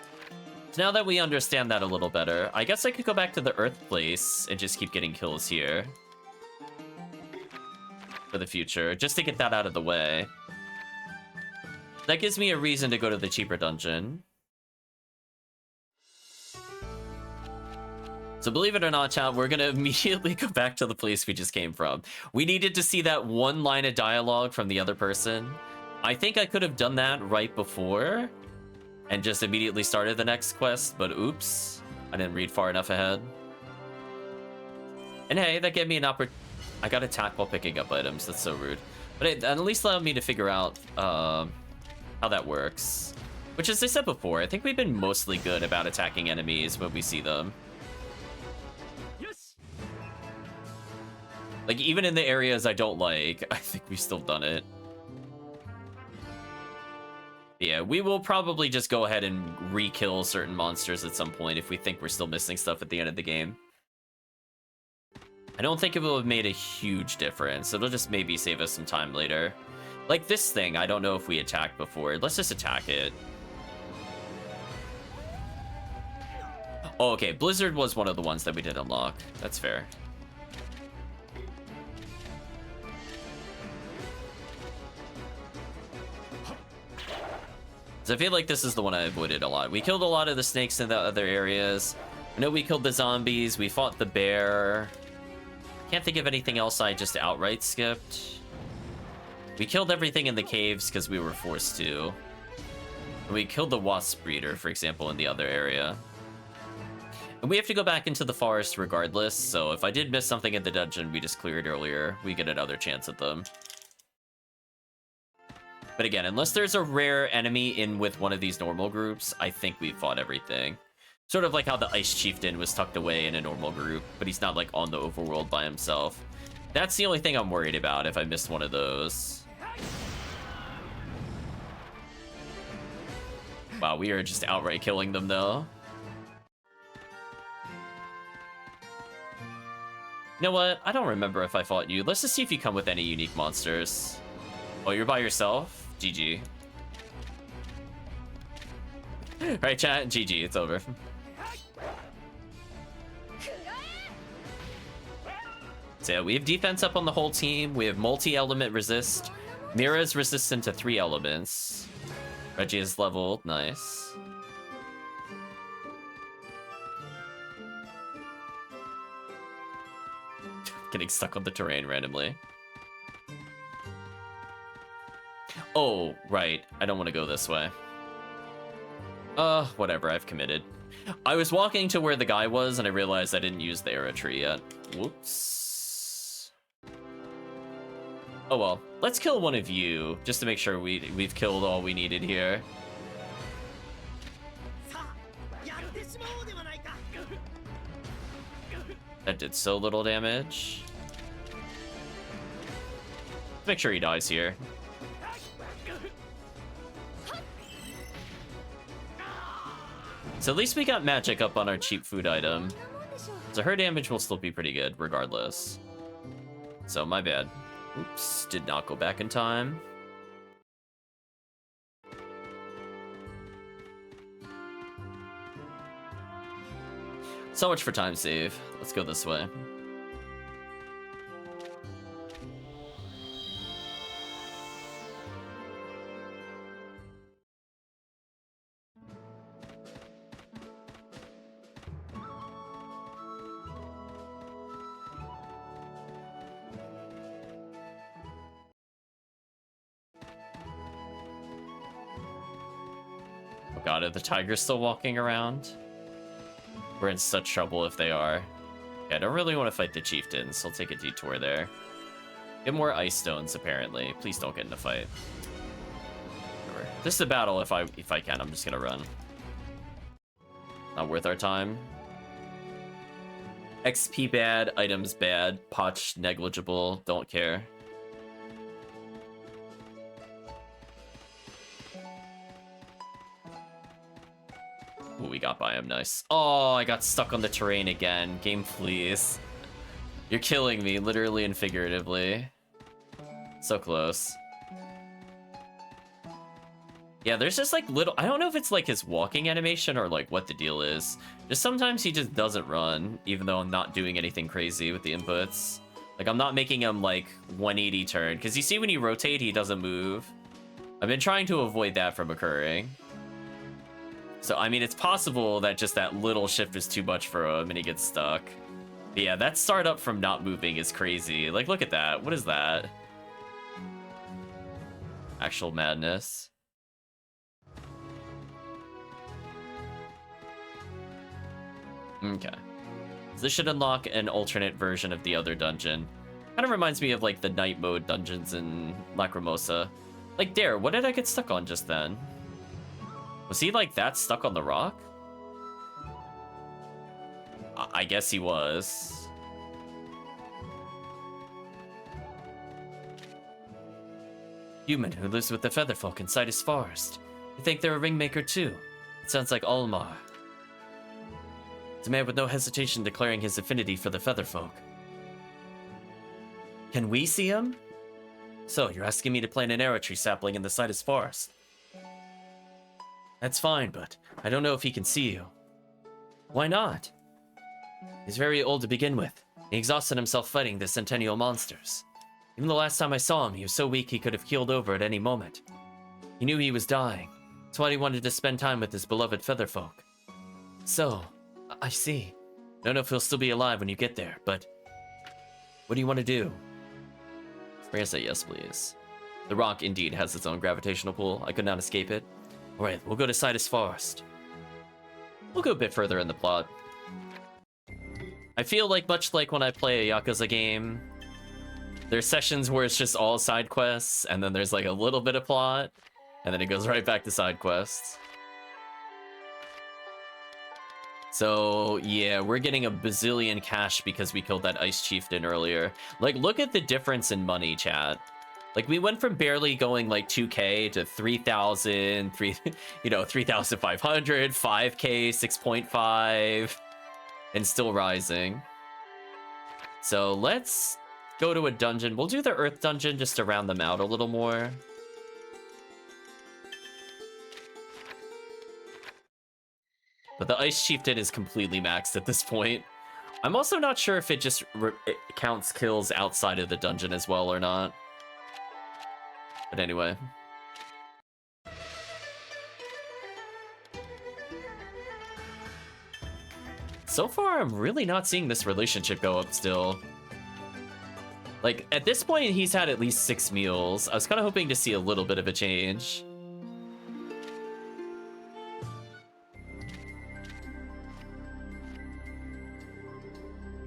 So now that we understand that a little better, I guess I could go back to the Earth place and just keep getting kills here for the future, just to get that out of the way. That gives me a reason to go to the cheaper dungeon. So believe it or not, chat, we're gonna immediately go back to the place we just came from. We needed to see that one line of dialogue from the other person. I think I could have done that right before and just immediately started the next quest, but oops, I didn't read far enough ahead. And hey, that gave me an opportunity. I got attacked while picking up items. That's so rude. But it at least allowed me to figure out how that works. Which, as I said before, I think we've been mostly good about attacking enemies when we see them. Like, even in the areas I don't like, I think we've still done it. Yeah, we will probably just go ahead and re-kill certain monsters at some point if we think we're still missing stuff at the end of the game. I don't think it will have made a huge difference. It'll just maybe save us some time later. Like this thing, I don't know if we attacked before. Let's just attack it. Oh, okay, Blizzard was one of the ones that we did unlock. That's fair. So I feel like this is the one I avoided a lot. We killed a lot of the snakes in the other areas. I know we killed the zombies. We fought the bear. Can't think of anything else I just outright skipped. We killed everything in the caves because we were forced to. And we killed the Wasp Breeder, for example, in the other area. And we have to go back into the forest regardless, so if I did miss something in the dungeon we just cleared earlier, we get another chance at them. But again, unless there's a rare enemy in with one of these normal groups, I think we've fought everything. Sort of like how the Ice Chieftain was tucked away in a normal group, but he's not like on the overworld by himself. That's the only thing I'm worried about if I missed one of those. Wow, we are just outright killing them though. You know what? I don't remember if I fought you. Let's just see if you come with any unique monsters. Oh, you're by yourself? GG. Right, chat? GG, it's over. So yeah, we have defense up on the whole team. We have multi-element resist. Mira's resistant to 3 elements. Reggie is leveled. Nice. Getting stuck on the terrain randomly. Oh, right. I don't want to go this way. Whatever. I've committed. I was walking to where the guy was, and I realized I didn't use the arrow tree yet. Whoops. Oh well. Let's kill one of you, just to make sure we've killed all we needed here. That did so little damage. Let's make sure he dies here. So at least we got magic up on our cheap food item. So her damage will still be pretty good regardless. So my bad. Oops, did not go back in time. So much for time save. Let's go this way. Oh god, are the tigers still walking around? We're in such trouble if they are. Yeah, I don't really want to fight the chieftains, so I'll take a detour there. Get more ice stones, apparently. Please don't get in a fight. Whatever. This is a battle if I can. I'm just gonna run. Not worth our time. XP bad, items bad, potch negligible, don't care. Ooh, we got by him, nice. Oh, I got stuck on the terrain again. Game, please. You're killing me, literally and figuratively. So close. Yeah, there's just like little... I don't know if it's like his walking animation or like what the deal is. Just sometimes he just doesn't run, even though I'm not doing anything crazy with the inputs. Like, I'm not making him like 180 turn. Because you see when you rotate, he doesn't move. I've been trying to avoid that from occurring. So, I mean, it's possible that just that little shift is too much for him and he gets stuck. But yeah, that startup from not moving is crazy. Like, look at that. What is that? Actual madness. Okay. So this should unlock an alternate version of the other dungeon. Kind of reminds me of, like, the night mode dungeons in Lacrimosa. Like, Dare, what did I get stuck on just then? Was he, like, that stuck on the rock? I guess he was. Human who lives with the Featherfolk inside his forest. You think they're a ringmaker too? It sounds like Olmar. It's a man with no hesitation declaring his affinity for the Featherfolk. Can we see him? So, you're asking me to plant an arrow tree sapling in the Sidus forest? That's fine, but I don't know if he can see you. Why not? He's very old to begin with. He exhausted himself fighting the Centennial monsters. Even the last time I saw him, he was so weak he could have keeled over at any moment. He knew he was dying. That's why he wanted to spend time with his beloved Featherfolk. So, I see. I don't know if he'll still be alive when you get there, but... what do you want to do? We're gonna say yes, please. The rock indeed has its own gravitational pull. I could not escape it. Alright, we'll go to Sidus Forest. We'll go a bit further in the plot. I feel like, much like when I play a Yakuza game, there's sessions where it's just all side quests, and then there's like a little bit of plot, and then it goes right back to side quests. So, yeah, we're getting a bazillion cash because we killed that Ice Chieftain earlier. Like, look at the difference in money, chat. Like, we went from barely going like 2k to 3,000, 3,500, 5k, 6.5, and still rising. So let's go to a dungeon. We'll do the Earth dungeon just to round them out a little more. But the Ice Chieftain is completely maxed at this point. I'm also not sure if it just it counts kills outside of the dungeon as well or not. But anyway. So far, I'm really not seeing this relationship go up still. Like, at this point, he's had at least 6 meals. I was kind of hoping to see a little bit of a change.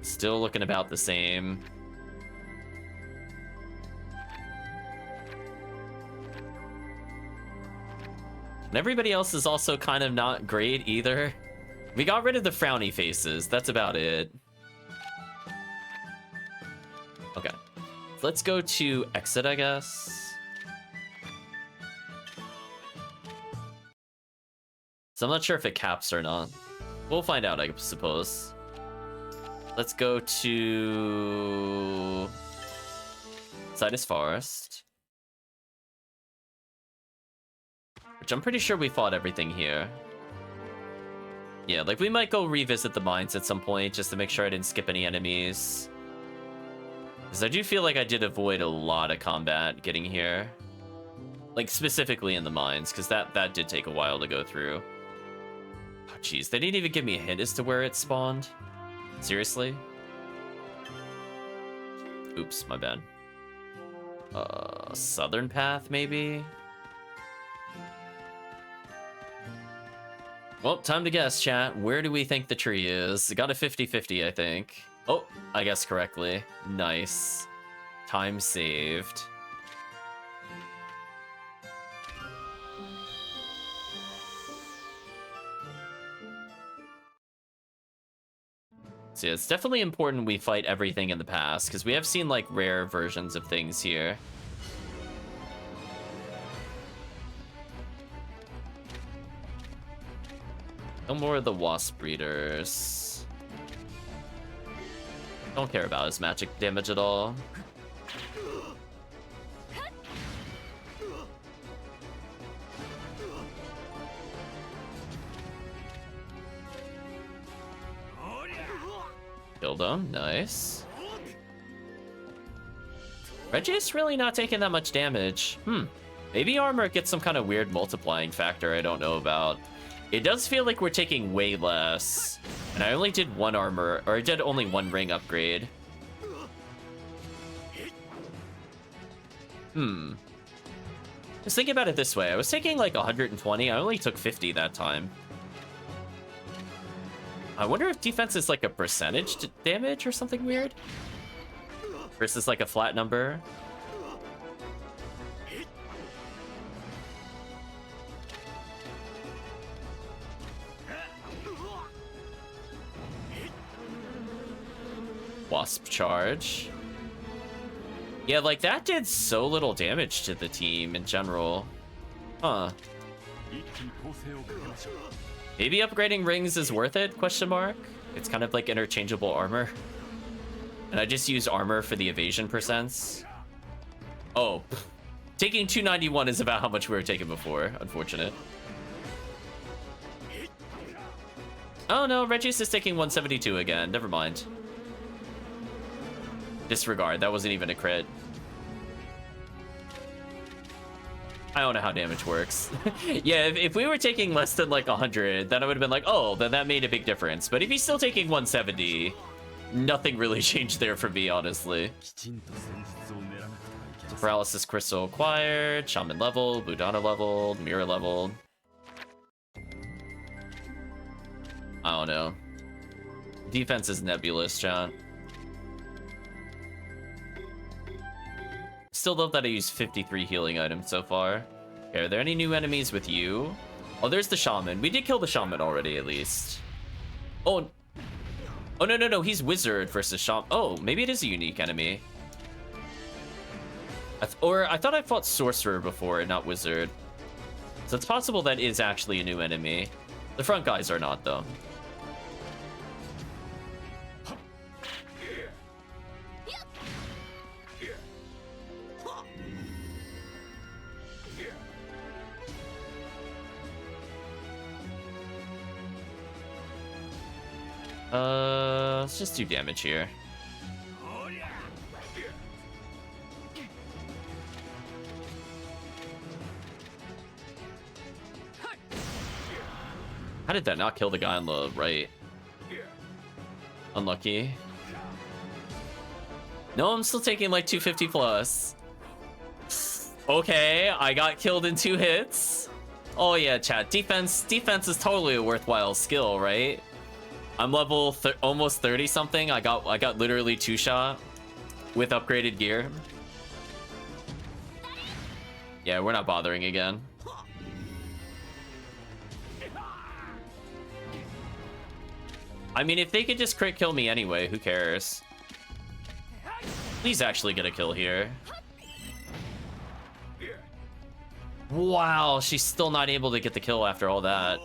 Still looking about the same. And everybody else is also kind of not great either. We got rid of the frowny faces. That's about it. Okay. Let's go to exit, I guess. So I'm not sure if it caps or not. We'll find out, I suppose. Let's go to Sidus Forest. Which I'm pretty sure we fought everything here. Yeah, like we might go revisit the mines at some point just to make sure I didn't skip any enemies. Because I do feel like I did avoid a lot of combat getting here. Like specifically in the mines, because that did take a while to go through. Oh jeez, they didn't even give me a hint as to where it spawned. Seriously? Oops, my bad. Southern path, maybe? Well, time to guess, chat. Where do we think the tree is? It got a 50-50, I think. Oh, I guessed correctly. Nice. Time saved. So yeah, it's definitely important we fight everything in the past, because we have seen, like, rare versions of things here. No more of the wasp breeders. Don't care about his magic damage at all. Killed him, nice. Regi's really not taking that much damage. Maybe armor gets some kind of weird multiplying factor I don't know about. It does feel like we're taking way less. And I only did one armor, or I did only one ring upgrade. Just think about it this way. I was taking like 120. I only took 50 that time. I wonder if defense is like a percentage damage or something weird? Versus like a flat number. Wasp charge. Yeah, like that did so little damage to the team in general. Huh. Maybe upgrading rings is worth it? Question mark. It's kind of like interchangeable armor. And I just use armor for the evasion percents. Oh. Taking 291 is about how much we were taking before. Unfortunate. Oh no, Reggie's just taking 172 again. Never mind. Disregard, that wasn't even a crit. I don't know how damage works. Yeah, if we were taking less than like 100, then I would have been like, oh, then that made a big difference. But if he's still taking 170, nothing really changed there for me, honestly. Paralysis Crystal acquired, Shaman leveled, Budana leveled, Mirror leveled. I don't know. Defense is nebulous, chat. Still love that I used 53 healing items so far. Okay, are there any new enemies with you? Oh, there's the Shaman. We did kill the Shaman already, at least. Oh, no, he's Wizard versus Shaman. Oh, maybe it is a unique enemy. I thought I fought Sorcerer before and not Wizard. So it's possible that is actually a new enemy. The front guys are not, though. Let's just do damage here. How did that not kill the guy on the right? Unlucky. No, I'm still taking like 250 plus. Okay, I got killed in 2 hits. Oh yeah, chat. Defense is totally a worthwhile skill, right? I'm level almost 30 something. I got literally 2-shot with upgraded gear. Yeah, we're not bothering again. I mean, if they could just crit kill me anyway, who cares? Please actually get a kill here. Wow, she's still not able to get the kill after all that.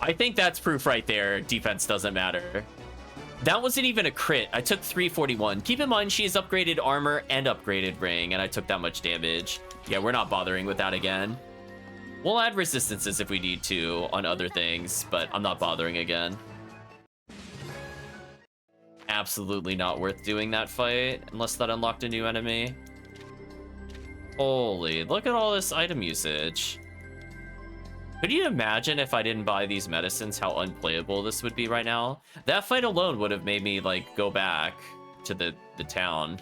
I think that's proof right there. Defense doesn't matter. That wasn't even a crit. I took 341. Keep in mind, she has upgraded armor and upgraded ring, and I took that much damage. Yeah, we're not bothering with that again. We'll add resistances if we need to on other things, but I'm not bothering again. Absolutely not worth doing that fight, unless that unlocked a new enemy. Holy, look at all this item usage. Could you imagine if I didn't buy these medicines, how unplayable this would be right now? That fight alone would have made me, like, go back to the town.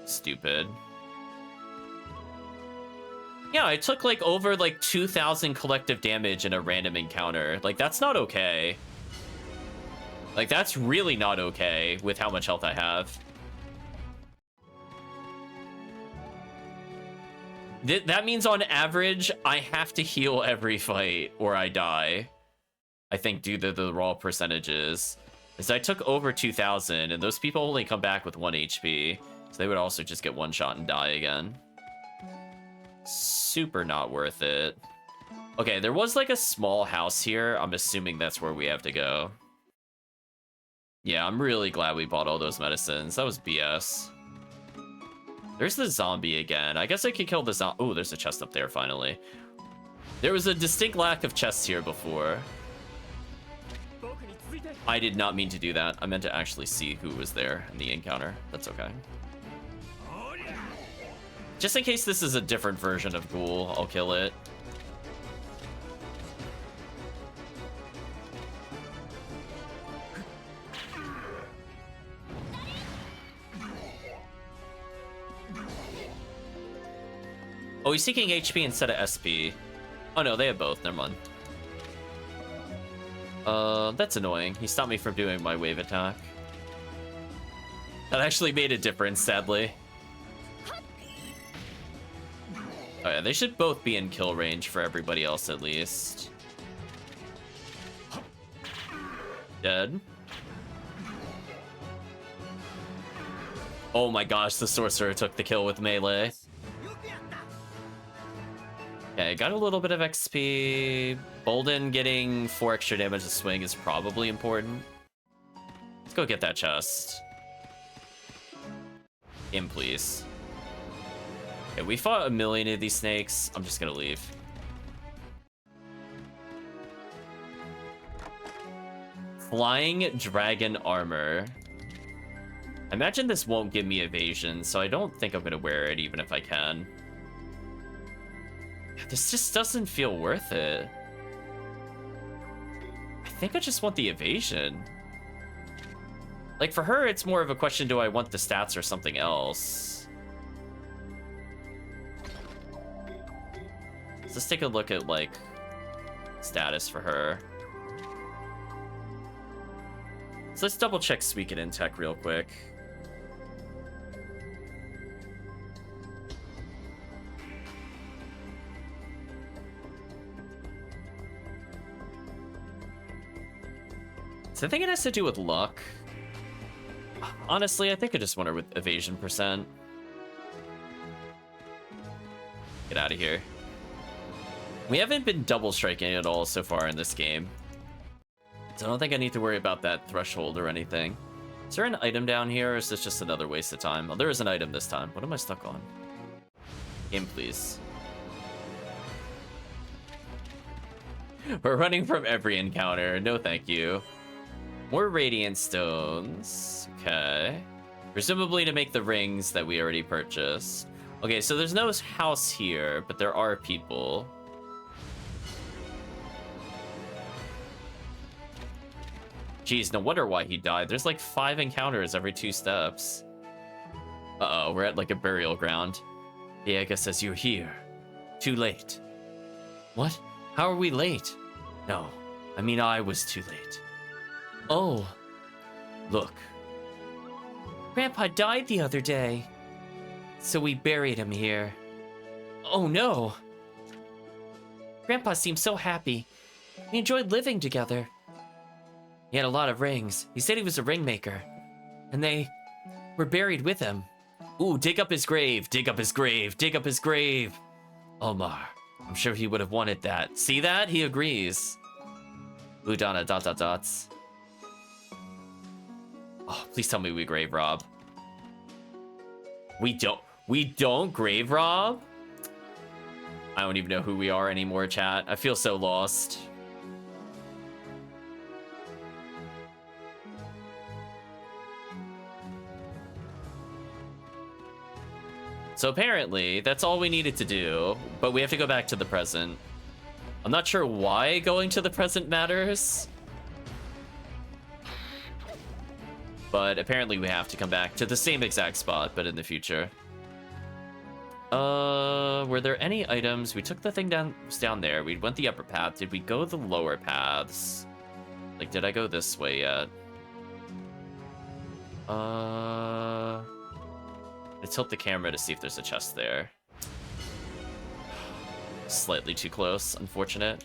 Stupid. Yeah, I took, like, over, like, 2,000 collective damage in a random encounter. Like, that's not okay. Like, that's really not okay with how much health I have. That means on average, I have to heal every fight or I die. I think due to the raw percentages. Because I took over 2,000 and those people only come back with 1 HP. So they would also just get 1 shot and die again. Super not worth it. Okay, there was like a small house here. I'm assuming that's where we have to go. Yeah, I'm really glad we bought all those medicines. That was BS. There's the zombie again. I guess I could kill the zombie. Oh, there's a chest up there, finally. There was a distinct lack of chests here before. I did not mean to do that. I meant to actually see who was there in the encounter. That's okay. Just in case this is a different version of Ghoul, I'll kill it. Oh, he's seeking HP instead of SP. Oh no, they have both. Never mind. That's annoying. He stopped me from doing my wave attack. That actually made a difference, sadly. Oh yeah, they should both be in kill range for everybody else at least. Dead. Oh my gosh, the sorcerer took the kill with melee. Okay, got a little bit of XP. Bolden getting 4 extra damage to swing is probably important. Let's go get that chest. In, please. Okay, we fought a million of these snakes. I'm just gonna leave. Flying dragon armor. I imagine this won't give me evasion, so I don't think I'm gonna wear it even if I can. This just doesn't feel worth it. I think I just want the evasion. Like, for her, it's more of a question, do I want the stats or something else? Let's take a look at, like, status for her. So let's double check Suikoden tech real quick. So I think it has to do with luck. Honestly, I think I just wonder with evasion percent. Get out of here. We haven't been double striking at all so far in this game. So I don't think I need to worry about that threshold or anything. Is there an item down here, or is this just another waste of time? Oh, there is an item this time. What am I stuck on? Game, please. We're running from every encounter. No, thank you. More radiant stones. Okay. Presumably to make the rings that we already purchased. Okay, so there's no house here, but there are people. Jeez, no wonder why he died. There's like 5 encounters every 2 steps. Uh-oh, we're at like a burial ground. Diego says you're here. Too late. What? How are we late? No, I mean I was too late. Oh, look. Grandpa died the other day, so we buried him here. Oh no. Grandpa seemed so happy. We enjoyed living together. He had a lot of rings. He said he was a ring maker, and they were buried with him. Ooh, dig up his grave, dig up his grave, dig up his grave. Omar, I'm sure he would have wanted that. See that? He agrees. Udana ... dots. Oh, please tell me we grave rob. We don't grave rob? I don't even know who we are anymore, chat. I feel so lost. So apparently, that's all we needed to do, but we have to go back to the present. I'm not sure why going to the present matters, but apparently we have to come back to the same exact spot, but in the future. Were there any items? We took the thing down there. We went the upper path. Did we go the lower paths? Like, did I go this way yet? Let's tilt the camera to see if there's a chest there. Slightly too close, unfortunate.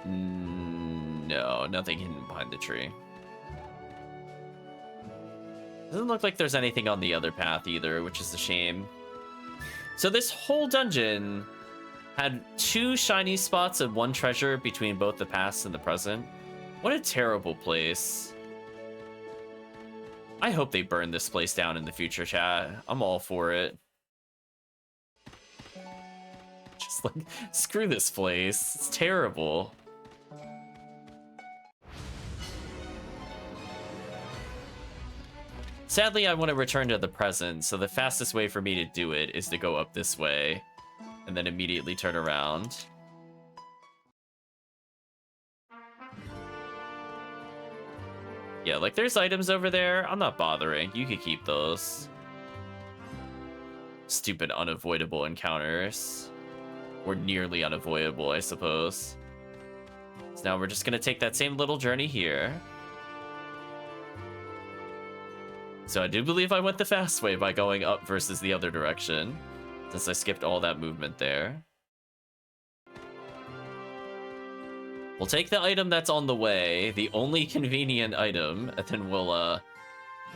No, nothing hidden behind the tree. Doesn't look like there's anything on the other path either, which is a shame. So this whole dungeon had 2 shiny spots and 1 treasure between both the past and the present. What a terrible place. I hope they burn this place down in the future, chat. I'm all for it. Just like, screw this place. It's terrible. Sadly, I want to return to the present, so the fastest way for me to do it is to go up this way and then immediately turn around. Yeah, like there's items over there. I'm not bothering. You could keep those. Stupid unavoidable encounters. Or nearly unavoidable, I suppose. So now we're just gonna take that same little journey here. So I do believe I went the fast way by going up versus the other direction, since I skipped all that movement there. We'll take the item that's on the way, the only convenient item, and then we'll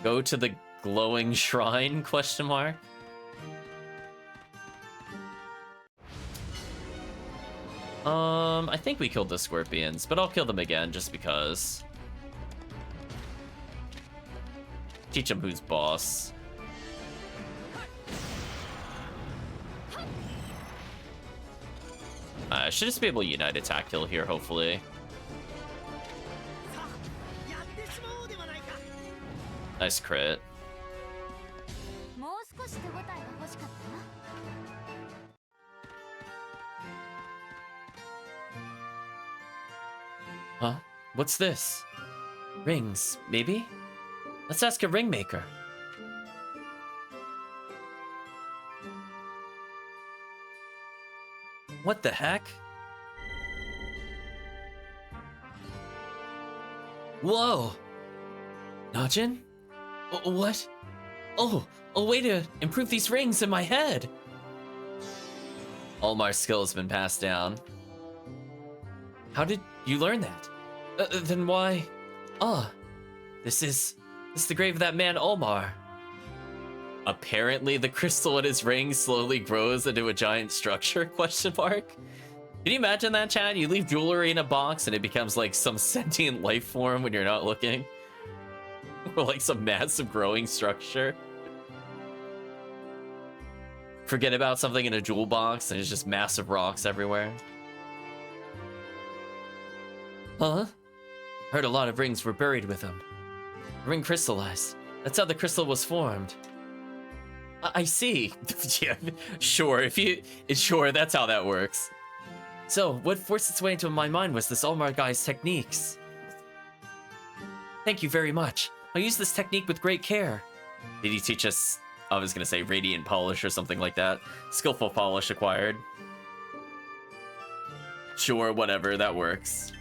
go to the glowing shrine, question mark. I think we killed the scorpions, but I'll kill them again just because. Teach them who's boss. I should just be able to unite attack kill here, hopefully. Nice crit. Huh? What's this? Rings, maybe? Let's ask a ring maker. What the heck? Whoa! Najin? What? Oh, a way to improve these rings in my head! All my skill has been passed down. How did you learn that? Then why? Ah, this is the grave of that man Omar. Apparently the crystal in his ring slowly grows into a giant structure, question mark? Can you imagine that, Chad? You leave jewelry in a box and it becomes like some sentient life form when you're not looking. Or like some massive growing structure. Forget about something in a jewel box and it's just massive rocks everywhere. Huh? Heard a lot of rings were buried with them. The ring crystallized. That's how the crystal was formed. I see. Yeah, sure. Sure, that's how that works. So, what forced its way into my mind was this Omar guy's techniques. Thank you very much. I'll use this technique with great care. Did he teach us, I was gonna say radiant polish or something like that. Skillful polish acquired. Sure, whatever, that works.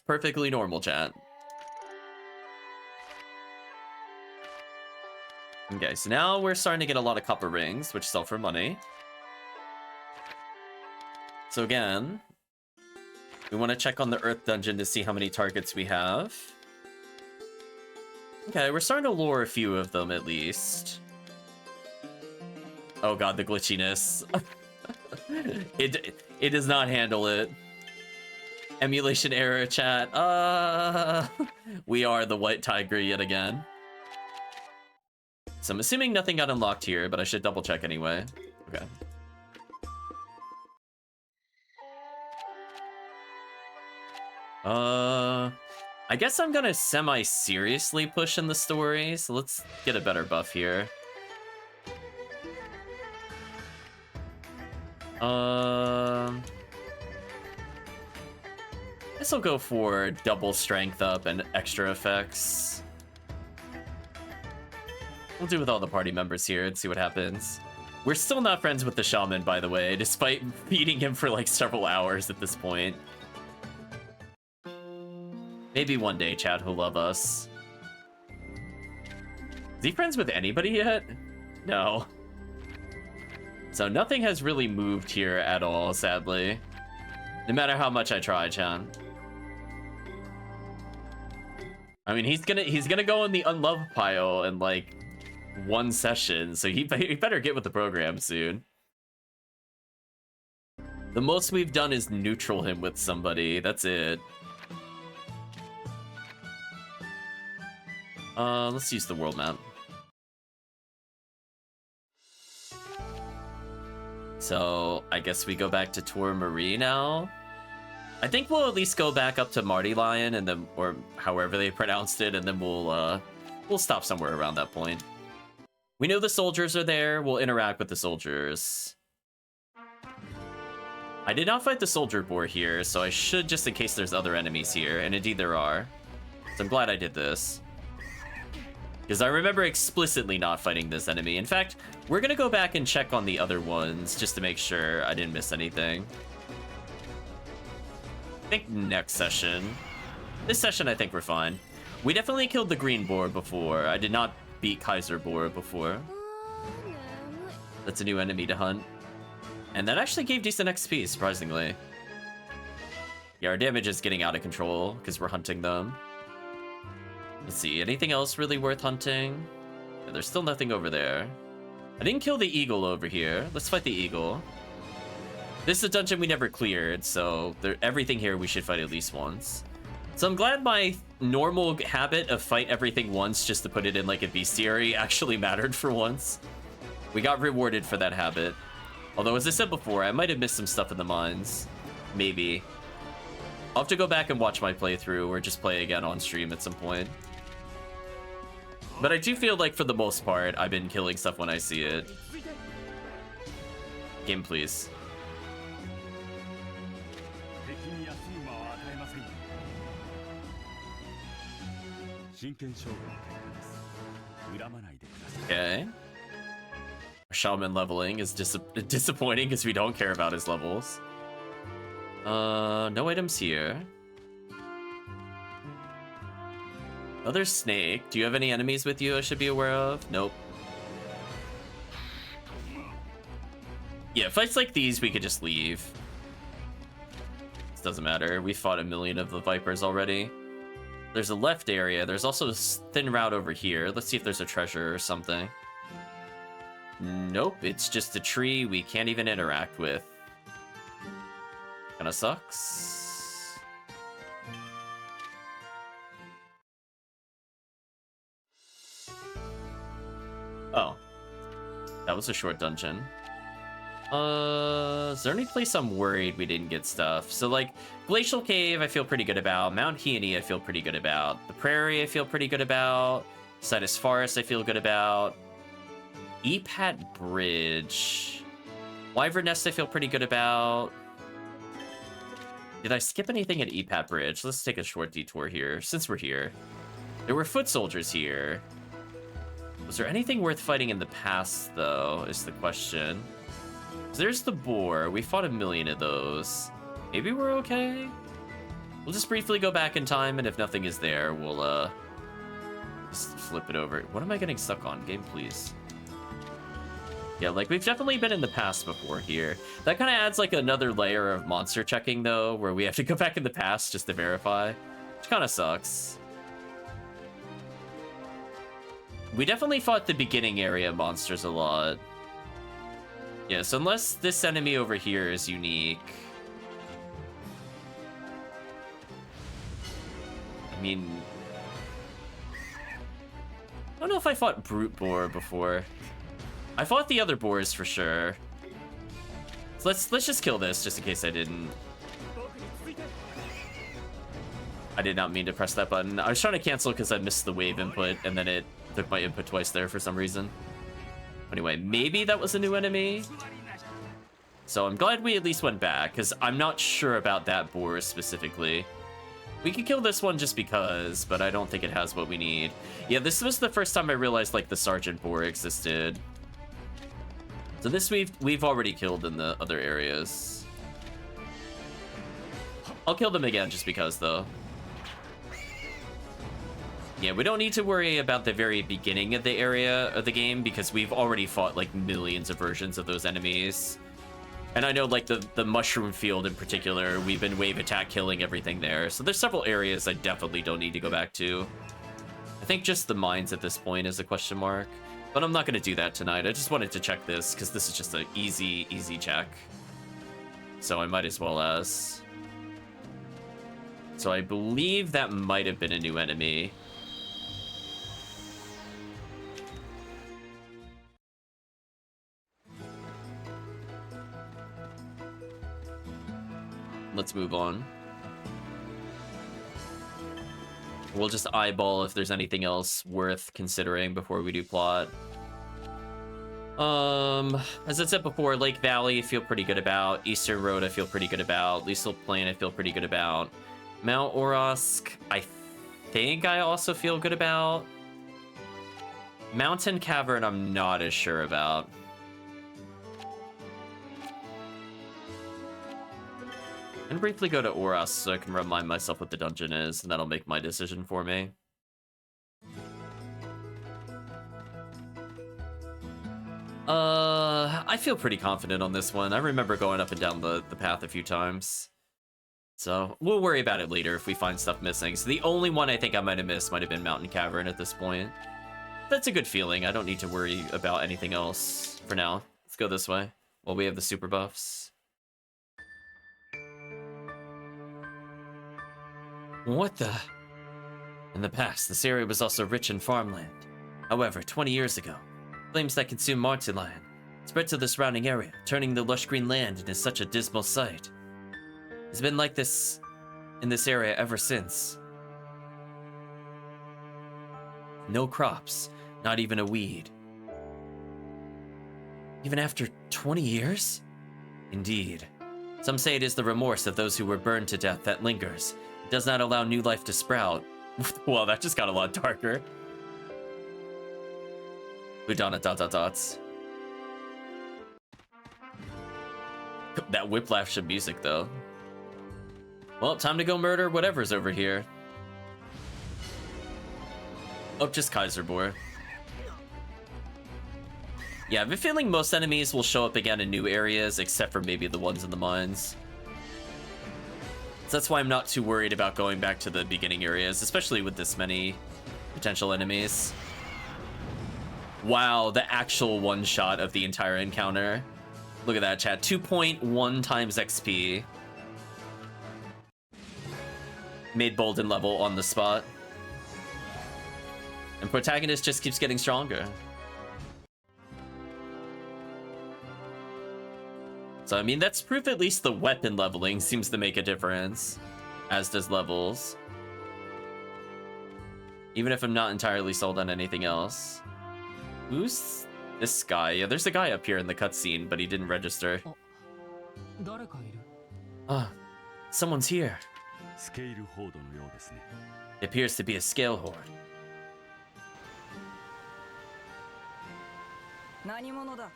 Perfectly normal, chat. Okay, so now we're starting to get a lot of copper rings, which sell for money. So again, we want to check on the Earth Dungeon to see how many targets we have. Okay, we're starting to lure a few of them at least. Oh god, the glitchiness. It does not handle it. Emulation error, chat. We are the white tiger yet again. So I'm assuming nothing got unlocked here, but I should double check anyway. Okay. I guess I'm gonna semi-seriously push in the story, so let's get a better buff here. Guess I'll go for double strength up and extra effects. We'll do with all the party members here and see what happens. We're still not friends with the shaman, by the way, despite beating him for like several hours at this point. Maybe one day Chad will love us. Is he friends with anybody yet? No. So nothing has really moved here at all, sadly. No matter how much I try, Chan. I mean, he's gonna go in the unloved pile in like one session, so he better get with the program soon. The most we've done is neutral him with somebody. That's it. Let's use the world map. So, I guess we go back to Tour Marie now. I think we'll at least go back up to Marty Lion and then, or however they pronounced it, and then we'll stop somewhere around that point. We know the soldiers are there, we'll interact with the soldiers. I did not fight the soldier boar here, so I should just in case there's other enemies here, and indeed there are. So I'm glad I did this. Because I remember explicitly not fighting this enemy. In fact, we're gonna go back and check on the other ones just to make sure I didn't miss anything. I think next session. This session, I think we're fine. We definitely killed the green boar before. I did not beat Kaiser boar before. That's a new enemy to hunt. And that actually gave decent XP, surprisingly. Yeah, our damage is getting out of control because we're hunting them. Let's see, anything else really worth hunting? Yeah, there's still nothing over there. I didn't kill the eagle over here. Let's fight the eagle. This is a dungeon we never cleared, so everything here we should fight at least once. So I'm glad my normal habit of fight everything once just to put it in like a bestiary actually mattered for once. We got rewarded for that habit. Although, as I said before, I might have missed some stuff in the mines. Maybe. I'll have to go back and watch my playthrough or just play again on stream at some point. But I do feel like, for the most part, I've been killing stuff when I see it. Game, please. Okay. Our shaman leveling is disappointing because we don't care about his levels. No items here. Another snake. Do you have any enemies with you I should be aware of? Nope. Yeah, fights like these, we could just leave. This doesn't matter. We fought a million of the Vipers already. There's a left area. There's also a thin route over here. Let's see if there's a treasure or something. Nope, it's just a tree we can't even interact with. Kinda sucks. Oh. That was a short dungeon. Is there any place I'm worried we didn't get stuff? So, like, Glacial Cave, I feel pretty good about. Mount Heaney, I feel pretty good about. The Prairie, I feel pretty good about. Citus Forest, I feel good about. Epat Bridge. Wyvern Nest, I feel pretty good about. Did I skip anything at Epat Bridge? Let's take a short detour here, since we're here. There were foot soldiers here. Was there anything worth fighting in the past, though, is the question. There's the boar. We fought a million of those. Maybe we're okay? We'll just briefly go back in time, and if nothing is there, we'll, just flip it over. What am I getting stuck on? Game, please. Yeah, like, we've definitely been in the past before here. That kind of adds, like, another layer of monster checking, though, where we have to go back in the past just to verify. Which kind of sucks. We definitely fought the beginning area monsters a lot. Yes, unless this enemy over here is unique. I mean... I don't know if I fought Brute Boar before. I fought the other boars for sure. So let's just kill this, just in case I didn't. I did not mean to press that button. I was trying to cancel because I missed the wave input, and then it took my input twice there for some reason. Anyway, maybe that was a new enemy. So I'm glad we at least went back, because I'm not sure about that boar specifically. We could kill this one just because, but I don't think it has what we need. Yeah, this was the first time I realized, like, the Sergeant Boar existed. So this we've already killed in the other areas. I'll kill them again just because, though. Yeah, we don't need to worry about the very beginning of the area of the game because we've already fought like millions of versions of those enemies. And I know like the mushroom field in particular, we've been wave attack killing everything there. So there's several areas I definitely don't need to go back to. I think just the mines at this point is a question mark. But I'm not going to do that tonight. I just wanted to check this because this is just an easy check. So I might as well as. So I believe that might have been a new enemy. Let's move on. We'll just eyeball if there's anything else worth considering before we do plot. As I said before, Lake Valley I feel pretty good about. Eastern Road I feel pretty good about. Liesel Plain I feel pretty good about. Mount Orosk I think I also feel good about. Mountain Cavern I'm not as sure about. And briefly go to Oros so I can remind myself what the dungeon is, and that'll make my decision for me. I feel pretty confident on this one. I remember going up and down the path a few times. So, we'll worry about it later if we find stuff missing. So the only one I think I might have missed might have been Mountain Cavern at this point. That's a good feeling. I don't need to worry about anything else for now. Let's go this way while we have the super buffs. What the? In the past, this area was also rich in farmland. However, 20 years ago, flames that consumed Martiland spread to the surrounding area, turning the lush green land into such a dismal sight. It's been like this in this area ever since. No crops, not even a weed. Even after 20 years? Indeed. Some say it is the remorse of those who were burned to death that lingers. It does not allow new life to sprout. Well, that just got a lot darker. Udana ... That whiplash of music, though. Well, time to go murder whatever's over here. Oh, just Kaiser Boar. Yeah, I have a feeling most enemies will show up again in new areas, except for maybe the ones in the mines. So that's why I'm not too worried about going back to the beginning areas, especially with this many potential enemies. Wow, the actual one-shot of the entire encounter. Look at that, chat. 2.1 times XP. Made Bolden level on the spot. And protagonist just keeps getting stronger. So, I mean, that's proof at least the weapon leveling seems to make a difference, as does levels. Even if I'm not entirely sold on anything else. Who's this guy? Yeah, there's a guy up here in the cutscene, but he didn't register. Ah, someone's here. スケールホードのようですね。 It appears to be a scale horde. 何者だ？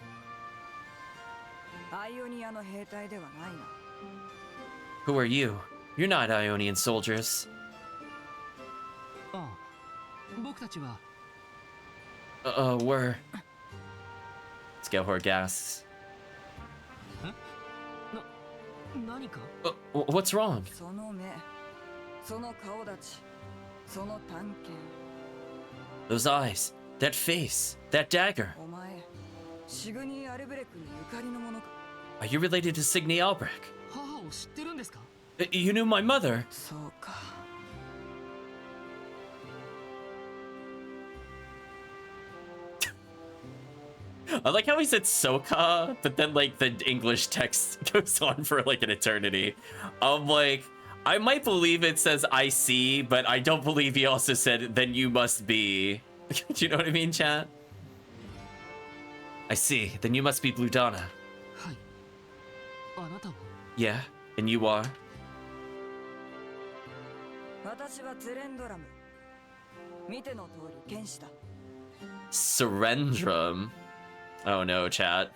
アイオニアの兵隊ではないな。 Who are you? You're not Ionian soldiers. ああ、僕たちは We're... Scale horde gasps. 何か What's wrong? その目、その顔立ち、その探検。 Those eyes, that face, that dagger. お前、シグニー・アルブレクにゆかりのものか？ Are you related to Signy Albrecht? 母を知ってるんですか？ You knew my mother? そうか。 I like how he said Soka, but then like the English text goes on for like an eternity. I'm like, I might believe it says I see, but I don't believe he also said then you must be. Do you know what I mean, chat? I see. Then you must be Blue Donna. はい。あなたは Yeah, and you are? 私はゼレンドラム。見ての通り剣士だ。 Surrendrum. Oh no, chat.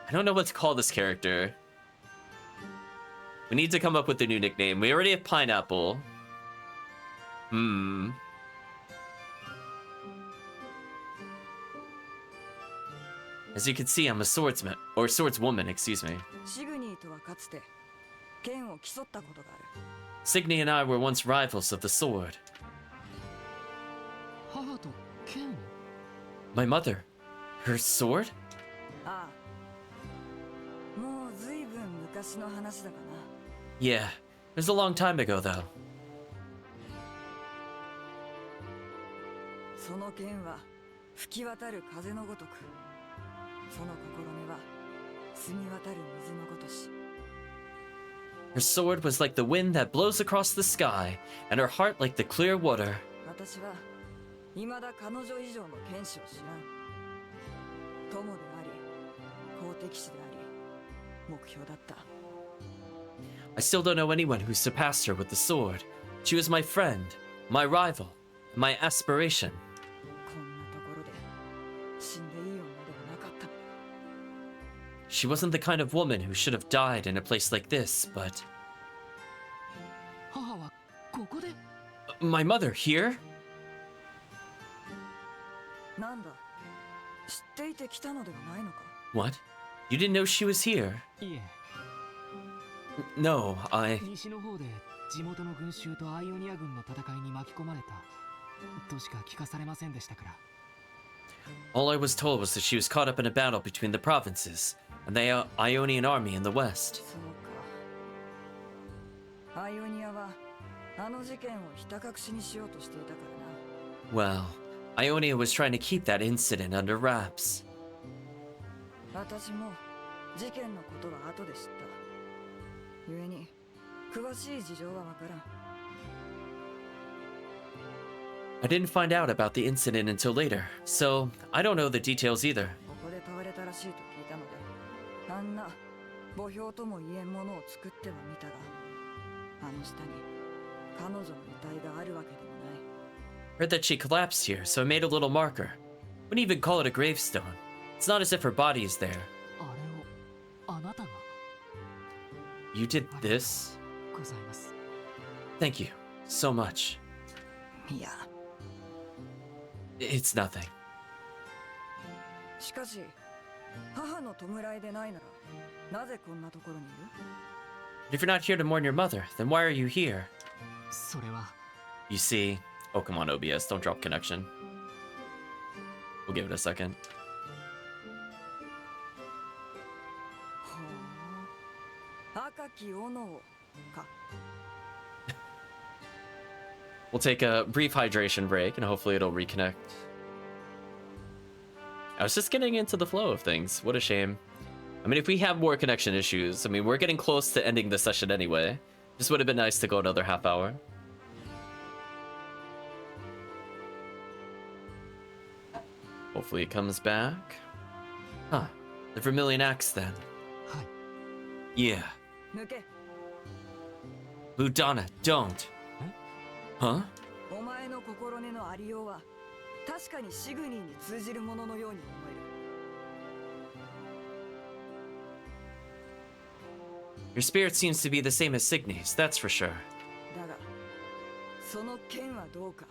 I don't know what to call this character. We need to come up with a new nickname. We already have Pineapple. As you can see, I'm a swordsman, or swordswoman, excuse me. シグニーとはかつて剣を競ったことがある。 Signy and I were once rivals of the sword. 母と剣を My mother, her sword? ああ。もうずいぶん昔の話だがな。 Yeah, it was a long time ago though. その剣は吹き渡る風のごとく。その心根は澄み渡る水のごとし。 Her sword was like the wind that blows across the sky, and her heart like the clear water. 私は未だ彼女以上の剣士を知らん。友であり、好敵士であり、目標だった。 I still don't know anyone who surpassed her with the sword. She was my friend, my rival, my aspiration. こんなところで死んでいい女ではなかった。 She wasn't the kind of woman who should have died in a place like this, but... 母はここで My mother, here? なんだ、知っていて来たのではないのか。 What? You didn't know she was here? いえ No, I... 西の方で地元の群衆とアイオニア軍の戦いに巻き込まれたとしか聞かされませんでしたから。 All I was told was that she was caught up in a battle between the provinces and the Ionian army in the west. そうか。アイオニアはあの事件をひた隠しにしようとしていたからな。 Well, Ionia was trying to keep that incident under wraps. 私も事件のことは後で知った。故に詳しい事情はわからん。 I didn't find out about the incident until later, so I don't know the details either. ここで倒れたらしいと聞いたので、あんな墓標とも言えんものを作ってはみたが、あの下に彼女の遺体があるわけでもない。 Heard that she collapsed here, so I made a little marker. Wouldn't even call it a gravestone. It's not as if her body is there. あれをあなたが You did this? ございます。 Thank you so much. いや、 It's nothing. しかし母の弔いでないならなぜこんなところにいる？ If you're not here to mourn your mother, then why are you here? それは You see... Oh, come on, OBS. Don't drop connection. We'll give it a second. ほう、赤き斧か。 We'll take a brief hydration break and hopefully it'll reconnect. I was just getting into the flow of things. What a shame. I mean, if we have more connection issues, I mean, we're getting close to ending the session anyway. Just would have been nice to go another half hour. Hopefully it comes back. Huh. The Vermilion Axe then. はい Yeah. 抜け。 Ludana, don't. Huh? お前の心根のありようは確かにシグニーに通じるもののように思える。 Your spirit seems to be the same as Signy's, that's for sure. だがその剣はどうか。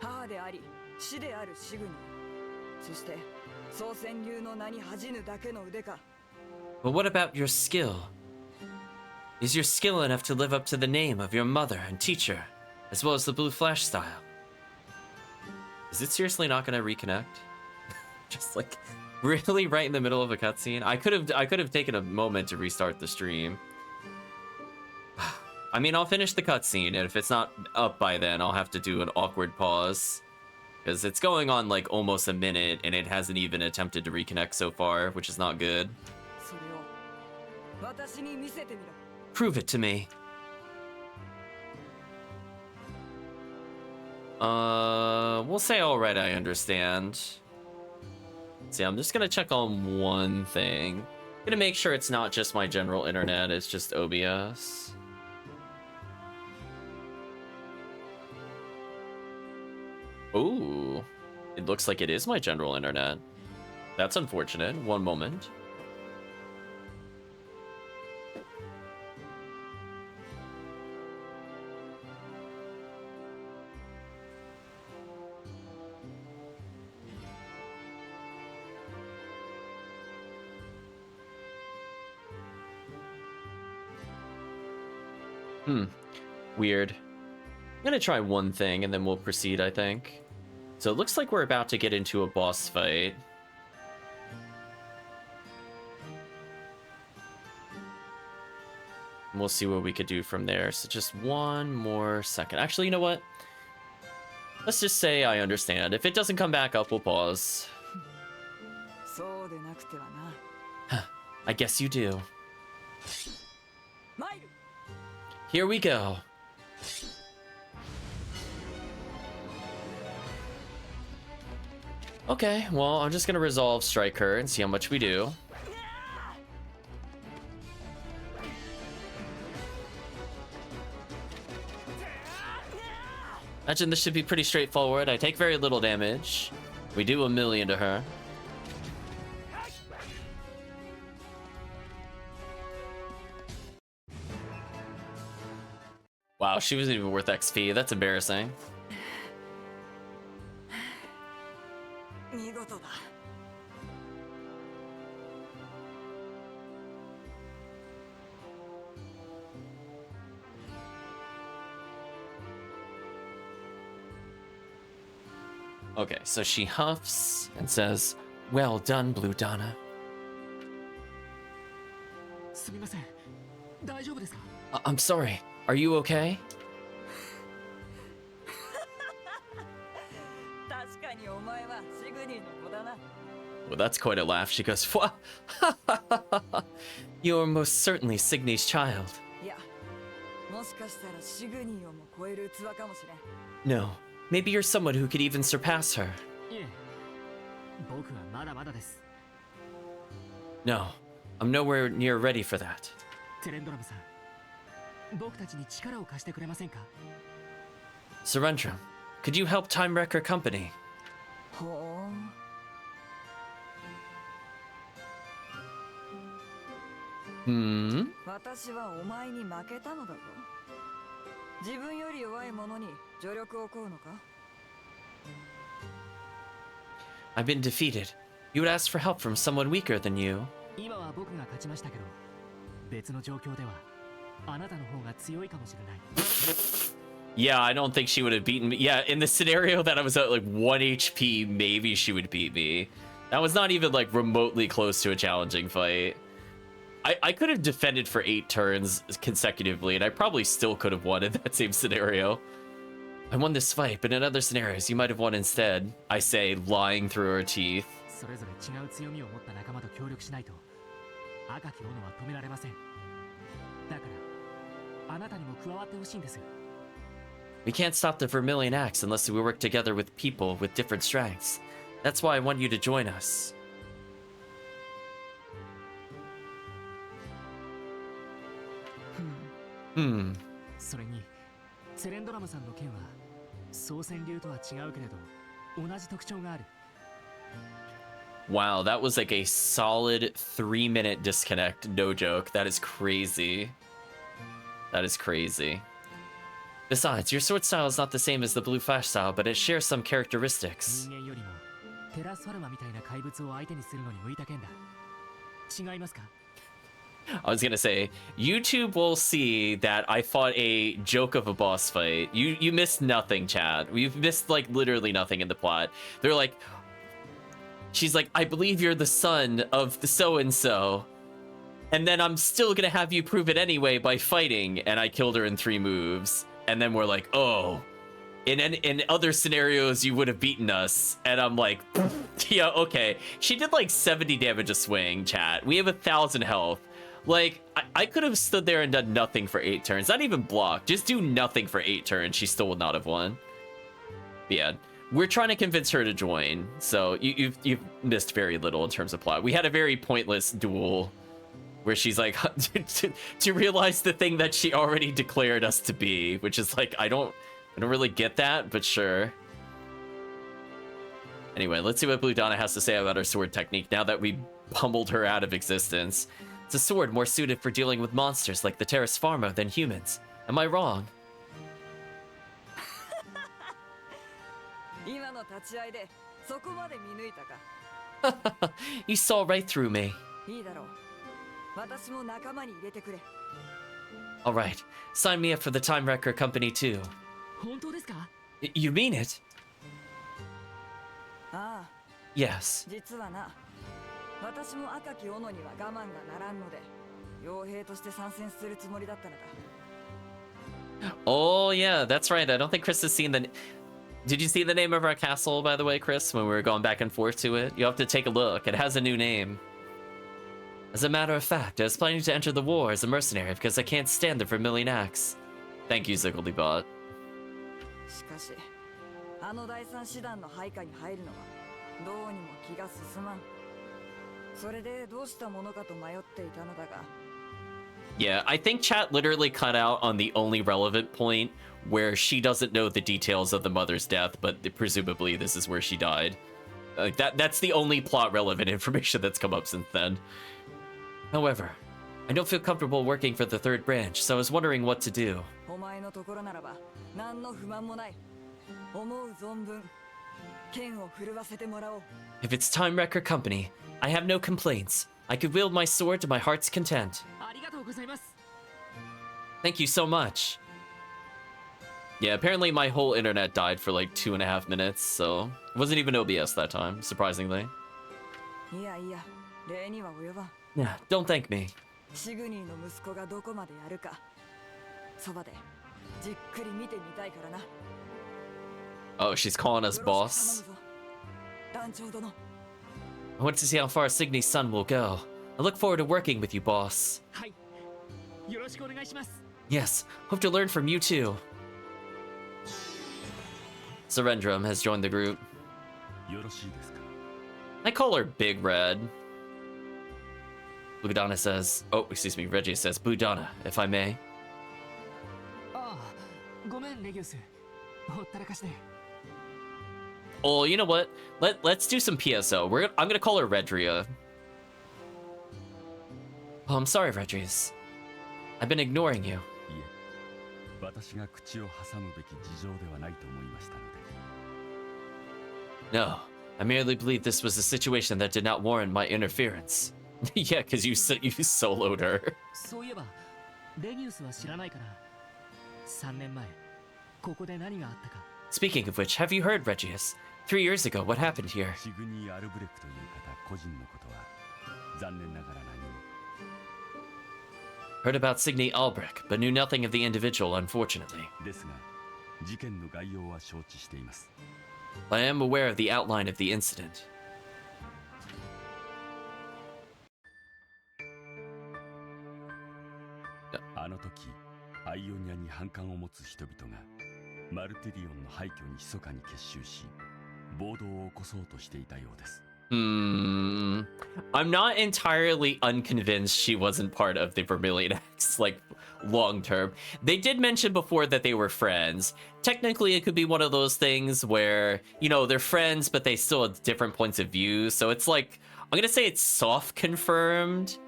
母であり死であるシグニー、そして総川流の名に恥じぬだけの腕か。 But what about your skill? Is your skill enough to live up to the name of your mother and teacher, as well as the blue flash style? Is it seriously not gonna reconnect? Just like really right in the middle of a cutscene? I could have taken a moment to restart the stream. I mean, I'll finish the cutscene, and if it's not up by then, I'll have to do an awkward pause. Because it's going on like almost a minute, and it hasn't even attempted to reconnect so far, which is not good. それを私に見せてみろ。 Prove it to me. We'll say alright, I understand. See, I'm just gonna check on one thing. Gonna make sure it's not just my general internet, it's just OBS. Ooh, it looks like it is my general internet. That's unfortunate. One moment. Weird. I'm gonna try one thing and then we'll proceed, I think. So it looks like we're about to get into a boss fight. And we'll see what we could do from there. So just one more second. Actually, you know what? Let's just say I understand. If it doesn't come back up, we'll pause. そうでなくてはな。 I guess you do. 参る。 Here we go. Okay, well, I'm just gonna resolve strike her and see how much we do. Imagine this should be pretty straightforward. I take very little damage. We do 1,000,000 to her. Wow, she wasn't even worth XP. That's embarrassing. 見事だ。 Okay, so she huffs and says, "Well done, Blue Donna." すみません大丈夫ですか？ I'm sorry. Are you okay? 確かにお前はシグニーの子だな。 Well, that's quite a laugh. She goes, "What? You're most certainly Signy's child." いや、もしかしたらシグニーをも超える器かもしれん。 No, maybe you're someone who could even surpass her. いえ僕はまだまだです。 No, I'm nowhere near ready for that. テレンドラムさん僕たちに力を貸してくれませんか？ Surrendrum, could you help Time Wrecker Company? ほう。 私はお前に負けたのだぞ。自分より弱い者に助力を請うのか？ I've been defeated, You would ask for help from someone weaker than you. 今は僕が勝ちましたけど、別の状況ではあなたの方が強いかもしれない。Yeah, I don't think she would have beaten me. Yeah, in the scenario that I was at like 1 HP, maybe she would beat me. That was not even like remotely close to a challenging fight. I could have defended for 8 turns consecutively, and I probably still could have won in that same scenario. I won this fight, but in other scenarios, you might have won instead. I say, lying through her teeth. それぞれ違う強みを持った仲間と協力しないと赤き斧は止められません。だからあなたにも加わってほしいんです。We can't stop the Vermilion Axe unless we work together with people with different strengths. That's why I want you to join us. Hmm. それにセレンドラムさんの剣は総戦流とは違うけれど同じ特徴がある。Wow, that was like a solid 3-minute disconnect. No joke. That is crazy. That is crazy. Besides, your sword style is not the same as the Blue Flash style, but it shares some characteristics. 人間よりもテラスファルマみたいな怪物を相手にするのに向いた剣だ。違いますか？ I was gonna say, YouTube will see that I fought a joke of a boss fight. You missed nothing, Chad. You've missed like literally nothing in the plot. They're like, she's like, I believe you're the son of the so-and-so. And then I'm still gonna have you prove it anyway by fighting. And I killed her in 3 moves. And then we're like, oh, in other scenarios, you would have beaten us. And I'm like, yeah, okay. She did like 70 damage a swing, chat. We have 1,000 health. Like, I could have stood there and done nothing for 8 turns. Not even block. Just do nothing for 8 turns. She still would not have won. But yeah, we're trying to convince her to join. So you've missed very little in terms of plot. We had a very pointless duel where she's like, to realize the thing that she already declared us to be, which is like, I don't really get that, but sure. Anyway, let's see what Blue Donna has to say about her sword technique now that we pummeled her out of existence. It's a sword more suited for dealing with monsters like the Terrace Pharma than humans. Am I wrong? 今の立ち合いでそこまで見抜いたか。You saw right through me. いいだろう。私も仲間に入れてくれ。Alright, sign me up for the Time Wrecker Company too. 本当ですか？ You mean it? ああ。 Yes. 実はな、私も赤き斧には我慢がならんので、傭兵として参戦するつもりだったのだ。 Oh yeah, that's right. I don't think Chris has seen the... Did you see the name of our castle, by the way, Chris, when we were going back and forth to it? You have to take a look. It has a new name. As a matter of fact, I was planning to enter the war as a mercenary because I can't stand the Vermilion Axe. Thank you, Ziggledy-Bot. しかし、あの第三師団の配下に入るのはどうにも気が進まん。それでどうしたものかと迷っていたのだが。 Yeah, I think chat literally cut out on the only relevant point where she doesn't know the details of the mother's death, but presumably this is where she died. Like that's the only plot relevant information that's come up since then. However, I don't feel comfortable working for the third branch, so I was wondering what to do. お前のところならば何の不満もない。思う存分剣を振るわせてもらおう。 If it's Time Wrecker Company, I have no complaints. I could wield my sword to my heart's content. ありがとうございます。 Thank you so much. Yeah, apparently my whole internet died for like 2.5 minutes, so it wasn't even OBS that time, surprisingly. いやいや、礼には及ばん。 Yeah, don't thank me. シグニーの息子がどこまでやるか、そばでじっくり見てみたいからな。 Oh, she's calling us boss. 団長殿。 I want to see how far Signy's son will go. I look forward to working with you, boss. はい。よろしくお願いします。 Yes, hope to learn from you too. Surrendrum has joined the group. よろしいですか。 I call her Big Red. Budana says, oh, excuse me, Reggie says, Budana, if I may. ああ、ごめんレギウス。ほったらかして。 Oh, you know what? Let's do some PSO. I'm gonna call her Redria. Oh, I'm sorry, Redrius. I've been ignoring you. いえ、私が口を挟むべき事情ではないと思いましたので。 No, I merely believe this was a situation that did not warrant my interference. Yeah, because you soloed her. そういえばレギウスは知らないから3年前ここで何があったか Speaking of which, have you heard, Regius? 3 years ago, what happened here? シグニー・アルブレクという方個人のことは残念ながら何も Heard about Signy Albrecht, but knew nothing of the individual, unfortunately. ですが事件の概要は承知しています I am aware of the outline of the incident. あの時アイオニアに反感を持つ人々がマルティリオンの廃墟に密かに結集し暴動を起こそうとしていたようです I'm not entirely unconvinced she wasn't part of the Vermilion X, like, long term. They did mention before that they were friends. Technically, it could be one of those things where, you know, they're friends, but they still have different points of view. So it's like, I'm gonna say it's soft confirmed.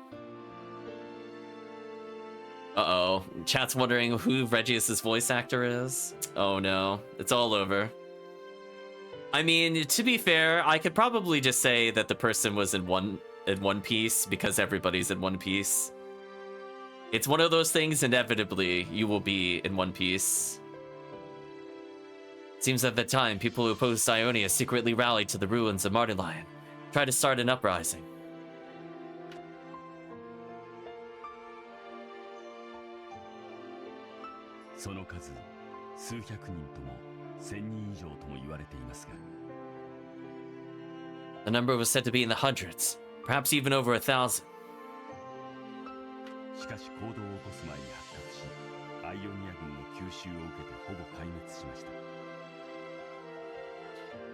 Uh-oh. Chat's wondering who Regius's voice actor is. Oh no, it's all over. I mean, to be fair, I could probably just say that the person was in One Piece because everybody's in One Piece. It's one of those things, inevitably, you will be in One Piece. Seems at the time, people who opposed Ionia secretly rallied to the ruins of Martylion, tried to start an uprising. その数数百人とも1000人以上とも言われていますが The number was said to be in the hundreds, perhaps even over 1,000. しかし行動を起こす前に発覚しアイオニア軍の吸収を受けてほぼ壊滅しまし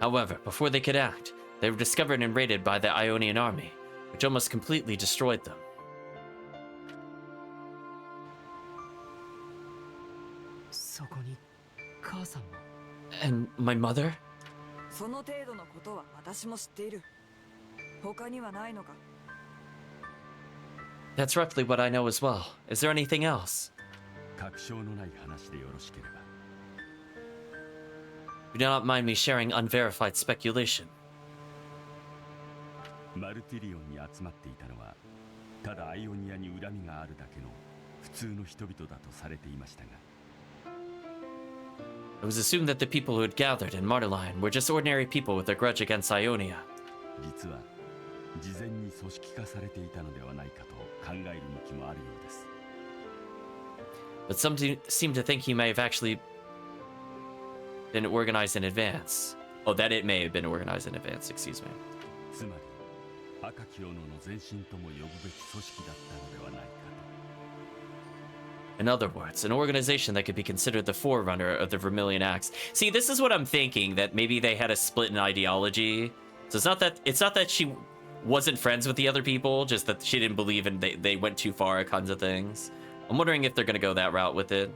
た However, before they could act, they were discovered and raided by the Ionian army, which almost completely destroyed them. そこに母さんも And my mother? その程度のことは私も知っている他にはないのか That's roughly what I know as well. Is there anything else? 確証のない話でよろしければ Do not mind me sharing unverified speculation. マルティリオンに集まっていたのはただアイオニアに恨みがあるだけの普通の人々だとされていましたが It was assumed that the people who had gathered in Martylion were just ordinary people with a grudge against Ionia. 実は事前に組織化されていたのではないかと考える向きもあるようです But some seem to think he may have actually been organized in advance. Oh, that it may have been organized in advance, excuse me. つまり赤き斧の前身とも呼ぶべき組織だったのではないかと In other words, an organization that could be considered the forerunner of the Vermilion Axe. See, this is what I'm thinking, that maybe they had a split in ideology. So it's not that she wasn't friends with the other people, just that she didn't believe in they went too far kinds of things. I'm wondering if they're gonna go that route with it.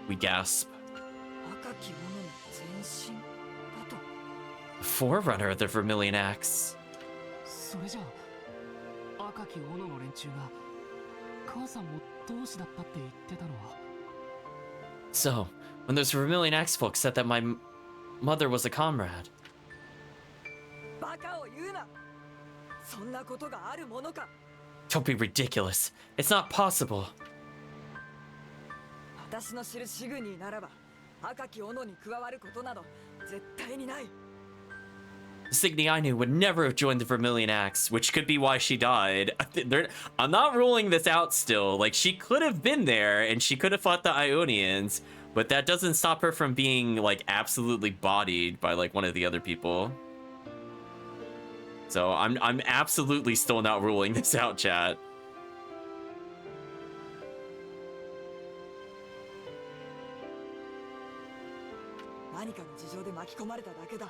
We gasp. 赤き者の前身だと Forerunner of the Vermilion Axe. それじゃあ赤き斧の連中が母さんも同志だったって言ってたのは So, when those Vermilion Axe folks said that my mother was a comrade, バカを言うなそんなことがあるものか don't be ridiculous. It's not possible. 私の知るシグニーならば赤き斧に加わることなど絶対にない Signy I knew would never have joined the Vermilion Axe, which could be why she died. I'm not ruling this out still. Like, she could have been there, and she could have fought the Ionians, but that doesn't stop her from being, like, absolutely bodied by, like, one of the other people. So, I'm absolutely still not ruling this out, chat. 何かの事情で巻き込まれただけだ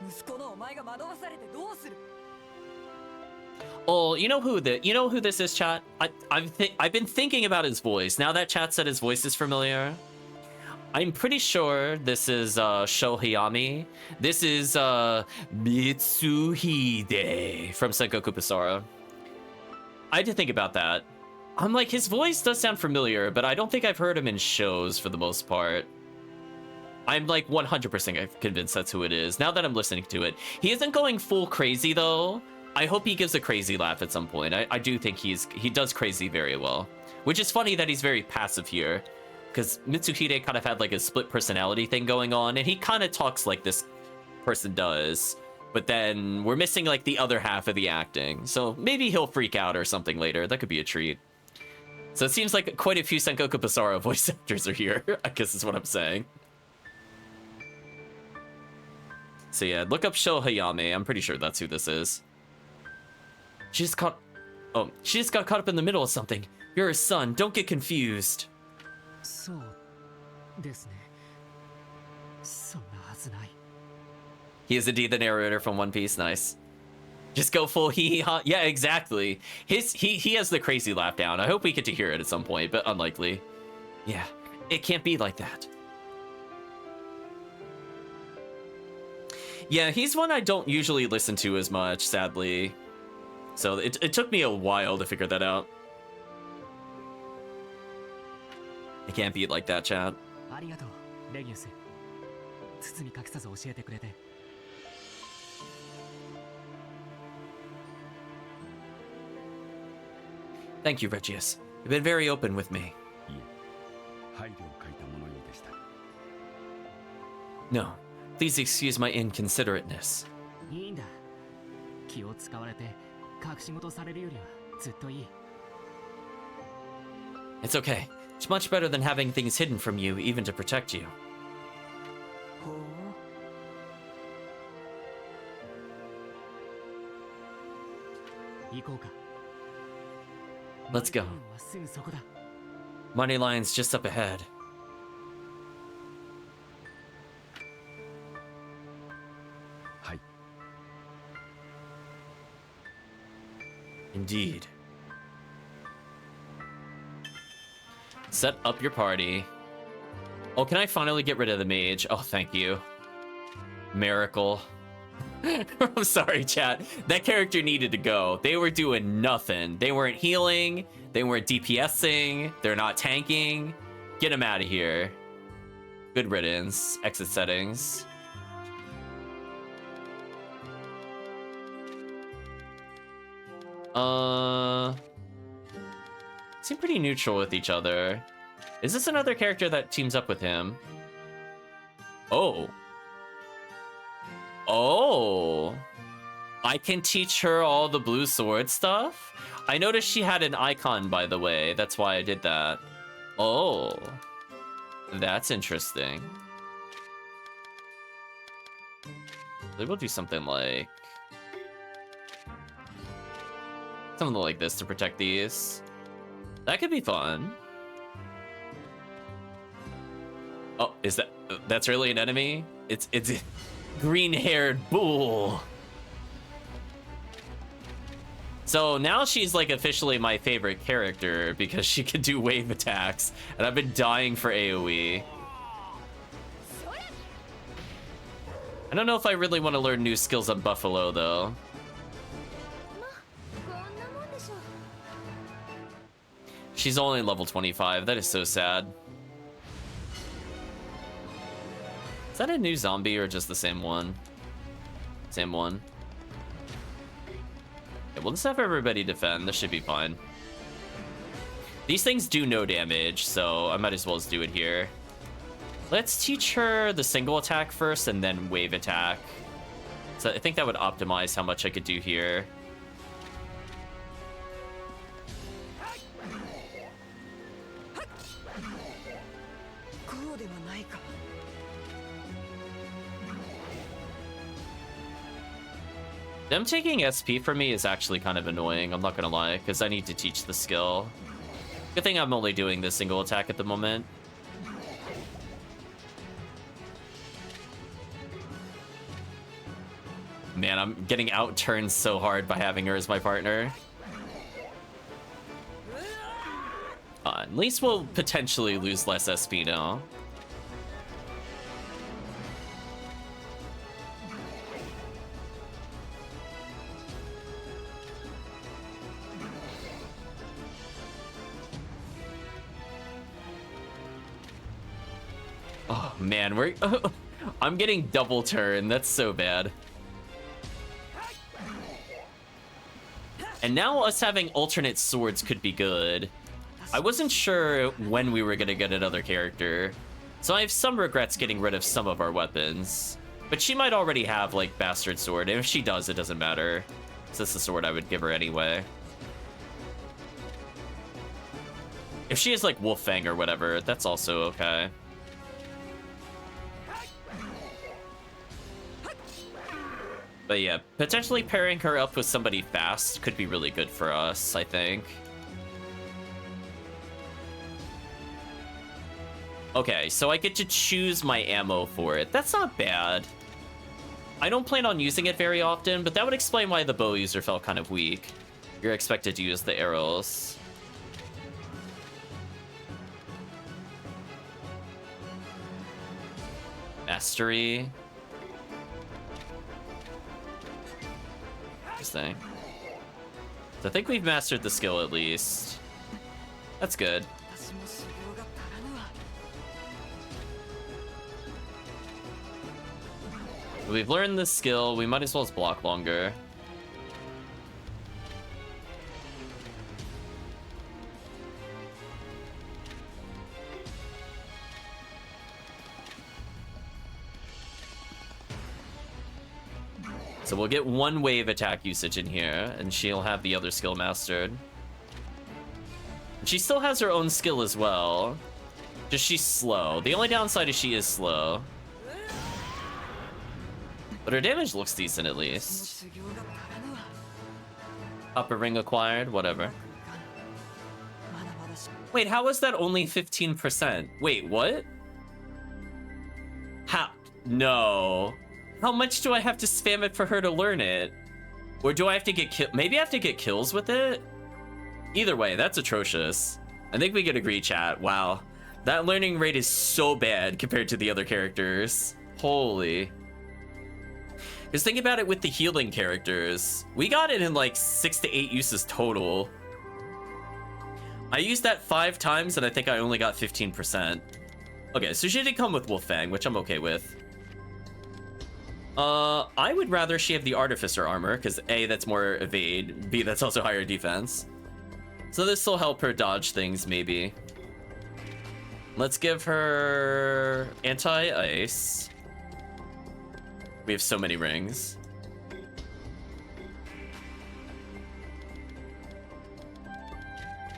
息子のお前が惑わされてどうする Oh, you know who this is, chat? I've been thinking about his voice. Now that chat said his voice is familiar, I'm pretty sure this is Shohiyami. This is Mitsuhide from Sengoku Basara. I had to think about that. I'm like, his voice does sound familiar, but I don't think I've heard him in shows for the most part. I'm like 100% convinced that's who it is. Now that I'm listening to it, he isn't going full crazy though. I hope he gives a crazy laugh at some point. I do think he does crazy very well, which is funny that he's very passive here, because Mitsuhide kind of had like a split personality thing going on, and he kind of talks like this person does, but then we're missing like the other half of the acting. So maybe he'll freak out or something later. That could be a treat. So it seems like quite a few Sengoku Basara voice actors are here, I guess is what I'm saying. So yeah, look up Sho Hayame. I'm pretty sure that's who this is. She just got caught up in the middle of something. You're her son. Don't get confused. そうですね。そんなはずない。 He is indeed the narrator from One Piece. Nice. Just go full hee hee ha. Yeah, exactly. He has the crazy laugh down. I hope we get to hear it at some point, but unlikely. Yeah, it can't be like that. Yeah, he's one I don't usually listen to as much, sadly. So it took me a while to figure that out. It can't be like that, chat. ありがとう、レギウス。包み隠さず教えてくれて。Thank you, Regius. You've been very open with me. いえ、配慮を欠いたものようでした。 No, please excuse my inconsiderateness. いいんだ。気を使われて隠し事されるよりはずっといい。 It's okay. It's much better than having things hidden from you, even to protect you. ほう。行こうか。 Let's go. はすぐそこだ。 Money Lion's just up ahead. Hi. Indeed. Set up your party. Oh, can I finally get rid of the mage? Oh, thank you. Miracle. I'm sorry, chat. That character needed to go. They were doing nothing. They weren't healing. They weren't DPSing. They're not tanking. Get them out of here. Good riddance. Exit settings. Seem pretty neutral with each other. Is this another character that teams up with him? Oh. Oh. I can teach her all the blue sword stuff? I noticed she had an icon, by the way. That's why I did that. Oh. That's interesting. Maybe we'll do something like... something like this to protect these. That could be fun. Oh, is that... that's really an enemy? It's green-haired bull. So now she's like officially my favorite character because she can do wave attacks, and I've been dying for AoE. I don't know if I really want to learn new skills on Buffalo though. She's only level 25. That is so sad. Is that a new zombie or just the same one? Same one. Okay, we'll just have everybody defend. This should be fine. These things do no damage, so I might as well just do it here. Let's teach her the single attack first and then wave attack. So I think that would optimize how much I could do here. Them taking SP for me is actually kind of annoying, I'm not gonna lie, because I need to teach the skill. Good thing I'm only doing this single attack at the moment. Man, I'm getting outturned so hard by having her as my partner. At least we'll potentially lose less SP now. Oh man, we're I'm getting double turn. That's so bad. And now us having alternate swords could be good. I wasn't sure when we were gonna get another character, so I have some regrets getting rid of some of our weapons. But she might already have, like, Bastard Sword, and if she does, it doesn't matter. So that's the sword I would give her anyway. If she has, like, Wolf Fang or whatever, that's also okay. But yeah, potentially pairing her up with somebody fast could be really good for us, I think. Okay, so I get to choose my ammo for it. That's not bad. I don't plan on using it very often, but that would explain why the bow user felt kind of weak. You're expected to use the arrows. Mastery. Interesting. So I think we've mastered the skill at least. That's good. We've learned the skill, we might as well just block longer. So we'll get one wave attack usage in here, and she'll have the other skill mastered. And she still has her own skill as well. Just she's slow. The only downside is she is slow. But her damage looks decent at least. Upper ring acquired, whatever. Wait, how is that only 15%? Wait, what? How? No. How much do I have to spam it for her to learn it? Or do I have to get maybe I have to get kills with it? Either way, that's atrocious. I think we could agree, chat. Wow. That learning rate is so bad compared to the other characters. Holy. Because think about it with the healing characters. We got it in like 6 to 8 uses total. I used that 5 times and I think I only got 15%. Okay, so she did come with Wolf Fang, which I'm okay with. I would rather she have the Artificer armor, because A, that's more evade, B, that's also higher defense. So this will help her dodge things, maybe. Let's give her anti-ice. We have so many rings.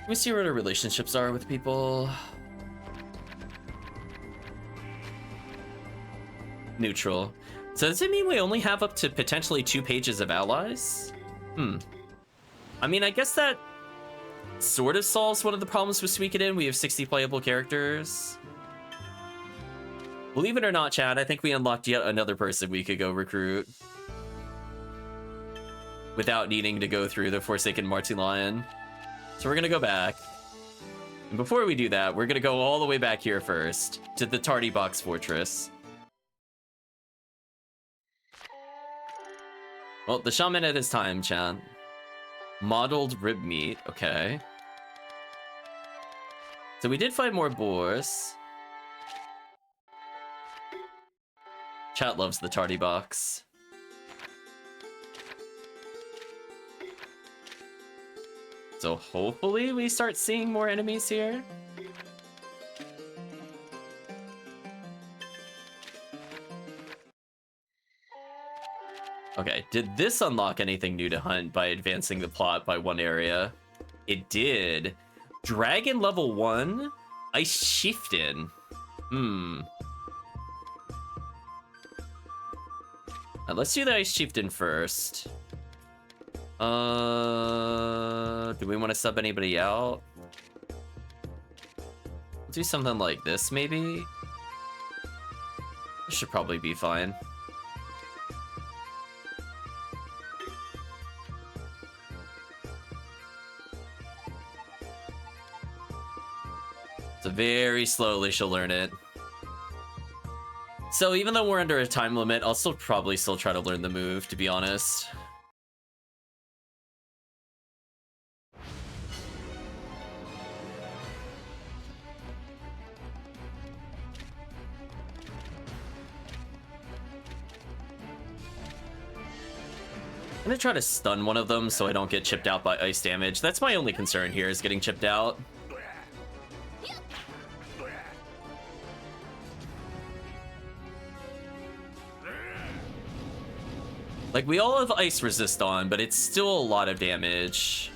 Let me see what our relationships are with people. Neutral. So does it mean we only have up to potentially 2 pages of allies? I mean, I guess that sort of solves one of the problems with Suikoden. We have 60 playable characters. Believe it or not, Chad, I think we unlocked yet another person we could go recruit without needing to go through the Forsaken Marty Lion. So we're gonna go back. And before we do that, we're gonna go all the way back here first to the Tardy Box Fortress. Well, the shaman at his time, Chad. Modeled rib meat, okay. So we did find more boars. Chat loves the Tardy Box. So hopefully we start seeing more enemies here. Okay, did this unlock anything new to hunt by advancing the plot by 1 area? It did. Dragon level 1? Ice Chieftain. Let's do the Ice Chieftain first. Do we want to sub anybody out? Do something like this, maybe? This should probably be fine. So very slowly she'll learn it. So even though we're under a time limit, I'll still probably try to learn the move, to be honest. gonna try to stun one of them so I don't get chipped out by ice damage. That's my only concern here, is getting chipped out. Like, we all have ice resist on, but it's still a lot of damage.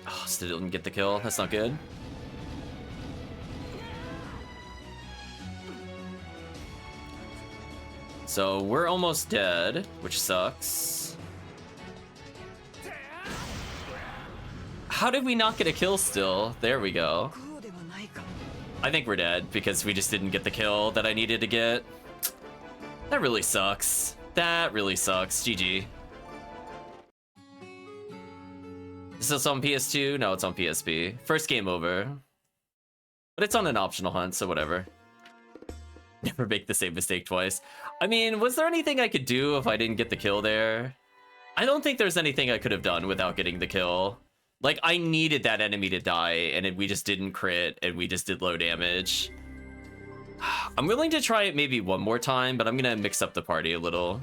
Oh, still didn't get the kill. That's not good. So we're almost dead, which sucks. How did we not get a kill still? There we go. I think we're dead because we just didn't get the kill that I needed to get. That really sucks. That really sucks. GG. Is this on PS2? No, it's on PSP. First game over. But it's on an optional hunt, so whatever. Never make the same mistake twice. I mean, was there anything I could do if I didn't get the kill there? I don't think there's anything I could have done without getting the kill. Like, I needed that enemy to die, and we just didn't crit, and we just did low damage. I'm willing to try it maybe one more time, but I'm gonna mix up the party a little.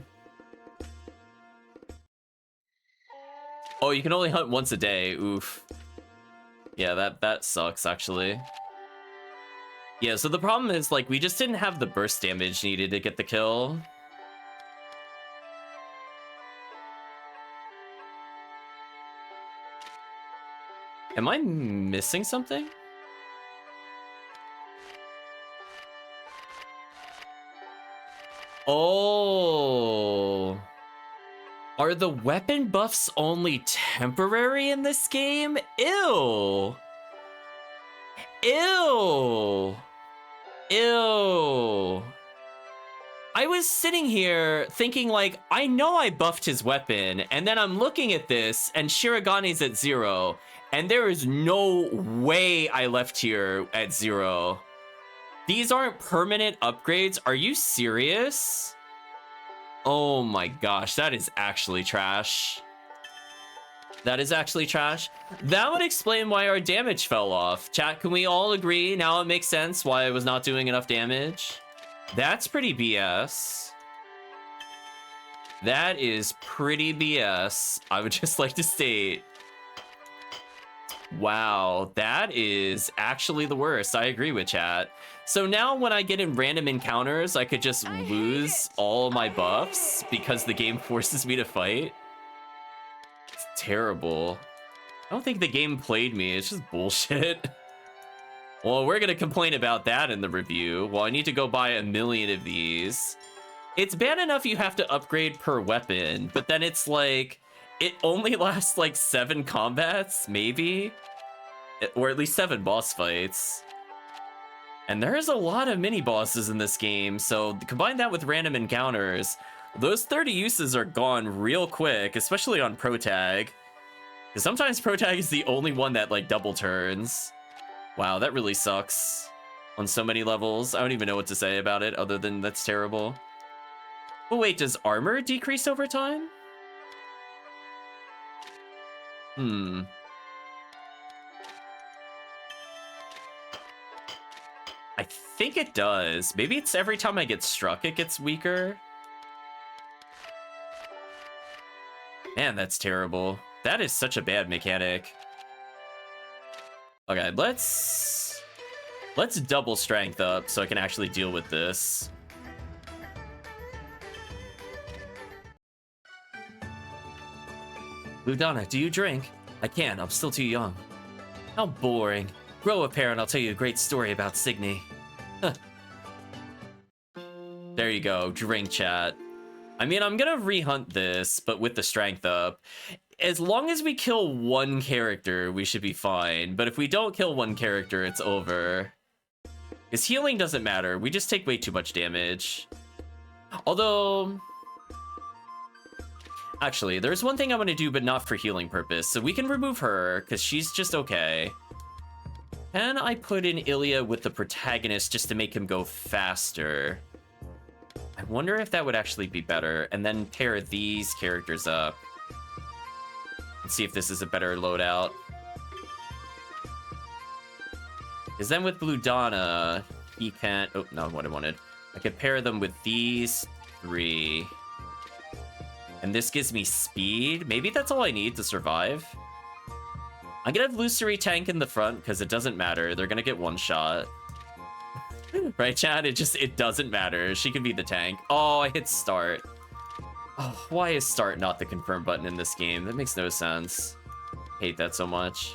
Oh, you can only hunt once a day. Oof. Yeah, that sucks, actually. Yeah, so the problem is, like, we just didn't have the burst damage needed to get the kill. Am I missing something? Oh. Are the weapon buffs only temporary in this game? Ew. Ew. Ew. I was sitting here thinking, like, I know I buffed his weapon, and then I'm looking at this, and Shiragani's at 0, and there is no way I left here at 0. These aren't permanent upgrades. Are you serious? Oh my gosh, that is actually trash. That is actually trash. That would explain why our damage fell off. Chat, can we all agree? Now it makes sense why I was not doing enough damage. That's pretty BS. That is pretty BS. I would just like to state. Wow, that is actually the worst. I agree with chat. So now when I get in random encounters, I could just lose all my buffs because the game forces me to fight. It's terrible. I don't think the game played me. It's just bullshit. Well, we're gonna complain about that in the review. Well, I need to go buy 1 million of these. It's bad enough you have to upgrade per weapon, but then it's like, it only lasts like 7 combats, maybe? Or at least 7 boss fights. And there's a lot of mini bosses in this game, so combine that with random encounters, those 30 uses are gone real quick, especially on Pro Tag. Because sometimes Pro Tag is the only one that like double turns. Wow, that really sucks on so many levels. I don't even know what to say about it other than that's terrible. But wait, does armor decrease over time? I think it does. Maybe it's every time I get struck it gets weaker. Man, that's terrible. That is such a bad mechanic. Okay, let's double strength up so I can actually deal with this. Ludana, do you drink? I can't, I'm still too young. How boring. Grow a pair and I'll tell you a great story about Signy. Huh. There you go, drink chat. I mean, I'm gonna rehunt this, but with the strength up. As long as we kill one character, we should be fine. But if we don't kill one character, it's over. Because healing doesn't matter, we just take way too much damage. Although... actually, there's one thing I want to do, but not for healing purpose. So we can remove her, because she's just okay. Can I put in Ilya with the protagonist just to make him go faster? I wonder if that would actually be better. And then pair these characters up. And see if this is a better loadout. Because then with Ludana, he can't... oh, not what I wanted. I could pair them with these 3. And this gives me speed. Maybe that's all I need to survive. I'm gonna have Lucery tank in the front because it doesn't matter. They're gonna get one shot. Right, Chad? It doesn't matter. She can be the tank. Oh, I hit start. Oh, why is start not the confirm button in this game? That makes no sense. Hate that so much.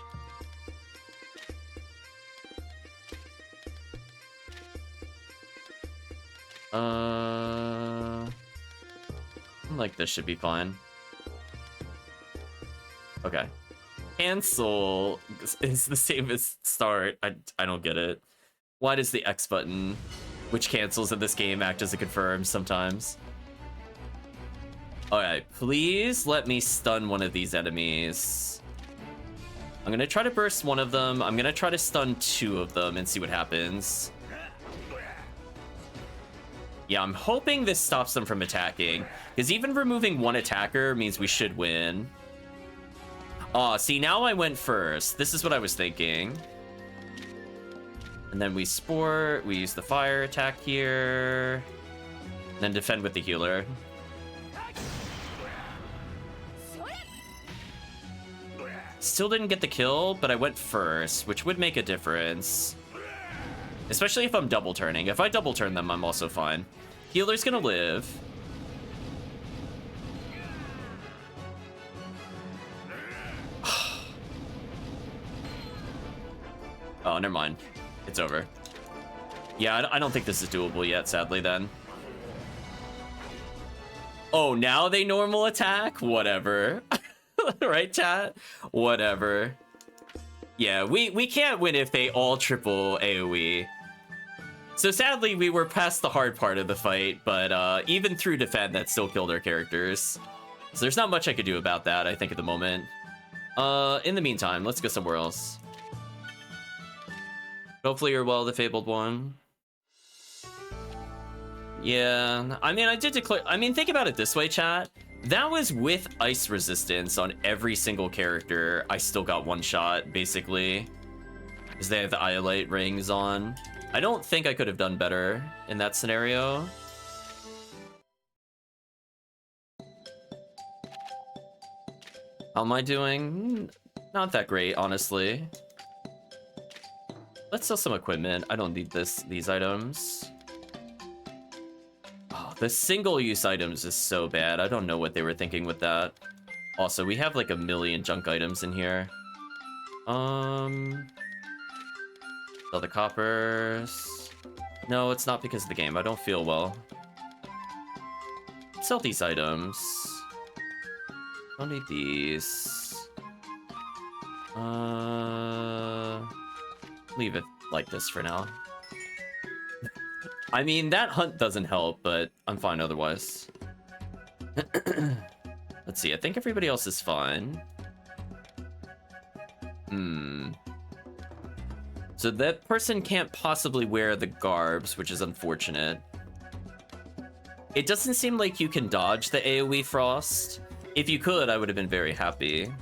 Like this should be fine. Okay. Cancel is the same as start. I don't get it. Why does the X button, which cancels in this game, act as a confirm sometimes? Alright, please let me stun one of these enemies. I'm gonna try to burst one of them. I'm gonna try to stun 2 of them and see what happens. Yeah, I'm hoping this stops them from attacking, because even removing one attacker means we should win. Oh, see, now I went first. This is what I was thinking. And then we sport, we use the fire attack here, and then defend with the healer. Still didn't get the kill, but I went first, which would make a difference. Especially if I'm double turning. If I double turn them, I'm also fine. Healer's gonna live. Oh, never mind. It's over. Yeah, I don't think this is doable yet, sadly, then. Oh, now they normal attack? Whatever. Right, chat? Whatever. Yeah, we can't win if they all triple AoE. So sadly, we were past the hard part of the fight, but even through defend, that still killed our characters. So there's not much I could do about that, I think, at the moment. In the meantime, let's go somewhere else. Hopefully you're well, the Fabled One. Yeah, I mean, I did declare... I mean, think about it this way, chat. That was with ice resistance on every single character. I still got one shot, basically. Because they have the Iolite rings on. I don't think I could have done better in that scenario. How am I doing? Not that great, honestly. Let's sell some equipment. I don't need these items. Oh, the single-use items is so bad. I don't know what they were thinking with that. Also, we have like a million junk items in here. Sell the coppers. No, it's not because of the game. I don't feel well. Sell these items. Don't need these. Leave it like this for now. I mean, that hunt doesn't help, but I'm fine otherwise. Let's see, I think everybody else is fine. So that person can't possibly wear the garbs, which is unfortunate. It doesn't seem like you can dodge the AoE frost. If you could, I would have been very happy.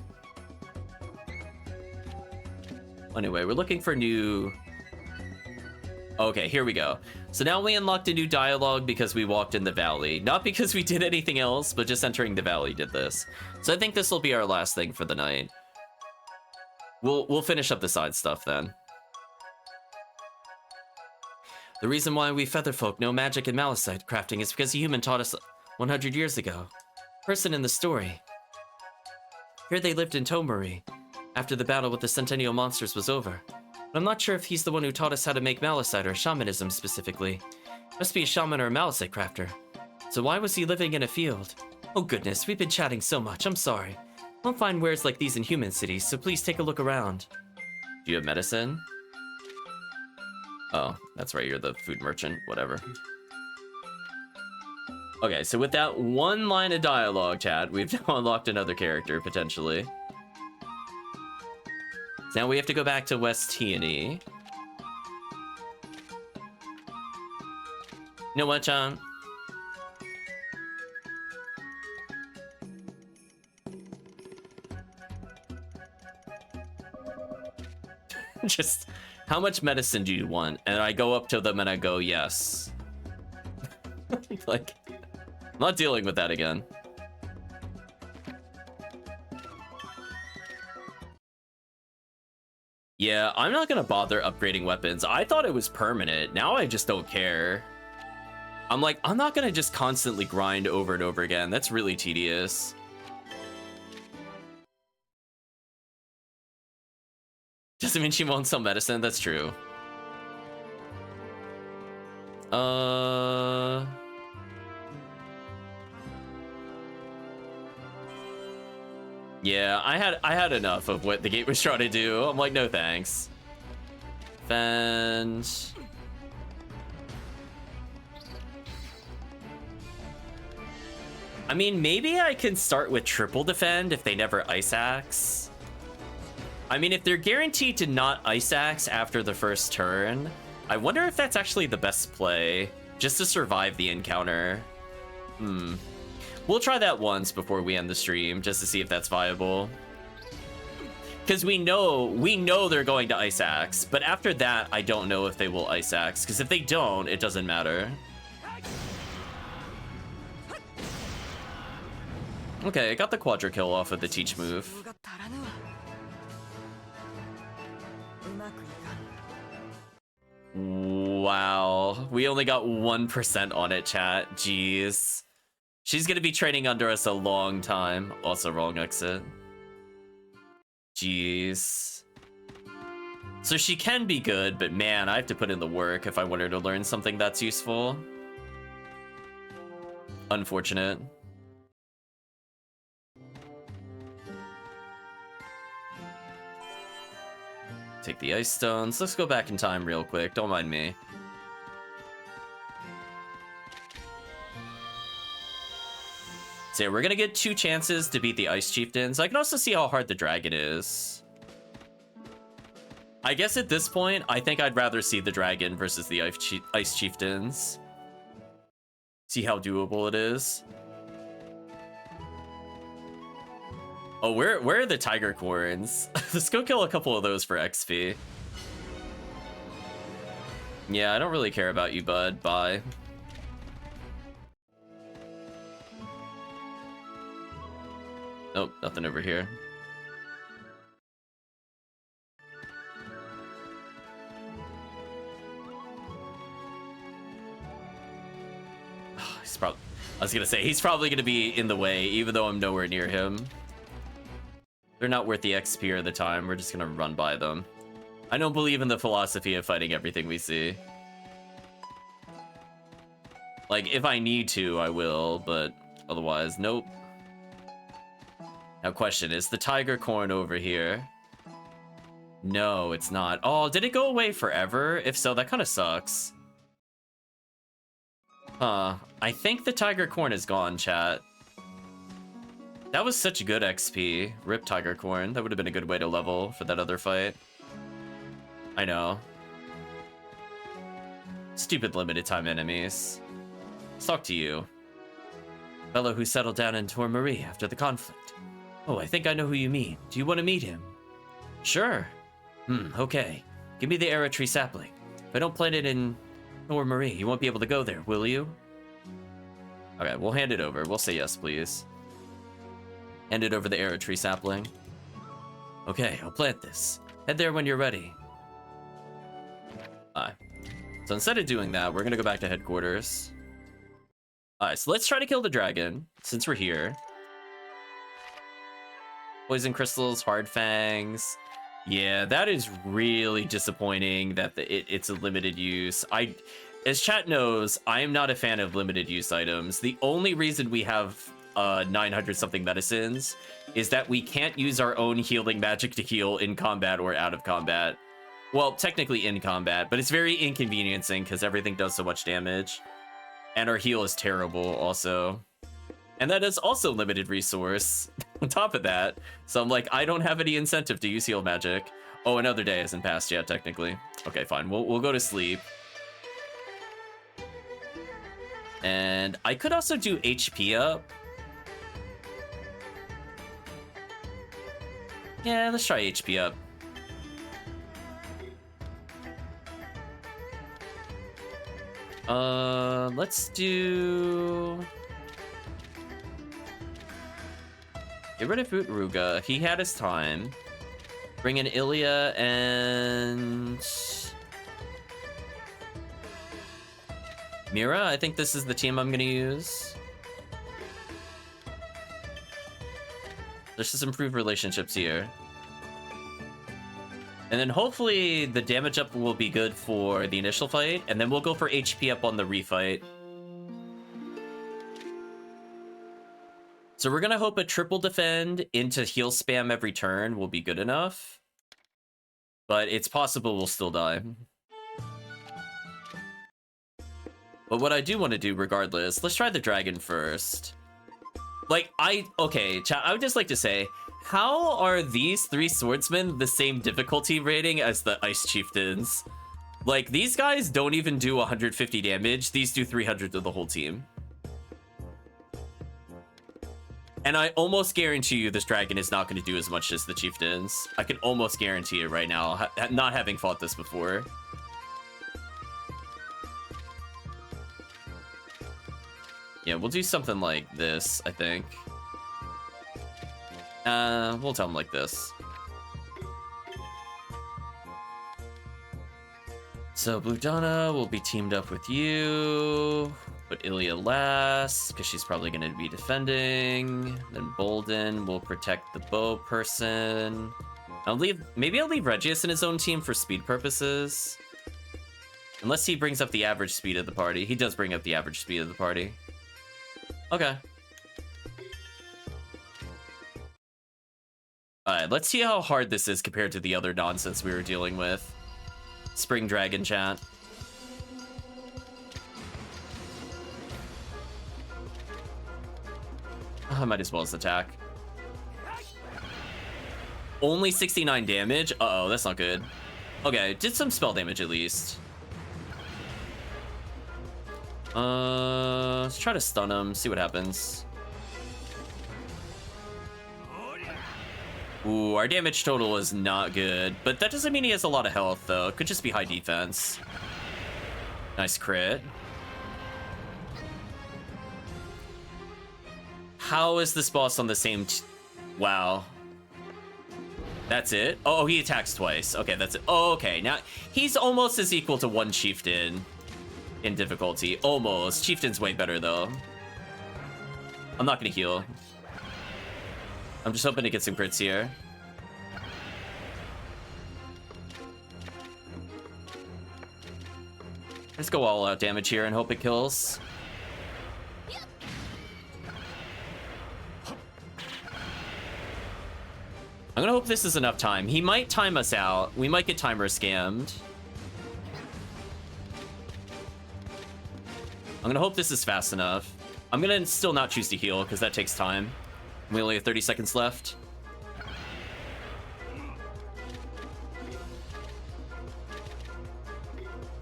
Anyway, we're looking for new... Okay, here we go. So now we unlocked a new dialogue because we walked in the valley. Not because we did anything else, but just entering the valley did this. So I think this will be our last thing for the night. We'll finish up the side stuff then. The reason why we featherfolk know magic and malachite crafting is because a human taught us 100 years ago. Person in the story. Here they lived in Tomari after the battle with the Centennial monsters was over. But I'm not sure if he's the one who taught us how to make malachite or shamanism specifically. Must be a shaman or a malachite crafter. So why was he living in a field? Oh goodness, we've been chatting so much, I'm sorry. Won't find wares like these in human cities, so please take a look around. Do you have medicine? Oh, that's right, you're the food merchant, whatever. Okay, so with that one line of dialogue, chat, we've now unlocked another character, potentially. So now we have to go back to West T&E. You know what, John? Just, how much medicine do you want? And I go up to them and I go, yes. Like, not dealing with that again. Yeah, I'm not gonna bother upgrading weapons. I thought it was permanent. Now I just don't care. I'm like, I'm not gonna just constantly grind over and over again. That's really tedious. Doesn't mean she won't sell medicine. That's true. Yeah, I had enough of what the gate was trying to do. I'm like, no thanks. Fend. I mean, maybe I can start with triple defend if they never ice axe. I mean, if they're guaranteed to not ice axe after the first turn, I wonder if that's actually the best play, just to survive the encounter. We'll try that once before we end the stream, just to see if that's viable. Because we know they're going to ice axe, but after that, I don't know if they will ice axe, because if they don't, it doesn't matter. Okay, I got the quadra kill off of the teach move. Wow, we only got 1% on it, chat. Jeez. She's gonna be training under us a long time. Also wrong exit. Jeez. So she can be good, but man, I have to put in the work if I want her to learn something that's useful. Unfortunate. Take the ice stones. Let's go back in time real quick. Don't mind me. So yeah, we're gonna get 2 chances to beat the ice chieftains. I can also see how hard the dragon is. I guess at this point, I think I'd rather see the dragon versus the ice chieftains. See how doable it is. Oh, where are the tiger corns? Let's go kill a couple of those for XP. Yeah, I don't really care about you, bud. Bye. Nope, nothing over here. He's probably... I was gonna say, he's probably gonna be in the way, even though I'm nowhere near him. They're not worth the XP or the time. We're just gonna run by them. I don't believe in the philosophy of fighting everything we see. Like, if I need to, I will, but otherwise, nope. Now, question, is the tiger corn over here? No, it's not. Oh, did it go away forever? If so, that kind of sucks. Huh. I think the tiger corn is gone, chat. That was such good XP. Rip tiger corn. That would have been a good way to level for that other fight. I know. Stupid limited time enemies. Let's talk to you. Fellow who settled down in Tor Marie after the conflict. Oh, I think I know who you mean. Do you want to meet him? Sure. Okay. Give me the arrow tree sapling. If I don't plant it in Tor Marie, you won't be able to go there, will you? Okay, we'll hand it over. We'll say yes, please. Hand it over the arrow tree sapling. Okay, I'll plant this. Head there when you're ready. Alright. So instead of doing that, we're gonna go back to headquarters. Alright, so let's try to kill the dragon, since we're here. Poison crystals, hard fangs. Yeah, that is really disappointing that it's a limited use. As chat knows, I am not a fan of limited use items. The only reason we have 900 something medicines is that we can't use our own healing magic to heal in combat or out of combat. Well, technically in combat, but it's very inconveniencing because everything does so much damage. And our heal is terrible also. And that is also limited resource on top of that. So I'm like, I don't have any incentive to use heal magic. Oh, another day hasn't passed yet, technically. Okay, fine. We'll go to sleep. And I could also do HP up. Yeah, let's try HP up. Let's do... Get rid of Utruga. He had his time. Bring in Ilya and... Mira, I think this is the team I'm gonna use. There's just improved relationships here. And then hopefully the damage up will be good for the initial fight, and then we'll go for HP up on the refight. So we're gonna hope a triple defend into heal spam every turn will be good enough. But it's possible we'll still die. But what I do want to do regardless, let's try the dragon first. Like, okay, chat, I would just like to say, how are these 3 swordsmen the same difficulty rating as the ice chieftains? Like, these guys don't even do 150 damage, these do 300 to the whole team. And I almost guarantee you this dragon is not going to do as much as the chieftains. I can almost guarantee it right now, not having fought this before. Yeah, we'll do something like this, I think. We'll tell him like this. So Blue Donna will be teamed up with you. Put Ilya last, because she's probably going to be defending. Then Bolden will protect the bow person. Maybe I'll leave Regius in his own team for speed purposes. Unless he brings up the average speed of the party. He does bring up the average speed of the party. Okay. Alright, let's see how hard this is compared to the other nonsense we were dealing with. Spring Dragon chat. I might as well as attack. Only 69 damage? Uh-oh, that's not good. Okay, did some spell damage at least. Let's try to stun him, see what happens. Ooh, our damage total is not good, but that doesn't mean he has a lot of health, though. It could just be high defense. Nice crit. How is this boss on the same... Wow. That's it? Oh, he attacks twice. Okay, that's it. Oh, okay. Now, he's almost as equal to one chieftain in difficulty. Almost. Chieftain's way better, though. I'm not gonna heal. I'm just hoping to get some crits here. Let's go all out damage here and hope it kills. I'm gonna hope this is enough time. He might time us out. We might get timer scammed. I'm gonna hope this is fast enough. I'm gonna still not choose to heal because that takes time. We only have 30 seconds left.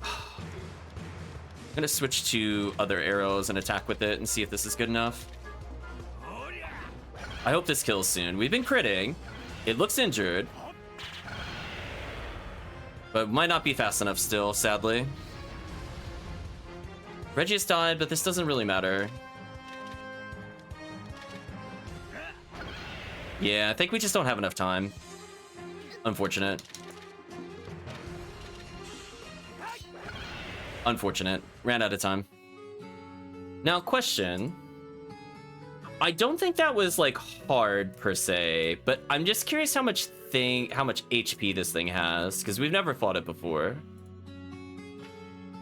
I'm gonna switch to other arrows and attack with it and see if this is good enough. I hope this kills soon. We've been critting. It looks injured. But might not be fast enough still, sadly. Regius died, but this doesn't really matter. Yeah, I think we just don't have enough time. Unfortunate. Unfortunate. Ran out of time. Now, question. I don't think that was, like, hard, per se, but I'm just curious how much HP this thing has, because we've never fought it before.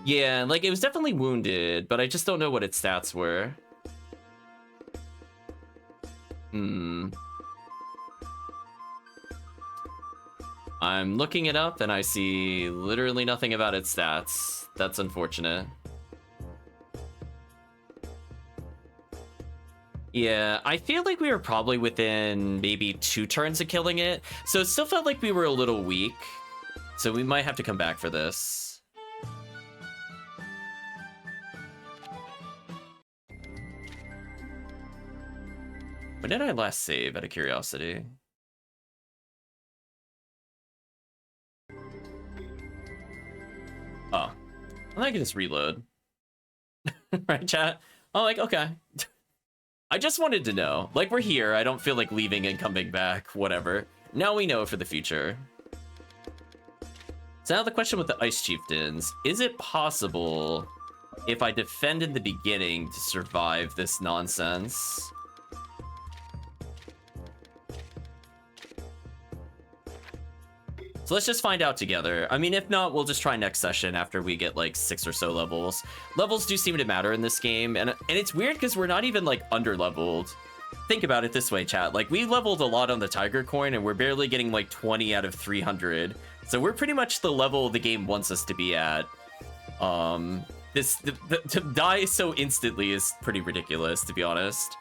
Yeah, like, it was definitely wounded, but I just don't know what its stats were. I'm looking it up, and I see literally nothing about its stats. That's unfortunate. Yeah, I feel like we were probably within maybe 2 turns of killing it, so it still felt like we were a little weak. So we might have to come back for this. When did I last save, out of curiosity? Oh, I can just reload. Right, chat? Oh, like, okay. I just wanted to know. Like, we're here. I don't feel like leaving and coming back. Whatever. Now we know for the future. So now the question with the Ice Chieftains. Is it possible, if I defend in the beginning, to survive this nonsense? So let's just find out together. I mean, if not, we'll just try next session after we get like 6 or so levels. Levels do seem to matter in this game, and it's weird because we're not even like under-leveled. Think about it this way, chat. Like, we leveled a lot on the Tiger Coin, and we're barely getting like 20 out of 300. So we're pretty much the level the game wants us to be at. To die so instantly is pretty ridiculous, to be honest.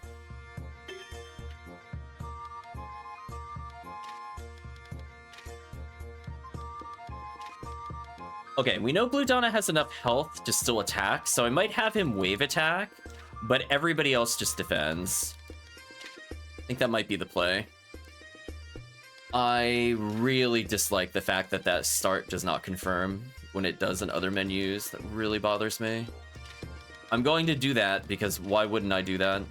Okay, we know Blue Donna has enough health to still attack, so I might have him wave attack, but everybody else just defends. I think that might be the play. I really dislike the fact that that start does not confirm when it does in other menus. That really bothers me. I'm going to do that because why wouldn't I do that?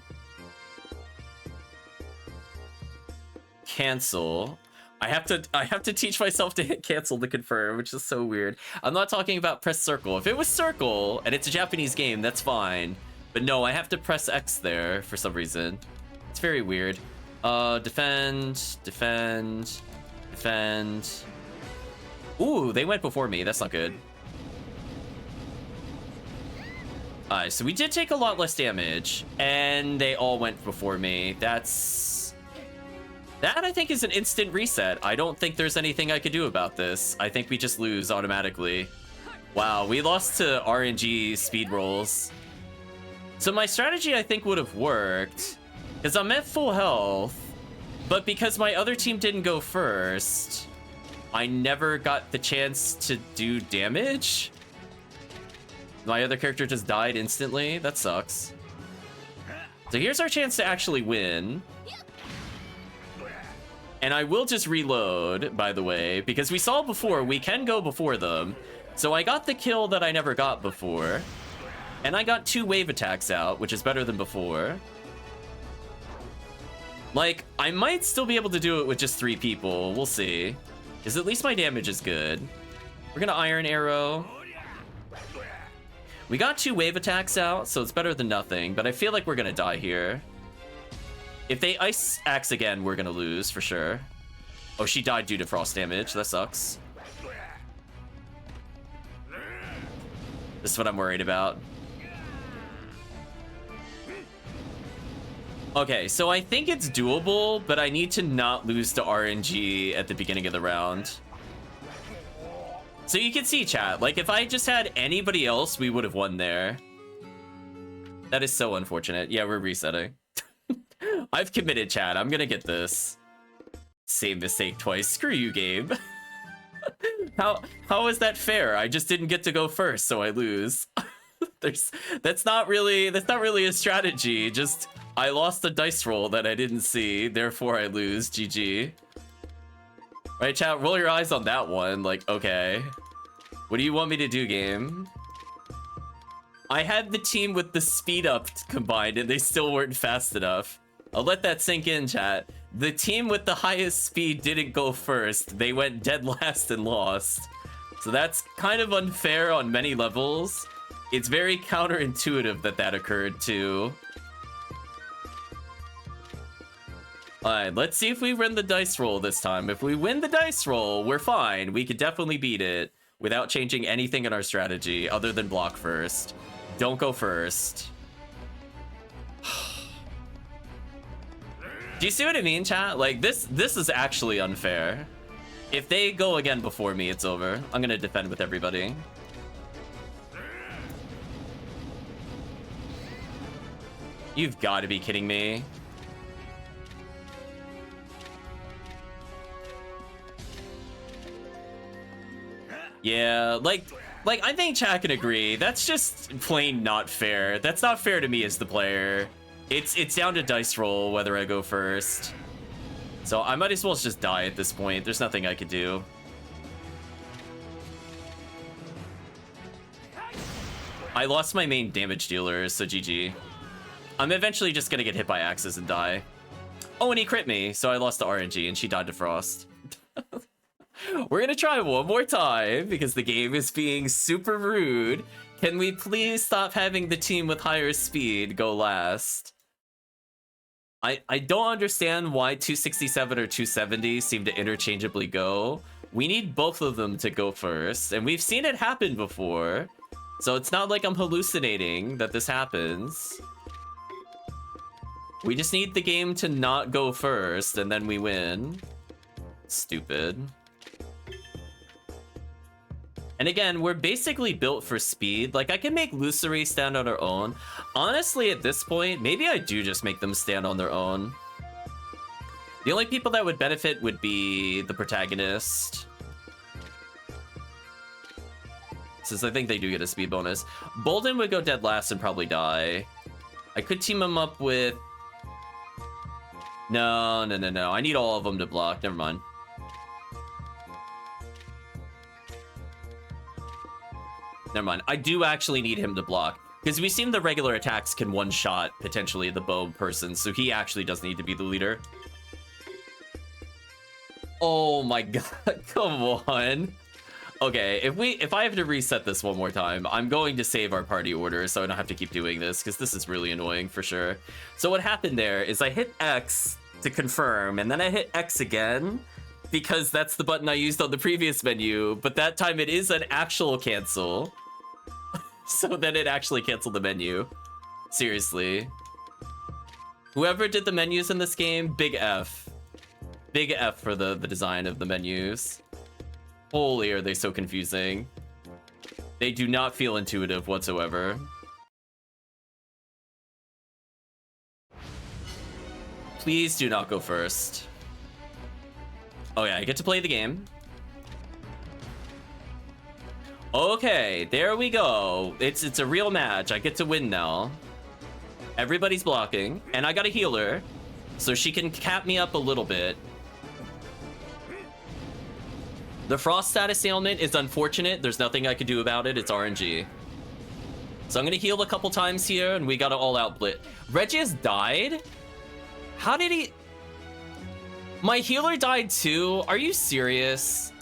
Cancel. I have to teach myself to hit cancel to confirm, which is so weird. I'm not talking about press circle. If it was circle and it's a Japanese game, that's fine. But no, I have to press X there for some reason. It's very weird. Defend. Ooh, they went before me. That's not good. Alright, so we did take a lot less damage, and they all went before me. That, I think, is an instant reset. I don't think there's anything I could do about this. I think we just lose automatically. Wow, we lost to RNG speed rolls. So my strategy, I think, would have worked, because I'm at full health, but because my other team didn't go first, I never got the chance to do damage. My other character just died instantly. That sucks. So here's our chance to actually win. And I will just reload, by the way, because we saw before, we can go before them. So I got the kill that I never got before. And I got 2 wave attacks out, which is better than before. Like, I might still be able to do it with just 3 people. We'll see. Because at least my damage is good. We're gonna Iron Arrow. We got 2 wave attacks out, so it's better than nothing. But I feel like we're gonna die here. If they Ice Axe again, we're gonna lose for sure. Oh, she died due to frost damage. That sucks. This is what I'm worried about. Okay, so I think it's doable, but I need to not lose to RNG at the beginning of the round. So you can see, chat, like if I just had anybody else, we would have won there. That is so unfortunate. Yeah, we're resetting. I've committed, chat. I'm gonna get this. Same mistake twice. Screw you, game. How is that fair? I just didn't get to go first, so I lose. That's not really a strategy. Just I lost a dice roll that I didn't see, therefore I lose. GG. Right, chat, roll your eyes on that one. Like, okay. What do you want me to do, game? I had the team with the speed up combined and they still weren't fast enough. I'll let that sink in, chat. The team with the highest speed didn't go first. They went dead last and lost. So that's kind of unfair on many levels. It's very counterintuitive that that occurred too. Alright, let's see if we win the dice roll this time. If we win the dice roll, we're fine. We could definitely beat it without changing anything in our strategy other than block first. Don't go first. Do you see what I mean, chat? Like, this is actually unfair. If they go again before me, it's over. I'm gonna defend with everybody. You've got to be kidding me. Yeah, like I think chat can agree. That's just plain not fair. That's not fair to me as the player. It's down to dice roll whether I go first. So I might as well just die at this point. There's nothing I could do. I lost my main damage dealer, so GG. I'm eventually just gonna get hit by axes and die. Oh, and he crit me, so I lost to RNG and she died to Frost. We're gonna try one more time because the game is being super rude. Can we please stop having the team with higher speed go last? I don't understand why 267 or 270 seem to interchangeably go. We need both of them to go first, and we've seen it happen before. So it's not like I'm hallucinating that this happens. We just need the game to not go first, and then we win. Stupid. And again, we're basically built for speed. Like, I can make Lucery stand on her own. Honestly, at this point, maybe I do just make them stand on their own. The only people that would benefit would be the protagonist, since I think they do get a speed bonus. Bolden would go dead last and probably die. I could team him up with... No. I need all of them to block. Never mind. Never mind. I do actually need him to block, because we've seen the regular attacks can one-shot, potentially, the bow person, so he actually does need to be the leader. Oh my god, come on. Okay, if I have to reset this one more time, I'm going to save our party order so I don't have to keep doing this, because this is really annoying for sure. So what happened there is I hit X to confirm, and then I hit X again, because that's the button I used on the previous menu, but that time it is an actual cancel. So then it actually canceled the menu. Seriously. Whoever did the menus in this game, big F. Big F for the design of the menus. Holy, are they so confusing. They do not feel intuitive whatsoever. Please do not go first. Oh yeah, I get to play the game. Okay, there we go. It's a real match. I get to win now. Everybody's blocking, and I got a healer, so she can cap me up a little bit. The Frost status ailment is unfortunate. There's nothing I could do about it. It's RNG. So I'm gonna heal a couple times here, and we got an all-out blitz. Regius died? How did he... My healer died too? Are you serious?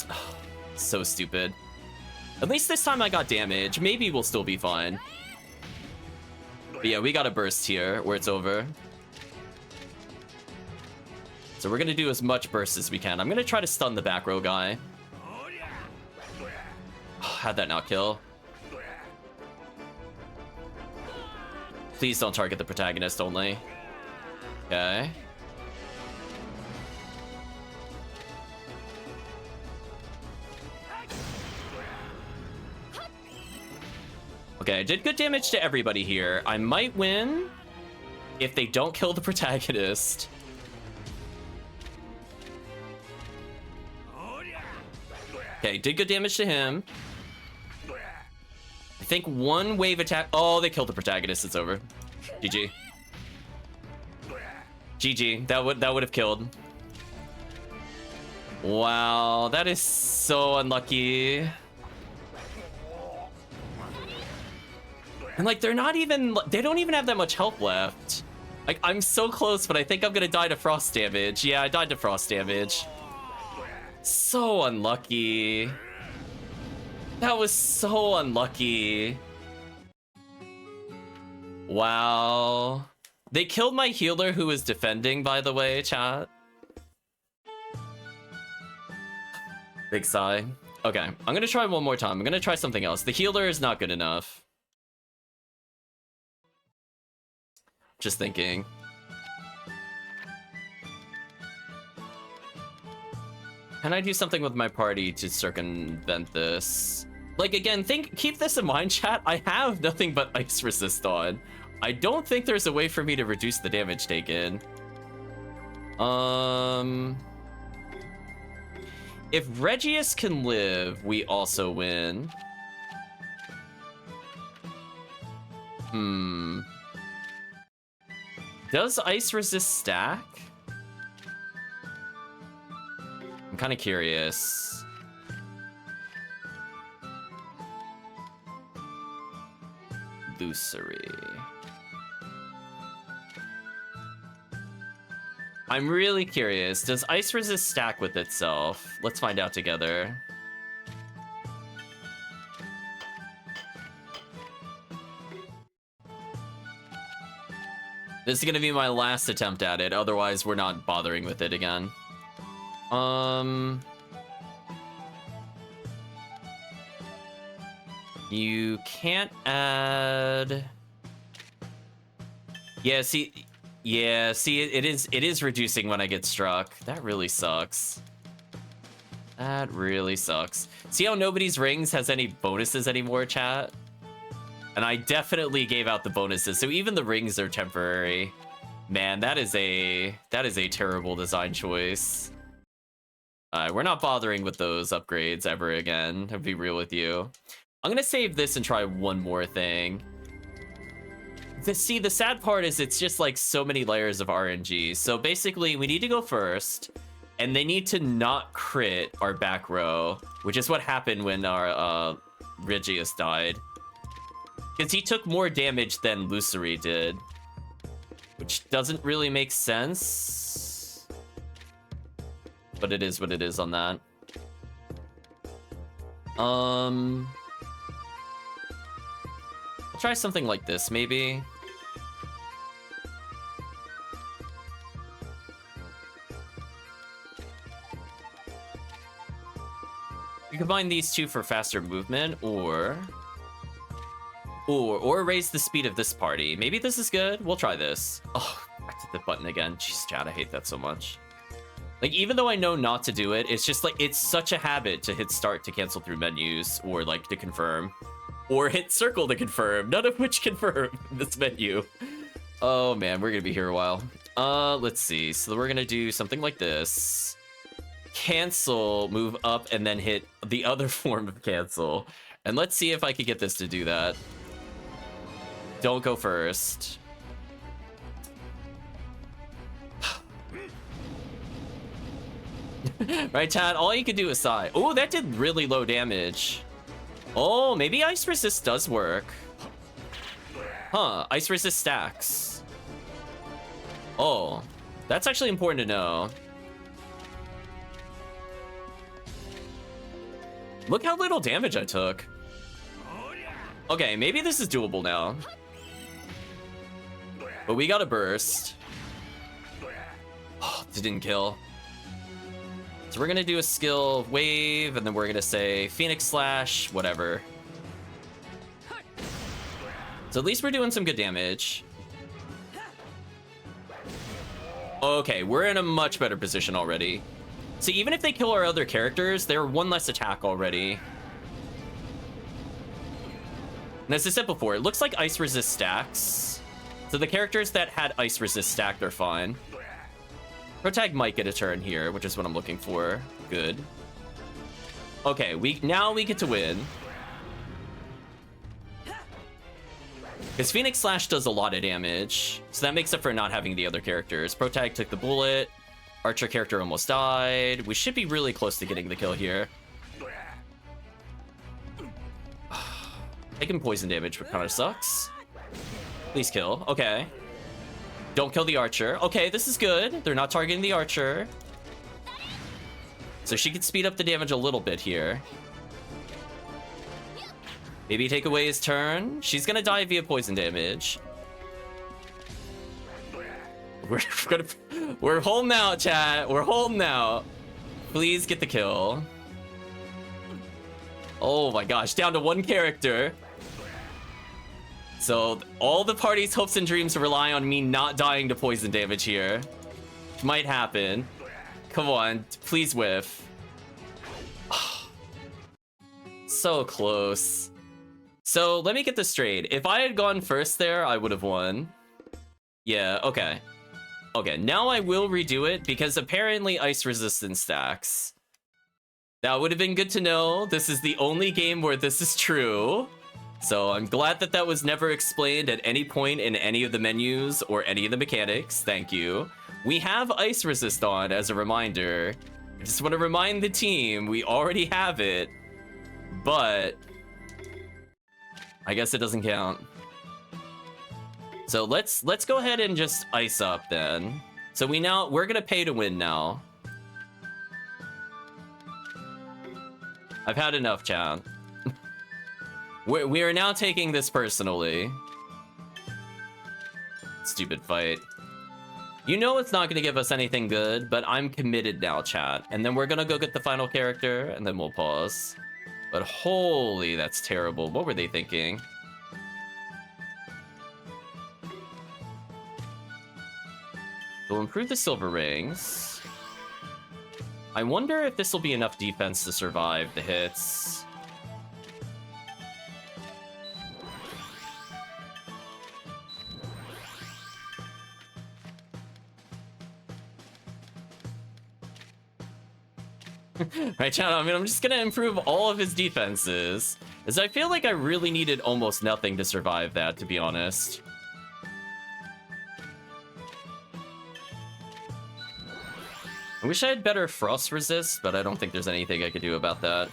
So stupid. At least this time I got damage. Maybe we'll still be fine. But yeah, we got a burst here where it's over. So we're gonna do as much burst as we can. I'm gonna try to stun the back row guy. How'd that not kill? Please don't target the protagonist only. Okay. Okay, I did good damage to everybody here. I might win if they don't kill the protagonist. Okay, did good damage to him. I think one wave attack. Oh, they killed the protagonist. It's over. GG. GG. That would have killed. Wow, that is so unlucky. And like, they don't even have that much health left. Like, I'm so close, but I think I'm gonna die to frost damage. Yeah, I died to frost damage. So unlucky. That was so unlucky. Wow. They killed my healer who was defending, by the way, chat. Big sigh. Okay, I'm gonna try one more time. I'm gonna try something else. The healer is not good enough. Just thinking. Can I do something with my party to circumvent this? Like, again, keep this in mind, chat. I have nothing but ice resist on. I don't think there's a way for me to reduce the damage taken. If Regius can live, we also win. Does ice resist stack? I'm kind of curious. Lucery. I'm really curious. Does ice resist stack with itself? Let's find out together. This is gonna be my last attempt at it, otherwise we're not bothering with it again. You can't add... Yeah, see, it is reducing when I get struck. That really sucks. That really sucks. See how nobody's rings has any bonuses anymore, chat? And I definitely gave out the bonuses, so even the rings are temporary. Man, that is a terrible design choice. We're not bothering with those upgrades ever again, to be real with you. I'm gonna save this and try one more thing. See, the sad part is it's just like so many layers of RNG. So basically, we need to go first, and they need to not crit our back row, which is what happened when our Regius died. Because he took more damage than Lucere did, which doesn't really make sense. But it is what it is on that. I'll try something like this, maybe. You combine these two for faster movement, or raise the speed of this party. Maybe this is good. We'll try this. Oh, back to the button again. Jeez, chat, I hate that so much. Like, even though I know not to do it, it's just like, it's such a habit to hit start to cancel through menus, or like to confirm, or hit circle to confirm, none of which confirm in this menu. Oh man, we're gonna be here a while. Let's see. So we're gonna do something like this. Cancel, move up, and then hit the other form of cancel. And let's see if I can get this to do that. Don't go first. Right, Chad? All you could do is sigh. Oh, that did really low damage. Oh, maybe Ice Resist does work. Huh, Ice Resist stacks. Oh, that's actually important to know. Look how little damage I took. Okay, maybe this is doable now. But we got a burst. Oh, it didn't kill. So we're gonna do a skill wave, and then we're gonna say Phoenix Slash, whatever. So at least we're doing some good damage. Okay, we're in a much better position already. So even if they kill our other characters, they're one less attack already. And as I said before, it looks like Ice Resist stacks. So the characters that had Ice Resist stacked are fine. Protag might get a turn here, which is what I'm looking for. Good. Okay, now we get to win. Because Phoenix Slash does a lot of damage, so that makes up for not having the other characters. Protag took the bullet. Archer character almost died. We should be really close to getting the kill here. Taking poison damage, but kind of sucks. Please kill. Okay. Don't kill the archer. Okay, this is good. They're not targeting the archer. So she can speed up the damage a little bit here. Maybe take away his turn. She's gonna die via poison damage. We're holding out, chat. We're holding out. Please get the kill. Oh my gosh, down to one character. So all the party's hopes and dreams rely on me not dying to poison damage here. Might happen. Come on, please whiff. So close. So let me get this straight. If I had gone first there, I would have won. Yeah, okay. Okay, now I will redo it because apparently ice resistance stacks. That would have been good to know. This is the only game where this is true. So I'm glad that that was never explained at any point in any of the menus or any of the mechanics. Thank you. We have ice resist on as a reminder. I just want to remind the team we already have it, but I guess it doesn't count. So let's go ahead and just ice up then. So we're gonna pay to win now. I've had enough, chat. We are now taking this personally. Stupid fight. You know it's not gonna give us anything good, but I'm committed now, chat. And then we're gonna go get the final character, and then we'll pause. But holy, that's terrible. What were they thinking? We'll improve the silver rings. I wonder if this will be enough defense to survive the hits. Right, chat, I mean, I'm just gonna improve all of his defenses, as I feel like I really needed almost nothing to survive that, to be honest. I wish I had better frost resist, but I don't think there's anything I could do about that.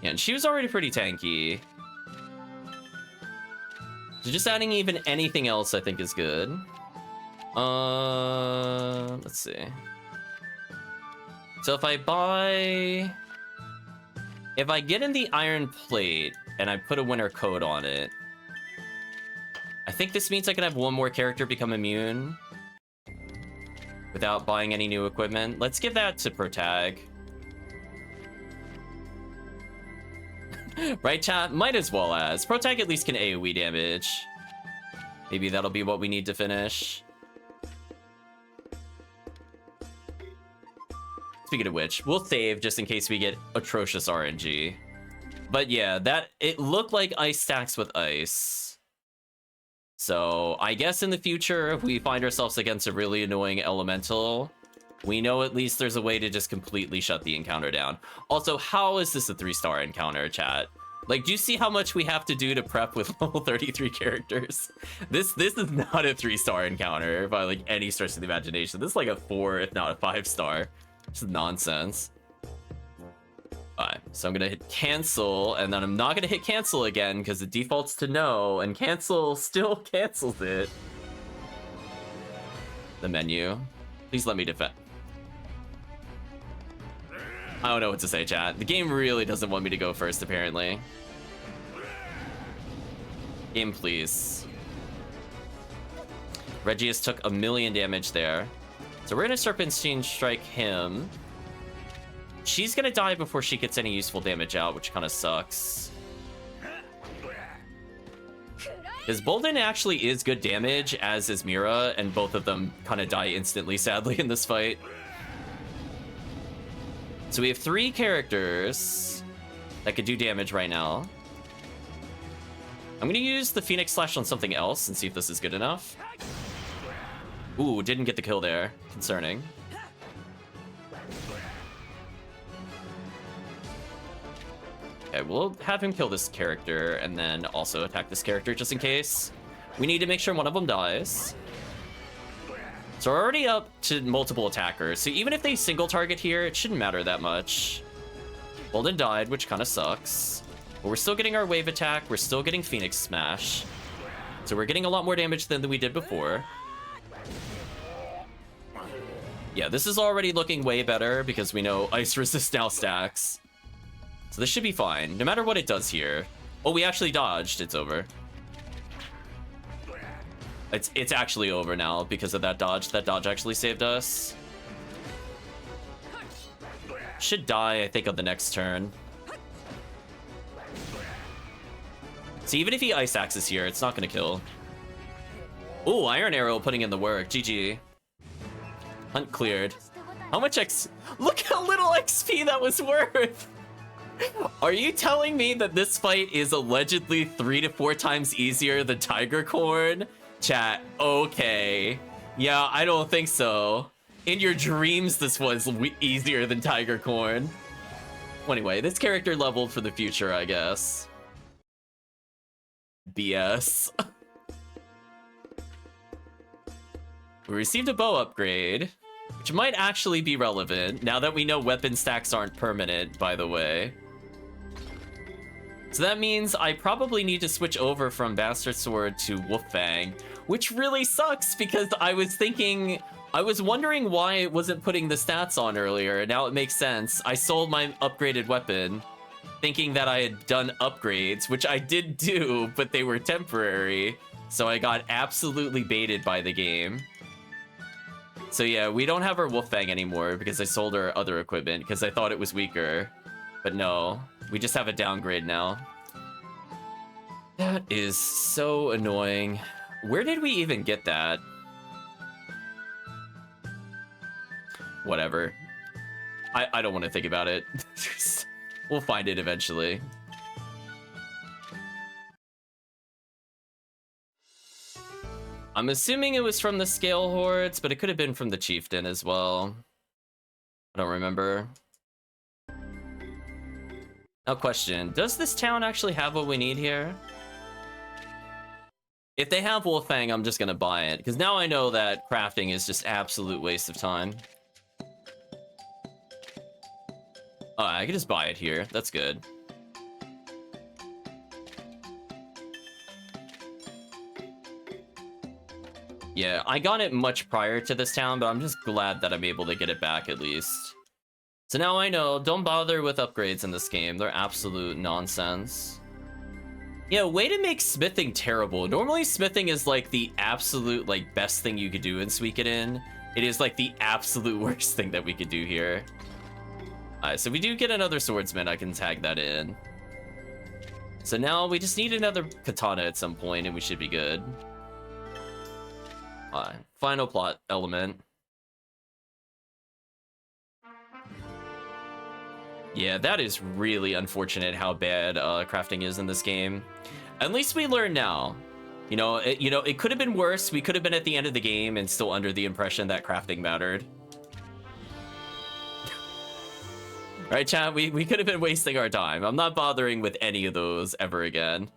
Yeah, and she was already pretty tanky. So just adding even anything else I think is good. Let's see. So if I get in the iron plate and I put a winter coat on it, I think this means I can have one more character become immune without buying any new equipment. Let's give that to Protag. Right, chat? Might as well as. Protag at least can AoE damage. Maybe that'll be what we need to finish. Speaking of which, we'll save just in case we get atrocious RNG. But yeah, it looked like ice stacks with ice. So I guess in the future, if we find ourselves against a really annoying elemental, we know at least there's a way to just completely shut the encounter down. Also, how is this a 3-star encounter, chat? Like, do you see how much we have to do to prep with level 33 characters? This is not a 3-star encounter by like any stretch of the imagination. This is like a 4, if not a 5-star. This is nonsense. Alright, so I'm gonna hit cancel, and then I'm not gonna hit cancel again because it defaults to no, and cancel still cancels it. The menu. Please let me defend. I don't know what to say, chat. The game really doesn't want me to go first, apparently. Game, please. Regius took 1,000,000 damage there. So we're gonna Serpentine Strike him. She's gonna die before she gets any useful damage out, which kind of sucks. Because Bolden actually is good damage, as is Mira, and both of them kind of die instantly, sadly, in this fight. So we have 3 characters that could do damage right now. I'm gonna use the Phoenix Slash on something else and see if this is good enough. Ooh, didn't get the kill there. Concerning. Okay, we'll have him kill this character and then also attack this character just in case. We need to make sure one of them dies. So we're already up to multiple attackers, so even if they single target here, it shouldn't matter that much. Bolden died, which kind of sucks. But we're still getting our wave attack, we're still getting Phoenix Smash. So we're getting a lot more damage than we did before. Yeah, this is already looking way better because we know Ice Resist now stacks. So this should be fine, no matter what it does here. Oh, we actually dodged, it's over. It's actually over now because of that dodge. That dodge actually saved us. Should die, I think, on the next turn. So even if he Ice Axes here, it's not gonna kill. Ooh, Iron Arrow putting in the work. GG. Hunt cleared. How much Look how little XP that was worth! Are you telling me that this fight is allegedly 3 to 4 times easier than Tiger Corn? Chat, okay. Yeah, I don't think so. In your dreams, this was easier than Tiger Corn. Well, anyway, this character leveled for the future, I guess. BS. We received a bow upgrade, which might actually be relevant, now that we know weapon stacks aren't permanent, by the way. So that means I probably need to switch over from Bastard Sword to Wolffang, which really sucks because I was wondering why it wasn't putting the stats on earlier. Now it makes sense. I sold my upgraded weapon thinking that I had done upgrades, which I did do, but they were temporary. So I got absolutely baited by the game. So yeah, we don't have our Wolffang anymore because I sold our other equipment because I thought it was weaker. But no, we just have a downgrade now. That is so annoying. Where did we even get that? Whatever. I don't want to think about it. We'll find it eventually. I'm assuming it was from the Scale Hordes, but it could have been from the Chieftain as well. I don't remember. Now question, does this town actually have what we need here? If they have Wolffang, I'm just gonna buy it, because now I know that crafting is just absolute waste of time. Oh, I can just buy it here. That's good. Yeah, I got it much prior to this town, but I'm just glad that I'm able to get it back at least. So now I know, don't bother with upgrades in this game. They're absolute nonsense. Yeah, way to make smithing terrible. Normally smithing is like the absolute like best thing you could do in Suikoden. It is like the absolute worst thing that we could do here. Alright, so we do get another swordsman. I can tag that in. So now we just need another katana at some point and we should be good. Alright, final plot element. Yeah, that is really unfortunate how bad crafting is in this game. At least we learn now. You know, it could have been worse. We could have been at the end of the game and still under the impression that crafting mattered. Right, chat? We could have been wasting our time. I'm not bothering with any of those ever again.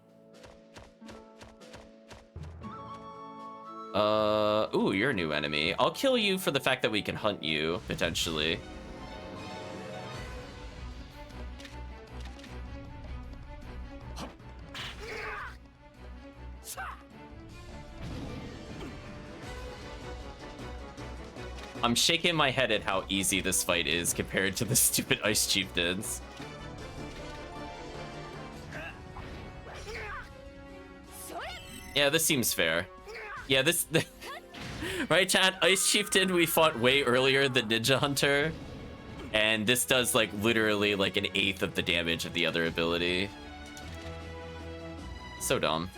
Ooh, you're a new enemy. I'll kill you for the fact that we can hunt you, potentially. I'm shaking my head at how easy this fight is compared to the stupid Ice Chieftains. Yeah, this seems fair. Yeah, this... Right, chat? Ice Chieftain we fought way earlier than Ninja Hunter. And this does, like, literally, like, 1/8 of the damage of the other ability. So dumb.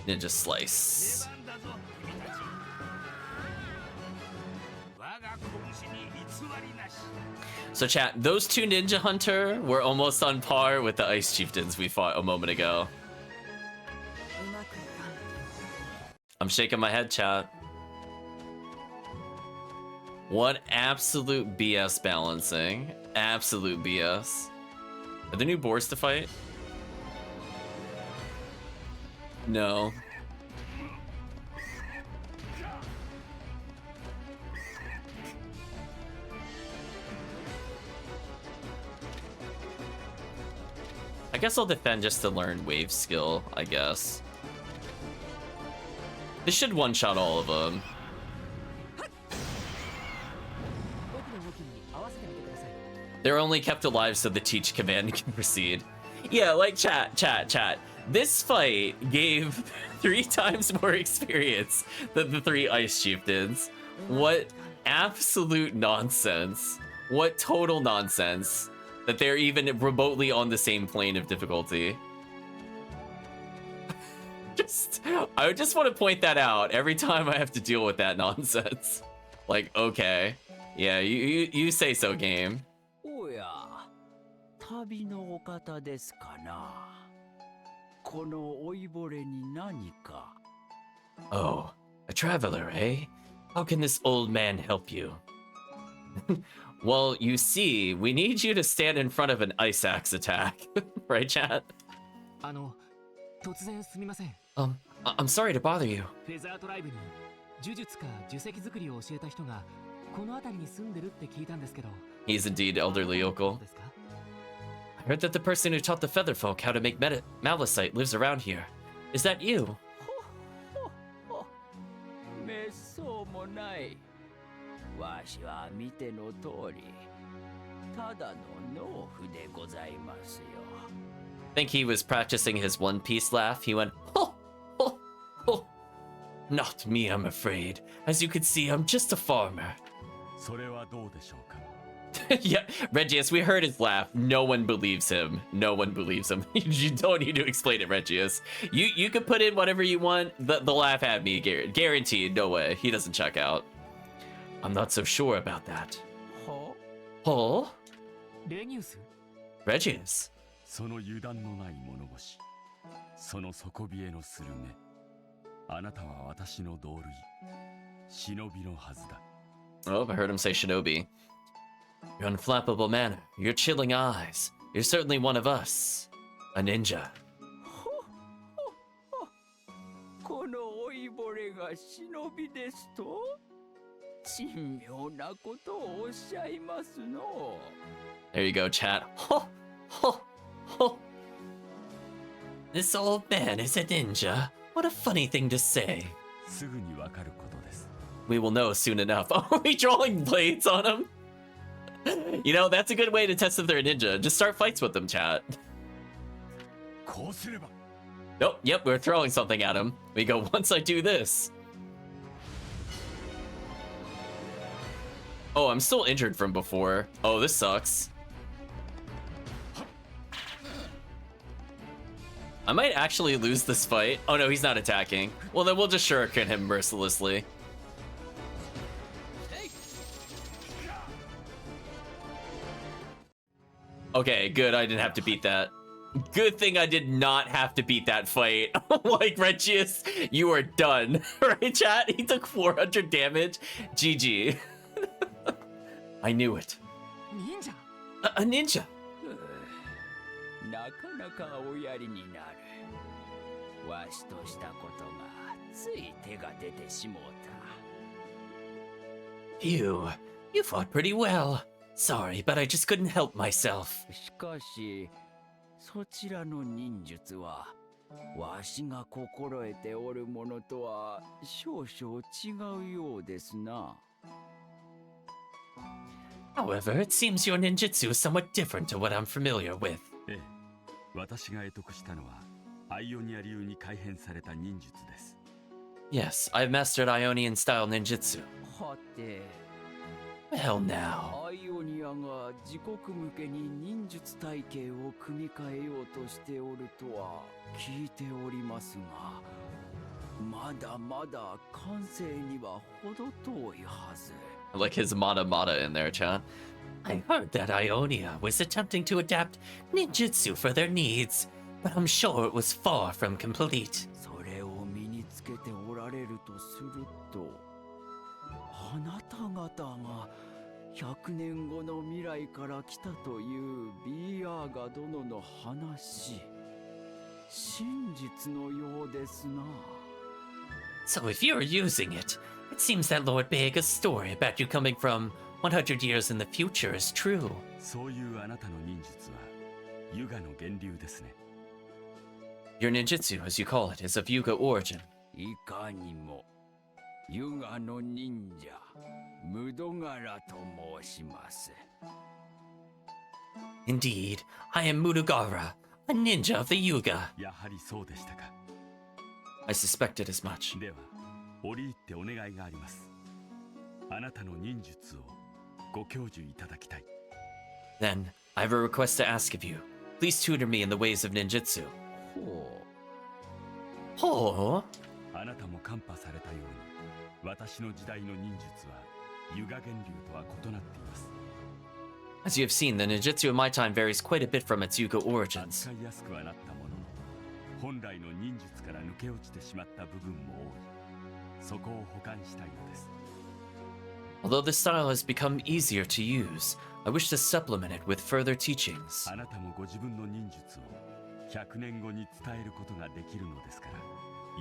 Ninja Slice. So chat, those two Ninja Hunter were almost on par with the Ice Chieftains we fought a moment ago. I'm shaking my head, chat. What absolute BS balancing. Absolute BS. Are there new boars to fight? No. I guess I'll defend just to learn wave skill, I guess. This should one-shot all of them. They're only kept alive so the teach command can proceed. Yeah, like chat. This fight gave 3 times more experience than the 3 Ice Chieftains. What absolute nonsense. What total nonsense that they're even remotely on the same plane of difficulty. I just want to point that out every time I have to deal with that nonsense. Like, okay. Yeah, you say so, game. Oh, a traveler, eh? How can this old man help you? Well, you see, we need you to stand in front of an ice axe attack. Right, chat? I'm sorry to bother you. 呪術か呪石作りを教えた人がこの辺りに住んでるって聞いたんですけど。 He's indeed elderly yokel. ですか？ I heard that the person who taught the featherfolk how to make malachite lives around here. Is that you? めっそうもない。わしは見ての通り、ただの農夫でございますよ。I think he was practicing his One Piece laugh. He went, ho, ho, ho. Not me, I'm afraid. As you can see, I'm just a farmer. それはどうでしょうか。 Yeah, Regius, we heard his laugh. No one believes him. No one believes him. You don't need to explain it, Regius. You can put in whatever you want. The laugh at me, guaranteed. No way. He doesn't check out. I'm not so sure about that. ほ Oh? レニウス？ Regius. その油断のない物腰、その底冷えのする目、あなたは私の同類、忍びのはずだ。 Oh, I heard him say shinobi. Your unflappable manner, your chilling eyes. You're certainly one of us. A ninja. この老いぼれが忍びですと？珍妙なことをおっしゃいますの。 There you go, chat. Ho, ho, ho. This old man is a ninja. What a funny thing to say. すぐにわかることです。 We will know soon enough. Are we drawing blades on him? You know, that's a good way to test if they're a ninja. Just start fights with them, chat. こうすれば。 Nope, yep, we're throwing something at him. We go, once I do this. Oh, I'm still injured from before. Oh, this sucks. I might actually lose this fight. Oh no, he's not attacking. Well, then we'll just shuriken him mercilessly. Okay, good, I didn't have to beat that. Good thing I did not have to beat that fight. Like, Regius, you are done. Right, chat? He took 400 damage. GG. I knew it. 忍者？ A ninja. なかなかおやりになる。わしとしたことがつい手が出てしもうた。 You fought pretty well. Sorry, but I just couldn't help myself. しかし、そちらの忍術は、わしが心得ておるものとは少々違うようですな。 However, it seems your ninjutsu is somewhat different to what I'm familiar with. ええ、私が得得したのはアイオニア流に改変された忍術です。 Yes, I've mastered Ionian-style ninjutsu. はて、 Well now. アイオニアが自国向けに忍術体系を組み替えようとしておるとは聞いておりますが、まだまだ完成には程遠いはず。 I like his mata in there, chat. I heard that Ionia was attempting to adapt ninjutsu for their needs, but I'm sure it was far from complete. それを身につけておられるとすると、あなた方が100年後の未来から来たというビーアーガ殿の話、真実のようですな。 So if you're using it, it seems that Lord Bega's story about you coming from 100 years in the future is true. そういうあなたの忍術はユガの源流ですね。 Your ninjutsu, as you call it, is of Yuga origin. いかにも、ユガの忍者、ムドガラと申します。 Indeed, I am Mudugara, a ninja of the Yuga. やはりそうでしたか。 I suspected as much. では、折り入ってお願いがあります。あなたの忍術をご教授いただきたい。 Then, I have a request to ask of you. Please tutor me in the ways of ninjutsu. ほう。 Oh, あなたもカンパされたように、私の時代の忍術はユガ源流とは異なっています。 as you have seen, the ninjutsu of my time varies quite a bit from its Yuga origins. 扱いやすくはなったものの、本来の忍術から抜け落ちてしまった部分も多い。そこを補完したいのです。 Although this style has become easier to use, I wish to supplement it with further teachings. あなたもご自分の忍術を100年後に伝えることができるのですから、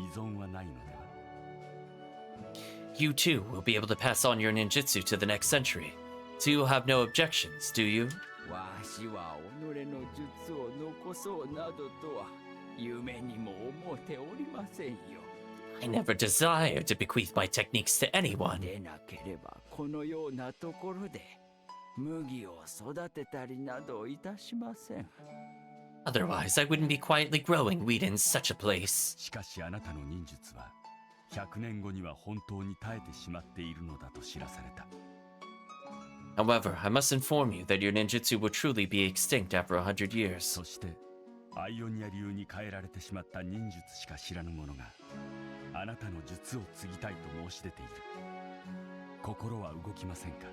依存はないのでは。you too will be able to pass on your ninjutsu to the next century. So you'll have no objections, do you? わしは己の術を残そうなどとは夢にも思っておりませんよ。 I never desire to bequeath my techniques to anyone. でなければこのようなところで麦を育てたりなどいたしません。 Otherwise, I wouldn't be quietly growing wheat in such a place. しかしあなたの忍術は100年後には本当に耐えてしまっているのだと知らされた。 However, I must inform you that your ninjutsu will truly be extinct after 100 years. そしてアイオニア流に変えられてしまった忍術しか知らぬ者があなたの術を継ぎたいと申し出ている。心は動きませんか？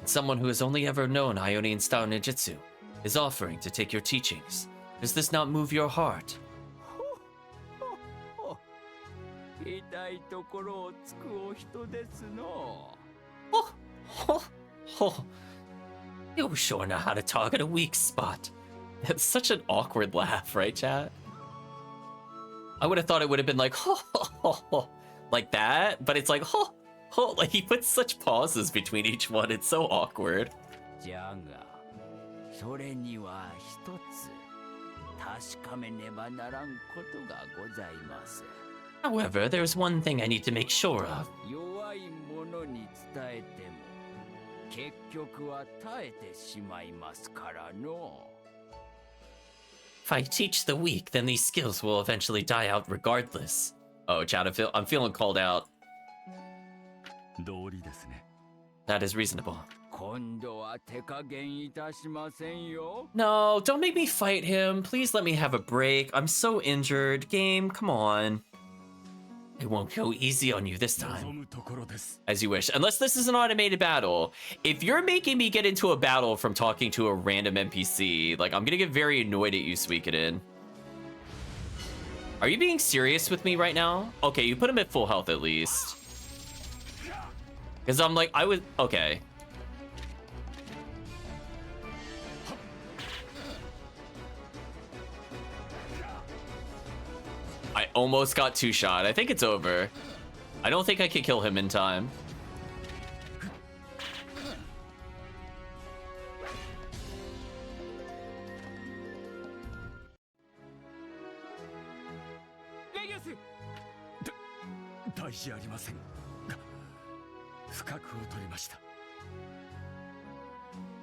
Someone who has only ever known Ionian style ninjutsu is offering to take your teachings. Does this not move your heart? 痛いところをつくお人ですの。 You sure know how to target a weak spot. That's such an awkward laugh, right, chat? I would have thought it would have been like, like that, but it's like, like he puts such pauses between each one. It's so awkward. じゃが、それには一つ確かめねばならんことがございます。 However, there's one thing I need to make sure of. 弱い者に伝えても結局は耐えてしまいますからの。 If I teach the weak, then these skills will eventually die out regardless. Oh, chat, I'm feeling called out. 道理ですね。 That is reasonable. 今度は手加減いたしませんよ。 No, don't make me fight him. Please let me have a break. I'm so injured. Game, come on. I won't go easy on you this 望 time. むところです。 As you wish. Unless this is an automated battle. If you're making me get into a battle from talking to a random NPC, like, I'm gonna get very annoyed at you, Suikoden. Are you being serious with me right now? Okay, you put him at full health at least. Because I'm like, okay. I almost got two-shot. I think it's over. I don't think I can kill him in time.レギウス！大事ありませんが、不覚を取りました。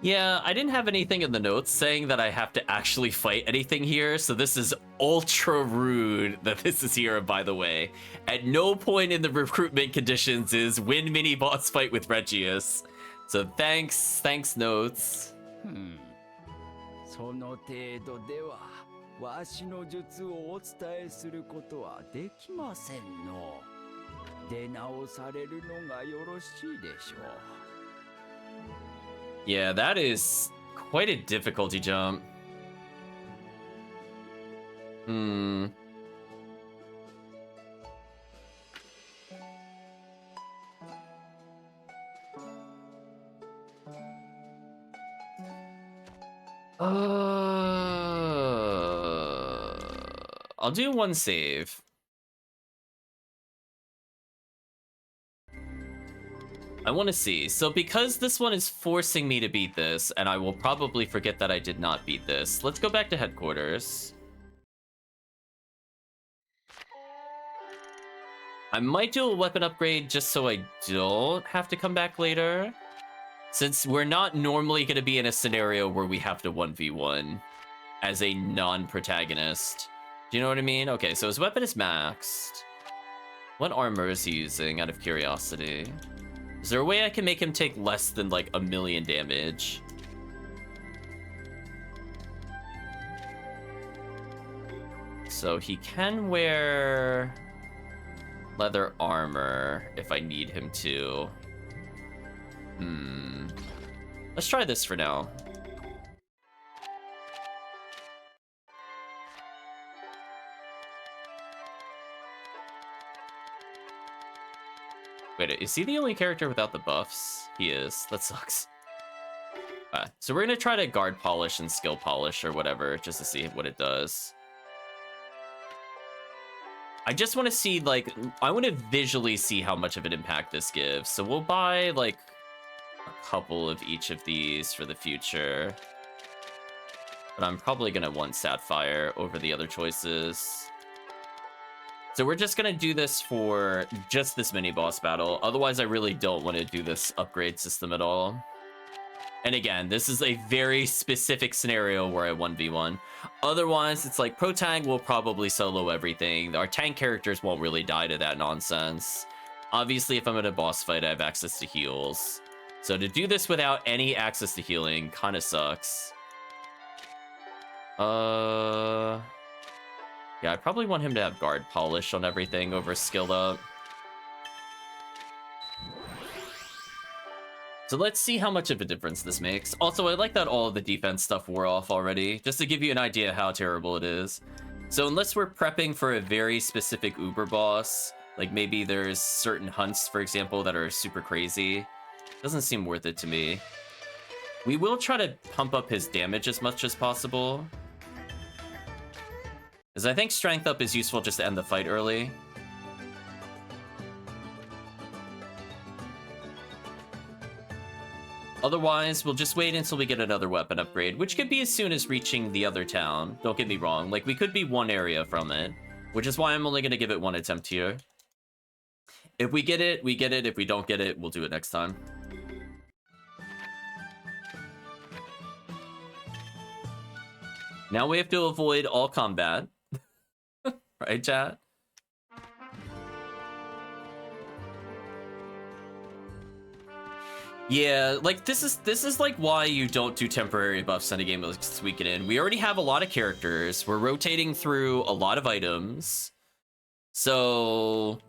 Yeah, I didn't have anything in the notes saying that I have to actually fight anything here, so this is ultra rude that this is here, by the way. At no point in the recruitment conditions is win mini boss fight with Regius. So thanks notes. その程度ではわしの術をお伝えすることはできませんの。出直されるのがよろしいでしょう。 Yeah, that is quite a difficulty jump. I'll do one save. I want to see. So because this one is forcing me to beat this, and I will probably forget that I did not beat this, let's go back to headquarters. I might do a weapon upgrade just so I don't have to come back later. Since we're not normally going to be in a scenario where we have to 1v1 as a non-protagonist. Do you know what I mean? Okay, so his weapon is maxed. What armor is he using, out of curiosity? Is there a way I can make him take less than like 1,000,000 damage? So he can wear leather armor if I need him to. Let's try this for now. Wait, is he the only character without the buffs? He is. That sucks. So we're gonna try to guard polish and skill polish or whatever, just to see what it does. I just want to see, like, I want to visually see how much of an impact this gives. So we'll buy, like, a couple of each of these for the future. But I'm probably going to want Sapphire over the other choices. So we're just going to do this for just this mini-boss battle. Otherwise, I really don't want to do this upgrade system at all. And again, this is a very specific scenario where I 1v1. Otherwise, it's like Pro Tag will probably solo everything. Our tank characters won't really die to that nonsense. Obviously, if I'm in a boss fight, I have access to heals. So to do this without any access to healing kind of sucks. Yeah, I probably want him to have guard polish on everything over skilled up. So let's see how much of a difference this makes. Also, I like that all of the defense stuff wore off already, just to give you an idea how terrible it is. So unless we're prepping for a very specific Uber boss, like maybe there's certain hunts, for example, that are super crazy, doesn't seem worth it to me. We will try to pump up his damage as much as possible, because I think strength up is useful just to end the fight early. Otherwise, we'll just wait until we get another weapon upgrade, which could be as soon as reaching the other town. Don't get me wrong, like, we could be one area from it, which is why I'm only going to give it one attempt here. If we get it, we get it. If we don't get it, we'll do it next time. Now we have to avoid all combat. Right, chat? Yeah, like this is like why you don't do temporary buffs in a game like Suikoden. We already have a lot of characters. We're rotating through a lot of items. So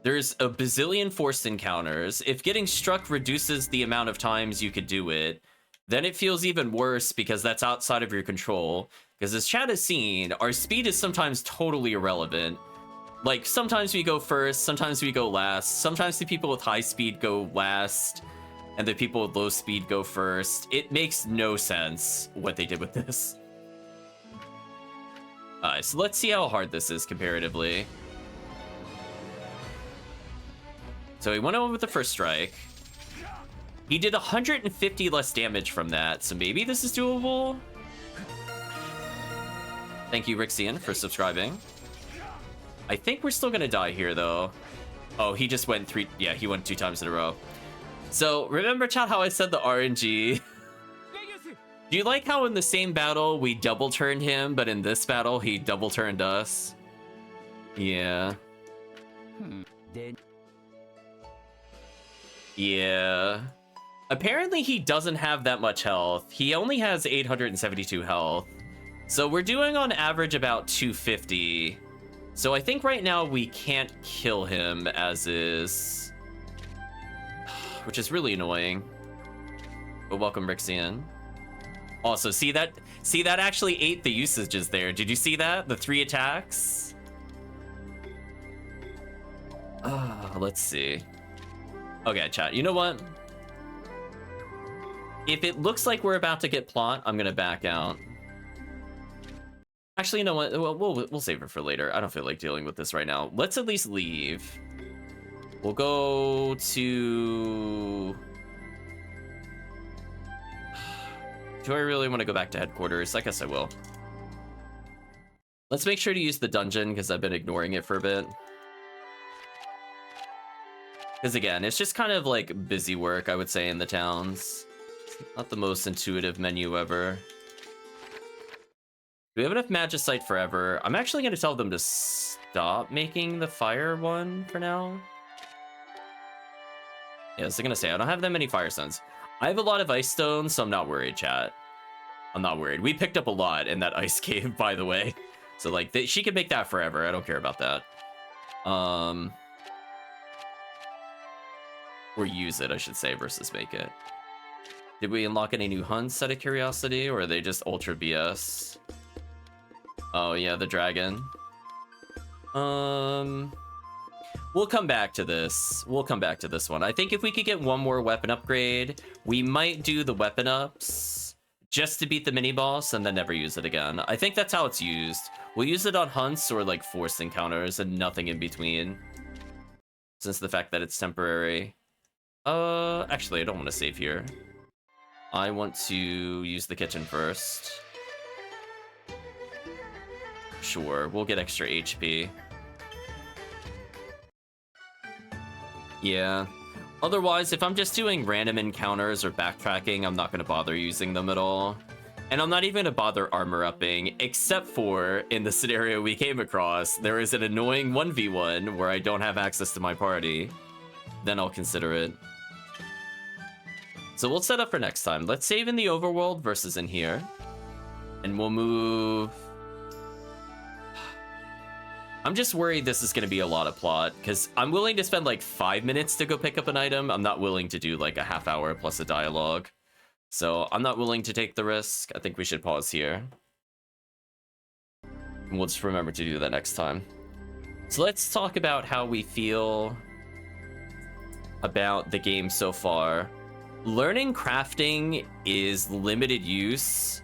there's a bazillion forced encounters. If getting struck reduces the amount of times you could do it, then it feels even worse because that's outside of your control. Because as chat has seen, our speed is sometimes totally irrelevant. Like sometimes we go first, sometimes we go last, sometimes the people with high speed go last, and the people with low speed go first. It makes no sense what they did with this. Alright, so let's see how hard this is comparatively. So he went over with the first strike. He did 150 less damage from that, so maybe this is doable? Thank you, Rixian, for subscribing. I think we're still gonna die here, though. Oh, he just went yeah, he went 2 times in a row. So, remember, chat, how I said the RNG? Do you like how in the same battle we double turned him, but in this battle he double turned us? Yeah. Yeah. Apparently he doesn't have that much health. He only has 872 health. So we're doing on average about 250. So I think right now we can't kill him as is. Which is really annoying. But welcome, Rixian. Also, see that actually ate the usages there. Did you see that? The 3 attacks? Let's see. Okay, chat, you know what? If it looks like we're about to get plot, I'm gonna back out. Actually, you know what? We'll save it for later. I don't feel like dealing with this right now. Let's at least leave. We'll go to... Do I really want to go back to headquarters? I guess I will. Let's make sure to use the dungeon, because I've been ignoring it for a bit. Because again, it's just kind of like busy work, I would say, in the towns. It's not the most intuitive menu ever. Do we have enough Magicite forever? I'm actually going to tell them to stop making the fire one for now. Yeah, I was going to say, I don't have that many fire stones. I have a lot of ice stones, so I'm not worried, chat. I'm not worried. We picked up a lot in that ice cave, by the way. So, like, she can make that forever. I don't care about that. Or use it, I should say, versus make it. Did we unlock any new hunts out of curiosity, or are they just ultra BS? Oh, yeah, the dragon. We'll come back to this. We'll come back to this one. I think if we could get one more weapon upgrade, we might do the weapon ups just to beat the mini boss and then never use it again. I think that's how it's used. We'll use it on hunts or like forced encounters and nothing in between, since the fact that it's temporary. Actually, I don't want to save here. I want to use the kitchen first. Sure, we'll get extra HP. Yeah. Otherwise, if I'm just doing random encounters or backtracking, I'm not going to bother using them at all. And I'm not even going to bother armor upping, except for in the scenario we came across, there is an annoying 1v1 where I don't have access to my party. Then I'll consider it. So we'll set up for next time. Let's save in the overworld versus in here. And we'll move... I'm just worried this is going to be a lot of plot, because I'm willing to spend like 5 minutes to go pick up an item. I'm not willing to do like a half hour plus a dialogue. So I'm not willing to take the risk. I think we should pause here. And we'll just remember to do that next time. So let's talk about how we feel about the game so far. Learning crafting is limited use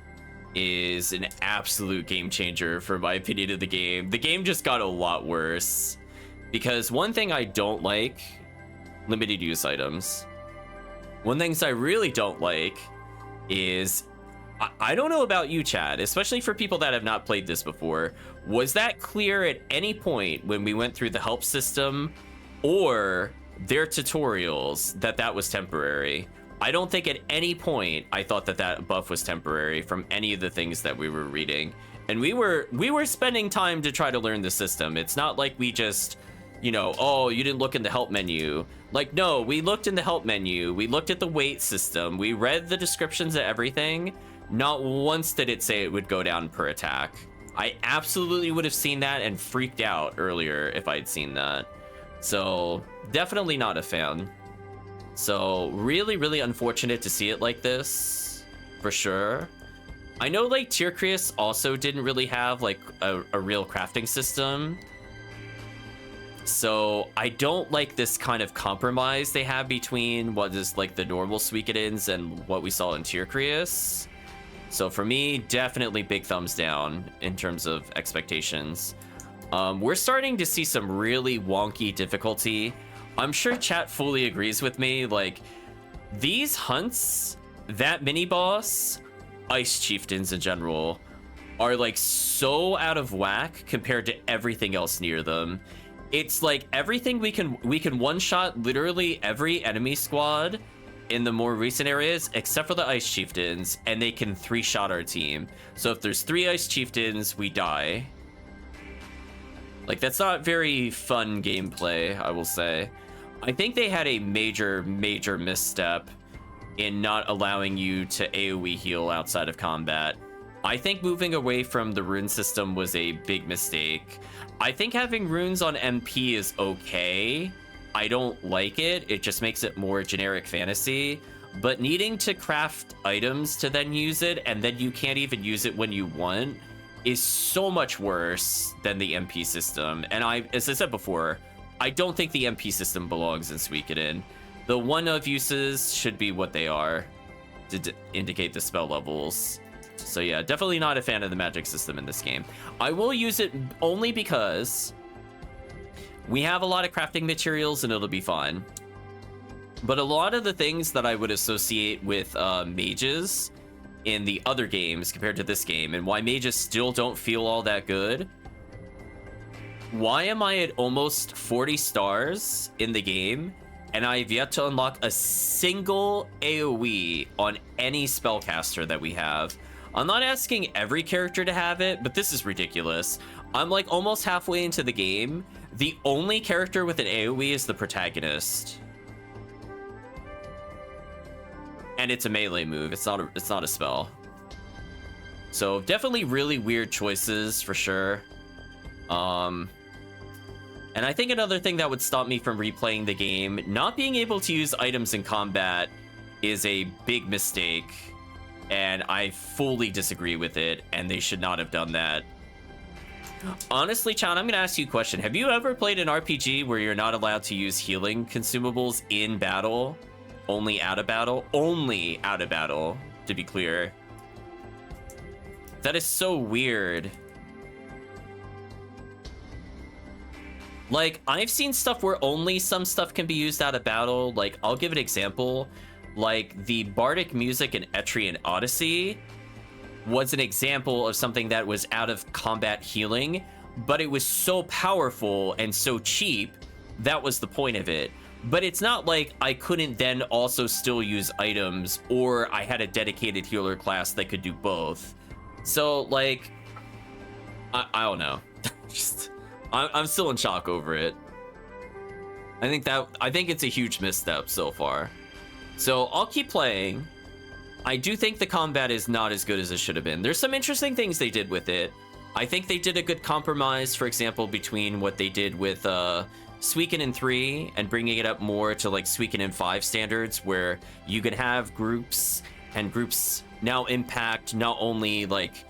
is an absolute game changer for my opinion of the game. The game just got a lot worse because one thing I don't like, limited use items. One thing I really don't like is, I don't know about you, Chad, especially for people that have not played this before. Was that clear at any point when we went through the help system or their tutorials that that was temporary? I don't think at any point I thought that that buff was temporary from any of the things that we were reading. And we were spending time to try to learn the system. It's not like we just, you know, oh, you didn't look in the help menu. Like, no, we looked in the help menu. We looked at the weight system. We read the descriptions of everything. Not once did it say it would go down per attack. I absolutely would have seen that and freaked out earlier if I'd seen that. So definitely not a fan. So really, really unfortunate to see it like this, for sure. I know like Tyrcreus also didn't really have like a real crafting system. So I don't like this kind of compromise they have between what is like the normal Suikodens and what we saw in Tyrcreus. So for me, definitely big thumbs down in terms of expectations. We're starting to see some really wonky difficulty. I'm sure chat fully agrees with me. Like, these hunts, that mini boss, ice chieftains in general, are like so out of whack compared to everything else near them. It's like everything we can one-shot literally every enemy squad in the more recent areas except for the ice chieftains, and they can 3-shot our team. So if there's 3 ice chieftains, we die. Like, that's not very fun gameplay, I will say. I think they had a major misstep in not allowing you to AoE heal outside of combat. I think moving away from the rune system was a big mistake. I think having runes on MP is okay. I don't like it. It just makes it more generic fantasy. But needing to craft items to then use it, and then you can't even use it when you want, is so much worse than the MP system. And as I said before, I don't think the MP system belongs in Suikoden. The one-of uses should be what they are to indicate the spell levels. So yeah, definitely not a fan of the magic system in this game. I will use it only because we have a lot of crafting materials and it'll be fun. But a lot of the things that I would associate with mages in the other games compared to this game, and why mages still don't feel all that good. Why am I at almost 40 stars in the game and I've yet to unlock a single AoE on any spellcaster that we have? I'm not asking every character to have it, but this is ridiculous. I'm like almost halfway into the game. The only character with an AoE is the protagonist. And it's a melee move. It's not a spell. So definitely really weird choices for sure. And I think another thing that would stop me from replaying the game, not being able to use items in combat is a big mistake. And I fully disagree with it, and they should not have done that. Honestly, Chan, I'm going to ask you a question. Have you ever played an RPG where you're not allowed to use healing consumables in battle? Only out of battle? Only out of battle, to be clear. That is so weird. Like, I've seen stuff where only some stuff can be used out of battle. Like, I'll give an example. Like, the bardic music in Etrian Odyssey was an example of something that was out of combat healing, but it was so powerful and so cheap, that was the point of it. But it's not like I couldn't then also still use items, or I had a dedicated healer class that could do both. So, like, I don't know. Just, I'm still in shock over it. I think it's a huge misstep so far. So I'll keep playing. I do think the combat is not as good as it should have been. There's some interesting things they did with it. I think they did a good compromise, for example, between what they did with Suikoden 3 and bringing it up more to like Suikoden 5 standards, where you can have groups, and groups now impact not only like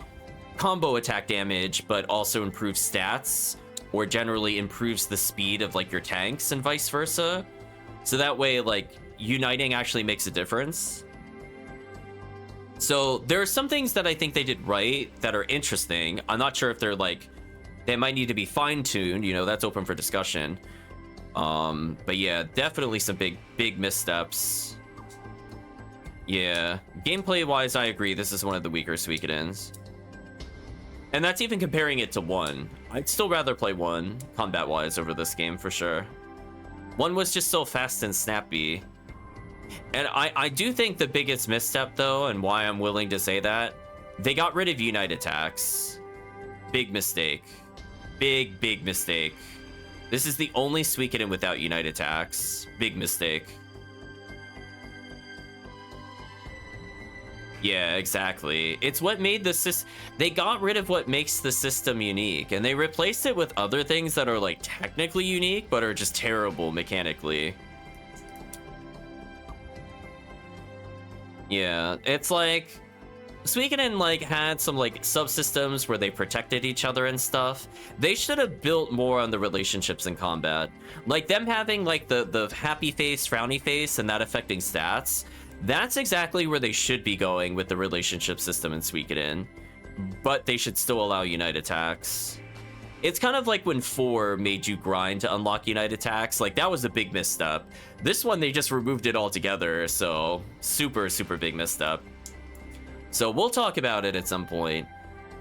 combo attack damage, but also improves stats, or generally improves the speed of like your tanks and vice versa. So that way, like, uniting actually makes a difference. So there are some things that I think they did right that are interesting. I'm not sure if they're like, they might need to be fine-tuned, you know, that's open for discussion. But yeah, definitely some big missteps. Yeah, gameplay wise, I agree, this is one of the weaker Suikodens. And that's even comparing it to 1. I'd still rather play 1 combat wise over this game for sure. 1 was just so fast and snappy. And I do think the biggest misstep though, and why I'm willing to say that, they got rid of Unite attacks. Big mistake. Big mistake. This is the only Suikoden without Unite attacks. Big mistake. Yeah, exactly. It's what made the system... They got rid of what makes the system unique, and they replaced it with other things that are like technically unique, but are just terrible mechanically. Yeah, it's like Suikoden like had some like subsystems where they protected each other and stuff. They should have built more on the relationships in combat. Like them having like the happy face, frowny face, and that affecting stats. That's exactly where they should be going with the relationship system in Suikoden. But they should still allow Unite attacks. It's kind of like when 4 made you grind to unlock Unite attacks. Like, that was a big misstep. This one, they just removed it altogether, so super big misstep. So we'll talk about it at some point.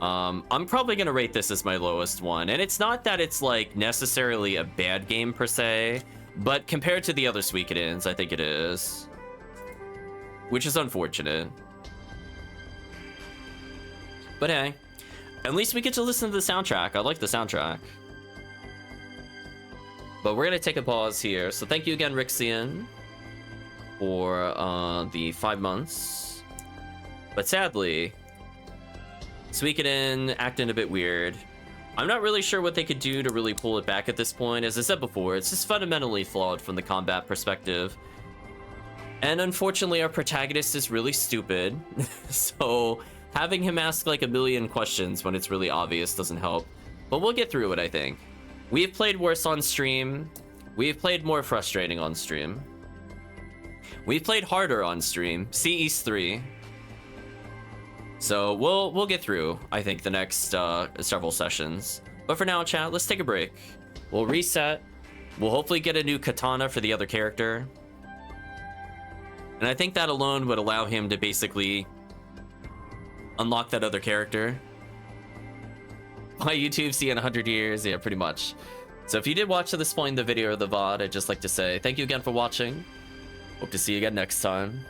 I'm probably gonna rate this as my lowest one, and it's not that it's like necessarily a bad game per se, but compared to the other Suikodens, I think it is. Which is unfortunate. But hey, at least we get to listen to the soundtrack. I like the soundtrack. But we're gonna take a pause here. So thank you again, Rixian, for the 5 months. But sadly, Suikoden acting a bit weird. I'm not really sure what they could do to really pull it back at this point. As I said before, it's just fundamentally flawed from the combat perspective. And unfortunately, our protagonist is really stupid. So having him ask like a million questions when it's really obvious doesn't help. But we'll get through it, I think. We have played worse on stream. We have played more frustrating on stream. We've played harder on stream. See East 3. So we'll get through, I think, the next several sessions. But for now, chat, let's take a break. We'll reset. We'll hopefully get a new katana for the other character. And I think that alone would allow him to basically unlock that other character. My YouTube, see you in 100 years. Yeah, pretty much. So if you did watch to this point in the video or the VOD, I'd just like to say thank you again for watching. Hope to see you again next time.